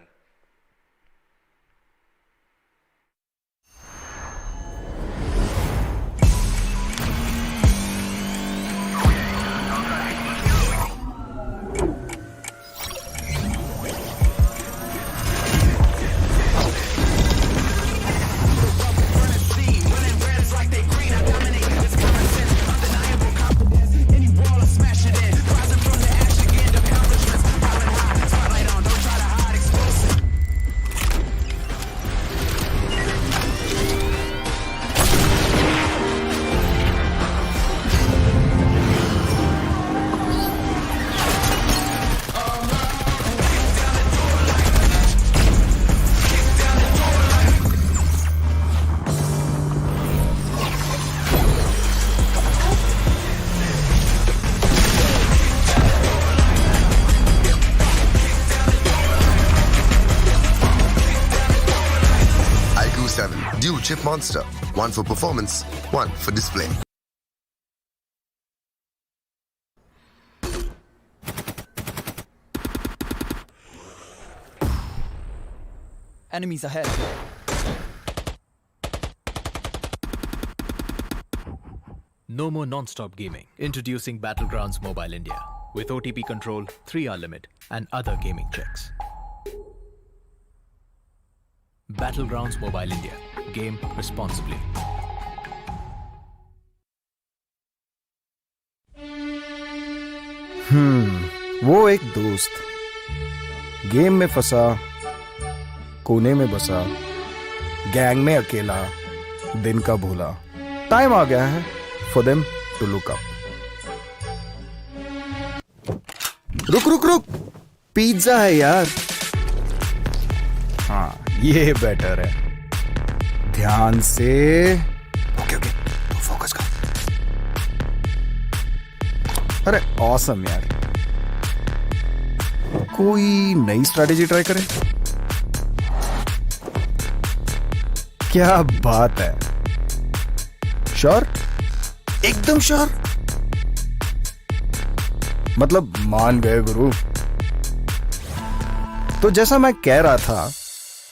Dual chip monster. 1 for performance, 1 for display. Enemies ahead. No more non-stop gaming. Introducing Battlegrounds Mobile India with OTP control, 3-hour limit, and other gaming checks. Battlegrounds Mobile India. Game responsibly. वो एक दोस्त game में फंसा, कोने में बसा, gang में अकेला, दिन का भूला. टाइम आ गया है for them to look up. रुक रुक रुक, पिज्जा है यार. हाँ, ये बेटर है. ध्यान से. ओके ओके, फोकस कर. अरे ऑसम यार. कोई नई स्ट्रैटेजी ट्राई करें. क्या बात है. श्योर, एकदम श्योर. मतलब मान गए गुरु. तो जैसा मैं कह रहा था,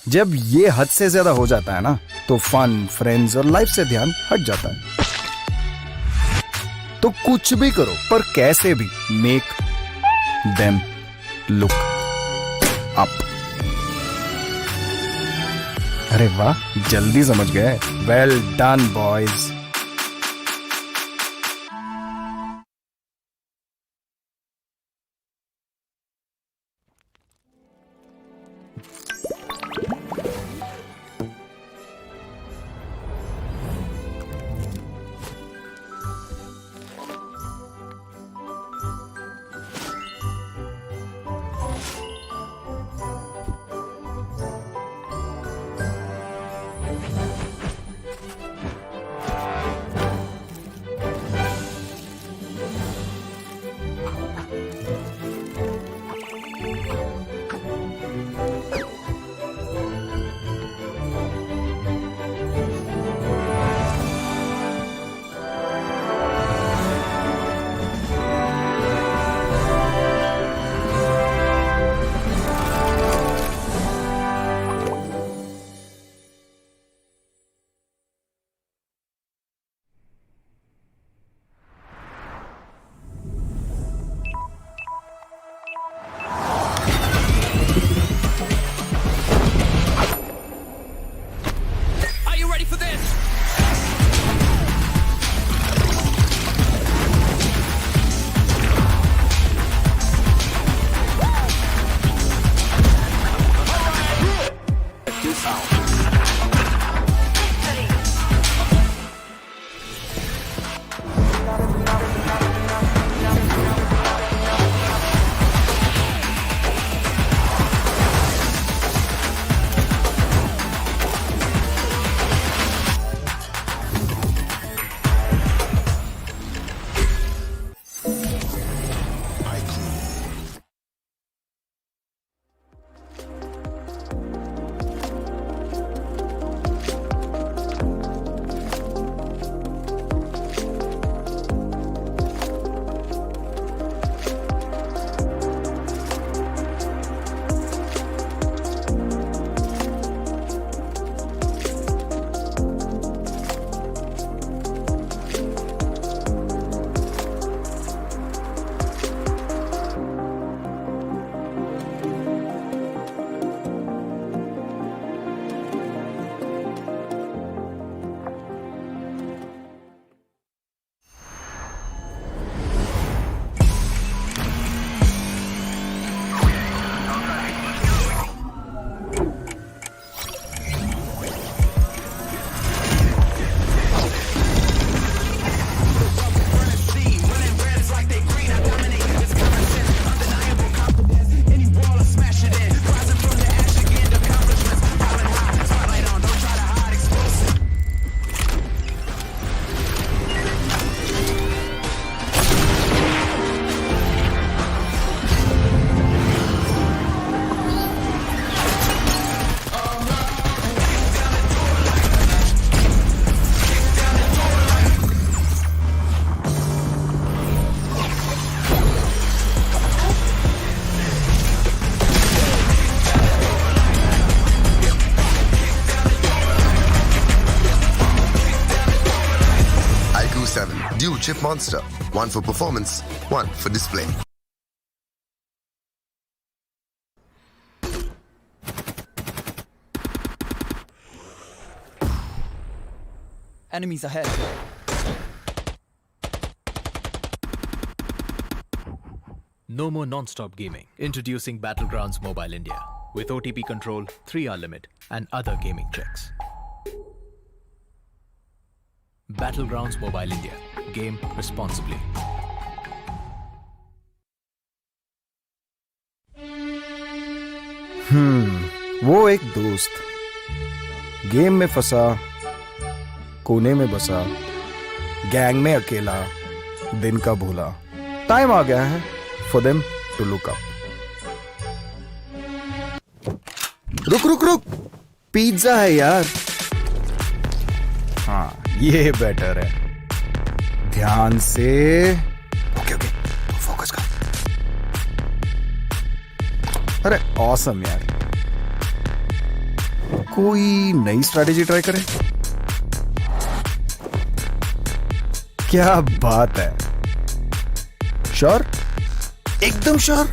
जब ये हद से ज्यादा हो जाता है ना, तो फन, फ्रेंड्स और लाइफ से ध्यान हट जाता है। तो कुछ भी करो, पर कैसे भी मेक देम लुक अप। अरे वाह, जल्दी समझ गए। Well done boys. Dual chip monster. One for performance, one for display. Enemies ahead. No more non-stop gaming. Introducing Battlegrounds Mobile India with OTP control, 3-hour limit and other gaming tricks. Battlegrounds Mobile India. Game responsibly. वो एक दोस्त game में फंसा, कोने में बसा, gang में अकेला, दिन का भूला. टाइम आ गया है for them to look up. रुक रुक रुक, पिज्जा है यार. हाँ, ये बेटर है. ध्यान से. ओके ओके, फोकस कर. अरे ऑसम यार, कोई नई स्ट्रैटेजी ट्राई करें? क्या बात है, श्योर, एकदम श्योर,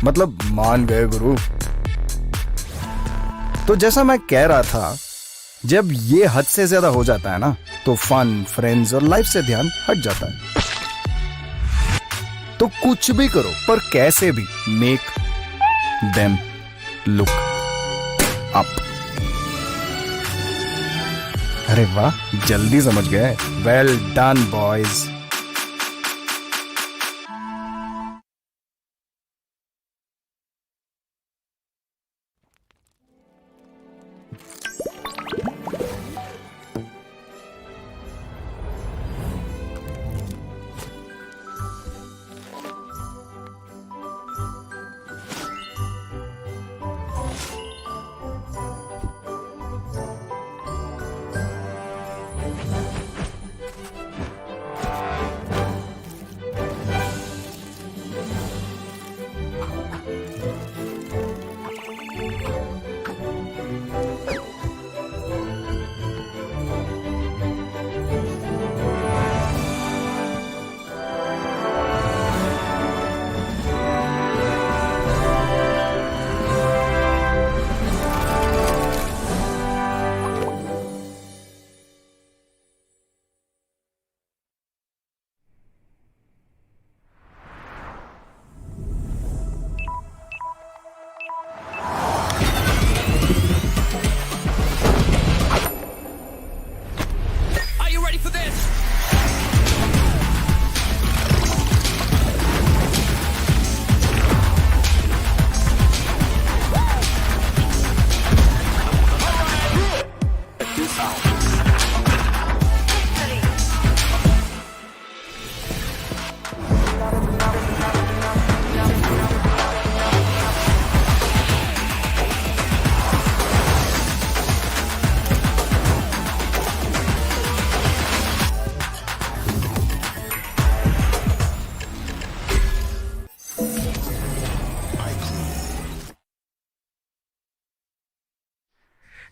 मतलब मान गए गुरु। तो जैसा मैं कह रहा था, जब ये हद से ज्यादा हो जाता है ना, तो फन, फ्रेंड्स और लाइफ से ध्यान हट जाता है। तो कुछ भी करो, पर कैसे भी मेक देम लुक अप। अरे वाह, जल्दी समझ गए। Well done boys.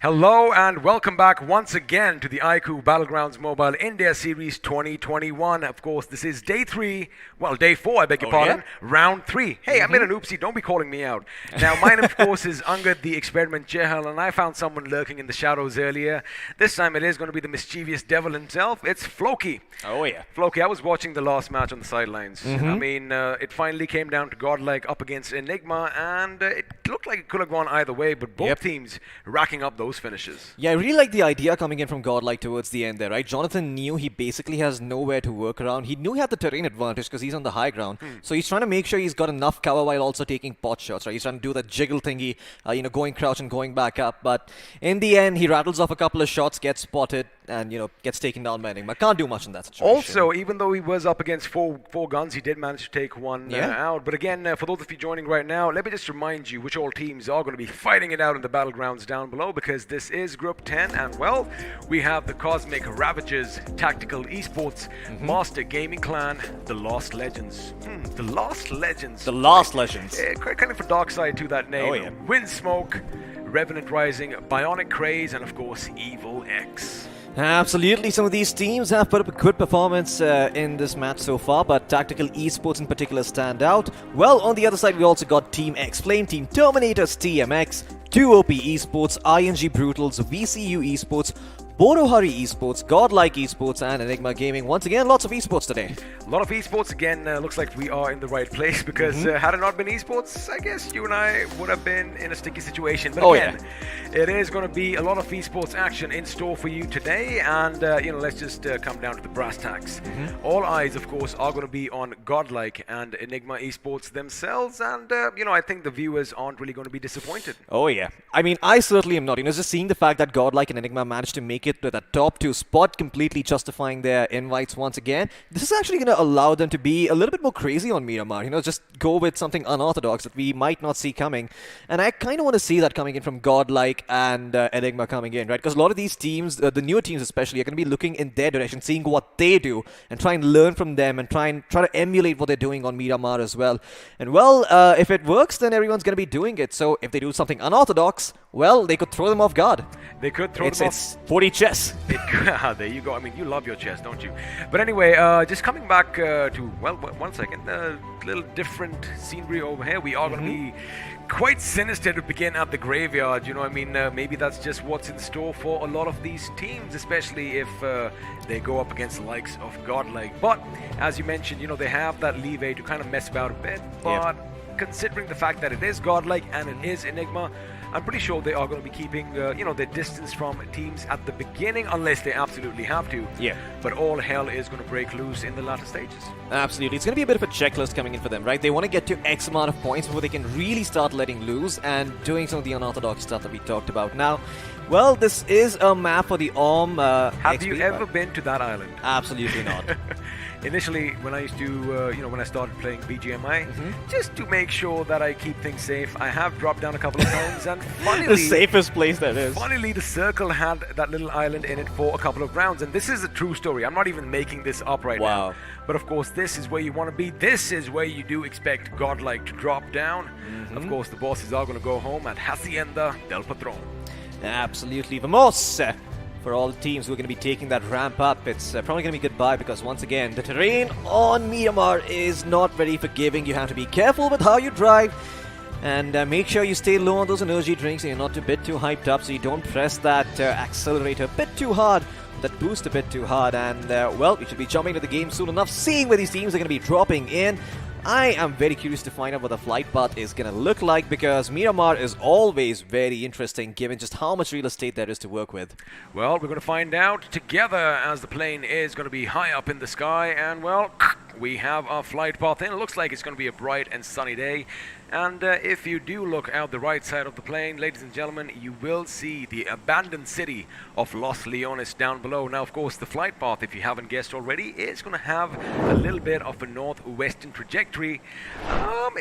Hello and welcome back once again to the iQOO Battlegrounds Mobile India Series 2021. Of course, this is day 3, well, day 4, I beg your pardon, round 3. Hey, I made an oopsie, don't be calling me out. Now, mine, of course, is Angad, the Experiment Chehal, and I found someone lurking in the shadows earlier. This time it is going to be the mischievous devil himself. It's Floki. Oh, yeah. Floki, I was watching the last match on the sidelines. I mean, it finally came down to Godlike up against Enigma, and it looked like it could have gone either way, but both teams racking up those finishes. Yeah, I really like the idea coming in from Godlike towards the end there, right? Jonathan knew he basically has nowhere to work around. He knew he had the terrain advantage because he's on the high ground. So he's trying to make sure he's got enough cover while also taking pot shots, right? He's trying to do that jiggle thingy, going crouch and going back up. But in the end, he rattles off a couple of shots, gets spotted, and, gets taken down by Enigma. Can't do much in that situation. Also, even though he was up against four guns, he did manage to take one out. But again, for those of you joining right now, let me just remind you which all teams are going to be fighting it out in the battlegrounds down below, because this is Group 10, and well, we have the Cosmic Ravagers, Tactical Esports, Master Gaming Clan, the Lost Legends. The Lost Legends. The Lost Legends. Kind of a dark side to that name. Oh, yeah. Windsmoke, Revenant Rising, Bionic Craze, and of course, Evil X. Absolutely. Some of these teams have put up a good performance in this match so far, but Tactical Esports in particular stand out. Well, on the other side, we also got Team X-Flame, Team Terminators, TMX, 2OP Esports, ING Brutals, VCU Esports, Borohari Esports, Godlike Esports, and Enigma Gaming. Once again, lots of esports today. A lot of esports. Again, looks like we are in the right place, because had it not been esports, I guess you and I would have been in a sticky situation. But again, it is going to be a lot of esports action in store for you today. And, let's just come down to the brass tacks. All eyes, of course, are going to be on Godlike and Enigma Esports themselves. And, I think the viewers aren't really going to be disappointed. Oh, yeah. I mean, I certainly am not. Just seeing the fact that Godlike and Enigma managed to make it it to that top 2 spot, completely justifying their invites once again. This is actually going to allow them to be a little bit more crazy on Miramar, just go with something unorthodox that we might not see coming. And I kind of want to see that coming in from Godlike and Enigma coming in, right? Because a lot of these teams, the newer teams especially, are going to be looking in their direction, seeing what they do, and try and learn from them, and try to emulate what they're doing on Miramar as well. And well, if it works, then everyone's going to be doing it. So if they do something unorthodox, well, they could throw them off guard. They could throw them off. It's 40 chess. There you go. I mean, you love your chess, don't you? But anyway, just coming back to, well, one second, a little different scenery over here. We are going to be quite sinister to begin at the graveyard. I mean, maybe that's just what's in store for a lot of these teams, especially if they go up against the likes of Godlike. But as you mentioned, they have that leeway to kind of mess about a bit. But considering the fact that it is Godlike and it is Enigma, I'm pretty sure they are going to be keeping, their distance from teams at the beginning, unless they absolutely have to. Yeah. But all hell is going to break loose in the latter stages. Absolutely. It's going to be a bit of a checklist coming in for them, right? They want to get to X amount of points before they can really start letting loose and doing some of the unorthodox stuff that we talked about. Now, well, this is a map for the ORM. Have you ever been to that island? Absolutely not. Initially, when I used to, when I started playing BGMI, just to make sure that I keep things safe, I have dropped down a couple of times, and funnily, the safest place that is. Funnily, the circle had that little island in it for a couple of rounds, and this is a true story. I'm not even making this up right now. But of course, this is where you want to be. This is where you do expect Godlike to drop down. Of course, the bosses are going to go home at Hacienda del Patron. Absolutely. Vamos! For all the teams who are going to be taking that ramp up, it's probably going to be goodbye, because once again, the terrain on Miramar is not very forgiving. You have to be careful with how you drive, and make sure you stay low on those energy drinks and you're not a bit too hyped up, so you don't press that accelerator a bit too hard, that boost a bit too hard. And well, we should be jumping into the game soon enough, seeing where these teams are going to be dropping in. I am very curious to find out what the flight path is going to look like, because Miramar is always very interesting given just how much real estate there is to work with. Well, we're going to find out together, as the plane is going to be high up in the sky, and well, we have our flight path in. It looks like it's going to be a bright and sunny day. And if you do look out the right side of the plane, ladies and gentlemen, you will see the abandoned city of Los Leones down below. Now, of course, the flight path, if you haven't guessed already, is going to have a little bit of a northwestern trajectory.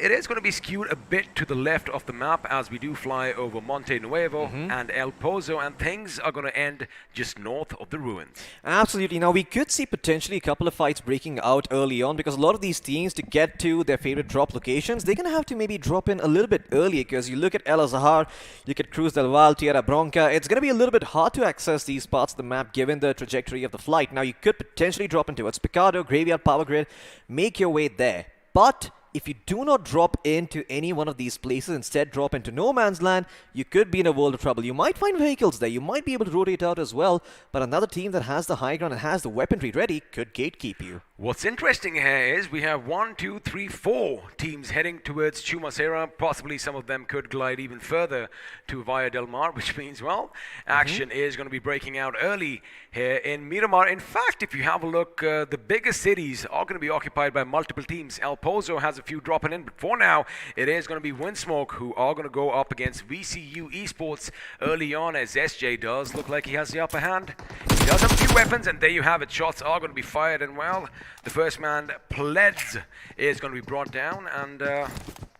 It is going to be skewed a bit to the left of the map as we do fly over Monte Nuevo and El Pozo, and things are going to end just north of the ruins. Absolutely. Now, we could see potentially a couple of fights breaking out early on, because a lot of these teams, to get to their favorite drop locations, they're going to have to maybe drop in a little bit earlier, because you look at El Azahar, you look at Cruz del Val, Tierra Bronca, it's going to be a little bit hard to access these parts of the map given the trajectory of the flight. Now, you could potentially drop into its Picado, Graveyard, Power Grid, make your way there. But if you do not drop into any one of these places, instead drop into no man's land, you could be in a world of trouble. You might find vehicles there, you might be able to rotate out as well, but another team that has the high ground and has the weaponry ready could gatekeep you. What's interesting here is we have 1, 2, 3, 4 teams heading towards Chumacera. Possibly some of them could glide even further to Villa del Mar, which means, well, action is going to be breaking out early here in Miramar. In fact, if you have a look, the biggest cities are going to be occupied by multiple teams. El Pozo has a few dropping in, but for now, it is going to be Windsmoke who are going to go up against VCU Esports early on, as SJ does look like he has the upper hand. He does have a few weapons, and there you have it. Shots are going to be fired, and well, the first man, Pledz, is going to be brought down, and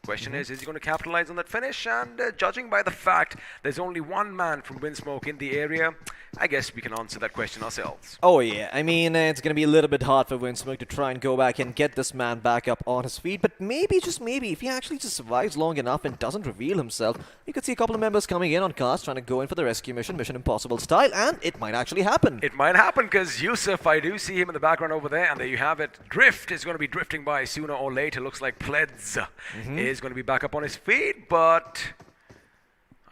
question is he going to capitalize on that finish? And judging by the fact there's only one man from Windsmoke in the area, I guess we can answer that question ourselves. Oh yeah, I mean, it's going to be a little bit hard for Windsmoke to try and go back and get this man back up on his feet, but maybe, just maybe, if he actually just survives long enough and doesn't reveal himself, you could see a couple of members coming in on cars trying to go in for the rescue mission, Mission Impossible style, and it might actually happen. It might happen, because Yusuf, I do see him in the background over there, and there you have it. Drift is going to be drifting by sooner or later. Looks like Pledz is going to be back up on his feet, but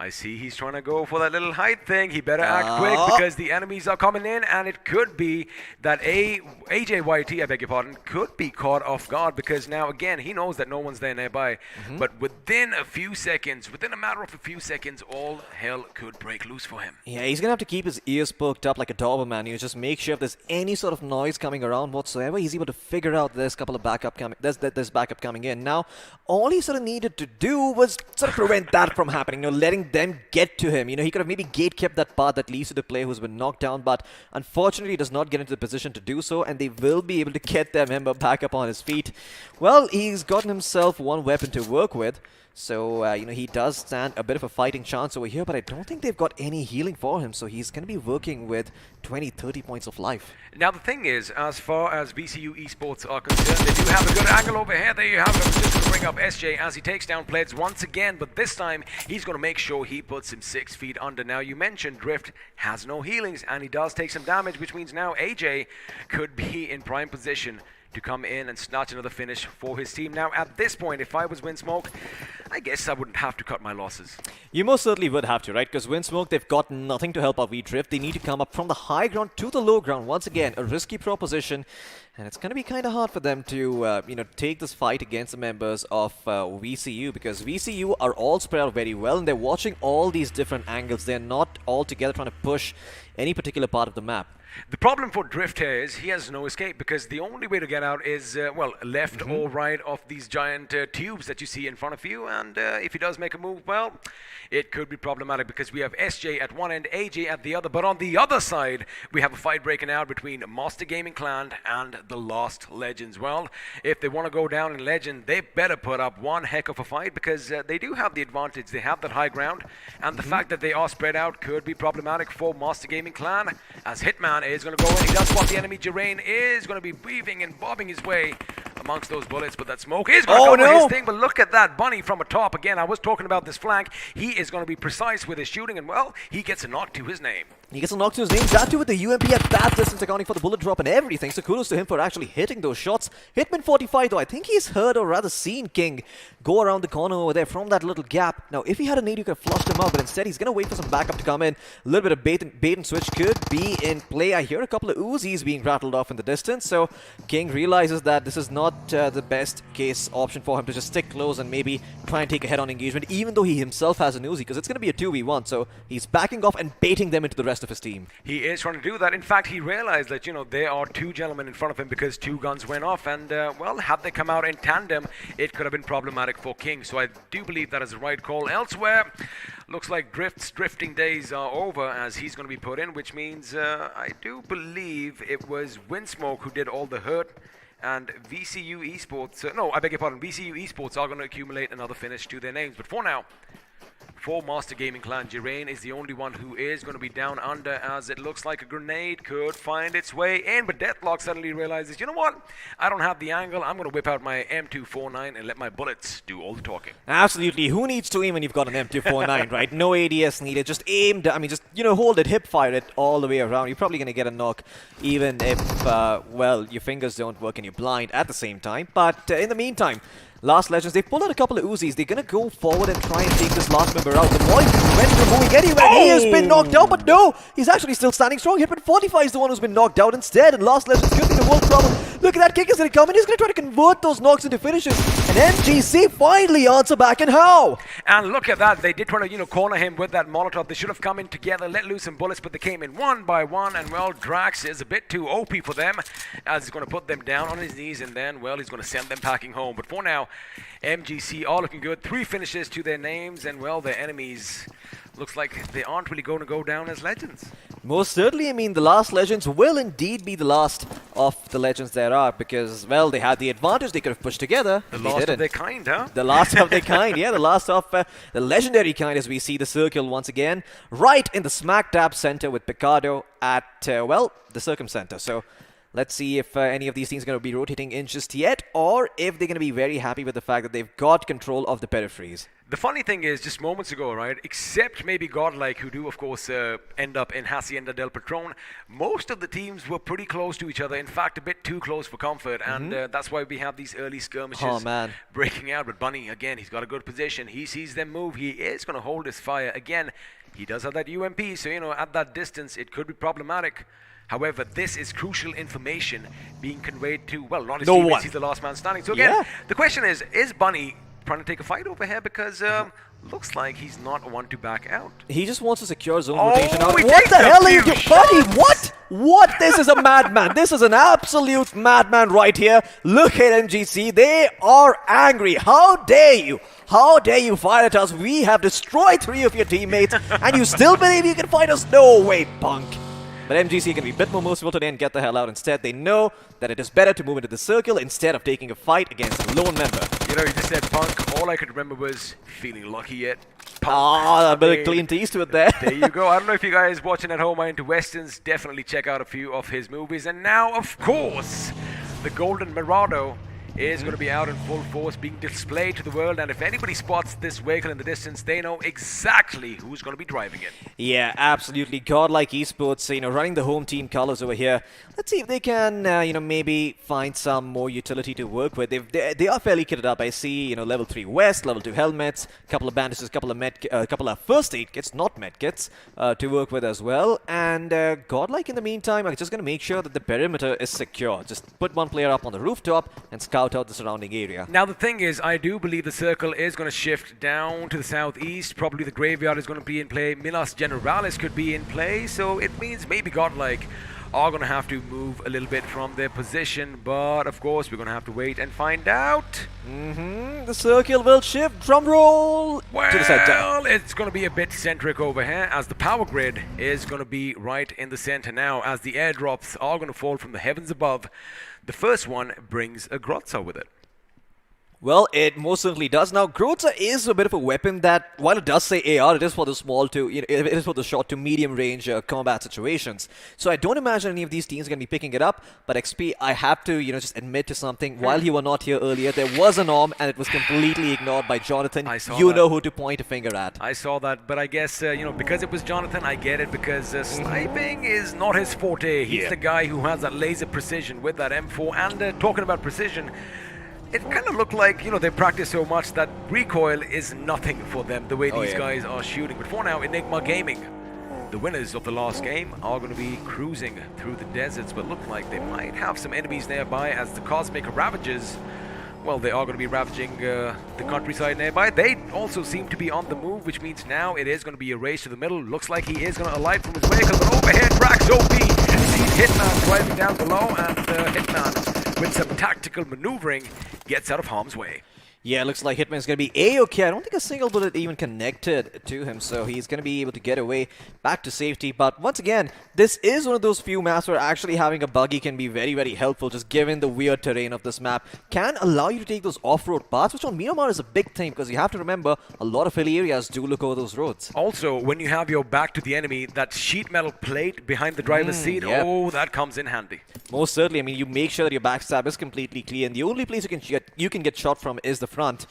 I see he's trying to go for that little height thing. He better act quick, because the enemies are coming in, and it could be that AJYT, I beg your pardon, could be caught off guard, because now, again, he knows that no one's there nearby. But within a few seconds, within a matter of a few seconds, all hell could break loose for him. Yeah, he's going to have to keep his ears perked up like a Doberman. You just make sure if there's any sort of noise coming around whatsoever, he's able to figure out there's a couple of backup coming. There's backup coming in. Now, all he sort of needed to do was sort of prevent that from happening. Letting let them get to him. You know, he could have maybe gate-kept that path that leads to the player who's been knocked down, but unfortunately does not get into the position to do so, and they will be able to get their member back up on his feet. Well, he's gotten himself one weapon to work with. So, you know, he does stand a bit of a fighting chance over here, but I don't think they've got any healing for him, so he's going to be working with 20-30 points of life. Now, the thing is, as far as VCU Esports are concerned, they do have a good angle over here. There you have it. I was just going to bring up SJ as he takes down Pledge once again, but this time he's going to make sure he puts him 6 feet under. Now, you mentioned Drift has no healings, and he does take some damage, which means now AJ could be in prime position to come in and snatch another finish for his team. Now, at this point, if I was Winsmoke, I guess I wouldn't have to cut my losses. You most certainly would have to, right? Because Windsmoke, they've got nothing to help out V-Drift. They need to come up from the high ground to the low ground. Once again, a risky proposition. And it's going to be kind of hard for them to, you know, take this fight against the members of VCU, because VCU are all spread out very well, and they're watching all these different angles. They're not all together trying to push any particular part of the map. The problem for Drift here is he has no escape, because the only way to get out is, well, left or right of these giant tubes that you see in front of you. And if he does make a move, well, it could be problematic, because we have SJ at one end, AJ at the other. But on the other side, we have a fight breaking out between Master Gaming Clan and the Lost Legends. Well, if they want to go down in Legend, they better put up one heck of a fight, because they do have the advantage. They have that high ground, and the fact that they are spread out could be problematic for Master Gaming Clan, as Hitman is going to go in. He does spot the enemy. Jerain is going to be weaving and bobbing his way amongst those bullets, but that smoke is going to cover his thing. But look at that bunny from atop. Again, I was talking about this flank. He is going to be precise with his shooting, and well, he gets a knock to his name. He gets a knock to his name, that too with the UMP at that distance, accounting for the bullet drop and everything, so kudos to him for actually hitting those shots. Hitman 45 though, I think he's heard or rather seen King go around the corner over there from that little gap. Now, if he had a need, you could have flushed him out, but instead he's going to wait for some backup to come in. A little bit of bait and switch could be in play. I hear a couple of Uzis being rattled off in the distance, so King realizes that this is not the best case option for him to just stick close and maybe try and take a head-on engagement, even though he himself has an Uzi, because it's going to be a 2v1, so he's backing off and baiting them into the rest of his team. He is trying to do that. In fact, he realized that, you know, there are two gentlemen in front of him because two guns went off, and, well, had they come out in tandem, it could have been problematic for King. So I do believe that is the right call. Elsewhere, looks like Drift's drifting days are over, as he's going to be put in, which means I do believe it was Windsmoke who did all the hurt, and VCU Esports, no, I beg your pardon, VCU Esports are going to accumulate another finish to their names. But for now, for Master Gaming Clan, Jerain is the only one who is going to be down under, as it looks like a grenade could find its way in. But Deathlock suddenly realizes, you know what? I don't have the angle. I'm going to whip out my M249 and let my bullets do all the talking. Absolutely. Who needs to aim when you've got an M249, right? No ADS needed. Just aim, I mean, just, you know, hold it, hip fire it all the way around. You're probably going to get a knock, even if, well, your fingers don't work and you're blind at the same time. But in the meantime, Last Legends, they've pulled out a couple of Uzis. They're going to go forward and try and take this last member out. The boy went to moving anywhere. He has been knocked out, but no, he's actually still standing strong. Hitman 45 is the one who's been knocked out instead, and Last Legends could be the world problem. Look at that kick is going to come, and he's going to try to convert those knocks into finishes. And MGC finally answer back, and how? And look at that. They did try to, you know, corner him with that Molotov. They should have come in together, let loose some bullets, but they came in one by one, and, well, Drax is a bit too OP for them, as he's going to put them down on his knees, and then, well, he's going to send them packing home. But for now, MGC all looking good. 3 finishes to their names, and, well, their enemies looks like they aren't really going to go down as legends. Most certainly. I mean, the Last Legends will indeed be the last of the Legends there are, because, well, they had the advantage. They could have pushed together. The last of their kind, huh? The last of their kind, yeah. The last of the legendary kind, as we see the circle once again, right in the smack dab center with Picardo at, well, the Circum Center. So let's see if any of these things are going to be rotating in just yet, or if they're going to be very happy with the fact that they've got control of the peripheries. The funny thing is, just moments ago, right, except maybe Godlike, who do, of course, end up in Hacienda del Patron, most of the teams were pretty close to each other. In fact, a bit too close for comfort, and that's why we have these early skirmishes breaking out. But Bunny, again, he's got a good position. He sees them move. He is going to hold his fire. Again, he does have that UMP, so, you know, at that distance, it could be problematic. However, this is crucial information being conveyed to, well, not his teammates, he's the last man standing. So again, the question is Bunny trying to take a fight over here because looks like he's not one to back out. He just wants to secure zone Oh, rotation. Now, he what takes the a hell are you few doing? Buddy, what? What? This is a madman. This is an absolute madman right here. Look at MGC. They are angry. How dare you? How dare you fire at us? We have destroyed 3 of your teammates and you still believe you can fight us? No way, punk. But MGC can be a bit more merciful today and get the hell out. Instead, they know that it is better to move into the circle instead of taking a fight against a lone member. You know, you just said punk. All I could remember was feeling lucky yet. Ah, a bit of Clint Eastwood there. There you go. I don't know if you guys watching at home are into westerns. Definitely check out a few of his movies. And now, of course, the Golden Mirado is going to be out in full force, being displayed to the world. And if anybody spots this vehicle in the distance, they know exactly who's going to be driving it. Yeah, absolutely. Godlike Esports, running the home team colors over here. Let's see if they can, maybe find some more utility to work with. They are fairly kitted up. I see, level 3 West, level 2 helmets, couple of bandages, couple of first aid kits, not med kits, to work with as well. And Godlike, in the meantime, are just going to make sure that the perimeter is secure. Just put one player up on the rooftop and scout out the surrounding area. Now the thing is, I do believe the circle is going to shift down to the southeast. Probably the graveyard is going to be in play. Milas Generalis could be in play, so it means maybe Godlike are going to have to move a little bit from their position, but of course we're going to have to wait and find out. The circle will shift, drum roll, Well, to the center. it's going to be a bit centric over here, as the power grid is going to be right in the center now, as the airdrops are going to fall from the heavens above. The first one brings a Grotza with it. Well, it most certainly does. Now, Grotza is a bit of a weapon that, while it does say AR, it is for the small to, it is for the short to medium range combat situations. So I don't imagine any of these teams are going to be picking it up. But XP, I have to, just admit to something. While you were not here earlier, there was an ARM and it was completely ignored by Jonathan. I saw You that. know who to point a finger at. I saw that, but I guess, because it was Jonathan, I get it, because sniping is not his forte. He's the guy who has that laser precision with that M4. And talking about precision, it kind of looked like, they practice so much that recoil is nothing for them, the way these guys are shooting. But for now, Enigma Gaming, the winners of the last game, are going to be cruising through the deserts, but look like they might have some enemies nearby as the Cosmic Ravages, well, they are going to be ravaging the countryside nearby. They also seem to be on the move, which means now it is going to be a race to the middle. Looks like he is going to alight from his vehicle, but overhead, Drax OP sees Hitman driving down below, and Hitman, with some tactical maneuvering, gets out of harm's way. Yeah, looks like Hitman's going to be A-okay. I don't think a single bullet even connected to him, so he's going to be able to get away back to safety. But once again, this is one of those few maps where actually having a buggy can be very, very helpful, just given the weird terrain of this map. Can allow you to take those off-road paths, which on Miramar is a big thing, because you have to remember, a lot of hilly areas do look over those roads. Also, when you have your back to the enemy, that sheet metal plate behind the driver's seat, oh, that comes in handy. Most certainly. I mean, you make sure that your backstab is completely clear, and the only place you can get shot from is the front.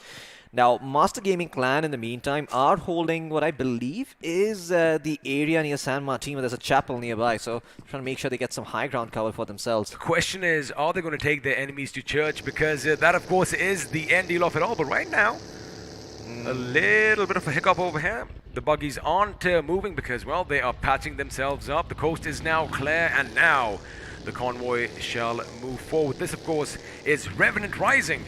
Now, Master Gaming Clan, in the meantime, are holding what I believe is the area near San Martin, where there's a chapel nearby, so trying to make sure they get some high ground cover for themselves. The question is, are they going to take their enemies to church? Because that, of course, is the end deal of it all. But right now, a little bit of a hiccup over here. The buggies aren't moving because, well, they are patching themselves up. The coast is now clear, and now the convoy shall move forward. This, of course, is Revenant Rising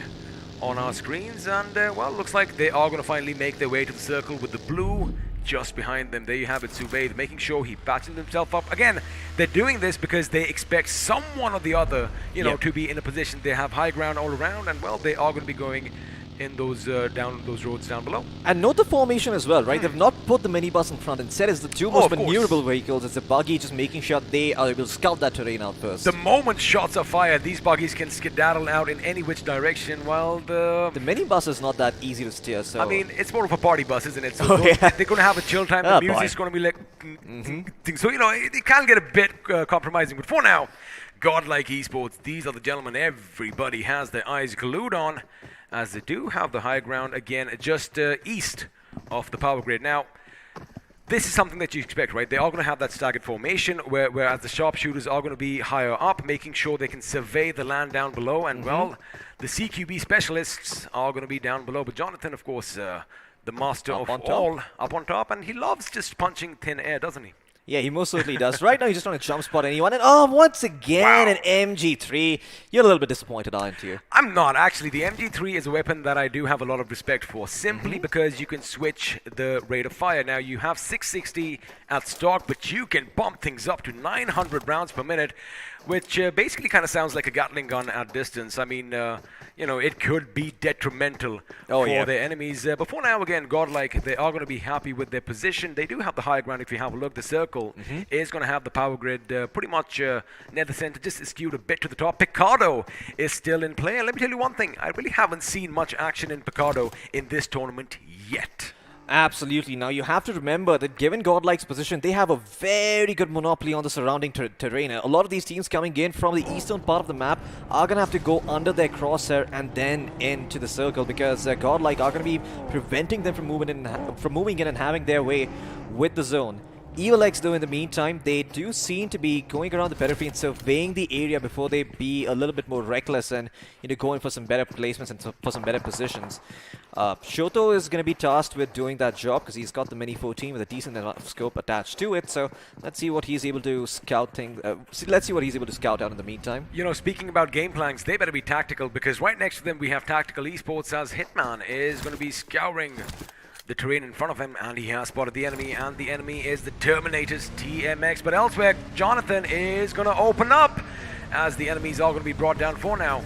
on our screens, and well, looks like they are going to finally make their way to the circle with the blue just behind them. There you have it, Suvaid, making sure he patches himself up. Again, they're doing this because they expect someone or the other, to be in a position. They have high ground all around, and well, they are going to be going in those roads down below. And note the formation as well, right? They've not put the minibus in front. Instead, it's the two most maneuverable vehicles. It's the buggy, just making sure they are able to scout that terrain out first. The moment shots are fired, these buggies can skedaddle out in any which direction, while the minibus is not that easy to steer, so... I mean, it's more of a party bus, isn't it? So they're going to have a chill time. The music's going to be like... So, it can get a bit compromising. But for now, Godlike Esports, these are the gentlemen everybody has their eyes glued on, as they do have the high ground again just east of the power grid. Now, this is something that you expect, right? They are going to have that staggered formation, whereas the sharpshooters are going to be higher up, making sure they can survey the land down below. And, well, the CQB specialists are going to be down below. But Jonathan, of course, the master of all, up on top. And he loves just punching thin air, doesn't he? Yeah, he most certainly does. Right now, he's just trying to jump spot anyone. And once again, an MG3. You're a little bit disappointed, aren't you? I'm not. Actually, the MG3 is a weapon that I do have a lot of respect for, simply because you can switch the rate of fire. Now, you have 660 at stock, but you can bump things up to 900 rounds per minute, which basically kind of sounds like a Gatling gun at distance. I mean, it could be detrimental for their enemies. But for now, again, Godlike, they are going to be happy with their position. They do have the higher ground. If you have a look, the circle is going to have the power grid pretty much near the center, just skewed a bit to the top. Picardo is still in play. And let me tell you one thing. I really haven't seen much action in Picardo in this tournament yet. Absolutely. Now, you have to remember that given Godlike's position, they have a very good monopoly on the surrounding terrain. A lot of these teams coming in from the eastern part of the map are going to have to go under their crosshair and then into the circle, because Godlike are going to be preventing them from moving in and having their way with the zone. EvilX, though, in the meantime, they do seem to be going around the periphery and surveying the area before they be a little bit more reckless and going for some better placements and for some better positions. Shoto is going to be tasked with doing that job because he's got the Mini 14 with a decent amount of scope attached to it. So let's see what he's able to scout let's see what he's able to scout out in the meantime. Speaking about game plans, they better be tactical, because right next to them we have Tactical Esports, as Hitman is going to be scouring the terrain in front of him, and he has spotted the enemy, and the enemy is the Terminator's TMX. But elsewhere, Jonathan is going to open up, as the enemies are going to be brought down for now.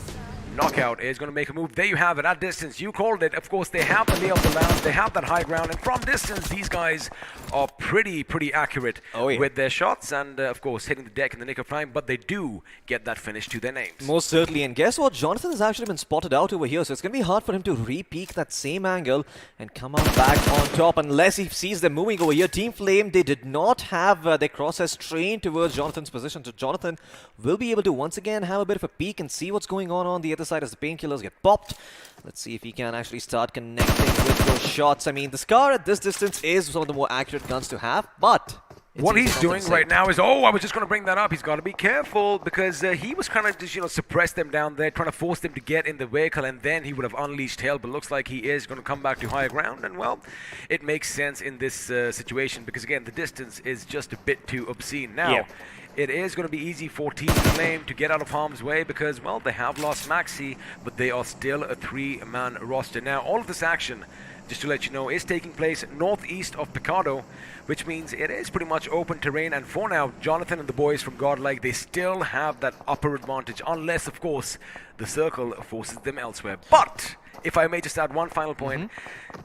Knockout is going to make a move. There you have it, at distance. You called it. Of course, they have the lay of the land. They have that high ground. And from distance, these guys are pretty accurate with their shots. And, of course, hitting the deck in the nick of time. But they do get that finish to their names. Most certainly. And guess what? Jonathan has actually been spotted out over here. So it's going to be hard for him to re-peek that same angle and come out back on top unless he sees them moving over here. Team Flame, they did not have their crosshairs trained towards Jonathan's position. So Jonathan will be able to once again have a bit of a peek and see what's going on the other side as the painkillers get popped. Let's see if he can actually start connecting with those shots. I mean, the Scar at this distance is one of the more accurate guns to have, but what he's doing right now is, I was just going to bring that up. He's got to be careful, because he was kind of just, suppress them down there, trying to force them to get in the vehicle, and then he would have unleashed hell. But looks like he is going to come back to higher ground, and well, it makes sense in this situation, because again, the distance is just a bit too obscene. Now, it is going to be easy for Team Flame to get out of harm's way, because, well, they have lost Maxi, but they are still a 3-man roster. Now, all of this action, just to let you know, is taking place northeast of Picardo, which means it is pretty much open terrain. And for now, Jonathan and the boys from Godlike, they still have that upper advantage, unless, of course, the circle forces them elsewhere. But if I may just add one final point,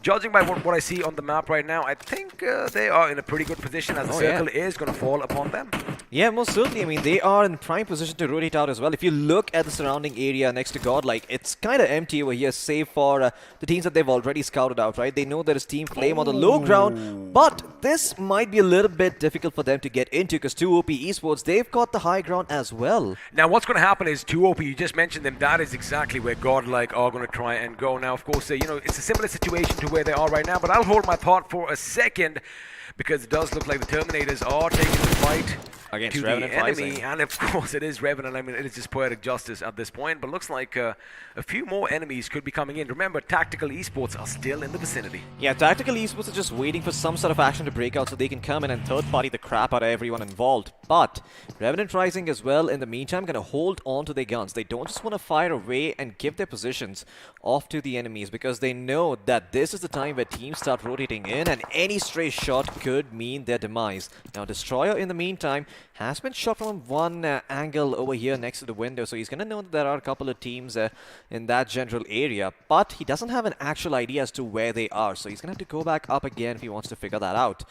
judging by what I see on the map right now, I think they are in a pretty good position, as the circle is going to fall upon them. Yeah, most certainly. I mean, they are in prime position to rotate out as well. If you look at the surrounding area next to Godlike, it's kind of empty over here, save for the teams that they've already scouted out, right? They know there is Team Flame on the low ground, but this might be a little bit difficult for them to get into, because 2OP Esports, they've got the high ground as well. Now, what's going to happen is 2OP, you just mentioned them, that is exactly where Godlike are going to try and go. Now, of course, it's a similar situation to where they are right now, but I'll hold my thought for a second, because it does look like the Terminators are taking the fight against to Revenant the enemy, Rising. and of course it is Revenant. I mean, it is just poetic justice at this point, but looks like a few more enemies could be coming in. Remember, Tactical Esports are still in the vicinity. Yeah, Tactical Esports are just waiting for some sort of action to break out so they can come in and third-party the crap out of everyone involved. But Revenant Rising as well, in the meantime, going to hold on to their guns. They don't just want to fire away and give their positions off to the enemies, because they know that this is the time where teams start rotating in, and any stray shot could mean their demise. Now, Destroyer, in the meantime, has been shot from one angle over here next to the window, so he's going to know that there are a couple of teams in that general area, but he doesn't have an actual idea as to where they are, so he's going to have to go back up again if he wants to figure that out.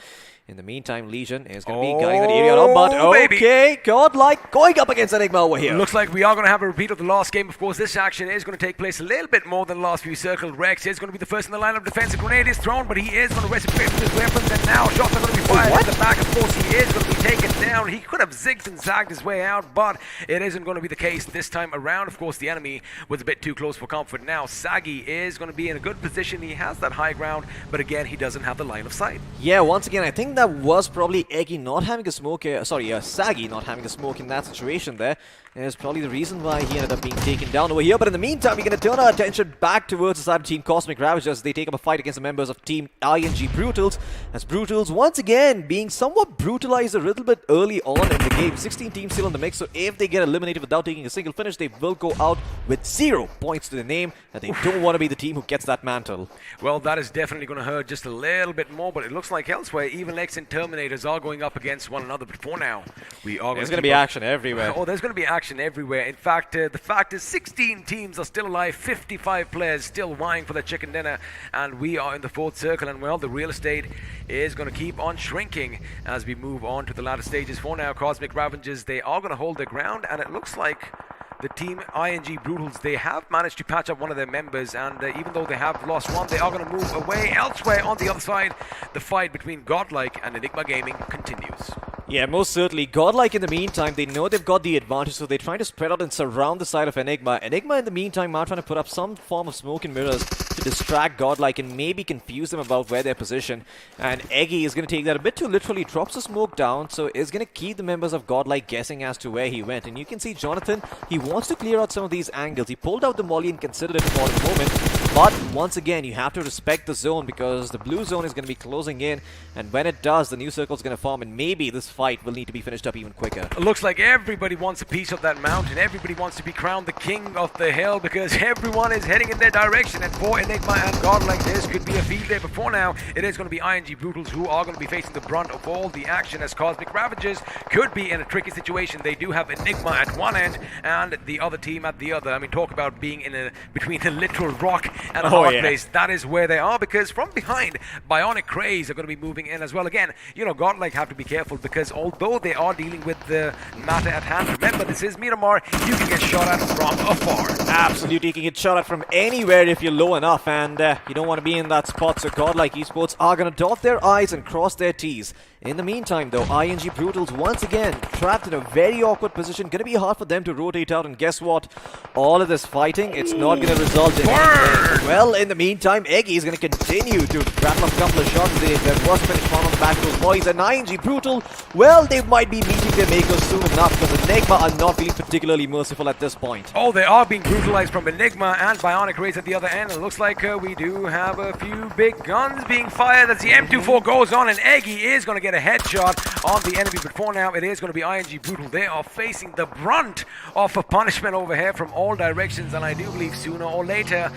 In the meantime, Legion is going to be guiding that area out, but okay, Godlike going up against Enigma over here. Looks like we are going to have a repeat of the last game. Of course, this action is going to take place a little bit more than the last few circles. Rex is going to be the first in the line of defense. A grenade is thrown, but he is going to reciprocate with his weapons, and now shots are going to be fired at the back. Of course, he is going to be taken down. He could have zigged and zagged his way out, but it isn't going to be the case this time around. Of course, the enemy was a bit too close for comfort. Now, Sagi is going to be in a good position. He has that high ground, but again, he doesn't have the line of sight. Yeah, once again, I think that was probably Eggy not having a smoke, Sagi not having a smoke in that situation there. is probably the reason why he ended up being taken down over here. But in the meantime, we're going to turn our attention back towards the side of Team Cosmic Ravagers. They take up a fight against the members of Team ING Brutals. As Brutals, once again, being somewhat brutalized a little bit early on in the game. 16 teams still in the mix, so if they get eliminated without taking a single finish, they will go out with 0 points to their name, and they don't want to be the team who gets that mantle. Well, that is definitely going to hurt just a little bit more, but it looks like elsewhere, even Lex and Terminators are going up against one another. But for now, we are There's going to be action everywhere. Oh, there's going to be action everywhere. In fact, the fact is 16 teams are still alive, 55 players still vying for their chicken dinner, and we are in the 4th circle, and well, the real estate is going to keep on shrinking as we move on to the latter stages. For now, Cosmic Ravagers, they are going to hold their ground, and it looks like the team ING Brutals, they have managed to patch up one of their members, and even though they have lost one, they are going to move away elsewhere. On the other side, the fight between Godlike and Enigma Gaming continues. Yeah, most certainly. Godlike, in the meantime, they know they've got the advantage, so they're trying to spread out and surround the side of Enigma. Enigma, in the meantime, are trying to put up some form of smoke and mirrors to distract Godlike and maybe confuse them about where they're positioned. And Eggy is going to take that a bit too literally, drops the smoke down, so is going to keep the members of Godlike guessing as to where he went. And you can see Jonathan, he wants to clear out some of these angles. He pulled out the molly and considered it for the moment. But once again, you have to respect the zone because the blue zone is going to be closing in. And when it does, the new circle is going to form, and maybe this fight will need to be finished up even quicker. It looks like everybody wants a piece of that mountain. Everybody wants to be crowned the king of the hill because everyone is heading in their direction. And for Enigma and Godlike, this could be a field day. But for now, it is going to be ING Brutals who are going to be facing the brunt of all the action, as Cosmic Ravagers could be in a tricky situation. They do have Enigma at one end and the other team at the other. I mean, talk about being in between a literal rock and a hard place. That is where they are, because from behind, Bionic Craze are going to be moving in as well. Again, you know, Godlike have to be careful because although they are dealing with the matter at hand, remember, this is Miramar. You can get shot at from afar. Absolutely, you can get shot at from anywhere if you're low enough, and you don't want to be in that spot. So Godlike Esports are going to dot their I's and cross their T's. In the meantime, though, ING Brutals once again trapped in a very awkward position. Going to be hard for them to rotate out, and guess what? All of this fighting, it's not going to result in anything. Well, in the meantime, Eggy is going to continue to rattle off a couple of shots. Their first finish found on the back of those boys, and ING Brutal, well, they might be meeting their makers soon enough because Enigma are not feeling particularly merciful at this point. Oh, they are being brutalized from Enigma and Bionic Race at the other end. It looks like we do have a few big guns being fired as the M24 goes on, and Eggy is going to get a headshot on the enemy. But for now, it is going to be ING Brutal. They are facing the brunt of a punishment over here from all directions, and I do believe sooner or later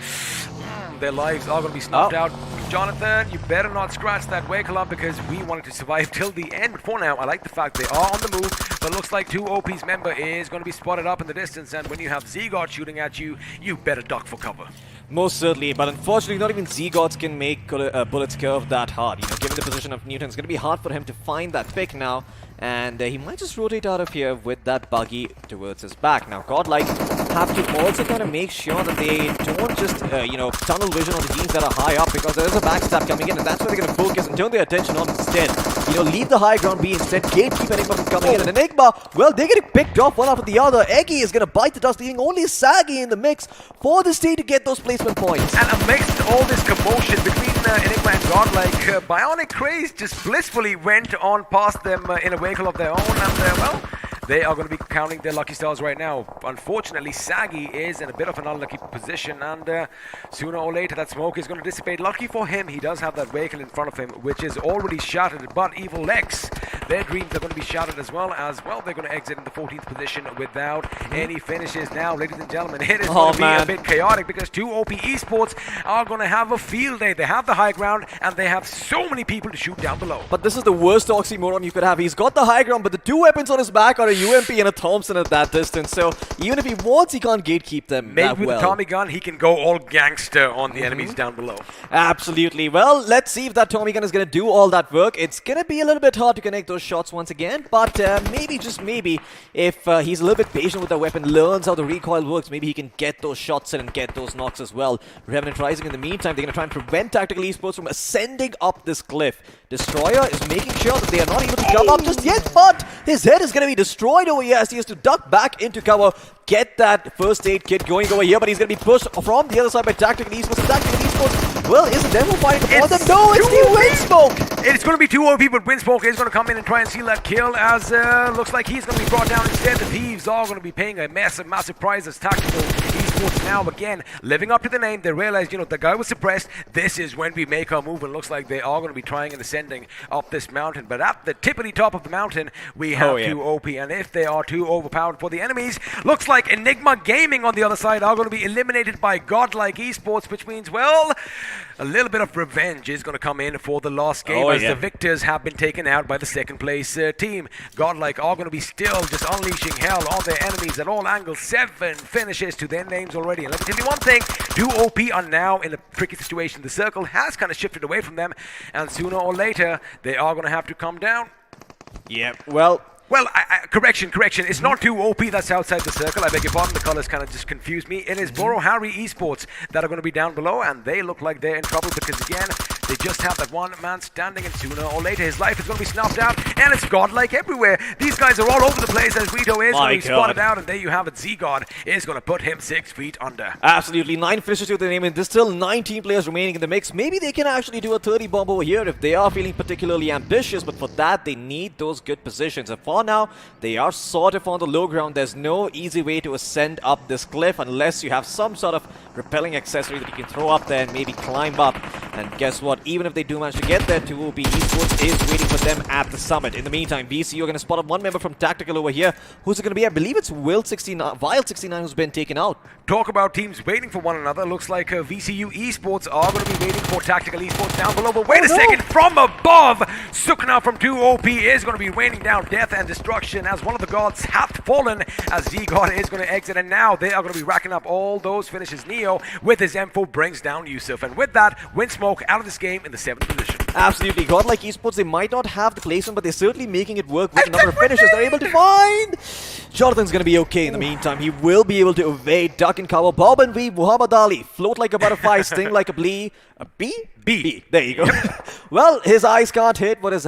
their lives are going to be snuffed out. Jonathan, you better not scratch that vehicle up because we wanted to survive till the end. But for now, I like the fact they are on the move, but looks like 2OP's member is going to be spotted up in the distance, and when you have Zegod shooting at you, you better duck for cover. Most certainly, but unfortunately not even Z-Gods can make bullets curve that hard. You know, given the position of Newton, it's going to be hard for him to find that pick now, and he might just rotate out of here with that buggy towards his back. Now, Godlike have to also kind of make sure that they don't just, you know, tunnel vision on the teams that are high up, because there is a backstab coming in, and that's where they're going to focus and turn their attention on instead. You know, leave the high ground be instead, gatekeep Enigma from coming in, and Enigma, well, they're getting picked off one after the other. Eggy is going to bite the dust, leaving only Saggy in the mix for the state to get those placement points. And amidst all this commotion between Enigma and Godlike, Bionic Craze just blissfully went on past them in a vehicle of their own, and well, they are going to be counting their lucky stars right now. Unfortunately, Saggy is in a bit of an unlucky position, and sooner or later that smoke is going to dissipate. Lucky for him, he does have that vehicle in front of him, which is already shattered, but Evil Lex, their dreams are going to be shattered as well. They're going to exit in the 14th position without any finishes. Now, ladies and gentlemen, it is going to be a bit chaotic because 2OP Esports are going to have a field day. They have the high ground, and they have so many people to shoot down below. But this is the worst oxymoron you could have. He's got the high ground, but the two weapons on his back are a UMP and a Thompson at that distance, so even if he wants, he can't gatekeep them. Maybe with a Tommy gun, he can go all gangster on the enemies down below. Absolutely. Well, let's see if that Tommy gun is going to do all that work. It's going to be a little bit hard to connect those shots once again, but maybe, just maybe, if he's a little bit patient with the weapon, learns how the recoil works, maybe he can get those shots in and get those knocks as well. Revenant Rising, in the meantime, they're going to try and prevent Tactical Esports from ascending up this cliff. Destroyer is making sure that they are not able to come up just yet, but his head is going to be destroyed over here as he has to duck back into cover, get that first aid kit going over here, but he's going to be pushed from the other side by Tactical Esports. And Tactical Esports, well, is the demo fighting for them? No, it's the wind smoke! It's going to be 2 OP, but Windsmoke is going to come in and try and steal that kill, as looks like he's going to be brought down instead. The Thieves are going to be paying a massive prize as Tactical Esports now again living up to the name. They realize, the guy was suppressed. This is when we make our move, and looks like they are going to be trying and ascending up this mountain. But at the tippity top of the mountain, we have 2 OP, and if they are too overpowered for the enemies, looks like Enigma Gaming on the other side are going to be eliminated by Godlike Esports, which means, well, a little bit of revenge is going to come in for the last game, as the victors have been taken out by the second place team. Godlike are going to be still just unleashing hell on their enemies at all angles. 7 finishes to their names already. And let me tell you one thing, 2 OP are now in a tricky situation. The circle has kind of shifted away from them, and sooner or later, they are going to have to come down. Yeah, well, correction. It's not 2 OP that's outside the circle. I beg your pardon. The colors kind of just confused me. It is Boro Harry Esports that are going to be down below, and they look like they're in trouble because, again, they just have that one man standing, and sooner or later his life is going to be snuffed out, and it's Godlike everywhere. These guys are all over the place, as Rito is going to be spotted out, and there you have it. Z-God is going to put him 6 feet under. Absolutely. 9 finishes to the name, and there's still 19 players remaining in the mix. Maybe they can actually do a 30 bomb over here if they are feeling particularly ambitious, but for that, they need those good positions. And for now, they are sort of on the low ground. There's no easy way to ascend up this cliff unless you have some sort of repelling accessory that you can throw up there and maybe climb up. And guess what? Even if they do manage to get there, 2 OP Esports is waiting for them at the summit. In the meantime, VCU are going to spot up one member from Tactical over here. Who's it going to be? I believe it's Wild69 who's been taken out. Talk about teams waiting for one another. Looks like VCU Esports are going to be waiting for Tactical Esports down below. But wait a second, from above, Sukna from 2 OP is going to be raining down death and destruction as one of the gods hath fallen, as Z-God is going to exit, and now they are going to be racking up all those finishes. Neo with his M4 brings down Yusuf, and with that, Windsmoke out of this game in the 7th position. Absolutely. Godlike Esports, they might not have the placement, but they're certainly making it work with the number of finishes they're able to find. Jonathan's going to be okay in the meantime. He will be able to evade, duck and cover. Bob and weave, Muhammad Ali, float like a butterfly, sting like a bee. A bee? B. There you go. Well, his eyes can't hit what his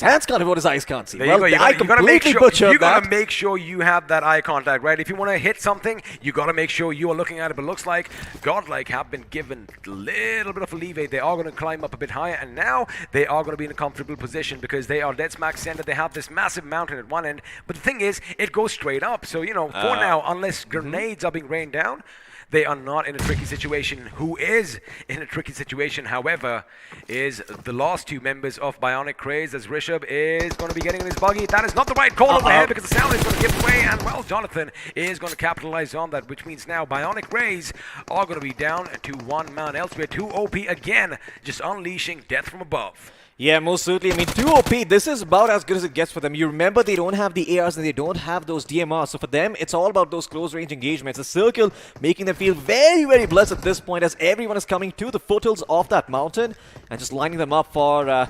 hands can't hit what his eyes can't see. There you go. I completely butchered that. You gotta make sure you have that eye contact, right? If you want to hit something, you gotta make sure you are looking at it. But it looks like Godlike have been given a little bit of a leeway. They are going to climb up a bit higher, and now they are going to be in a comfortable position because they are dead smack center. They have this massive mountain at one end, but the thing is, it goes straight up. So, for now, unless grenades are being rained down, they are not in a tricky situation. Who is in a tricky situation, however, is the last 2 members of Bionic Craze, as Rishabh is going to be getting in his buggy. That is not the right call over here because the sound is going to give away, and well, Jonathan is going to capitalize on that, which means now Bionic Craze are going to be down to 1 man. Elsewhere, 2 OP again, just unleashing death from above. Yeah, most certainly. I mean, 2 OP, this is about as good as it gets for them. You remember they don't have the ARs and they don't have those DMRs. So for them, it's all about those close-range engagements. The circle making them feel very, very blessed at this point as everyone is coming to the foothills of that mountain and just lining them up for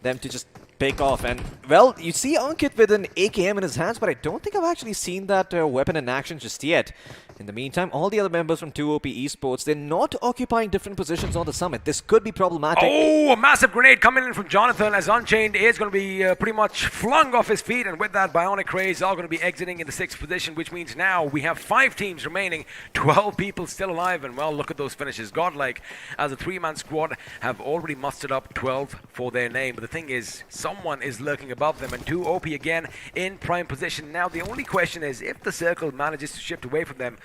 them to just pick off. And, well, you see Ankit with an AKM in his hands, but I don't think I've actually seen that weapon in action just yet. In the meantime, all the other members from 2 OP Esports, they're not occupying different positions on the summit. This could be problematic. Oh, a massive grenade coming in from Jonathan as Unchained is going to be pretty much flung off his feet. And with that, Bionic Craze are going to be exiting in the 6th position, which means now we have 5 teams remaining, 12 people still alive. And, well, look at those finishes. Godlike, as a 3-man squad, have already mustered up 12 for their name. But the thing is, someone is lurking above them. And 2 OP again in prime position. Now, the only question is, if the circle manages to shift away from them,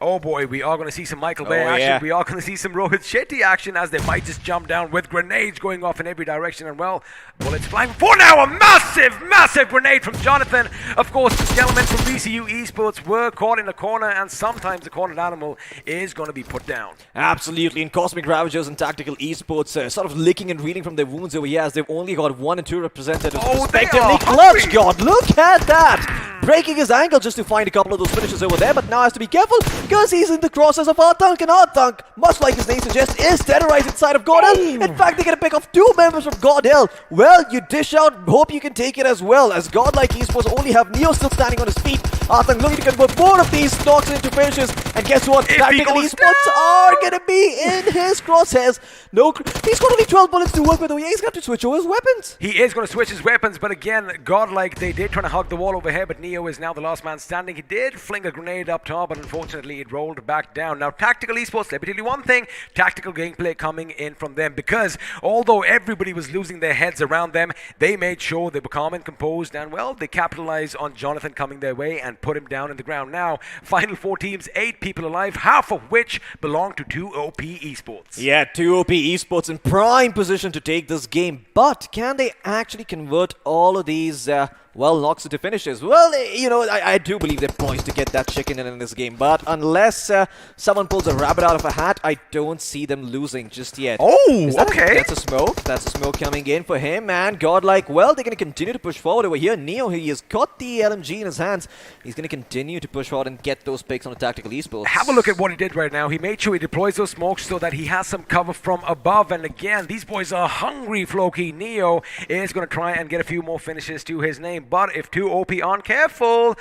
oh boy, we are going to see some Michael Bay action. Yeah. We are going to see some Rohit Shetty action as they might just jump down with grenades going off in every direction. And, well, bullets flying for now. A massive grenade from Jonathan. Of course, the gentlemen from VCU Esports were caught in a corner, and sometimes the cornered animal is going to be put down. Absolutely. And Cosmic Ravagers and Tactical Esports sort of licking and reeling from their wounds over here as they've only got 1 and 2 representatives. Respectively, Clutch God, look at that! Breaking his ankle just to find a couple of those finishes over there, but now has to be careful because he's in the crosses of Arthunk, and Arthunk, much like his name suggests, is terrorized inside of God Hill. In fact, they get a pick of 2 members from God Hill. Well, you dish out, hope you can take it as well, as Godlike Esports only have Neo still standing on his feet. Arthunk looking to convert more of these knocks into finishes, and guess what? Tactical Esports are going to be in his crosshairs. No, he's got only 12 bullets to work with. He's got to switch over his weapons. He is going to switch his weapons, but again, Godlike, they did try to hug the wall over here, but Neo is now the last man standing. He did fling a grenade up top, but unfortunately it rolled back down. Now, Tactical Esports, let me tell you one thing, tactical gameplay coming in from them, because although everybody was losing their heads around them, they made sure they were calm and composed, and well, they capitalized on Jonathan coming their way and put him down in the ground. Now, final 4 teams, 8 people alive, half of which belong to 2 OP Esports. Yeah, 2 OP Esports in prime position to take this game, but can they actually convert all of these knocks into finishes? Well, you know, I do believe they're poised to get that chicken in this game, but unless someone pulls a rabbit out of a hat, I don't see them losing just yet. Oh, okay. That's a smoke. That's a smoke coming in for him, and Godlike, well, they're going to continue to push forward over here. Neo, he has got the LMG in his hands. He's going to continue to push forward and get those picks on the Tactical Esports. Have a look at what he did right now. He made sure he deploys those smokes so that he has some cover from above, and again, these boys are hungry, Floki. Neo is going to try and get a few more finishes to his name, but if 2 OP aren't careful,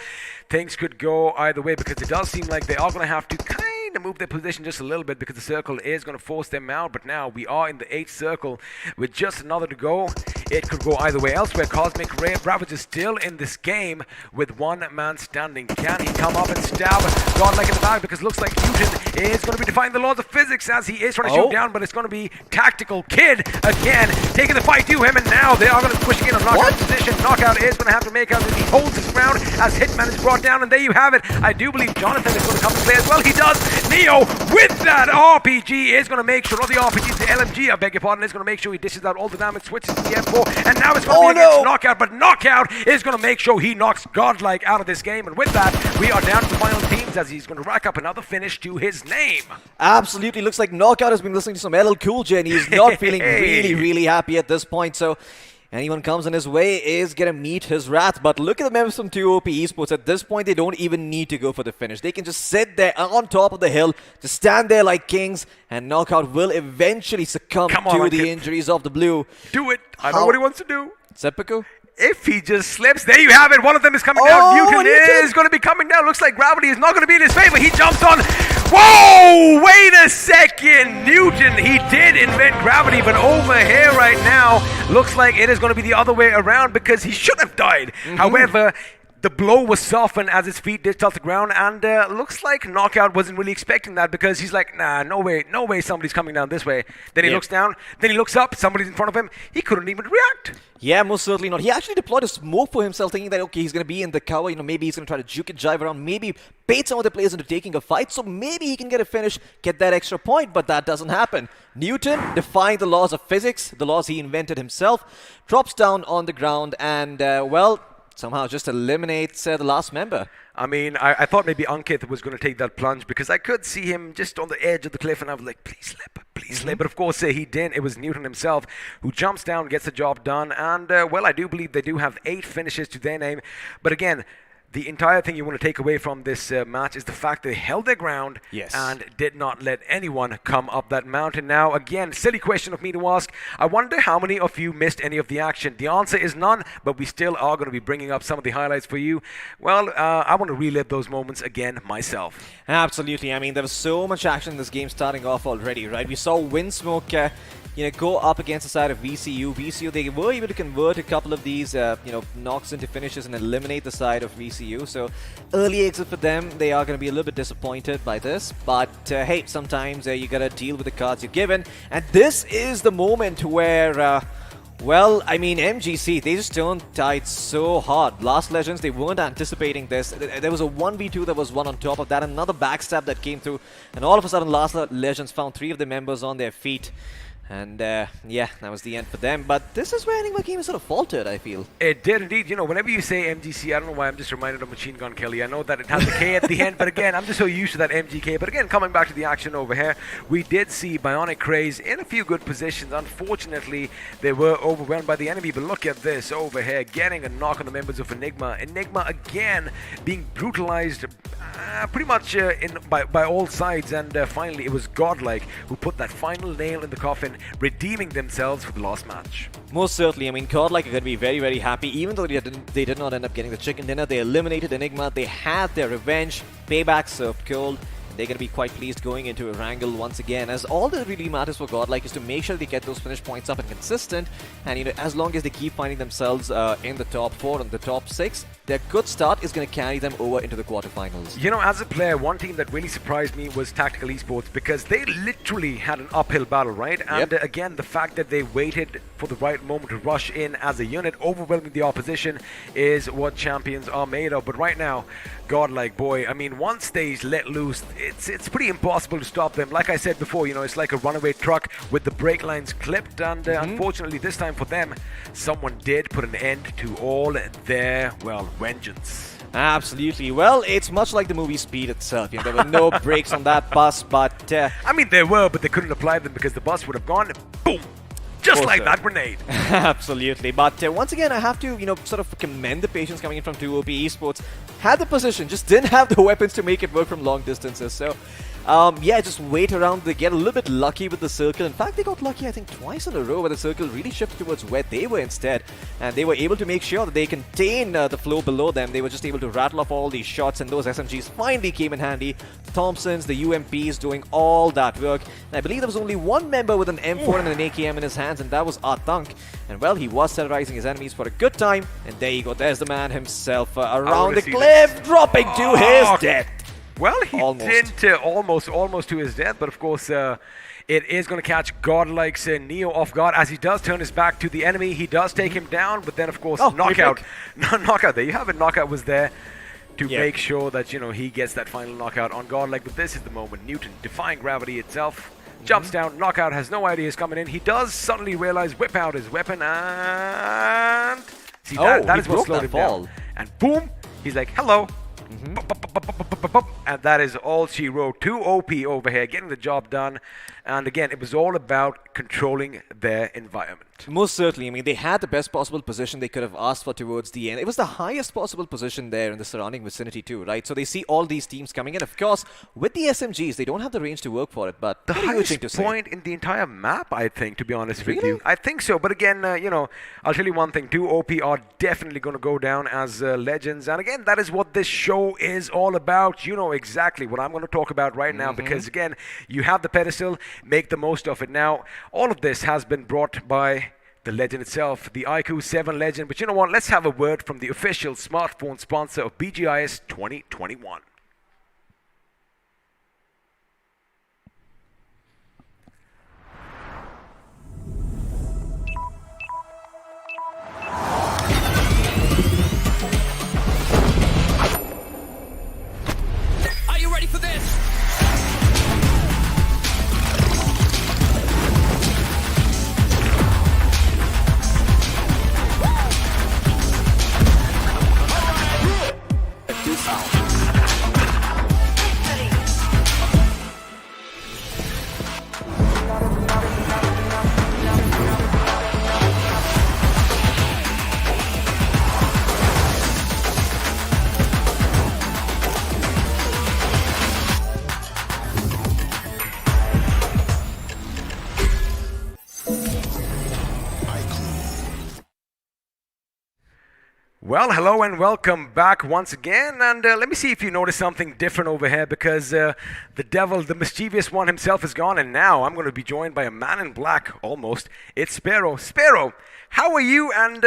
things could go either way, because it does seem like they are going to have to kind of move their position just a little bit, because the circle is going to force them out. But now we are in the 8th circle with just another to go. It could go either way. Elsewhere, Cosmic Ray Ravage is still in this game with 1 man standing. Can he come up and stab Godlike in the back? Because it looks like Newton is going to be defying the laws of physics as he is trying to shoot down, but it's going to be Tactical Kid again taking the fight to him, and now they are going to be pushing in a knockout position. Knockout is going to have to make out that he holds his ground as Hitman is brought down, and there you have it. I do believe Jonathan is going to come to play as well. He does. Neo with that RPG is going to make sure, not the RPG, the LMG, I beg your pardon, is going to make sure he dishes out all the damage, switches to the M4, and now it's going to be against Knockout, but Knockout is going to make sure he knocks Godlike out of this game, and with that, we are down to the final teams as he's going to rack up another finish to his name. Absolutely, looks like Knockout has been listening to some LL Cool J, and he's not feeling really happy at this point, so anyone comes in his way is going to meet his wrath. But look at the members from 2 OP Esports. At this point, they don't even need to go for the finish. They can just sit there on top of the hill, just stand there like kings, and Knockout will eventually succumb to the injuries of the blue. Do it. I know what he wants to do. Seppuku? If he just slips, there you have it. One of them is coming down. Newton is going to be coming down. Looks like gravity is not going to be in his favor. He jumps on. Whoa! Wait a second. Newton, he did invent gravity, but over here right now, looks like it is going to be the other way around, because he should have died. However, the blow was softened as his feet did touch the ground, and looks like Knockout wasn't really expecting that, because he's like, nah, no way somebody's coming down this way. Then he looks down, then he looks up, somebody's in front of him. He couldn't even react. Yeah, most certainly not. He actually deployed a smoke for himself, thinking that, okay, he's going to be in the cover, you know, maybe he's going to try to juke and jive around, maybe bait some of the players into taking a fight, so maybe he can get a finish, get that extra point, but that doesn't happen. Newton, defying the laws of physics, the laws he invented himself, drops down on the ground and, somehow just eliminates the last member. I mean, I thought maybe Ankit was going to take that plunge, because I could see him just on the edge of the cliff, and I was like, please slip, please slip. But of course, he didn't. It was Newton himself who jumps down, gets the job done, and, well, I do believe they do have 8 finishes to their name. But again, the entire thing you want to take away from this match is the fact they held their ground and did not let anyone come up that mountain. Now, again, silly question of me to ask. I wonder how many of you missed any of the action. The answer is none, but we still are going to be bringing up some of the highlights for you. Well, I want to relive those moments again myself. Absolutely. I mean, there was so much action in this game starting off already, right? We saw Windsmoke go up against the side of VCU. VCU, they were able to convert a couple of these, knocks into finishes and eliminate the side of VCU. So, early exit for them. They are going to be a little bit disappointed by this. But, hey, sometimes you got to deal with the cards you're given. And this is the moment where... MGC, they just turned tide so hard. Last Legends, they weren't anticipating this. There was a 1v2 that was one on top of that, another backstab that came through, and all of a sudden Last Legends found 3 of the members on their feet. And, that was the end for them. But this is where Enigma game sort of faltered, I feel. It did indeed. You know, whenever you say MGC, I don't know why I'm just reminded of Machine Gun Kelly. I know that it has a K at the end, but again, I'm just so used to that MGK. But again, coming back to the action over here, we did see Bionic Craze in a few good positions. Unfortunately, they were overwhelmed by the enemy. But look at this over here, getting a knock on the members of Enigma. Enigma, again, being brutalized pretty much by all sides. And finally, it was Godlike who put that final nail in the coffin, redeeming themselves for the last match. Most certainly. I mean, Godlike are going to be very, very happy. Even though they did not end up getting the chicken dinner, they eliminated Enigma. They had their revenge. Payback served cold. they're going to be quite pleased going into Erangel once again, as all that really matters for Godlike is to make sure they get those finish points up and consistent, and as long as they keep finding themselves in the top 4 and the top 6, their good start is going to carry them over into the quarterfinals. As a player, one team that really surprised me was Tactical Esports, because they literally had an uphill battle, right? And again, the fact that they waited for the right moment to rush in as a unit, overwhelming the opposition, is what champions are made of. But right now, Godlike, boy, once they let loose, it's pretty impossible to stop them. Like I said before, it's like a runaway truck with the brake lines clipped, and unfortunately this time for them, someone did put an end to all their, vengeance. Absolutely. Well, it's much like the movie Speed itself. There were no brakes on that bus, but... there were, but they couldn't apply them because the bus would have gone, boom! Just like that grenade. Absolutely. But once again, I have to, sort of commend the patience coming in from 2OP Esports. Had the position, just didn't have the weapons to make it work from long distances. So, just wait around. They get a little bit lucky with the circle. In fact, they got lucky, I think, twice in a row where the circle really shifted towards where they were instead. And they were able to make sure that they contain the flow below them. They were just able to rattle off all these shots, and those SMGs finally came in handy. Thompsons, the UMPs doing all that work. And I believe there was only one member with an M4 and an AKM in his hands, and that was Atank. And well, he was terrorizing his enemies for a good time. And there you go, there's the man himself around the cliff, dropping to his death. Well, he did almost to his death, but of course, it is going to catch Godlike's Neo off guard as he does turn his back to the enemy. He does take him down, but then, of course, knockout. Knockout, there you have it. Knockout was there to make sure that, he gets that final knockout on Godlike. But this is the moment. Newton, defying gravity itself, jumps down. Knockout has no idea he's coming in. He does suddenly realize, whip out his weapon, and... See, that is what slowed him down. And boom, he's like, hello. And that is all she wrote. 2OP over here, getting the job done. And again, it was all about controlling their environment. Most certainly. They had the best possible position they could have asked for towards the end. It was the highest possible position there in the surrounding vicinity too, right? So they see all these teams coming in. Of course, with the SMGs, they don't have the range to work for it, but the highest point in the entire map, I think, to be honest with you. I think so. But again, I'll tell you one thing. 2OP are definitely going to go down as legends. And again, that is what this show is all about. You know exactly what I'm going to talk about right now, because again, you have the pedestal. Make the most of it. Now, all of this has been brought by the legend itself, the iQOO 7 legend. But you know what? Let's have a word from the official smartphone sponsor of BGIS 2021. Are you ready for this? Well, hello and welcome back once again, and let me see if you notice something different over here, because the devil, the mischievous one himself is gone, and now I'm going to be joined by a man in black, almost. It's Sparrow. Sparrow, how are you? And,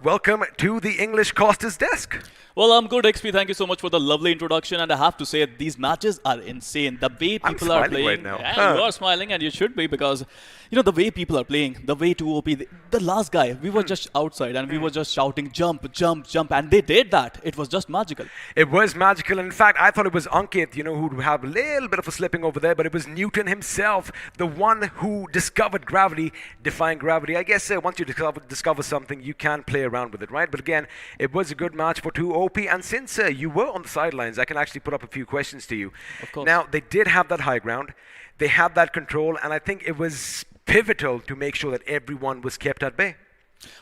welcome to the English Costa's desk. Well, I'm good, XP. Thank you so much for the lovely introduction. And I have to say, these matches are insane. The way people are playing. Right now. Yeah, you are smiling, and you should be, because, the way people are playing, the way 2OP, the last guy, we were just outside and we were just shouting, jump, jump, jump. And they did that. It was just magical. It was magical. In fact, I thought it was Ankit, who'd have a little bit of a slipping over there, but it was Newton himself, the one who discovered gravity, defying gravity. I guess once you discover something, you can play around with it, right? But again, it was a good match for 2OP. And since you were on the sidelines, I can actually put up a few questions to you. Of course. Now, they did have that high ground. They had that control. And I think it was pivotal to make sure that everyone was kept at bay.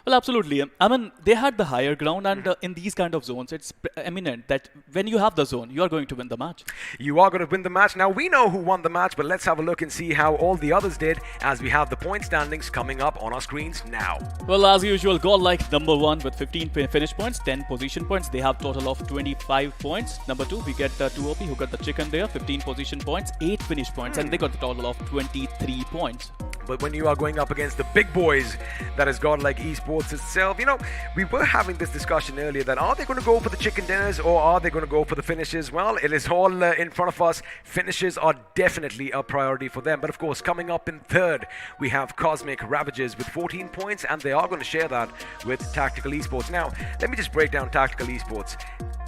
Well, absolutely. I mean, they had the higher ground, and in these kind of zones, it's eminent that when you have the zone, you are going to win the match. You are going to win the match. Now, we know who won the match, but let's have a look and see how all the others did as we have the point standings coming up on our screens now. Well, as usual, Godlike number 1 with 15 finish points, 10 position points. They have total of 25 points. Number 2, we get 2OP who got the chicken there, 15 position points, 8 finish points, and they got the total of 23 points. But when you are going up against the big boys, that is Godlike Esports itself, you know, we were having this discussion earlier that are they going to go for the chicken dinners or are they going to go for the finishes? Well, it is all in front of us. Finishes are definitely a priority for them. But of course, coming up in third, we have Cosmic Ravagers with 14 points, and they are going to share that with Tactical Esports. Now, let me just break down Tactical Esports.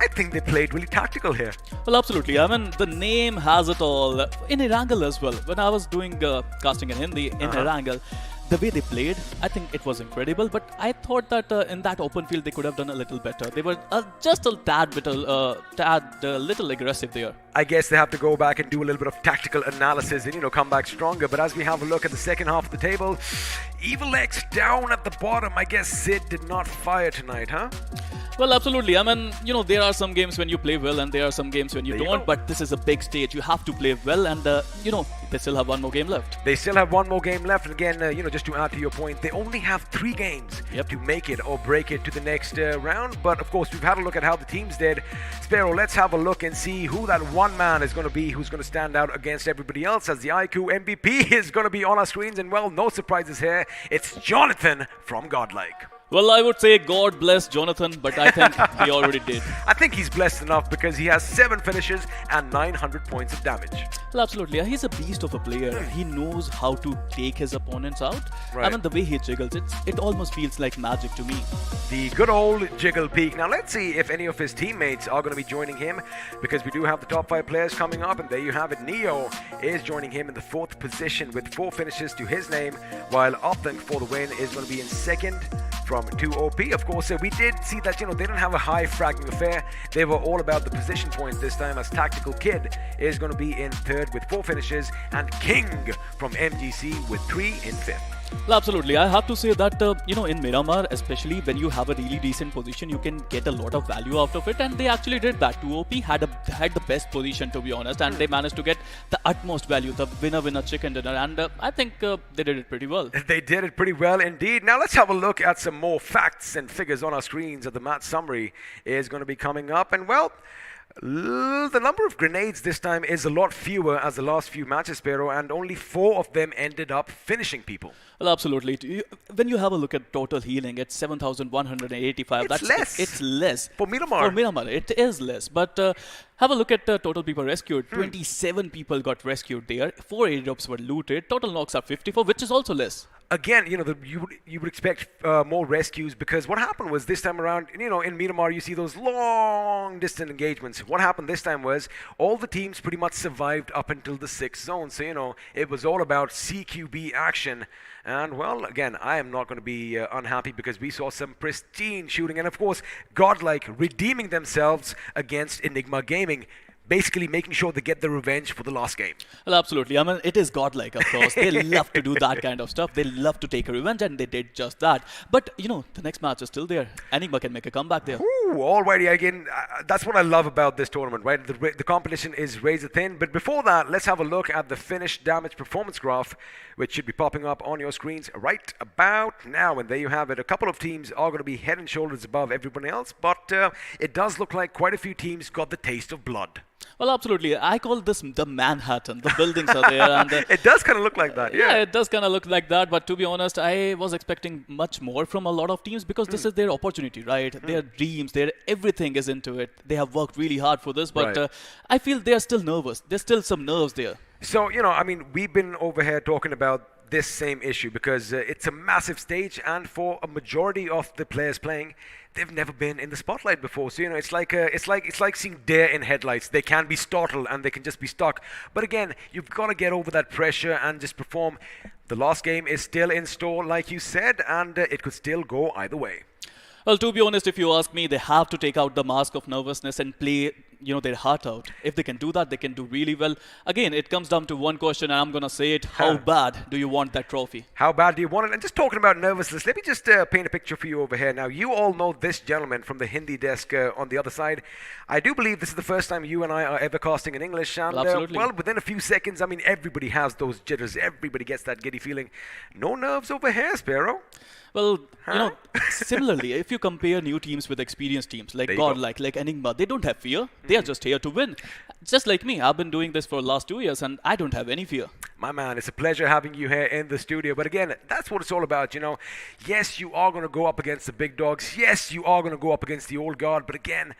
I think they played really tactical here. Well, absolutely. I mean, the name has it all. In Erangel as well. When I was doing casting in Hindi in Erangel, the way they played, I think it was incredible. But I thought that in that open field, they could have done a little better. They were just a tad little aggressive there. I guess they have to go back and do a little bit of tactical analysis and, you know, come back stronger. But as we have a look at the second half of the table, Evil X down at the bottom. I guess Sid did not fire tonight, huh? Well, absolutely. I mean, you know, there are some games when you play well and there are some games when you don't. But this is a big stage. You have to play well, and, you know, they still have one more game left. They still have one more game left. And again, you know, just to add to your point, they only have 3 games to make it or break it to the next round. But of course, we've had a look at how the teams did. Sparrow, let's have a look and see who that one man is going to be who's going to stand out against everybody else, as the iQOO MVP is going to be on our screens. And well, no surprises here. It's Jonathan from Godlike. Well, I would say God bless Jonathan, but I think he already did. I think he's blessed enough because he has 7 finishes and 900 points of damage. Well, absolutely. He's a beast of a player. He knows how to take his opponents out. Right. I mean, the way he jiggles, it almost feels like magic to me. The good old jiggle peak. Now, let's see if any of his teammates are going to be joining him, because we do have the top 5 players coming up, and there you have it. Neo is joining him in the 4th position with 4 finishes to his name, while Uplink for the win is going to be in 2nd from 2OP. Of course, we did see that, you know, they didn't have a high fragging affair. They were all about the position points this time, as Tactical Kid is going to be in 3rd with 4 finishes, and King from MGC with 3 in 5th. Well, absolutely. I have to say that, you know, in Miramar, especially when you have a really decent position, you can get a lot of value out of it. And they actually did that. 2OP had the best position, to be honest. And they managed to get the utmost value, the winner chicken dinner. And I think they did it pretty well. They did it pretty well indeed. Now let's have a look at some more facts and figures on our screens. The match summary is going to be coming up. And well, the number of grenades this time is a lot fewer as the last few matches, Sparrow, and only 4 of them ended up finishing people. Well, absolutely. When you have a look at total healing, it's 7,185. It's less. It's less. For Miramar. For Miramar, it is less. But have a look at the total people rescued. 27 people got rescued there. 4 airdrops were looted. Total knocks are 54, which is also less. Again, you know, you would expect more rescues, because what happened was this time around, you know, in Miramar, you see those long distant engagements. What happened this time was all the teams pretty much survived up until the 6th zone. So, you know, it was all about CQB action. And, well, again, I am not going to be unhappy, because we saw some pristine shooting. And, of course, Godlike redeeming themselves against Enigma Gaming, basically making sure they get the revenge for the last game. Well, absolutely. I mean, it is godlike, of course. They love to do that kind of stuff. They love to take a revenge, and they did just that. But, you know, the next match is still there. Enigma can make a comeback there. Ooh, alrighty. Again, that's what I love about this tournament, right? The competition is razor thin. But before that, let's have a look at the finished damage performance graph, which should be popping up on your screens right about now. And there you have it. A couple of teams are going to be head and shoulders above everyone else, but it does look like quite a few teams got the taste of blood. Well, absolutely. I call this the Manhattan. The buildings are there. And it does kind of look like that. Yeah, it does kind of look like that. But to be honest, I was expecting much more from a lot of teams, because this is their opportunity, right? Their dreams, their everything is into it. They have worked really hard for this, but I feel they're still nervous. There's still some nerves there. So, you know, I mean, we've been over here talking about this same issue, because it's a massive stage, and for a majority of the players playing, they've never been in the spotlight before. So, you know, it's like seeing deer in headlights. They can be startled and they can just be stuck. But again, you've got to get over that pressure and just perform. The last game is still in store, like you said, and it could still go either way. Well, to be honest, if you ask me, they have to take out the mask of nervousness and play their heart out. If they can do that, they can do really well. Again, it comes down to one question, and I'm going to say it. How bad do you want that trophy? How bad do you want it? And just talking about nervousness, let me just paint a picture for you over here. Now, you all know this gentleman from the Hindi desk on the other side. I do believe this is the first time you and I are ever casting in English. And, Absolutely. well, within a few seconds, I mean, everybody has those jitters. Everybody gets that giddy feeling. No nerves over here, Sparrow. Well, similarly, if you compare new teams with experienced teams like Godlike, like Enigma, they don't have fear. They are just here to win. Just like me, I've been doing this for the last 2 years and I don't have any fear. My man, it's a pleasure having you here in the studio. But again, that's what it's all about, Yes, you are going to go up against the big dogs. Yes, you are going to go up against the old guard. But again,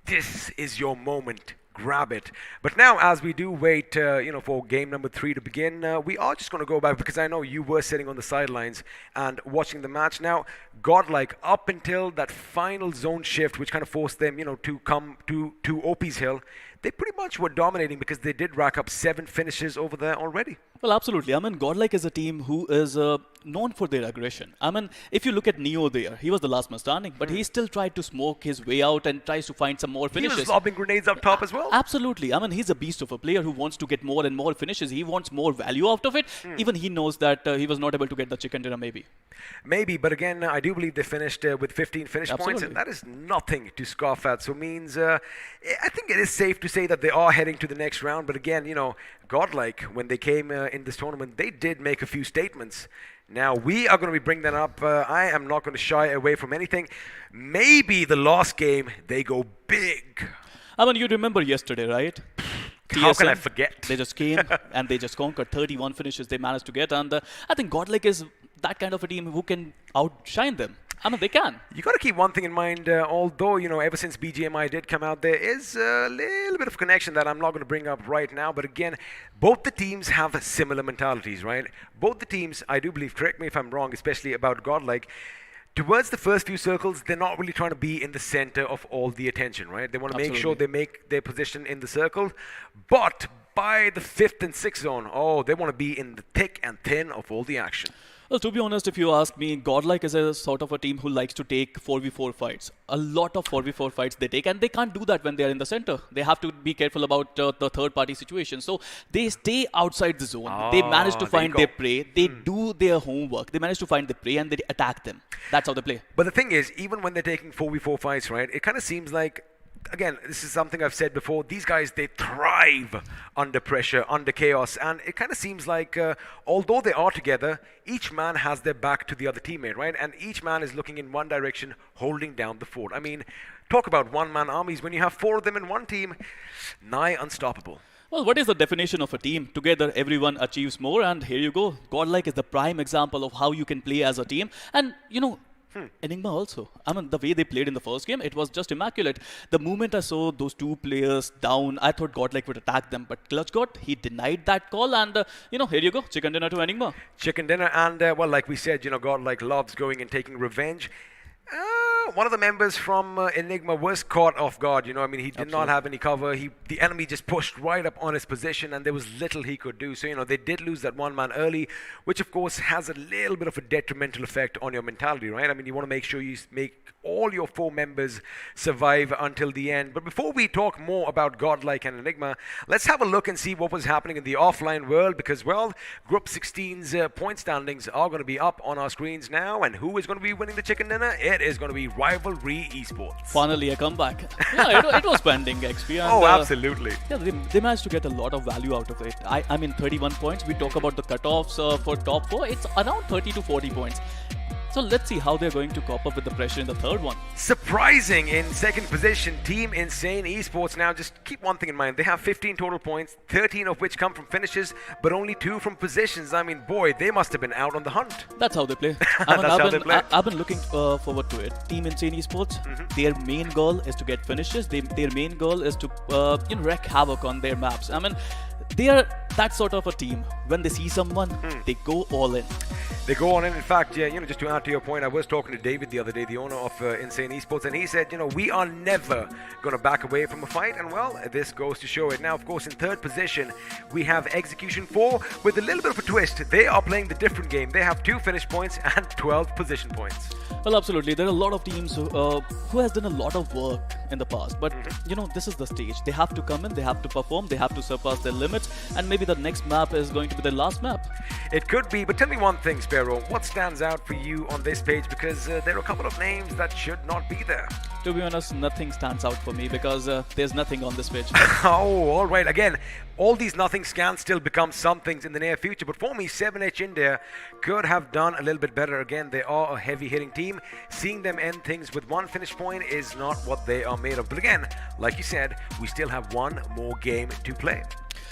this is your moment. Grab it. But now, as we do wait, for game number 3 to begin, we are just going to go back because I know you were sitting on the sidelines and watching the match. Now, Godlike, up until that final zone shift, which kind of forced them, to come to OP's Hill, they pretty much were dominating because they did rack up 7 finishes over there already. Well, absolutely. I mean, Godlike is a team who is known for their aggression. I mean, if you look at Neo there, he was the last man standing, but he still tried to smoke his way out and tries to find some more finishes. He was lobbing grenades up top as well. Absolutely. I mean, he's a beast of a player who wants to get more and more finishes. He wants more value out of it. Even he knows that he was not able to get the chicken dinner maybe. Maybe, but again, I do believe they finished with 15 finish points, and that is nothing to scoff at. So means, I think it is safe to say that they are heading to the next round. But again, Godlike, when they came in this tournament, they did make a few statements. Now, we are going to be bringing that up. I am not going to shy away from anything. Maybe the last game, they go big. I mean, you remember yesterday, right? How can I forget? They just came and they just conquered 31 finishes they managed to get. And I think Godlike is that kind of a team who can outshine them. I mean, they can. You got to keep one thing in mind, although, ever since BGMI did come out, there is a little bit of connection that I'm not going to bring up right now. But again, both the teams have similar mentalities, right? Both the teams, I do believe, correct me if I'm wrong, especially about Godlike, towards the first few circles, they're not really trying to be in the center of all the attention, right? They want to make sure they make their position in the circle. But by the 5th and 6th zone, they want to be in the thick and thin of all the action. Well, to be honest, if you ask me, Godlike is a sort of a team who likes to take 4v4 fights. A lot of 4v4 fights they take, and they can't do that when they are in the center. They have to be careful about the third-party situation. So they stay outside the zone. They manage to find their prey. They do their homework. They manage to find the prey, and they attack them. That's how they play. But the thing is, even when they're taking 4v4 fights, right, it kind of seems like, again, this is something I've said before, these guys, they thrive under pressure, under chaos, and it kind of seems like, although they are together, each man has their back to the other teammate, right? And each man is looking in one direction, holding down the fort. I mean, talk about one-man armies. When you have 4 of them in one team, nigh unstoppable. Well, what is the definition of a team? Together, everyone achieves more, and here you go. Godlike is the prime example of how you can play as a team. And, Enigma also. I mean, the way they played in the first game, it was just immaculate. The moment I saw those 2 players down, I thought Godlike would attack them. But Clutch he denied that call. And, here you go. Chicken dinner to Enigma. Chicken dinner. And, well, like we said, Godlike loves going and taking revenge. One of the members from Enigma was caught off guard. He did not have any cover. The enemy just pushed right up on his position, and there was little he could do. So, they did lose that one man early, which, of course, has a little bit of a detrimental effect on your mentality, right? I mean, you want to make sure you make all your 4 members survive until the end. But before we talk more about Godlike and Enigma, let's have a look and see what was happening in the offline world because, well, Group 16's point standings are going to be up on our screens now. And who is going to be winning the chicken dinner? It is going to be Rivalry Esports. Finally, a comeback. Yeah, it was pending, XP. And, absolutely. Yeah, they managed to get a lot of value out of it. I mean, 31 points. We talk about the cutoffs for top 4. It's around 30 to 40 points. So let's see how they're going to cope up with the pressure in the third one. Surprising in second position, Team Insane Esports. Now, just keep one thing in mind. They have 15 total points, 13 of which come from finishes, but only 2 from positions. I mean, boy, they must have been out on the hunt. That's how they play. I've been looking forward to it. Team Insane Esports, their main goal is to get finishes. Their main goal is to wreak havoc on their maps. I mean, they are that sort of a team. When they see someone, they go all in. They go on in fact, yeah, just to add to your point, I was talking to David the other day, the owner of Insane Esports, and he said, we are never going to back away from a fight, and well, this goes to show it. Now, of course, in third position, we have Execution 4 with a little bit of a twist. They are playing the different game. They have 2 finish points and 12 position points. Well, absolutely. There are a lot of teams who has done a lot of work in the past, but this is the stage. They have to come in, they have to perform, they have to surpass their limits, and maybe the next map is going to be their last map. It could be, but tell me one thing, Sparrow. What stands out for you on this page? Because there are a couple of names that should not be there. To be honest, nothing stands out for me because there's nothing on this page. Oh, all right. Again, all these nothings can still become some things in the near future. But for me, 7H India could have done a little bit better. Again, they are a heavy-hitting team. Seeing them end things with 1 finish point is not what they are made of. But again, like you said, we still have 1 more game to play.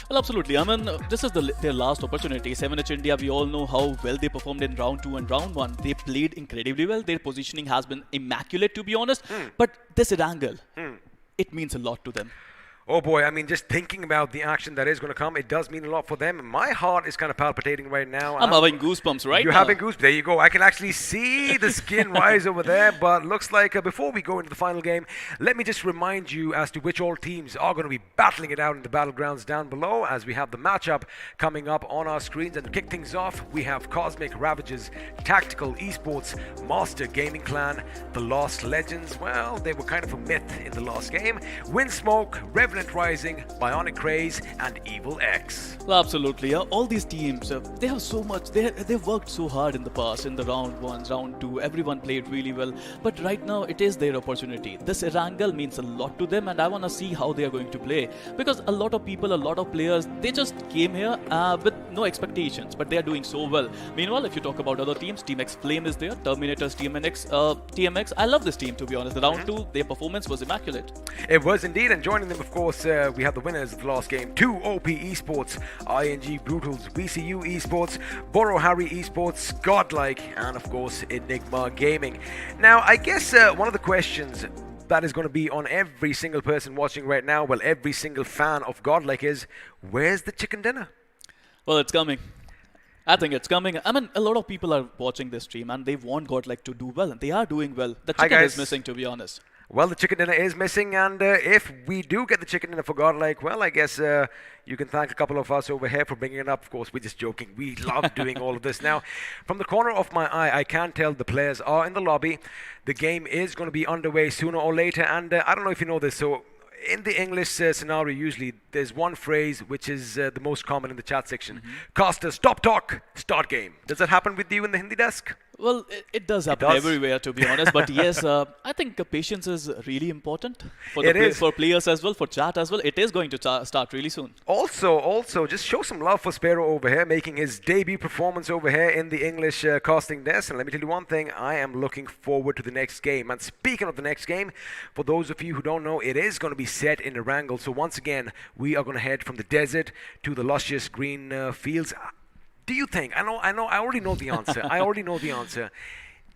Well, absolutely. I mean, this is their last opportunity. 7H India, we all know how well they performed in round 2 and round 1. They played incredibly well. Their positioning has been immaculate, to be honest. But this Erangel, it means a lot to them. Oh boy, I mean, just thinking about the action that is going to come, it does mean a lot for them. My heart is kind of palpitating right now. I'm having goosebumps right now. You're having goosebumps. There you go. I can actually see the skin rise over there. But looks like before we go into the final game, let me just remind you as to which all teams are going to be battling it out in the battlegrounds down below, as we have the matchup coming up on our screens. And to kick things off, we have Cosmic Ravages, Tactical Esports, Master Gaming Clan, The Lost Legends. Well, they were kind of a myth in the last game. Windsmoke, Revenant Rising, Bionic Craze, and Evil X. Well, absolutely. All these teams, they have so much. They've worked so hard in the past, in the round 1, round 2. Everyone played really well. But right now, it is their opportunity. This Erangel means a lot to them, and I want to see how they are going to play. Because a lot of people, a lot of players, they just came here with no expectations, but they are doing so well. Meanwhile, if you talk about other teams, Team X Flame is there, Terminators, TMX. I love this team, to be honest. The round 2, their performance was immaculate. It was indeed, and joining them, of course, we have the winners of the last game. 2 OP Esports, ING Brutals, VCU Esports, Boro Harry Esports, Godlike, and of course Enigma Gaming. Now, I guess one of the questions that is going to be on every single person watching right now, well, every single fan of Godlike is, where's the chicken dinner? Well, it's coming. I think it's coming. I mean, a lot of people are watching this stream and they want Godlike to do well, and they are doing well. The chicken is missing, to be honest. Well, the chicken dinner is missing, and if we do get the chicken dinner for Godlike, well, I guess you can thank a couple of us over here for bringing it up. Of course, we're just joking. We love doing all of this. Now, from the corner of my eye, I can tell the players are in the lobby. The game is going to be underway sooner or later, and I don't know if you know this, so in the English scenario, usually there's one phrase which is the most common in the chat section. Caster, stop talk, start game. Does that happen with you in the Hindi desk? Well, it does happen everywhere, to be honest. But yes, I think patience is really important for players as well, for chat as well. It is going to start really soon. Also, just show some love for Sparrow over here, making his debut performance over here in the English casting desk. And let me tell you one thing, I am looking forward to the next game. And speaking of the next game, for those of you who don't know, it is going to be set in Erangel. So once again, we are going to head from the desert to the luscious green fields. Do you think, I already know the answer.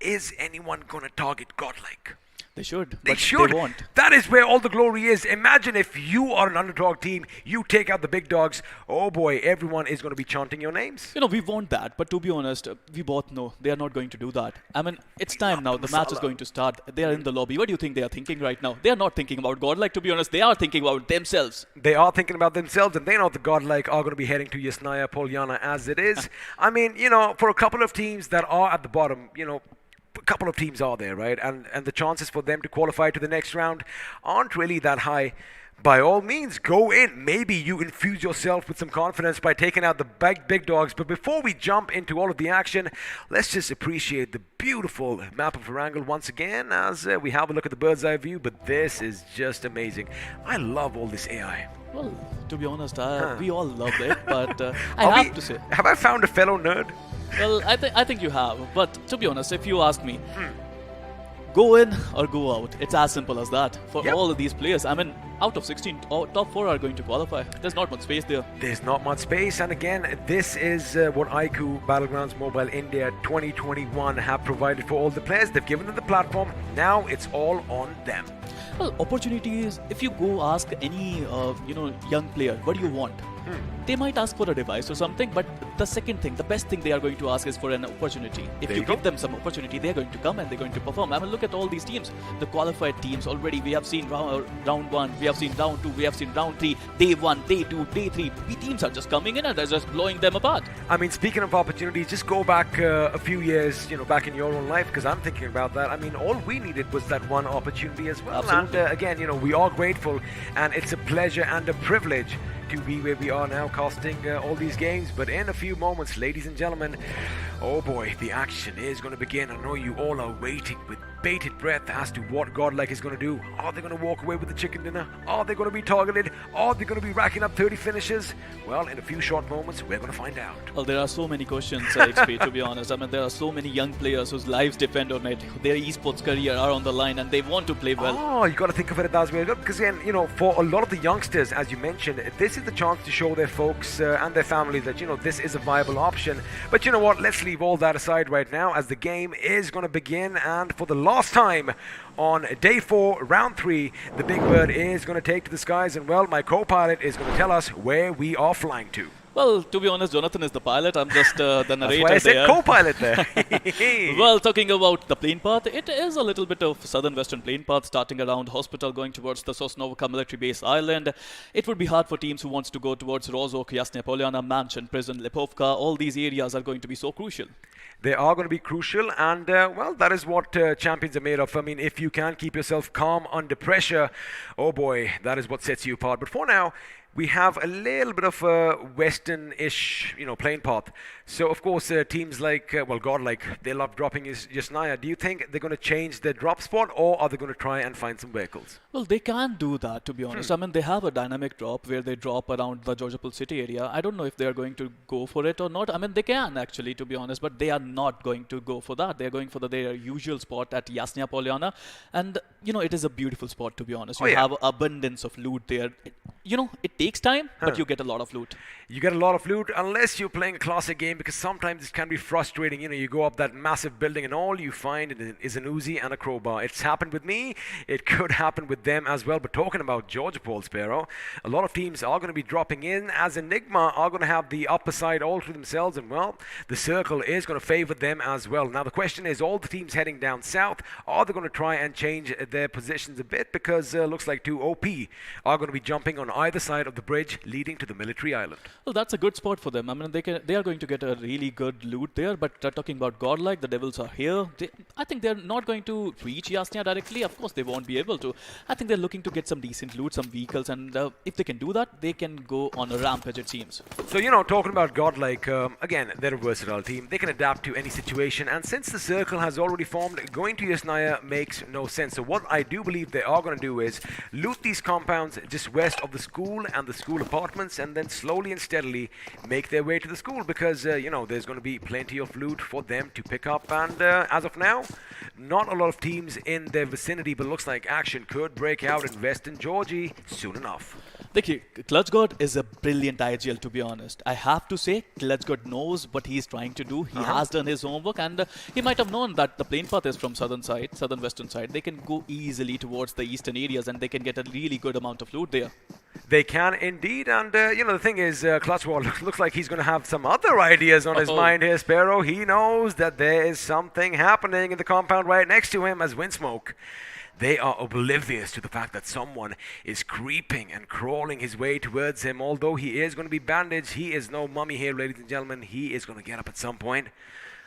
Is anyone going to target Godlike? They should. They won't. That is where all the glory is. Imagine if you are an underdog team, you take out the big dogs. Oh boy, everyone is going to be chanting your names. We want that, but to be honest, we both know they are not going to do that. I mean, it's time now. The match is going to start. They are in the lobby. What do you think they are thinking right now? They are not thinking about Godlike, to be honest. They are thinking about themselves. They are thinking about themselves, and they know the Godlike are going to be heading to Yasnaya Polyana as it is. I mean, for a couple of teams that are at the bottom, a couple of teams are there, right? And the chances for them to qualify to the next round aren't really that high. By all means, go in. Maybe you infuse yourself with some confidence by taking out the big dogs. But before we jump into all of the action, let's just appreciate the beautiful map of Erangel once again as we have a look at the bird's eye view. But this is just amazing. I love all this AI. Well, to be honest, we all love it, but I have to say... Have I found a fellow nerd? Well, I think you have, but to be honest, if you ask me, go in or go out. It's as simple as that for all of these players. I mean, out of 16, top 4 are going to qualify. There's not much space there. There's not much space, and again, this is what iQOO Battlegrounds Mobile India 2021 have provided for all the players. They've given them the platform. Now it's all on them. Well, opportunities. If you go ask any young player, what do you want? they might ask for a device or something, but the second thing, the best thing they are going to ask is for an opportunity. If you give them some opportunity, they're going to come and they're going to perform. I mean, look at all these teams, the qualified teams already. We have seen round 1, we have seen round 2, we have seen round 3, day 1, day 2, day 3. Teams are just coming in and they're just blowing them apart. I mean, speaking of opportunities, just go back a few years, back in your own life, because I'm thinking about that. I mean, all we needed was that one opportunity as well. Absolutely. And again, we are grateful, and it's a pleasure and a privilege to be where we are now, casting all these games. But in a few moments, ladies and gentlemen, oh boy, the action is going to begin. I know you all are waiting with bated breath as to what Godlike is going to do. Are they going to walk away with the chicken dinner? Are they going to be targeted? Are they going to be racking up 30 finishes? Well, in a few short moments, we're going to find out. Well, there are so many questions, XP, to be honest. I mean, there are so many young players whose lives depend on it. Their esports career are on the line and they want to play well. Oh, you got to think of it that way. Because again, for a lot of the youngsters, as you mentioned, this is the chance to show their folks and their families that, this is a viable option. But you know what? Let's leave all that aside right now, as the game is going to begin. And for the last time on day 4, round 3, the Big Bird is going to take to the skies. And well, my co-pilot is going to tell us where we are flying to. Well, to be honest, Jonathan is the pilot. I'm just the narrator. That's why I said there. co-pilot there. Well, talking about the plane path, it is a little bit of southern western plane path, starting around hospital, going towards the Sosnovka military base island. It would be hard for teams who wants to go towards Rozhok, Yasnaya Polyana, Mansion, Prison, Lipovka. All these areas are going to be so crucial. They are going to be crucial, and well, that is what champions are made of. I mean, if you can keep yourself calm under pressure, oh boy, that is what sets you apart. But for now, we have a little bit of a western-ish, plane path. So, of course, teams like, Godlike, they love dropping Yasnaya. Do you think they're going to change their drop spot, or are they going to try and find some vehicles? Well, they can do that, to be honest. I mean, they have a dynamic drop where they drop around the Georgiapol city area. I don't know if they are going to go for it or not. I mean, they can, actually, to be honest, but they are not going to go for that. They're going for their usual spot at Yasnaya Polyana. And, it is a beautiful spot, to be honest. You have abundance of loot there. It takes time, but you get a lot of loot. You get a lot of loot unless you're playing a classic game, because sometimes it can be frustrating. You go up that massive building and all you find is an Uzi and a crowbar. It's happened with me. It could happen with them as well. But talking about Georgiapol, Sparrow, a lot of teams are going to be dropping in, as Enigma are going to have the upper side all to themselves. And well, the circle is going to favor them as well. Now the question is, all the teams heading down south, are they going to try and change their positions a bit? Because looks like 2 OP are going to be jumping on either side of the bridge leading to the military island. Well, that's a good spot for them. I mean, they are going to get a really good loot there. But talking about Godlike, the Devils are here. I think they're not going to reach Yasnaya directly. Of course, they won't be able to. I think they're looking to get some decent loot, some vehicles, and if they can do that, they can go on a rampage, it seems. So, talking about Godlike, again, they're a versatile team. They can adapt to any situation, and since the circle has already formed, going to Yasnaya makes no sense. So what I do believe they are going to do is loot these compounds just west of the school and the school apartments, and then slowly and steadily make their way to the school, because there's going to be plenty of loot for them to pick up. And as of now, not a lot of teams in their vicinity, but looks like action could break out in Western Georgia soon enough. देखिए, Clutch God is a brilliant IGL, to be honest. I have to say, Clutch God knows what he's trying to do. He has done his homework, and he might have known that the plane path is from southern western side. They can go easily towards the eastern areas, and they can get a really good amount of loot there. They can indeed, and the thing is, Clutchwall looks like he's going to have some other ideas on his mind here, Sparrow. He knows that there is something happening in the compound right next to him as Windsmoke. They are oblivious to the fact that someone is creeping and crawling his way towards him. Although he is going to be bandaged, he is no mummy here, ladies and gentlemen. He is going to get up at some point.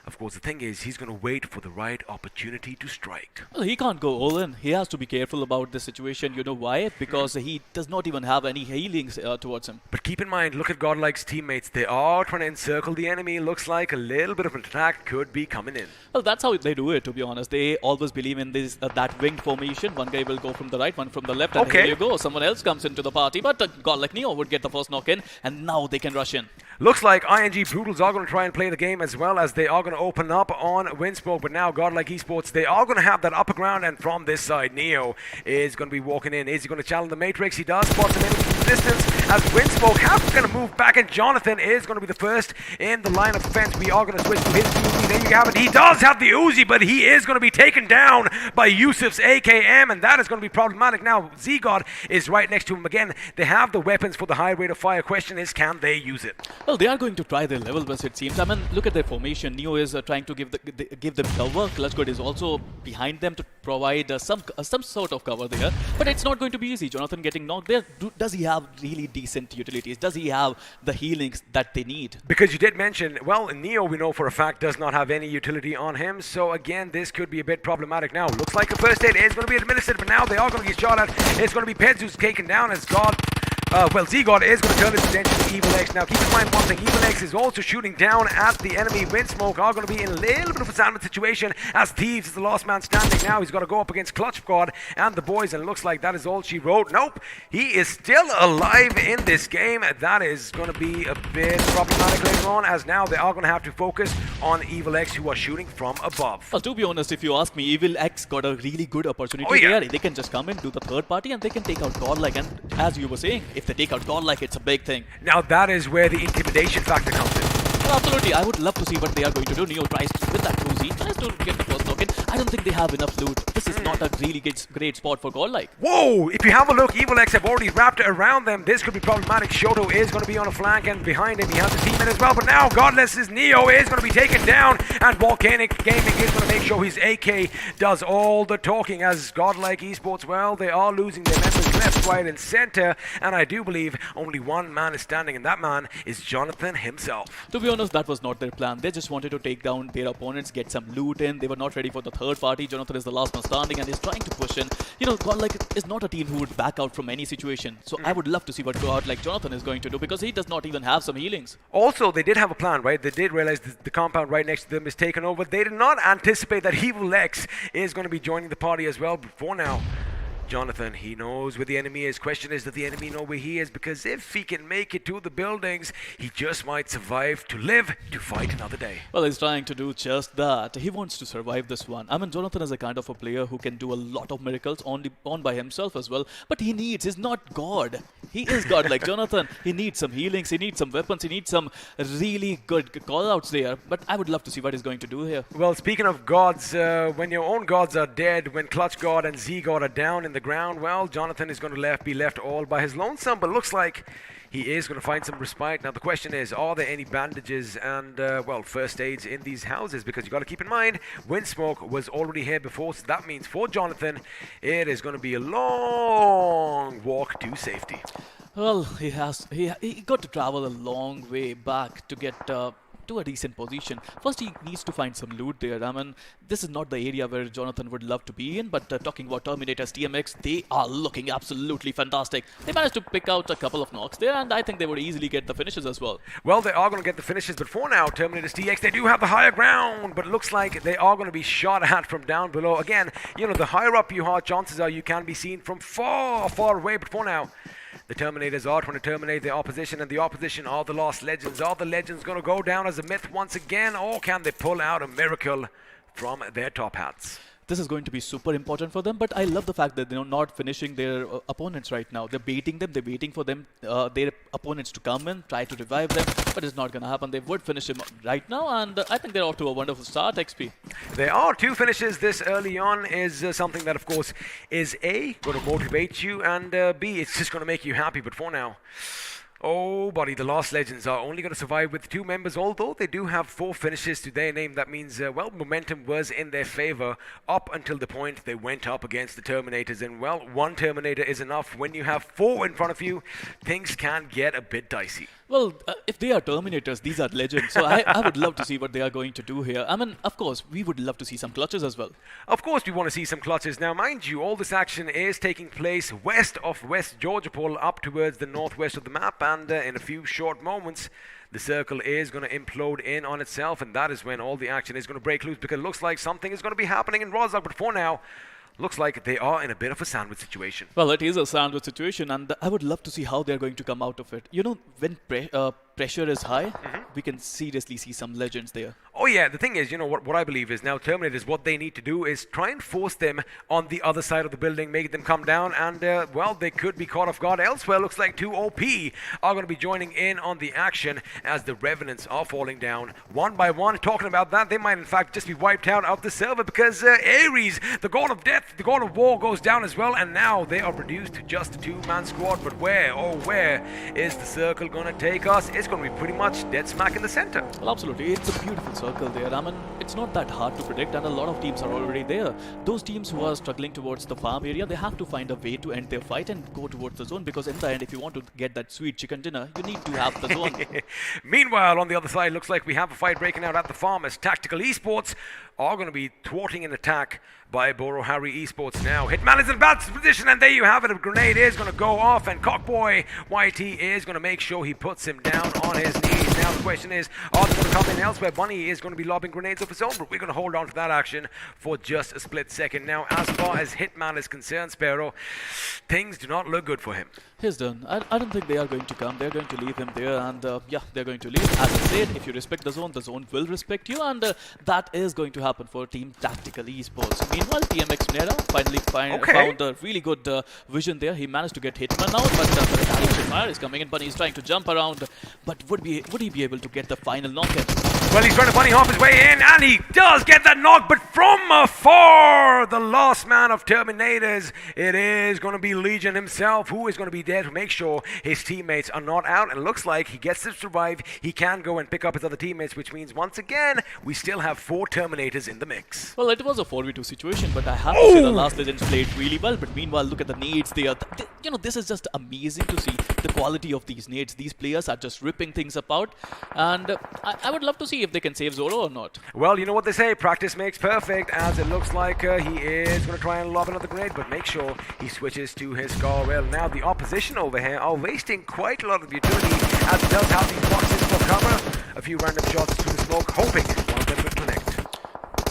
Of course, the thing is, he's going to wait for the right opportunity to strike. Well, he can't go all in. He has to be careful about this situation. You know why? Because he does not even have any healings towards him. But keep in mind, look at Godlike's teammates. They are trying to encircle the enemy. Looks like a little bit of an attack could be coming in. Well, that's how they do it, to be honest. They always believe in this that winged formation. One guy will go from the right, one from the left, and here you go. Someone else comes into the party. But Godlike Neo would get the first knock in, and now they can rush in. Looks like ING Brutals are going to try and play the game as well, as they are going to open up on Windsmoke. But now Godlike Esports, they are going to have that upper ground, and from this side, Neo is going to be walking in. Is he going to challenge the Matrix? He does spot the enemy. distance as Windsmoke have going to move back, and Jonathan is going to be the first in the line of defense. We are going to switch to his Uzi. There you have it. He does have the Uzi, but he is going to be taken down by Yusuf's AKM, and that is going to be problematic. Now, Z-God is right next to him again. They have the weapons for the high rate of fire. Question is, can they use it? Well, they are going to try their level best, it seems. I mean, look at their formation. Neo is trying to give them cover. Clutchgood is also behind them to provide some sort of cover there. But it's not going to be easy. Jonathan getting knocked there. Does he have really decent utilities? Does he have the healings that they need? Because you did mention, well, Neo, we know for a fact, does not have any utility on him. So again, this could be a bit problematic. Now, looks like a first aid is going to be administered, but now they are going to get shot at. It's going to be Peds who's taken down as God. Z-God is going to turn his attention to Evil X. Now, keep in mind one thing. Evil X is also shooting down at the enemy. Windsmoke are going to be in a little bit of a sandwich situation as Thieves is the last man standing. Now, he's got to go up against Clutch God and the boys, and it looks like that is all she wrote. Nope. He is still alive in this game. That is going to be a bit problematic later on, as now they are going to have to focus on Evil X, who are shooting from above. Well, to be honest, if you ask me, Evil X got a really good opportunity there. They can just come in, do the third party, and they can take out Godlike. And as you were saying, if they take out Godlike, it's a big thing. Now that is where the intimidation factor comes in. Well, absolutely. I would love to see what they are going to do. Neo tries with that Uzi, tries to get the first token. I don't think they have enough loot. This is not a really great spot for Godlike. Whoa! If you have a look, Evil X have already wrapped it around them. This could be problematic. Shoto is going to be on a flank, and behind him he has a teammate as well. But now Godless's Neo is going to be taken down, and Volcanic Gaming is going to make sure his AK does all the talking. As Godlike Esports, well, they are losing their members left, right, and center. And I do believe only one man is standing, and that man is Jonathan himself. To be honest, that was not their plan. They just wanted to take down their opponents, get some loot in. They were not ready for the third party. Jonathan is the last man standing and is trying to push in. You know, Godlike is not a team who would back out from any situation. So I would love to see what Godlike Jonathan is going to do, because he does not even have some healings. Also, they did have a plan, right? They did realize the compound right next to them is taken over. They did not anticipate that Evil X is going to be joining the party as well. Before now, Jonathan, he knows where the enemy is. Question is, does the enemy know where he is? Because if he can make it to the buildings, he just might survive to live to fight another day. Well, he's trying to do just that. He wants to survive this one. I mean, Jonathan is a kind of a player who can do a lot of miracles on by himself as well. But he's not God. He is God like Jonathan. He needs some healings. He needs some weapons. He needs some really good call-outs there. But I would love to see what he's going to do here. Well, speaking of gods, when your own gods are dead, when Clutch God and Z God are down in the ground, well, Jonathan is going to be left all by his lonesome, but looks like he is going to find some respite. Now, the question is, are there any bandages and, well, first aids in these houses? Because you got to keep in mind, Windsmoke was already here before, so that means for Jonathan, it is going to be a long walk to safety. Well, he got to travel a long way back to get to a decent position. First, he needs to find some loot there. I mean, this is not the area where Jonathan would love to be in, but talking about Terminators, TMX, they are looking absolutely fantastic. They managed to pick out a couple of knocks there, and I think they would easily get the finishes as well. Well, they are going to get the finishes, but for now, Terminators TX, they do have the higher ground, but it looks like they are going to be shot at from down below. Again, you know, the higher up you are, chances are you can be seen from far, far away, but for now, the Terminators are trying to terminate the opposition, and the opposition are the Lost Legends. Are the Legends going to go down as a myth once again, or can they pull out a miracle from their top hats? This is going to be super important for them, but I love the fact that they're not finishing their opponents right now. They're baiting them, they're waiting for them, their opponents to come in, try to revive them, but it's not going to happen. They would finish him right now, and I think they're off to a wonderful start, XP. There are two finishes this early on is something that, of course, is A, going to motivate you, and B, it's just going to make you happy, but for now, oh, buddy, the Lost Legends are only going to survive with 2 members, although they do have 4 finishes to their name. That means, well, momentum was in their favor up until the point they went up against the Terminators. And, well, 1 Terminator is enough. When you have 4 in front of you, things can get a bit dicey. Well, if they are Terminators, these are legends. So I would love to see what they are going to do here. I mean, of course, we would love to see some clutches as well. Of course, we want to see some clutches. Now, mind you, all this action is taking place west of West Georgiapol, up towards the northwest of the map. And in a few short moments, the circle is going to implode in on itself. And that is when all the action is going to break loose, because it looks like something is going to be happening in Rozhok. But for now, looks like they are in a bit of a sandwich situation. Well, it is a sandwich situation, and I would love to see how they're going to come out of it. You know, when pressure is high, we can seriously see some legends there. Oh yeah, the thing is, what I believe is now Terminators, what they need to do is try and force them on the other side of the building, make them come down, and well, they could be caught off guard elsewhere. Looks like 2 OP are going to be joining in on the action as the Revenants are falling down one by one. Talking about that, they might in fact just be wiped out of the server because Ares, the god of death, the god of war, goes down as well, and now they are reduced to just a 2-man squad. But where, oh where, is the circle going to take us? It's going to be pretty much dead smack in the center. Well, absolutely. It's a beautiful circle there. I mean, it's not that hard to predict, and a lot of teams are already there. Those teams who are struggling towards the farm area, they have to find a way to end their fight and go towards the zone, because in the end, if you want to get that sweet chicken dinner, you need to have the zone. Meanwhile, on the other side, looks like we have a fight breaking out at the farm as Tactical Esports are going to be thwarting an attack by Boro Harry Esports now. Hitman is in bad position, and there you have it. A grenade is going to go off, and Cockboy YT is going to make sure he puts him down on his knees. Now the question is, are they going to come in elsewhere? Bunny is going to be lobbing grenades of his own, but we're going to hold on to that action for just a split second. Now, as far as Hitman is concerned, Sparrow, things do not look good for him. He's done. I don't think they are going to come. They're going to leave him there, and yeah, they're going to leave. As I said, if you respect the zone will respect you, and that is going to happen for Team Tactical Esports. Meanwhile, TMX Nera finally found a really good vision there. He managed to get Hitman out, but the retaliation fire is coming in. Bunny is trying to jump around, but would he be able to get the final knock-in? Well, he's trying to bunny hop his way in, and he does get that knock, but from afar, the last man of Terminators, it is going to be Legion himself, who is going to be there to make sure his teammates are not out, and it looks like he gets to survive. He can go and pick up his other teammates, which means, once again, we still have 4 Terminators in the mix. Well, it was a 4v2 situation, but I have to say the Last Legends played really well, but meanwhile, look at the nades there. This is just amazing to see the quality of these nades. These players are just ripping things apart, and I would love to see if they can save Zoro or not. Well, you know what they say, practice makes perfect, as it looks like he is going to try and lob another grenade, but make sure he switches to his Scar Rail. Now the opposition over here are wasting quite a lot of utility, as it does have these boxes for cover. A few random shots through the smoke, hoping one of them will connect.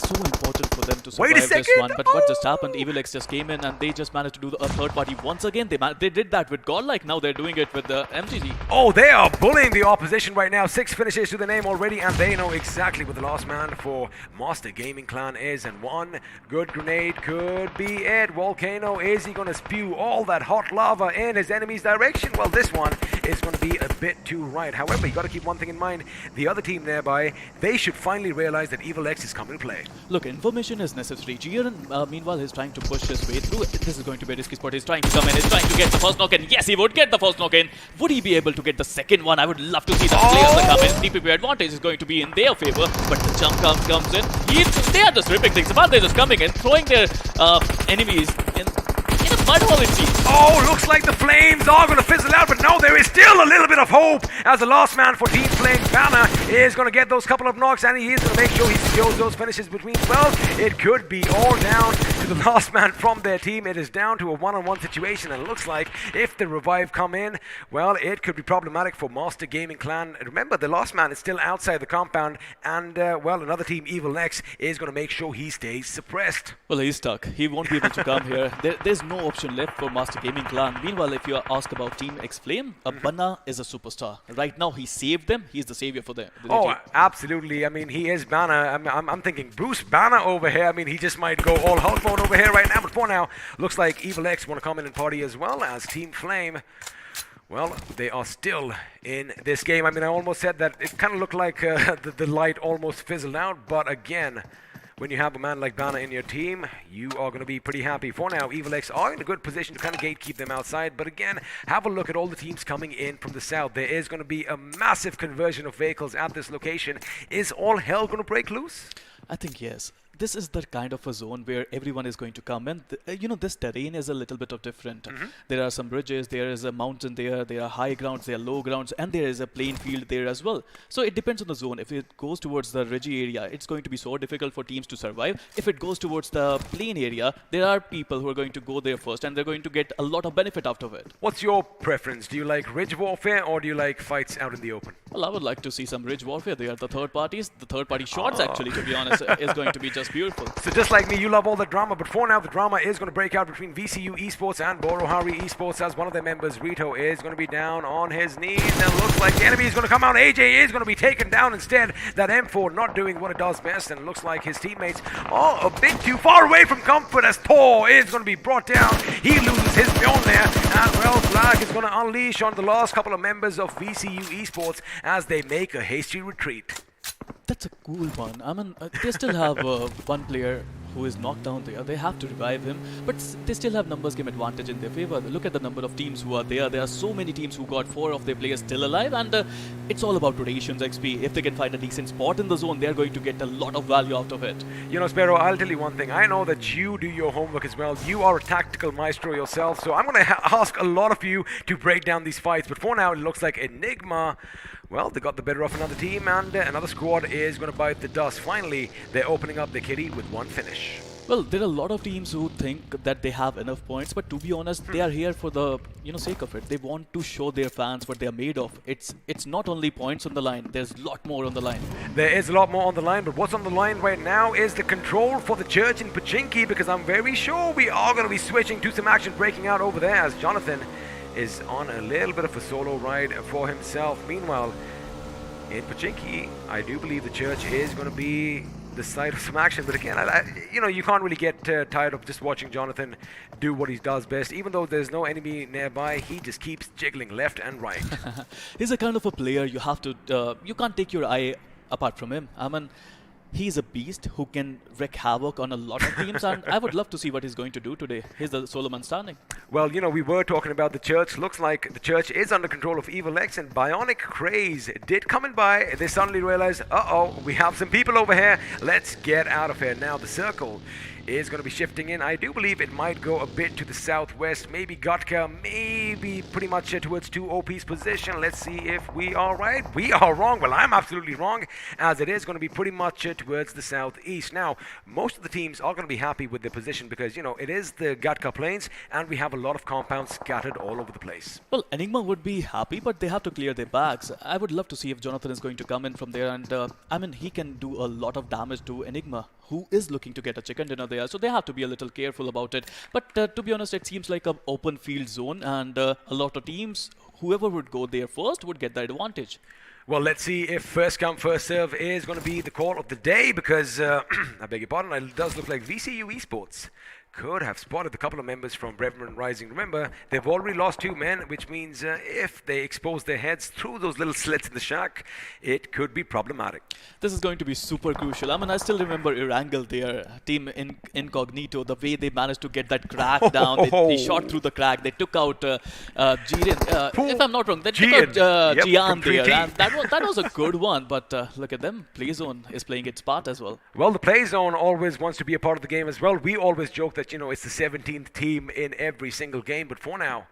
So important for them to survive this one, but what just happened? EvilX just came in and they just managed to do a third party once again. They did that with Godlike, now they're doing it with the MTG. Oh, they are bullying the opposition right now. 6 finishes to the name already, and they know exactly what the last man for Master Gaming Clan is, and one good grenade could be it. Volcano, is he going to spew all that hot lava in his enemy's direction? Well, this one is going to be a bit too right. However, you got to keep one thing in mind. The other team nearby, they should finally realize that EvilX is coming to play. Look, information is necessary. Jiren, meanwhile, is trying to push his way through. This is going to be a risky spot. He's trying to come in. He's trying to get the first knock-in. Yes, he would get the first knock-in. Would he be able to get the second one? I would love to see the players that come in. DPP advantage is going to be in their favor, but the jump comes in. They are just ripping things apart. They're just coming in, throwing their enemies in a mud hole, it seems. Oh, looks like the flames are going to fizzle out, but no, there is still a little bit of hope, as the last man for Team Flame, Banner, is going to get those couple of knocks, and he is going to make sure he secures those finishes between 12. It could be all down to the last man from their team. It is down to a one-on-one situation, and it looks like if the revive come in, well, it could be problematic for Master Gaming Clan. Remember, the last man is still outside the compound, and, well, another team, EvilX, is going to make sure he stays suppressed. Well, he's stuck. He won't be able to come here. There's no option left for Master Gaming Clan. Meanwhile, if you ask about Team X-Flame, Banna is a superstar. Right now, he saved them. He's the savior for them. Oh, absolutely. I mean, he is Banner. I'm thinking Bruce Banner over here. I mean, he just might go all Hulk mode over here right now. But for now, looks like EvilX want to come in and party as well as Team Flame. Well, they are still in this game. I mean, I almost said that it kind of looked like the light almost fizzled out. But again, when you have a man like Banner in your team, you are going to be pretty happy. For now, EvilX are in a good position to kind of gatekeep them outside. But again, have a look at all the teams coming in from the south. There is going to be a massive conversion of vehicles at this location. Is all hell going to break loose? I think yes. This is the kind of a zone where everyone is going to come in. This terrain is a little bit of different. There are some bridges, there is a mountain there are high grounds, there are low grounds, and there is a plain field there as well. So it depends on the zone. If it goes towards the ridgy area, it's going to be so difficult for teams to survive. If it goes towards the plain area, there are people who are going to go there first, and they're going to get a lot of benefit out of it. What's your preference? Do you like ridge warfare, or do you like fights out in the open? Well, I would like to see some ridge warfare. They are the third parties. The third party shots, actually, to be honest, is going to be just beautiful. So just like me, you love all the drama, but for now, the drama is going to break out between VCU Esports and Borohari Esports, as one of their members, Rito, is going to be down on his knees, and looks like the enemy is going to come out. AJ is going to be taken down instead. That M4 not doing what it does best, and it looks like his teammates are a bit too far away from comfort, as Thor is going to be brought down. He loses his Mjolnir, and well, Flag is going to unleash on the last couple of members of VCU Esports as they make a hasty retreat. That's a cool one. I mean, they still have one player who is knocked down there. They have to revive him, but they still have numbers game advantage in their favor. Look at the number of teams who are there. There are so many teams who got 4 of their players still alive, and it's all about rotations XP. If they can find a decent spot in the zone, they're going to get a lot of value out of it. You know, Sparrow, I'll tell you one thing. I know that you do your homework as well. You are a tactical maestro yourself, so I'm going to ask a lot of you to break down these fights. But for now, it looks like Enigma, well, they got the better of another team, and another squad is going to bite the dust. Finally, they're opening up the kitty with one finish. Well, there are a lot of teams who think that they have enough points, but to be honest, they are here for the sake of it. They want to show their fans what they are made of. It's not only points on the line. There's a lot more on the line. There is a lot more on the line, but what's on the line right now is the control for the church in Pachinki, because I'm very sure we are going to be switching to some action breaking out over there as Jonathan is on a little bit of a solo ride for himself. Meanwhile, in Pachinki, I do believe the church is going to be the site of some action, but again, you can't really get tired of just watching Jonathan do what he does best. Even though there's no enemy nearby, he just keeps jiggling left and right. He's a kind of a player you have to, you can't take your eye apart from him. I mean, he's a beast who can wreak havoc on a lot of teams, and I would love to see what he's going to do today. He's the solo man standing. Well, we were talking about the church. Looks like the church is under control of Evil X, and Bionic Craze did come in by. They suddenly realized, uh-oh, we have some people over here. Let's get out of here. Now the circle is going to be shifting in. I do believe it might go a bit to the southwest. Maybe Gatka, maybe pretty much towards 2OP's position. Let's see if we are right. We are wrong. Well, I'm absolutely wrong, as it is going to be pretty much towards the southeast. Now, most of the teams are going to be happy with their position because, it is the Gatka Plains, and we have a lot of compounds scattered all over the place. Well, Enigma would be happy, but they have to clear their bags. I would love to see if Jonathan is going to come in from there, and he can do a lot of damage to Enigma, who is looking to get a chicken dinner there, so they have to be a little careful about it. But to be honest, it seems like an open field zone, and a lot of teams, whoever would go there first would get the advantage. Well, let's see if first come, first serve is going to be the call of the day, because, I beg your pardon, it does look like VCU Esports could have spotted a couple of members from Reverend Rising. Remember, they've already lost 2 men, which means if they expose their heads through those little slits in the shack, it could be problematic. This is going to be super crucial. I mean, I still remember Erangel there, team Incognito, the way they managed to get that crack down. They shot through the crack. They took out Jiren. If I'm not wrong, they took out Jian there. And that was a good one, but look at them. Playzone is playing its part as well. Well, the Playzone always wants to be a part of the game as well. We always joke that it's the 17th team in every single game, but for now,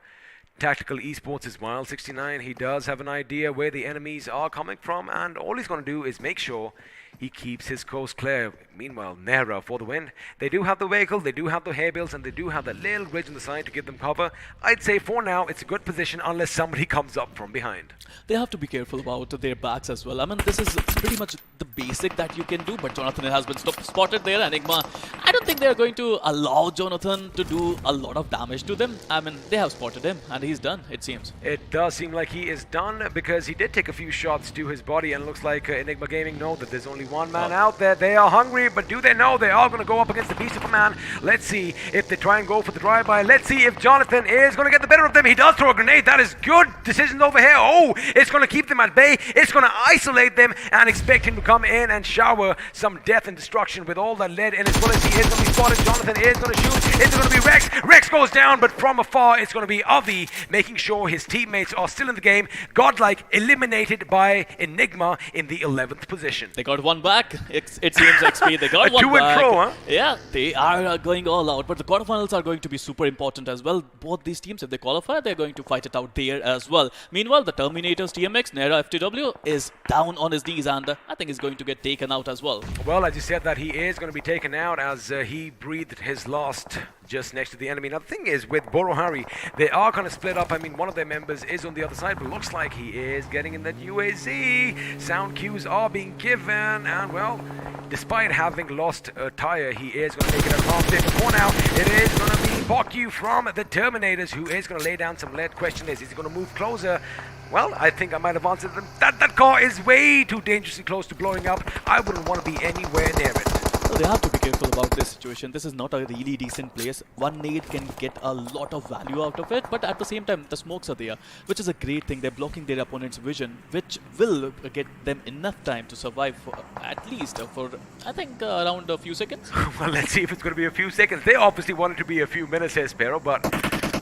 Tactical Esports is Wild69. He does have an idea where the enemies are coming from, and all he's going to do is make sure he keeps his coast clear. Meanwhile, Nera for the win. They do have the vehicle, they do have the hay bales, and they do have that little ridge on the side to give them cover. I'd say for now, it's a good position unless somebody comes up from behind. They have to be careful about their backs as well. I mean, this is pretty much the basic that you can do, but Jonathan has been spotted there. Enigma, I don't think they're going to allow Jonathan to do a lot of damage to them. I mean, they have spotted him, and he's done, it seems. It does seem like he is done, because he did take a few shots to his body, and it looks like Enigma Gaming know that there's only one man out there. They are hungry, but do they know they are going to go up against the beast of a man? Let's see if they try and go for the drive-by. Let's see if Jonathan is going to get the better of them. He does throw a grenade. That is good decisions over here. Oh, it's going to keep them at bay. It's going to isolate them and expect him to come in and shower some death and destruction with all that lead in his bullets. He is going to be spotted. Jonathan is going to shoot. It's going to be Rex. Rex goes down, but from afar it's going to be Avi, making sure his teammates are still in the game. Godlike eliminated by Enigma in the 11th position. They got one back. It seems XP. They got one back. Pro, huh? Yeah, they are going all out. But the quarterfinals are going to be super important as well. Both these teams, if they qualify, they're going to fight it out there as well. Meanwhile, the Terminators TMX, Nera FTW, is down on his knees, and I think he's going to get taken out as well. Well, as you said, that he is going to be taken out as he breathed his last just next to the enemy. Now, the thing is, with Borohari, they are kind of split up. I mean, one of their members is on the other side, but looks like he is getting in that UAZ. Sound cues are being given, and, well, despite having lost a tire, he is going to make it a half day. Before now, it is going to be BGIS from the Terminators, who is going to lay down some lead. Question is he going to move closer? Well, I think I might have answered them. That car is way too dangerously close to blowing up. I wouldn't want to be anywhere near it. Well, they have to be careful about this situation. This is not a really decent place. One nade can get a lot of value out of it, but at the same time, the smokes are there, which is a great thing. They're blocking their opponent's vision, which will get them enough time to survive for at least for, I think, around a few seconds. Well, let's see if it's going to be a few seconds. They obviously want it to be a few minutes here, Sparrow, but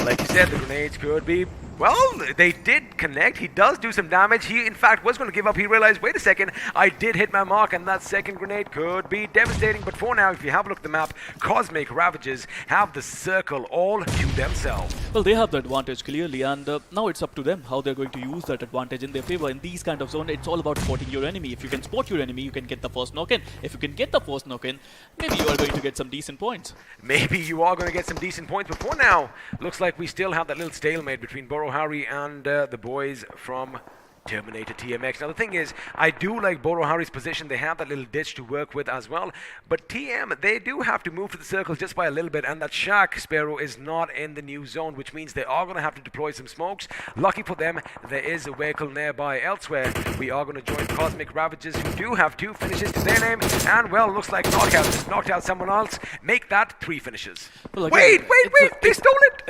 like you said, the grenades could be... Well, they did connect. He does do some damage. He, in fact, was going to give up. He realized, wait a second, I did hit my mark, and that second grenade could be devastating. But for now, if you have a look at the map, Cosmic Ravages have the circle all to themselves. Well, they have the advantage clearly, and now it's up to them how they're going to use that advantage in their favor. In these kind of zones, it's all about spotting your enemy. If you can spot your enemy, you can get the first knock-in. If you can get the first knock-in, maybe you are going to get some decent points. Maybe you are going to get some decent points. But for now, looks like we still have that little stalemate between Boro Hari and the boys from Terminator TMX. Now the thing is, I do like Boro Hari's position. They have that little ditch to work with as well. But TM, they do have to move to the circles just by a little bit, and that Shack Sparrow is not in the new zone, which means they are going to have to deploy some smokes. Lucky for them, there is a vehicle nearby. Elsewhere, we are going to join Cosmic Ravages, who do have 2 finishes to their name, and well, looks like Knockout just knocked out someone else. Make that 3 finishes. Well, again, wait, they stole it!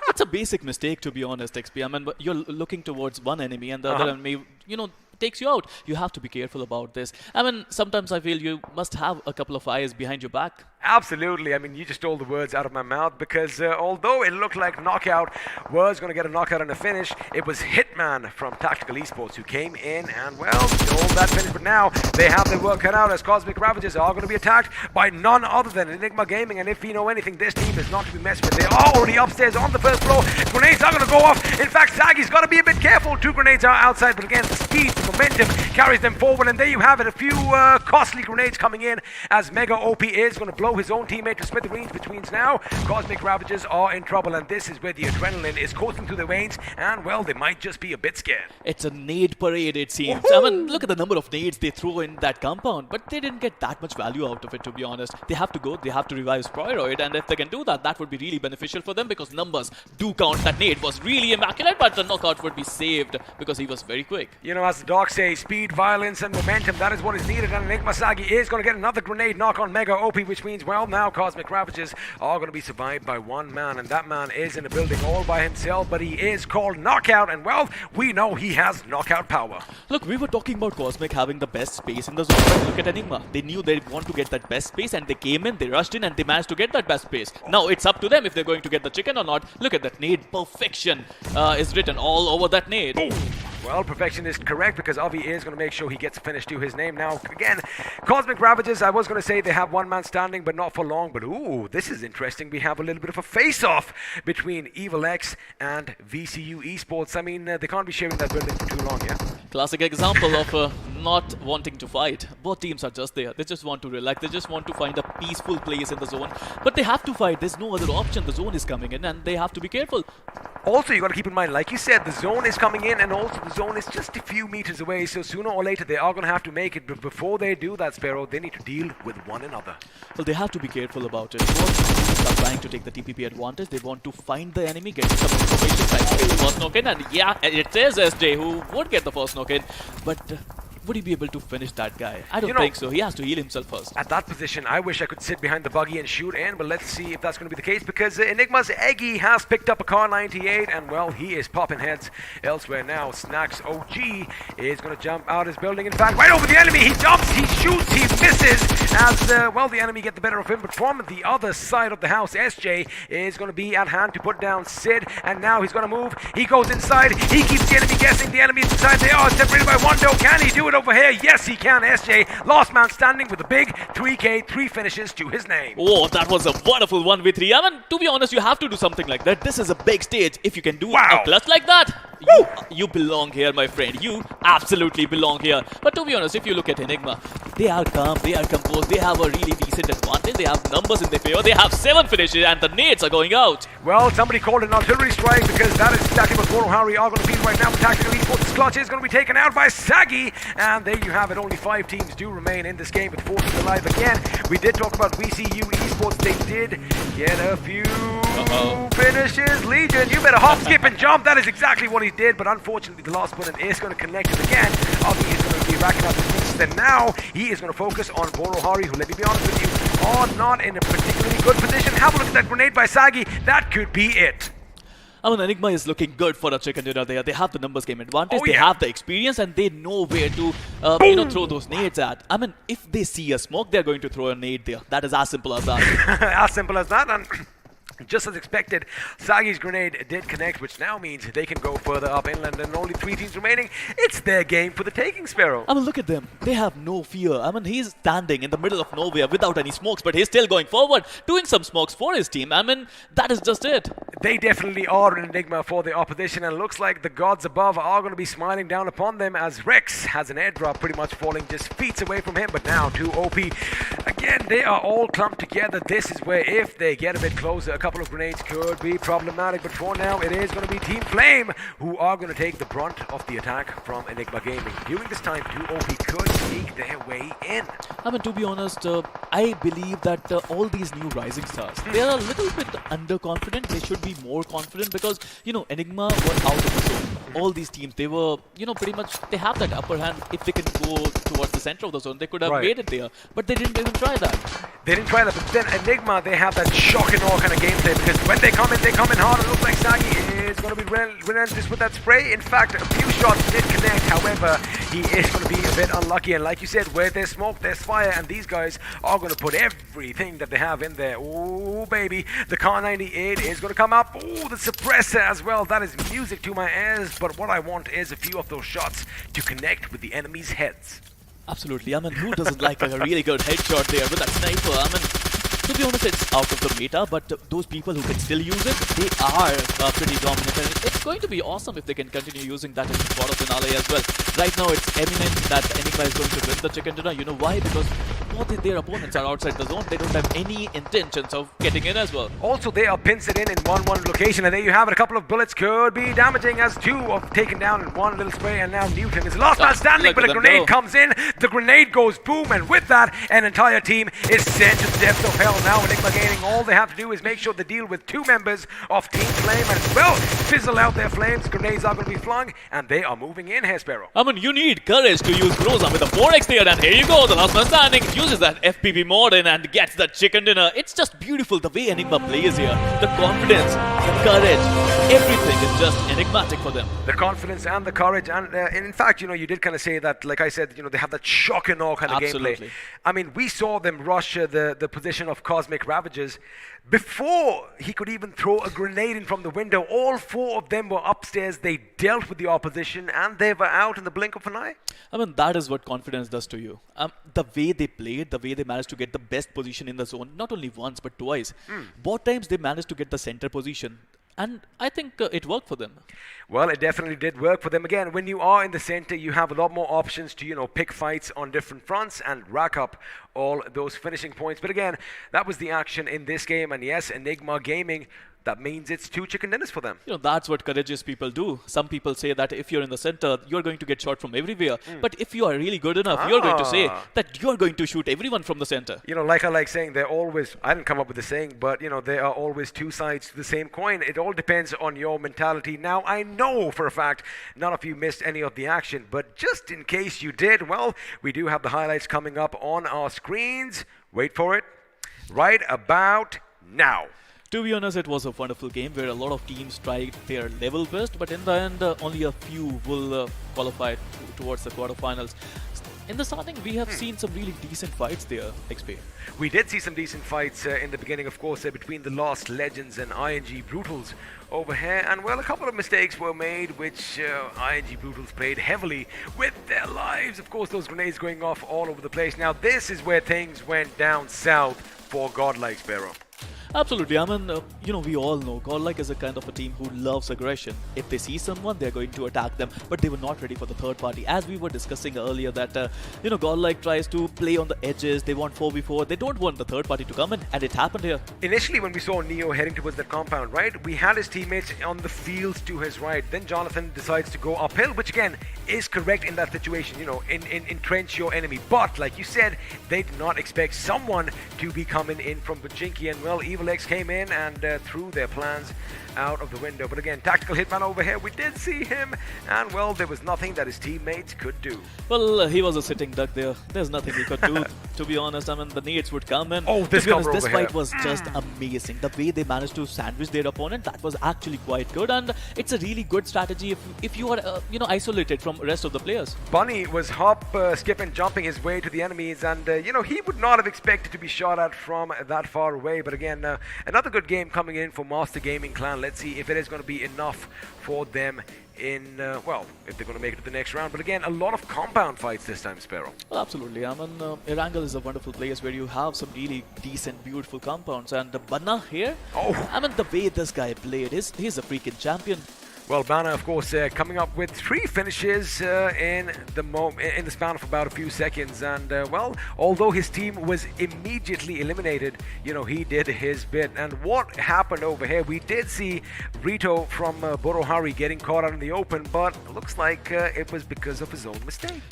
It's a basic mistake, to be honest, XP. I mean, but you're looking towards one enemy and the other enemy, takes you out. You have to be careful about this. I mean, sometimes I feel you must have a couple of eyes behind your back. Absolutely. I mean, you just stole the words out of my mouth, because although it looked like Knockout was going to get a knockout and a finish, it was Hitman from Tactical Esports who came in and, well, stole that finish. But now they have their work cut out, as Cosmic Ravages are going to be attacked by none other than Enigma Gaming. And if you know anything, this team is not to be messed with. They are already upstairs on the first floor. Grenades are going to go off. In fact, Zaggy's got to be a bit careful. 2 grenades are outside, but again, the speed, the momentum carries them forward. And there you have it, a few costly grenades coming in, as Mega OP is going to blow his own teammate to smithereens, which means now Cosmic Ravages are in trouble, and this is where the adrenaline is coursing through their veins, and well, they might just be a bit scared. It's a nade parade, it seems. I mean, look at the number of nades they throw in that compound, but they didn't get that much value out of it, to be honest. They have to go, they have to revive Sproiroid, and if they can do that, that would be really beneficial for them, because numbers do count. That nade was really immaculate, but the knockout would be saved because he was very quick. You know, as the doc says, speed, violence, and momentum, that is what is needed, and Enigma Sagi is going to get another grenade knock on Mega OP, which means, well, now Cosmic Ravages are going to be survived by one man, and that man is in a building all by himself, but he is called Knockout, and well, we know he has knockout power. Look, we were talking about Cosmic having the best space in the zone, but look at Enigma. They knew they want to get that best space, and they came in, they rushed in, and they managed to get that best space. Now it's up to them if they're going to get the chicken or not. Look at that nade. Perfection is written all over that nade. Boom. Well, perfection is correct, because Avi is going to make sure he gets finished to his name. Now, again, Cosmic Ravages, I was going to say they have one man standing, but not for long. But, ooh, this is interesting. We have a little bit of a face-off between Evil X and VCU Esports. I mean, they can't be sharing that building for too long, yeah? Classic example of not wanting to fight. Both teams are just there. They just want to relax. They just want to find a peaceful place in the zone. But they have to fight. There's no other option. The zone is coming in, and they have to be careful. Also, you got to keep in mind, like you said, the zone is coming in, and also the zone is just a few meters away, so sooner or later they are going to have to make it. But before they do that, Sparrow, they need to deal with one another. Well, they have to be careful about it. Both teams are trying to take the TPP advantage. They want to find the enemy, get some information, try to get the first knock-in, and yeah, it is SJ who would get the first knock-in, but would he be able to finish that guy? I don't think so. He has to heal himself first. At that position, I wish I could sit behind the buggy and shoot in, but let's see if that's going to be the case, because Enigma's Eggy has picked up a Car 98, and well, he is popping heads elsewhere now. Snacks OG is going to jump out his building. In fact, right over the enemy, he jumps, he shoots, he misses, as well, the enemy get the better of him. But from the other side of the house, SJ is going to be at hand to put down Sid, and now he's going to move. He goes inside, he keeps the enemy guessing. The enemy is inside, they are separated by one door. Can he do it over here? Yes, he can. SJ, last man standing with a big 3K, 3 finishes to his name. Oh, that was a wonderful 1v3. I mean, to be honest, you have to do something like that. This is a big stage. If you can do a clutch like that, You belong here, my friend. You absolutely belong here. But to be honest, if you look at Enigma, they are calm, they are composed, they have a really decent advantage, they have numbers in their favor, they have 7 finishes and the nades are going out. Well, somebody called an artillery strike because that is exactly what Goro Hari are going to feel right now. The Tactical Esports clutch is going to be taken out by Sagi. And there you have it. Only 5 teams do remain in this game with 4 teams alive. Again, we did talk about VCU Esports. They did get a few finishes. Legion, you better hop, skip, and jump. That is exactly what he did. But unfortunately, the last button is going to connect it again. Avi is going to be racking up his points. Then now, he is going to focus on Goro Hari, who, let me be honest with you, are not in a particularly good position. Have a look at that grenade by Sagi. That could be it. I mean, Enigma is looking good for a chicken dinner there. They have the numbers game advantage, Oh, they yeah. have the experience, and they know where to, throw those nades at. I mean, if they see a smoke, they're going to throw a nade there. That is as simple as that. As simple as that. And just as expected, Sagi's grenade did connect, which now means they can go further up inland, and only 3 teams remaining. It's their game for the taking, Sparrow. I mean, look at them. They have no fear. I mean, he's standing in the middle of nowhere without any smokes, but he's still going forward, doing some smokes for his team. I mean, that is just it. They definitely are an enigma for the opposition, and looks like the gods above are going to be smiling down upon them as Rex has an airdrop pretty much falling just feet away from him, but now to OP. Again, they are all clumped together. This is where if they get a bit closer, a couple of grenades could be problematic, but for now it is going to be Team Flame who are going to take the brunt of the attack from Enigma Gaming. During this time, 2OP could sneak their way in. I mean, to be honest, I believe that all these new rising stars, they are a little bit underconfident. They should be more confident because, Enigma were out of the zone. All these teams, they were, pretty much, they have that upper hand. If they can go towards the center of the zone, they could have made it there. But they didn't even try that. They didn't try that, but then Enigma, they have that shock and awe kind of gameplay because when they come in hard. It looks like Sagi is going to be relentless with that spray. In fact, a few shots did connect. However, he is going to be a bit unlucky. And like you said, where there's smoke, there's fire. And these guys are going to put everything that they have in there. Oh, baby. The Car 98 is going to come up. Oh, the suppressor as well. That is music to my ears. But what I want is a few of those shots to connect with the enemy's heads. Absolutely. I mean, who doesn't like a really good headshot there with that sniper? I mean, to be honest, it's out of the meta, but those people who can still use it, they are pretty dominant. And it's going to be awesome if they can continue using that in quarter finale as well. Right now, it's eminent that Enigma is going to win the chicken dinner. You know why? Because both their opponents are outside the zone. They don't have any intentions of getting in as well. Also, they are pincered in 1-1 location, and there you have it. A couple of bullets could be damaging as 2 are taken down in one little spray, and now Newton is the last man standing, but a grenade comes in. The grenade goes boom, and with that, an entire team is sent to the depths of hell. Now Enigma Gaming, all they have to do is make sure they deal with 2 members of Team Flame and, well, fizzle out their flames. Grenades are going to be flung, and they are moving in here, Sparrow. I mean, you need courage to use Groza with a 4x there, and here you go. The last man standing uses that FPV mod in and gets the chicken dinner. It's just beautiful the way Enigma plays here. The confidence, the courage, everything is just enigmatic for them. The confidence and the courage, and in fact, you did kind of say that, like I said, they have that shock and awe kind of gameplay. I mean, we saw them rush the position of Cosmic Ravagers before he could even throw a grenade in from the window. All 4 of them were upstairs. They dealt with the opposition, and they were out in the blink of an eye. I mean, that is what confidence does to you. The way they played, the way they managed to get the best position in the zone, not only once but twice. Both times they managed to get the center position. And I think it worked for them. Well, it definitely did work for them. Again, when you are in the center, you have a lot more options to, pick fights on different fronts and rack up all those finishing points. But again, that was the action in this game. And yes, Enigma Gaming, that means it's 2 chicken dinners for them. That's what courageous people do. Some people say that if you're in the center, you're going to get shot from everywhere. But if you are really good enough, you're going to say that you're going to shoot everyone from the center. Like I like saying, they're always, I didn't come up with the saying, but, there are always 2 sides to the same coin. It all depends on your mentality. Now, I know for a fact none of you missed any of the action, but just in case you did, well, we do have the highlights coming up on our screens. Wait for it. Right about now. To be honest, it was a wonderful game where a lot of teams tried their level best, but in the end, only a few will qualify towards the quarterfinals. In the starting, we have seen some really decent fights there, XP. We did see some decent fights in the beginning, of course, between the Lost Legends and ING Brutals over here. And, well, a couple of mistakes were made, which ING Brutals played heavily with their lives. Of course, those grenades going off all over the place. Now, this is where things went down south for Godlike Sparrow. Absolutely. I mean, we all know Godlike is a kind of a team who loves aggression. If they see someone, they're going to attack them. But they were not ready for the third party. As we were discussing earlier, that Godlike tries to play on the edges. They want 4v4. They don't want the third party to come in, and it happened here. Initially, when we saw Neo heading towards the compound, right, we had his teammates on the fields to his right. Then Jonathan decides to go uphill, which again is correct in that situation. Entrench your enemy. But like you said, they did not expect someone to be coming in from Bajinki, and well, Evil X came in and threw their plans out of the window. But again, tactical hitman over here, we did see him, and well, there was nothing that his teammates could do. Well, he was a sitting duck there. There's nothing he could do, to be honest. I mean, the nades would come in. Oh, this cover this over fight here. was just amazing. The way they managed to sandwich their opponent, that was actually quite good, and it's a really good strategy if you are, isolated from rest of the players. Bunny was hop, skip and jumping his way to the enemies, and he would not have expected to be shot at from that far away. But again, another good game coming in for Master Gaming Clan. Let's see if it is going to be enough for them in, if they're going to make it to the next round. But again, a lot of compound fights this time, Sparrow. Well, absolutely. I mean, Erangel is a wonderful place where you have some really decent, beautiful compounds. And Banna here, I mean, the way this guy played, he's a freaking champion. Well, Banna, of course, coming up with 3 finishes in the span of about a few seconds. And, although his team was immediately eliminated, he did his bit. And what happened over here? We did see Rito from Borohari getting caught out in the open, but looks like it was because of his own mistake.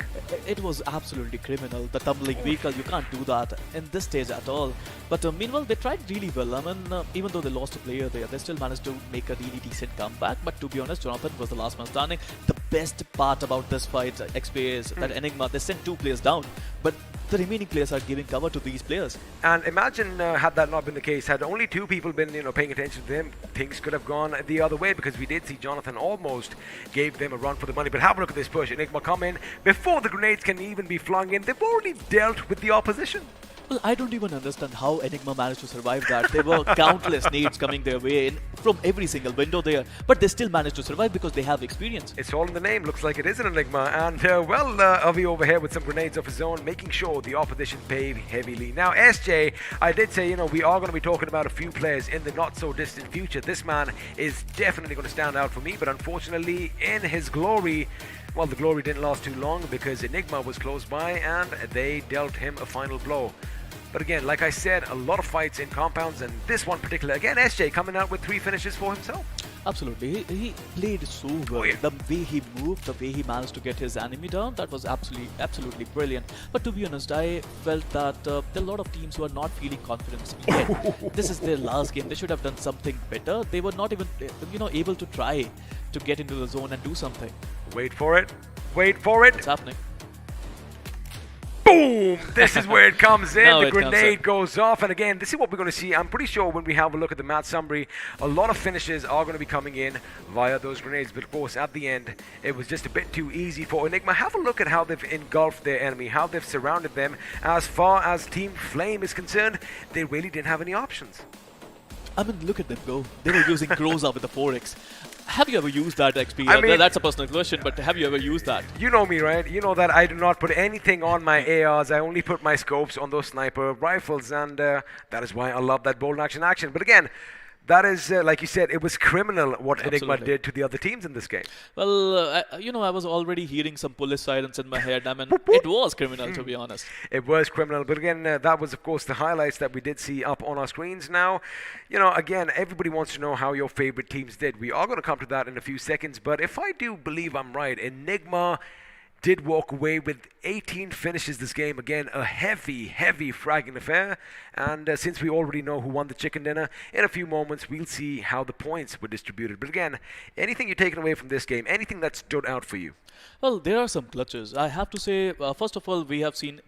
It was absolutely criminal. The tumbling vehicle, you can't do that in this stage at all. But meanwhile, they tried really well. I mean, even though they lost a player there, they still managed to make a really decent comeback. But to be honest, Jonathan was the last man standing. The best part about this fight, XP, is that Enigma, they sent 2 players down, but the remaining players are giving cover to these players. And imagine had that not been the case, had only 2 people been paying attention to them, things could have gone the other way, because we did see Jonathan almost gave them a run for the money. But have a look at this push. Enigma come in before the grenades can even be flung in. They've already dealt with the opposition. Well, I don't even understand how Enigma managed to survive that. There were countless nades coming their way in from every single window there, but they still managed to survive because they have experience. It's all in the name. Looks like it is an Enigma. And, Avi over here with some grenades of his own, making sure the opposition pay heavily. Now, SJ, I did say, we are going to be talking about a few players in the not-so-distant future. This man is definitely going to stand out for me, but unfortunately, in his glory, well, the glory didn't last too long because Enigma was close by and they dealt him a final blow. But again, like I said, a lot of fights in compounds, and this one particular, again, SJ coming out with 3 finishes for himself. Absolutely. He played so well. The way he moved, the way he managed to get his enemy down, that was absolutely brilliant. But to be honest, I felt that there are a lot of teams who are not feeling confident yet. This is their last game. They should have done something better. They were not even, able to try to get into the zone and do something. Wait for it. Wait for it. It's happening. Boom! This is where it comes in. Now The grenade goes off. And again, this is what we're going to see. I'm pretty sure when we have a look at the match summary, a lot of finishes are going to be coming in via those grenades. But of course, at the end, it was just a bit too easy for Enigma. Have a look at how they've engulfed their enemy, how they've surrounded them. As far as Team Flame is concerned, they really didn't have any options. I mean, look at them go. They were using Groza with the 4x. Have you ever used that XP? I mean, that's a personal question, but have you ever used that? You know me, right? You know that I do not put anything on my ARs. I only put my scopes on those sniper rifles, and that is why I love that bold action. But again, that is, like you said, it was criminal what Enigma did to the other teams in this game. Well, I was already hearing some police sirens in my head. I mean, it was criminal, to be honest. It was criminal. But again, that was, of course, the highlights that we did see up on our screens. Now, again, everybody wants to know how your favorite teams did. We are going to come to that in a few seconds. But if I do believe I'm right, Enigma did walk away with 18 finishes this game. Again, a heavy fragging affair. And since we already know who won the chicken dinner, in a few moments we'll see how the points were distributed. But again, anything you're taking away from this game, anything that stood out for you? Well, there are some clutches. I have to say, first of all, we have seen,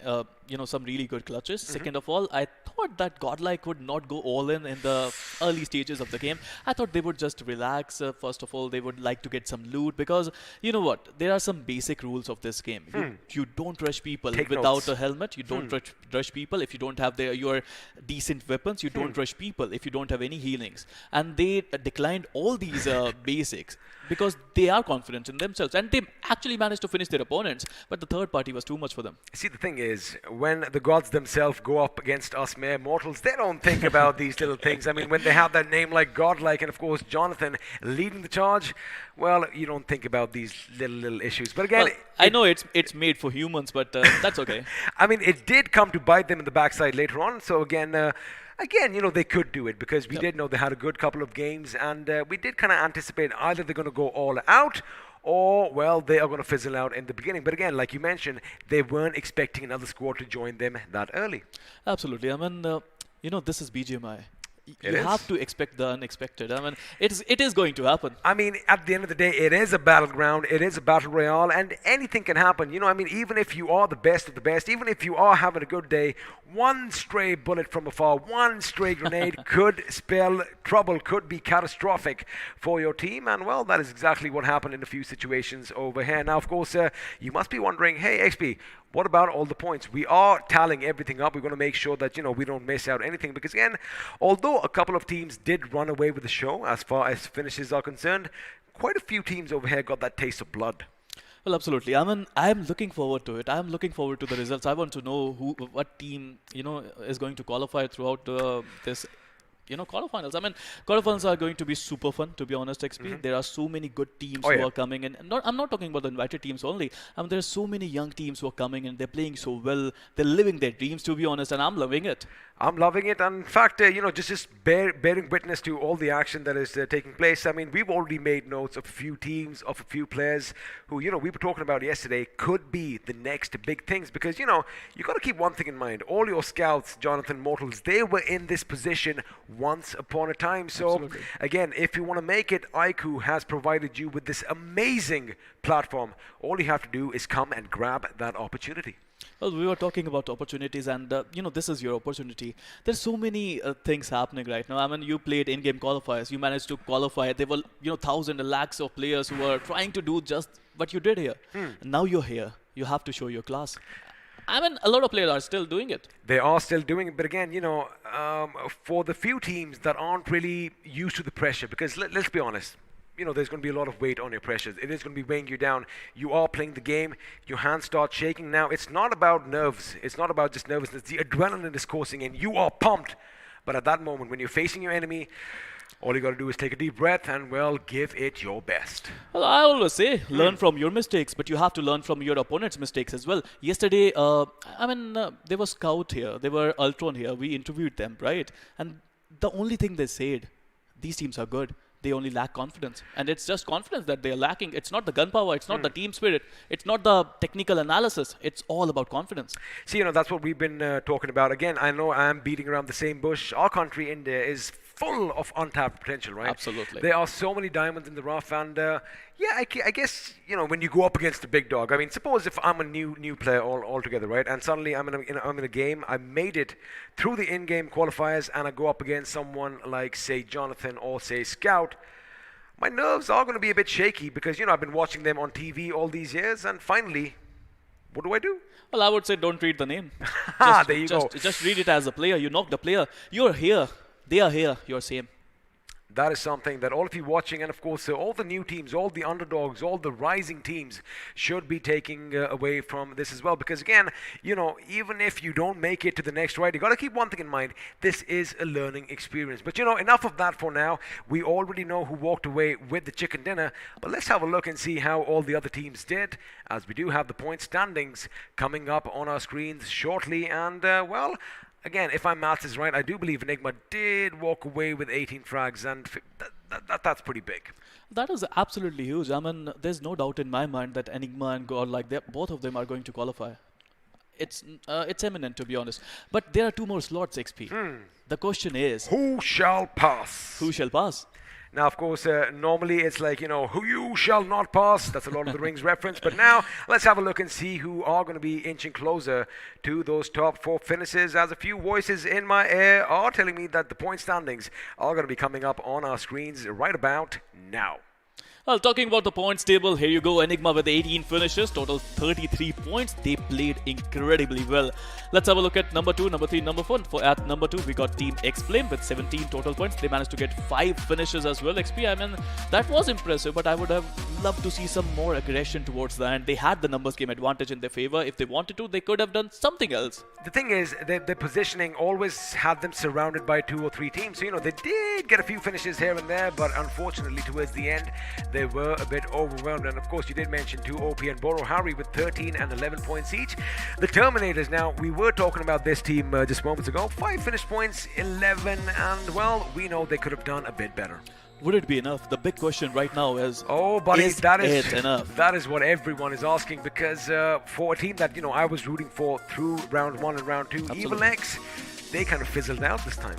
some really good clutches. Second of all, I thought that Godlike would not go all in the early stages of the game. I thought they would just relax. First of all, they would like to get some loot because, you know what, there are some basic rules of this game. You don't rush people without a helmet. You don't rush people if you don't have your decent weapons. You don't rush people if you don't have any healings. And they declined all these basics. because they are confident in themselves and they actually managed to finish their opponents, but the third party was too much for them. See, the thing is, when the gods themselves go up against us mere mortals, they don't think about these little things. I mean, when they have that name like Godlike and, of course, Jonathan leading the charge, well, you don't think about these little issues. But again, Well, I know it's made for humans, but that's okay. I mean, it did come to bite them in the backside later on. So again, they could do it because we did know they had a good couple of games, and we did kind of anticipate either they're going to go all out or, well, they are going to fizzle out in the beginning. But again, like you mentioned, they weren't expecting another squad to join them that early. Absolutely. I mean, this is BGMI. It You is. have to expect the unexpected. I mean, it is going to happen. I mean, at the end of the day, it is a battleground, it is a battle royale, and anything can happen. I mean, even if you are the best of the best, even if you are having a good day, one stray bullet from afar, one stray grenade could spell trouble, could be catastrophic for your team. And, well, that is exactly what happened in a few situations over here. Now, of course, you must be wondering, hey, XP, what about all the points? We are tallying everything up. We're going to make sure that, we don't miss out anything. Because, again, although a couple of teams did run away with the show as far as finishes are concerned, quite a few teams over here got that taste of blood. Well, absolutely. I mean, I'm looking forward to it. I'm looking forward to the results. I want to know what team, is going to qualify throughout this, quarterfinals. I mean, quarterfinals are going to be super fun, to be honest, XP. There are so many good teams who are coming in. And I'm not talking about the invited teams only. I mean, there are so many young teams who are coming in. They're playing so well. They're living their dreams, to be honest, and I'm loving it. I'm loving it. And in fact, just bearing witness to all the action that is taking place. I mean, we've already made notes of a few teams, of a few players who, we were talking about yesterday could be the next big things. Because, you got to keep one thing in mind. All your scouts, Jonathan Mortals, they were in this position once upon a time. So, Absolutely. again, if you want to make it, iQOO has provided you with this amazing platform. All you have to do is come and grab that opportunity. Well, we were talking about opportunities, and this is your opportunity. There's so many things happening right now. I mean, you played in-game qualifiers. You managed to qualify. There were thousands and lakhs of players who were trying to do just what you did here. And now you're here. You have to show your class. I mean, a lot of players are still doing it. They are still doing it, but again, for the few teams that aren't really used to the pressure, because let's be honest, there's going to be a lot of weight on your pressures. It is going to be weighing you down. You are playing the game. Your hands start shaking. Now, it's not about nerves. It's not about just nervousness. The adrenaline is coursing in. You are pumped. But at that moment, when you're facing your enemy, all you got to do is take a deep breath and, well, give it your best. Well, I always say, learn from your mistakes, but you have to learn from your opponent's mistakes as well. Yesterday, there was Scout here. There were Ultron here. We interviewed them, right? And the only thing they said, these teams are good. They only lack confidence. And it's just confidence that they're lacking. It's not the gunpowder. It's not the team spirit. It's not the technical analysis. It's all about confidence. See, that's what we've been talking about. Again, I know I'm beating around the same bush. Our country, India, is full of untapped potential, right? Absolutely. There are so many diamonds in the rough, and I guess when you go up against a big dog. I mean, suppose if I'm a new player altogether, right? And suddenly I'm in a game. I made it through the in-game qualifiers, and I go up against someone like, say, Jonathan or say Scout. My nerves are going to be a bit shaky because I've been watching them on TV all these years, and finally, what do I do? Well, I would say don't read the name. There you go. Just read it as a player. You knock the player. You're here. They are here. You're same. That is something that all of you watching, and of course all the new teams, all the underdogs, all the rising teams should be taking away from this as well. Because again, even if you don't make it to the next ride, you got to keep one thing in mind. This is a learning experience. But enough of that for now. We already know who walked away with the chicken dinner. But let's have a look and see how all the other teams did, as we do have the point standings coming up on our screens shortly. And well, again, if my maths is right, I do believe Enigma did walk away with 18 frags, and that's pretty big. That is absolutely huge. I mean, there's no doubt in my mind that Enigma and God, both of them are going to qualify. It's eminent, to be honest. But there are two more slots, XP. The question is, who shall pass? Who shall pass? Now, of course, normally it's like, who you shall not pass. That's a Lord of the Rings reference. But now, let's have a look and see who are going to be inching closer to those top 4 finishes, as a few voices in my ear are telling me that the point standings are going to be coming up on our screens right about now. Well, talking about the points table, here you go. Enigma with 18 finishes, total 33 points. They played incredibly well. Let's have a look at number 2, number 3, number 4. At number 2, we got Team X-Flame with 17 total points. They managed to get 5 finishes as well. XP, I mean, that was impressive, but I would have loved to see some more aggression towards the end. They had the numbers game advantage in their favor. If they wanted to, they could have done something else. The thing is, their positioning always had them surrounded by 2 or 3 teams. So, you know, they did get a few finishes here and there, but unfortunately, towards the end, they were a bit overwhelmed. And of course, you did mention 2 OP and Boro Harry with 13 and 11 points each. The Terminators, now, we were talking about this team just moments ago. 5 finished points, 11, and well, we know they could have done a bit better. Would it be enough? The big question right now is, oh, buddy, that is it enough? That is what everyone is asking, because for a team that, you know, I was rooting for through round 1 and round 2, Absolutely. Evil X, they kind of fizzled out this time.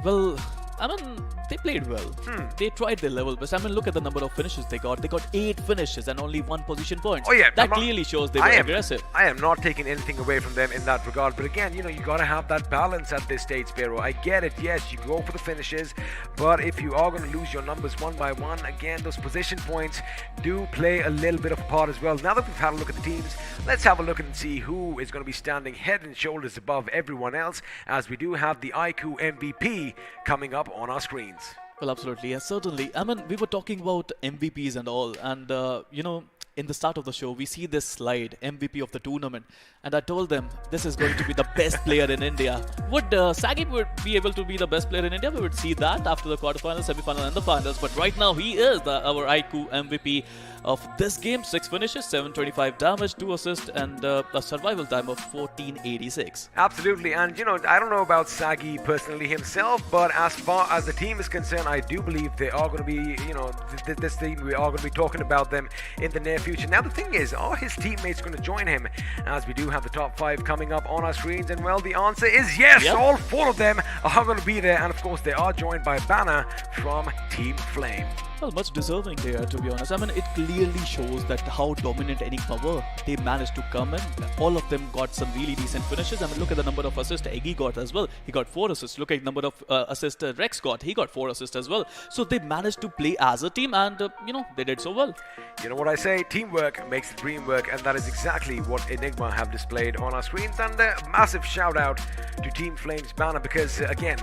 Well, I mean, they played well. They tried their level best. I mean, look at the number of finishes they got. They got 8 finishes and only 1 position point. Oh yeah, that clearly shows they were aggressive. I am not taking anything away from them in that regard. But again, you know, you gotta have that balance at this stage, Sparrow. I get it. Yes, you go for the finishes, but if you are going to lose your numbers one by one, again, those position points do play a little bit of a part as well. Now that we've had a look at the teams, let's have a look and see who is going to be standing head and shoulders above everyone else, as we do have the iQOO MVP coming up on our screens. Well, absolutely. Yes, certainly. I mean, we were talking about MVPs and all. And, you know, in the start of the show, we see this slide, MVP of the tournament. And I told them, this is going to be the best player in India. Would Sagib would be able to be the best player in India? We would see that after the quarterfinals, semi-final and the finals. But right now, he is our iQOO MVP of this game. 6 finishes, 725 damage, 2 assists, and a survival time of 1486. Absolutely. And, you know, I don't know about Sagi personally himself, but as far as the team is concerned, I do believe they are going to be, you know, this team, we are going to be talking about them in the near future. Now, the thing is, are his teammates going to join him, as we do have the top 5 coming up on our screens? And well, the answer is yes. Yep. All 4 of them are going to be there, and of course they are joined by Banner from Team Flame. Well, much deserving there, to be honest. I mean, it clearly shows that how dominant Enigma were. They managed to come in. All of them got some really decent finishes. I mean, look at the number of assists Eggy got as well. He got 4 assists. Look at the number of assists Rex got. He got 4 assists as well. So they managed to play as a team, and, you know, they did so well. You know what I say? Teamwork makes the dream work, and that is exactly what Enigma have displayed on our screens. And a massive shout out to Team Flame's Banner, because, again,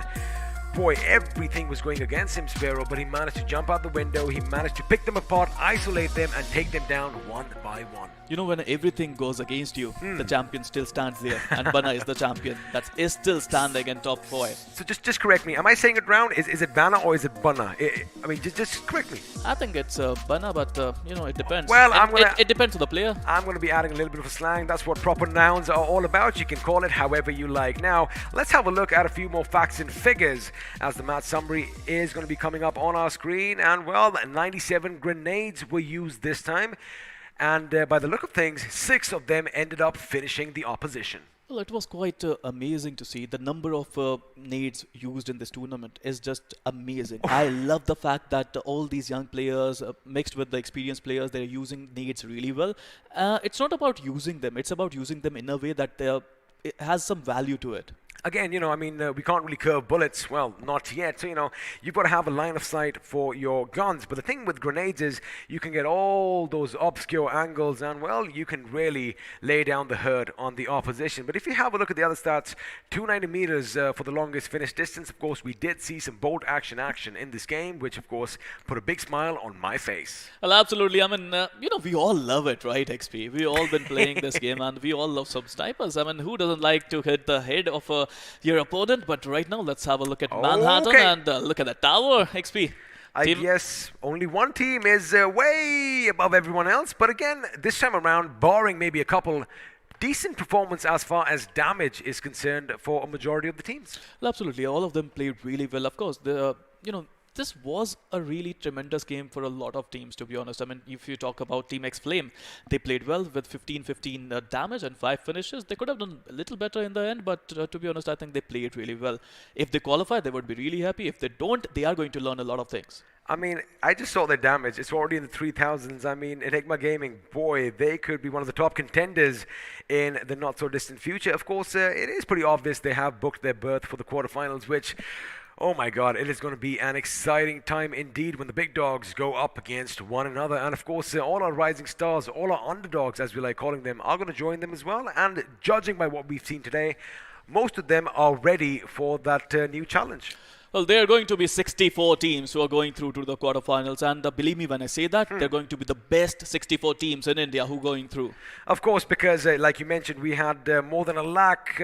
boy, everything was going against him, Sparrow, but he managed to jump out the window. He managed to pick them apart, isolate them, and take them down one by one. You know, when everything goes against you, the champion still stands there, and Banner is the champion that is still standing in top 5. So just correct me. Am I saying it wrong? Is it Banner or is it Banner? I mean, just correct me. I think it's Banner, but you know, it depends. Well, it depends on the player. I'm going to be adding a little bit of a slang. That's what proper nouns are all about. You can call it however you like. Now, let's have a look at a few more facts and figures, as the match summary is going to be coming up on our screen. And well, 97 grenades were used this time. And by the look of things, 6 of them ended up finishing the opposition. Well, it was quite amazing to see. The number of nades used in this tournament is just amazing. I love the fact that all these young players mixed with the experienced players, they're using nades really well. It's not about using them. It's about using them in a way that it has some value to it. Again, you know, I mean, we can't really curve bullets. Well, not yet. So, you know, you've got to have a line of sight for your guns. But the thing with grenades is you can get all those obscure angles and, well, you can really lay down the hurt on the opposition. But if you have a look at the other stats, 290 meters for the longest finish distance. Of course, we did see some bolt action in this game, which, of course, put a big smile on my face. Well, absolutely. I mean, you know, we all love it, right, XP? We all been playing this game, and we all love some snipers. I mean, who doesn't like to hit the head of your opponent? But right now, let's have a look at Manhattan and look at the tower, XP. I guess only one team is way above everyone else. But again, this time around, barring maybe a couple, decent performance as far as damage is concerned for a majority of the teams. Well, absolutely. All of them played really well. Of course, you know, this was a really tremendous game for a lot of teams, to be honest. I mean, if you talk about Team X-Flame, they played well with 15-15 damage and 5 finishes. They could have done a little better in the end, but to be honest, I think they played really well. If they qualify, they would be really happy. If they don't, they are going to learn a lot of things. I mean, I just saw their damage. It's already in the 3000s. I mean, Enigma Gaming, boy, they could be one of the top contenders in the not-so-distant future. Of course, it is pretty obvious they have booked their berth for the quarterfinals, which... Oh my god, it is going to be an exciting time indeed when the big dogs go up against one another. And of course, all our rising stars, all our underdogs, as we like calling them, are going to join them as well. And judging by what we've seen today, most of them are ready for that new challenge. Well, there are going to be 64 teams who are going through to the quarterfinals, and believe me when I say that, they're going to be the best 64 teams in India who are going through. Of course, because like you mentioned, we had more than 1 lakh,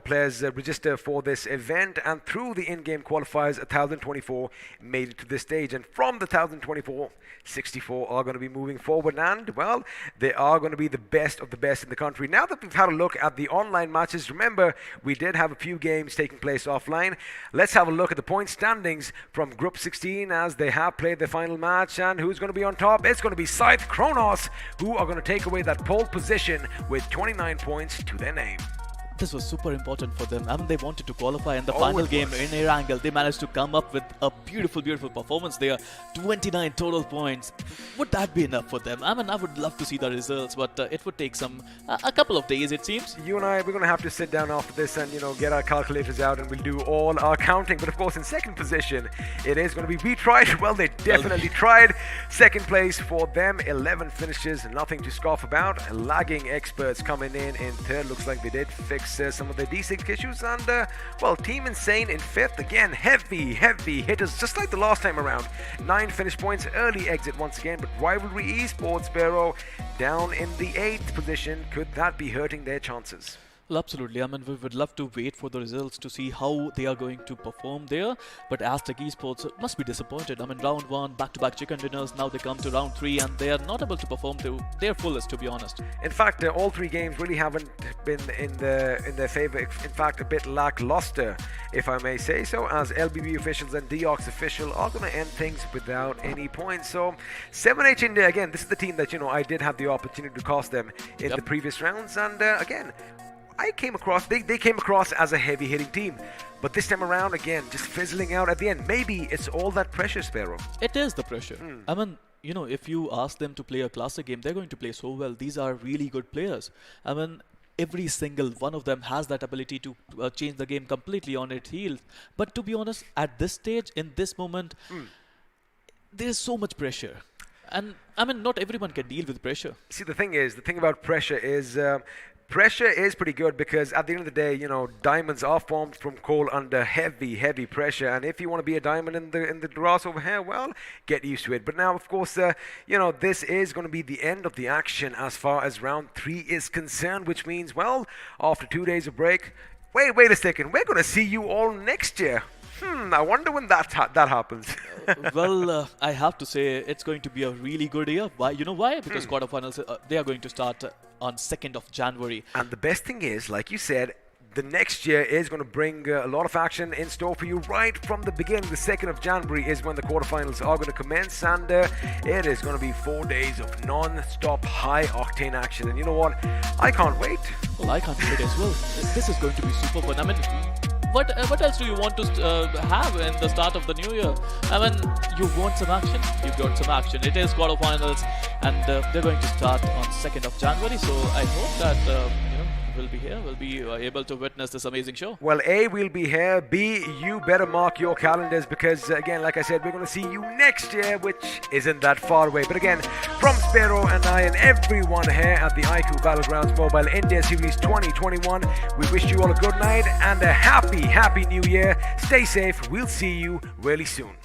players register for this event, and through the in-game qualifiers, 1,024 made it to this stage, and from the 1,024, 64 are going to be moving forward, and well, they are going to be the best of the best in the country. Now that we've had a look at the online matches, remember we did have a few games taking place offline. Let's have a look at the point standings from Group 16 as they have played their final match, and who's going to be on top? It's going to be Scythe Kronos, who are going to take away that pole position with 29 points to their name. This was super important for them. I mean, they wanted to qualify in the final game in Erangel. They managed to come up with a beautiful, beautiful performance there. 29 total points. Would that be enough for them? I mean, I would love to see the results, but it would take a couple of days, it seems. You and I, we're going to have to sit down after this and, get our calculators out, and we'll do all our counting. But of course, in second position, it is going to be We Tried. Well, they definitely tried. Second place for them, 11 finishes, nothing to scoff about. Lagging experts coming in third. Looks like they did fix some of the D6 issues, and well, Team Insane in fifth. Again, heavy hitters, just like the last time around. 9 finish points, early exit once again, but Rivalry Esports Sparrow down in the 8th position. Could that be hurting their chances? Well, absolutely. I mean, we would love to wait for the results to see how they are going to perform there. But Aztec Esports must be disappointed. I mean, round 1, back-to-back chicken dinners. Now they come to round 3 and they are not able to perform to their fullest, to be honest. In fact, all 3 games really haven't been in their favor. In fact, a bit lackluster, if I may say so, as LBB officials and Deox official are going to end things without any points. So 7H India, again, this is the team that I did have the opportunity to cast them in the previous rounds, and again, they came across as a heavy-hitting team. But this time around, again, just fizzling out at the end. Maybe it's all that pressure, Sparrow. It is the pressure. I mean, if you ask them to play a classic game, they're going to play so well. These are really good players. I mean, every single one of them has that ability to change the game completely on its heels. But to be honest, at this stage, in this moment, there's so much pressure. And, I mean, not everyone can deal with pressure. See, the thing about pressure is... pressure is pretty good because at the end of the day, diamonds are formed from coal under heavy pressure. And if you want to be a diamond in the grass over here, well, get used to it. But now, of course, this is going to be the end of the action as far as round 3 is concerned, which means, well, after 2 days of break, wait a second, we're going to see you all next year. I wonder when that happens. Well, I have to say it's going to be a really good year. Why? You know why? Because quarterfinals, they are going to start on 2nd of January. And the best thing is, like you said, the next year is going to bring a lot of action in store for you right from the beginning. The 2nd of January is when the quarterfinals are going to commence, and it is going to be 4 days of non-stop high-octane action. And you know what? I can't wait. Well, I can't wait as well. This is going to be super fun. I mean, what else do you want to have in the start of the new year? I mean, you want some action? You've got some action. It is quarterfinals, and they're going to start on 2nd of January. So I hope that we'll be here. We'll be able to witness this amazing show. Well, A, we'll be here. B, you better mark your calendars because, again, like I said, we're going to see you next year, which isn't that far away. But again, from Sparrow and I and everyone here at the iQOO Battlegrounds Mobile India Series 2021, we wish you all a good night and a happy new year. Stay safe. We'll see you really soon.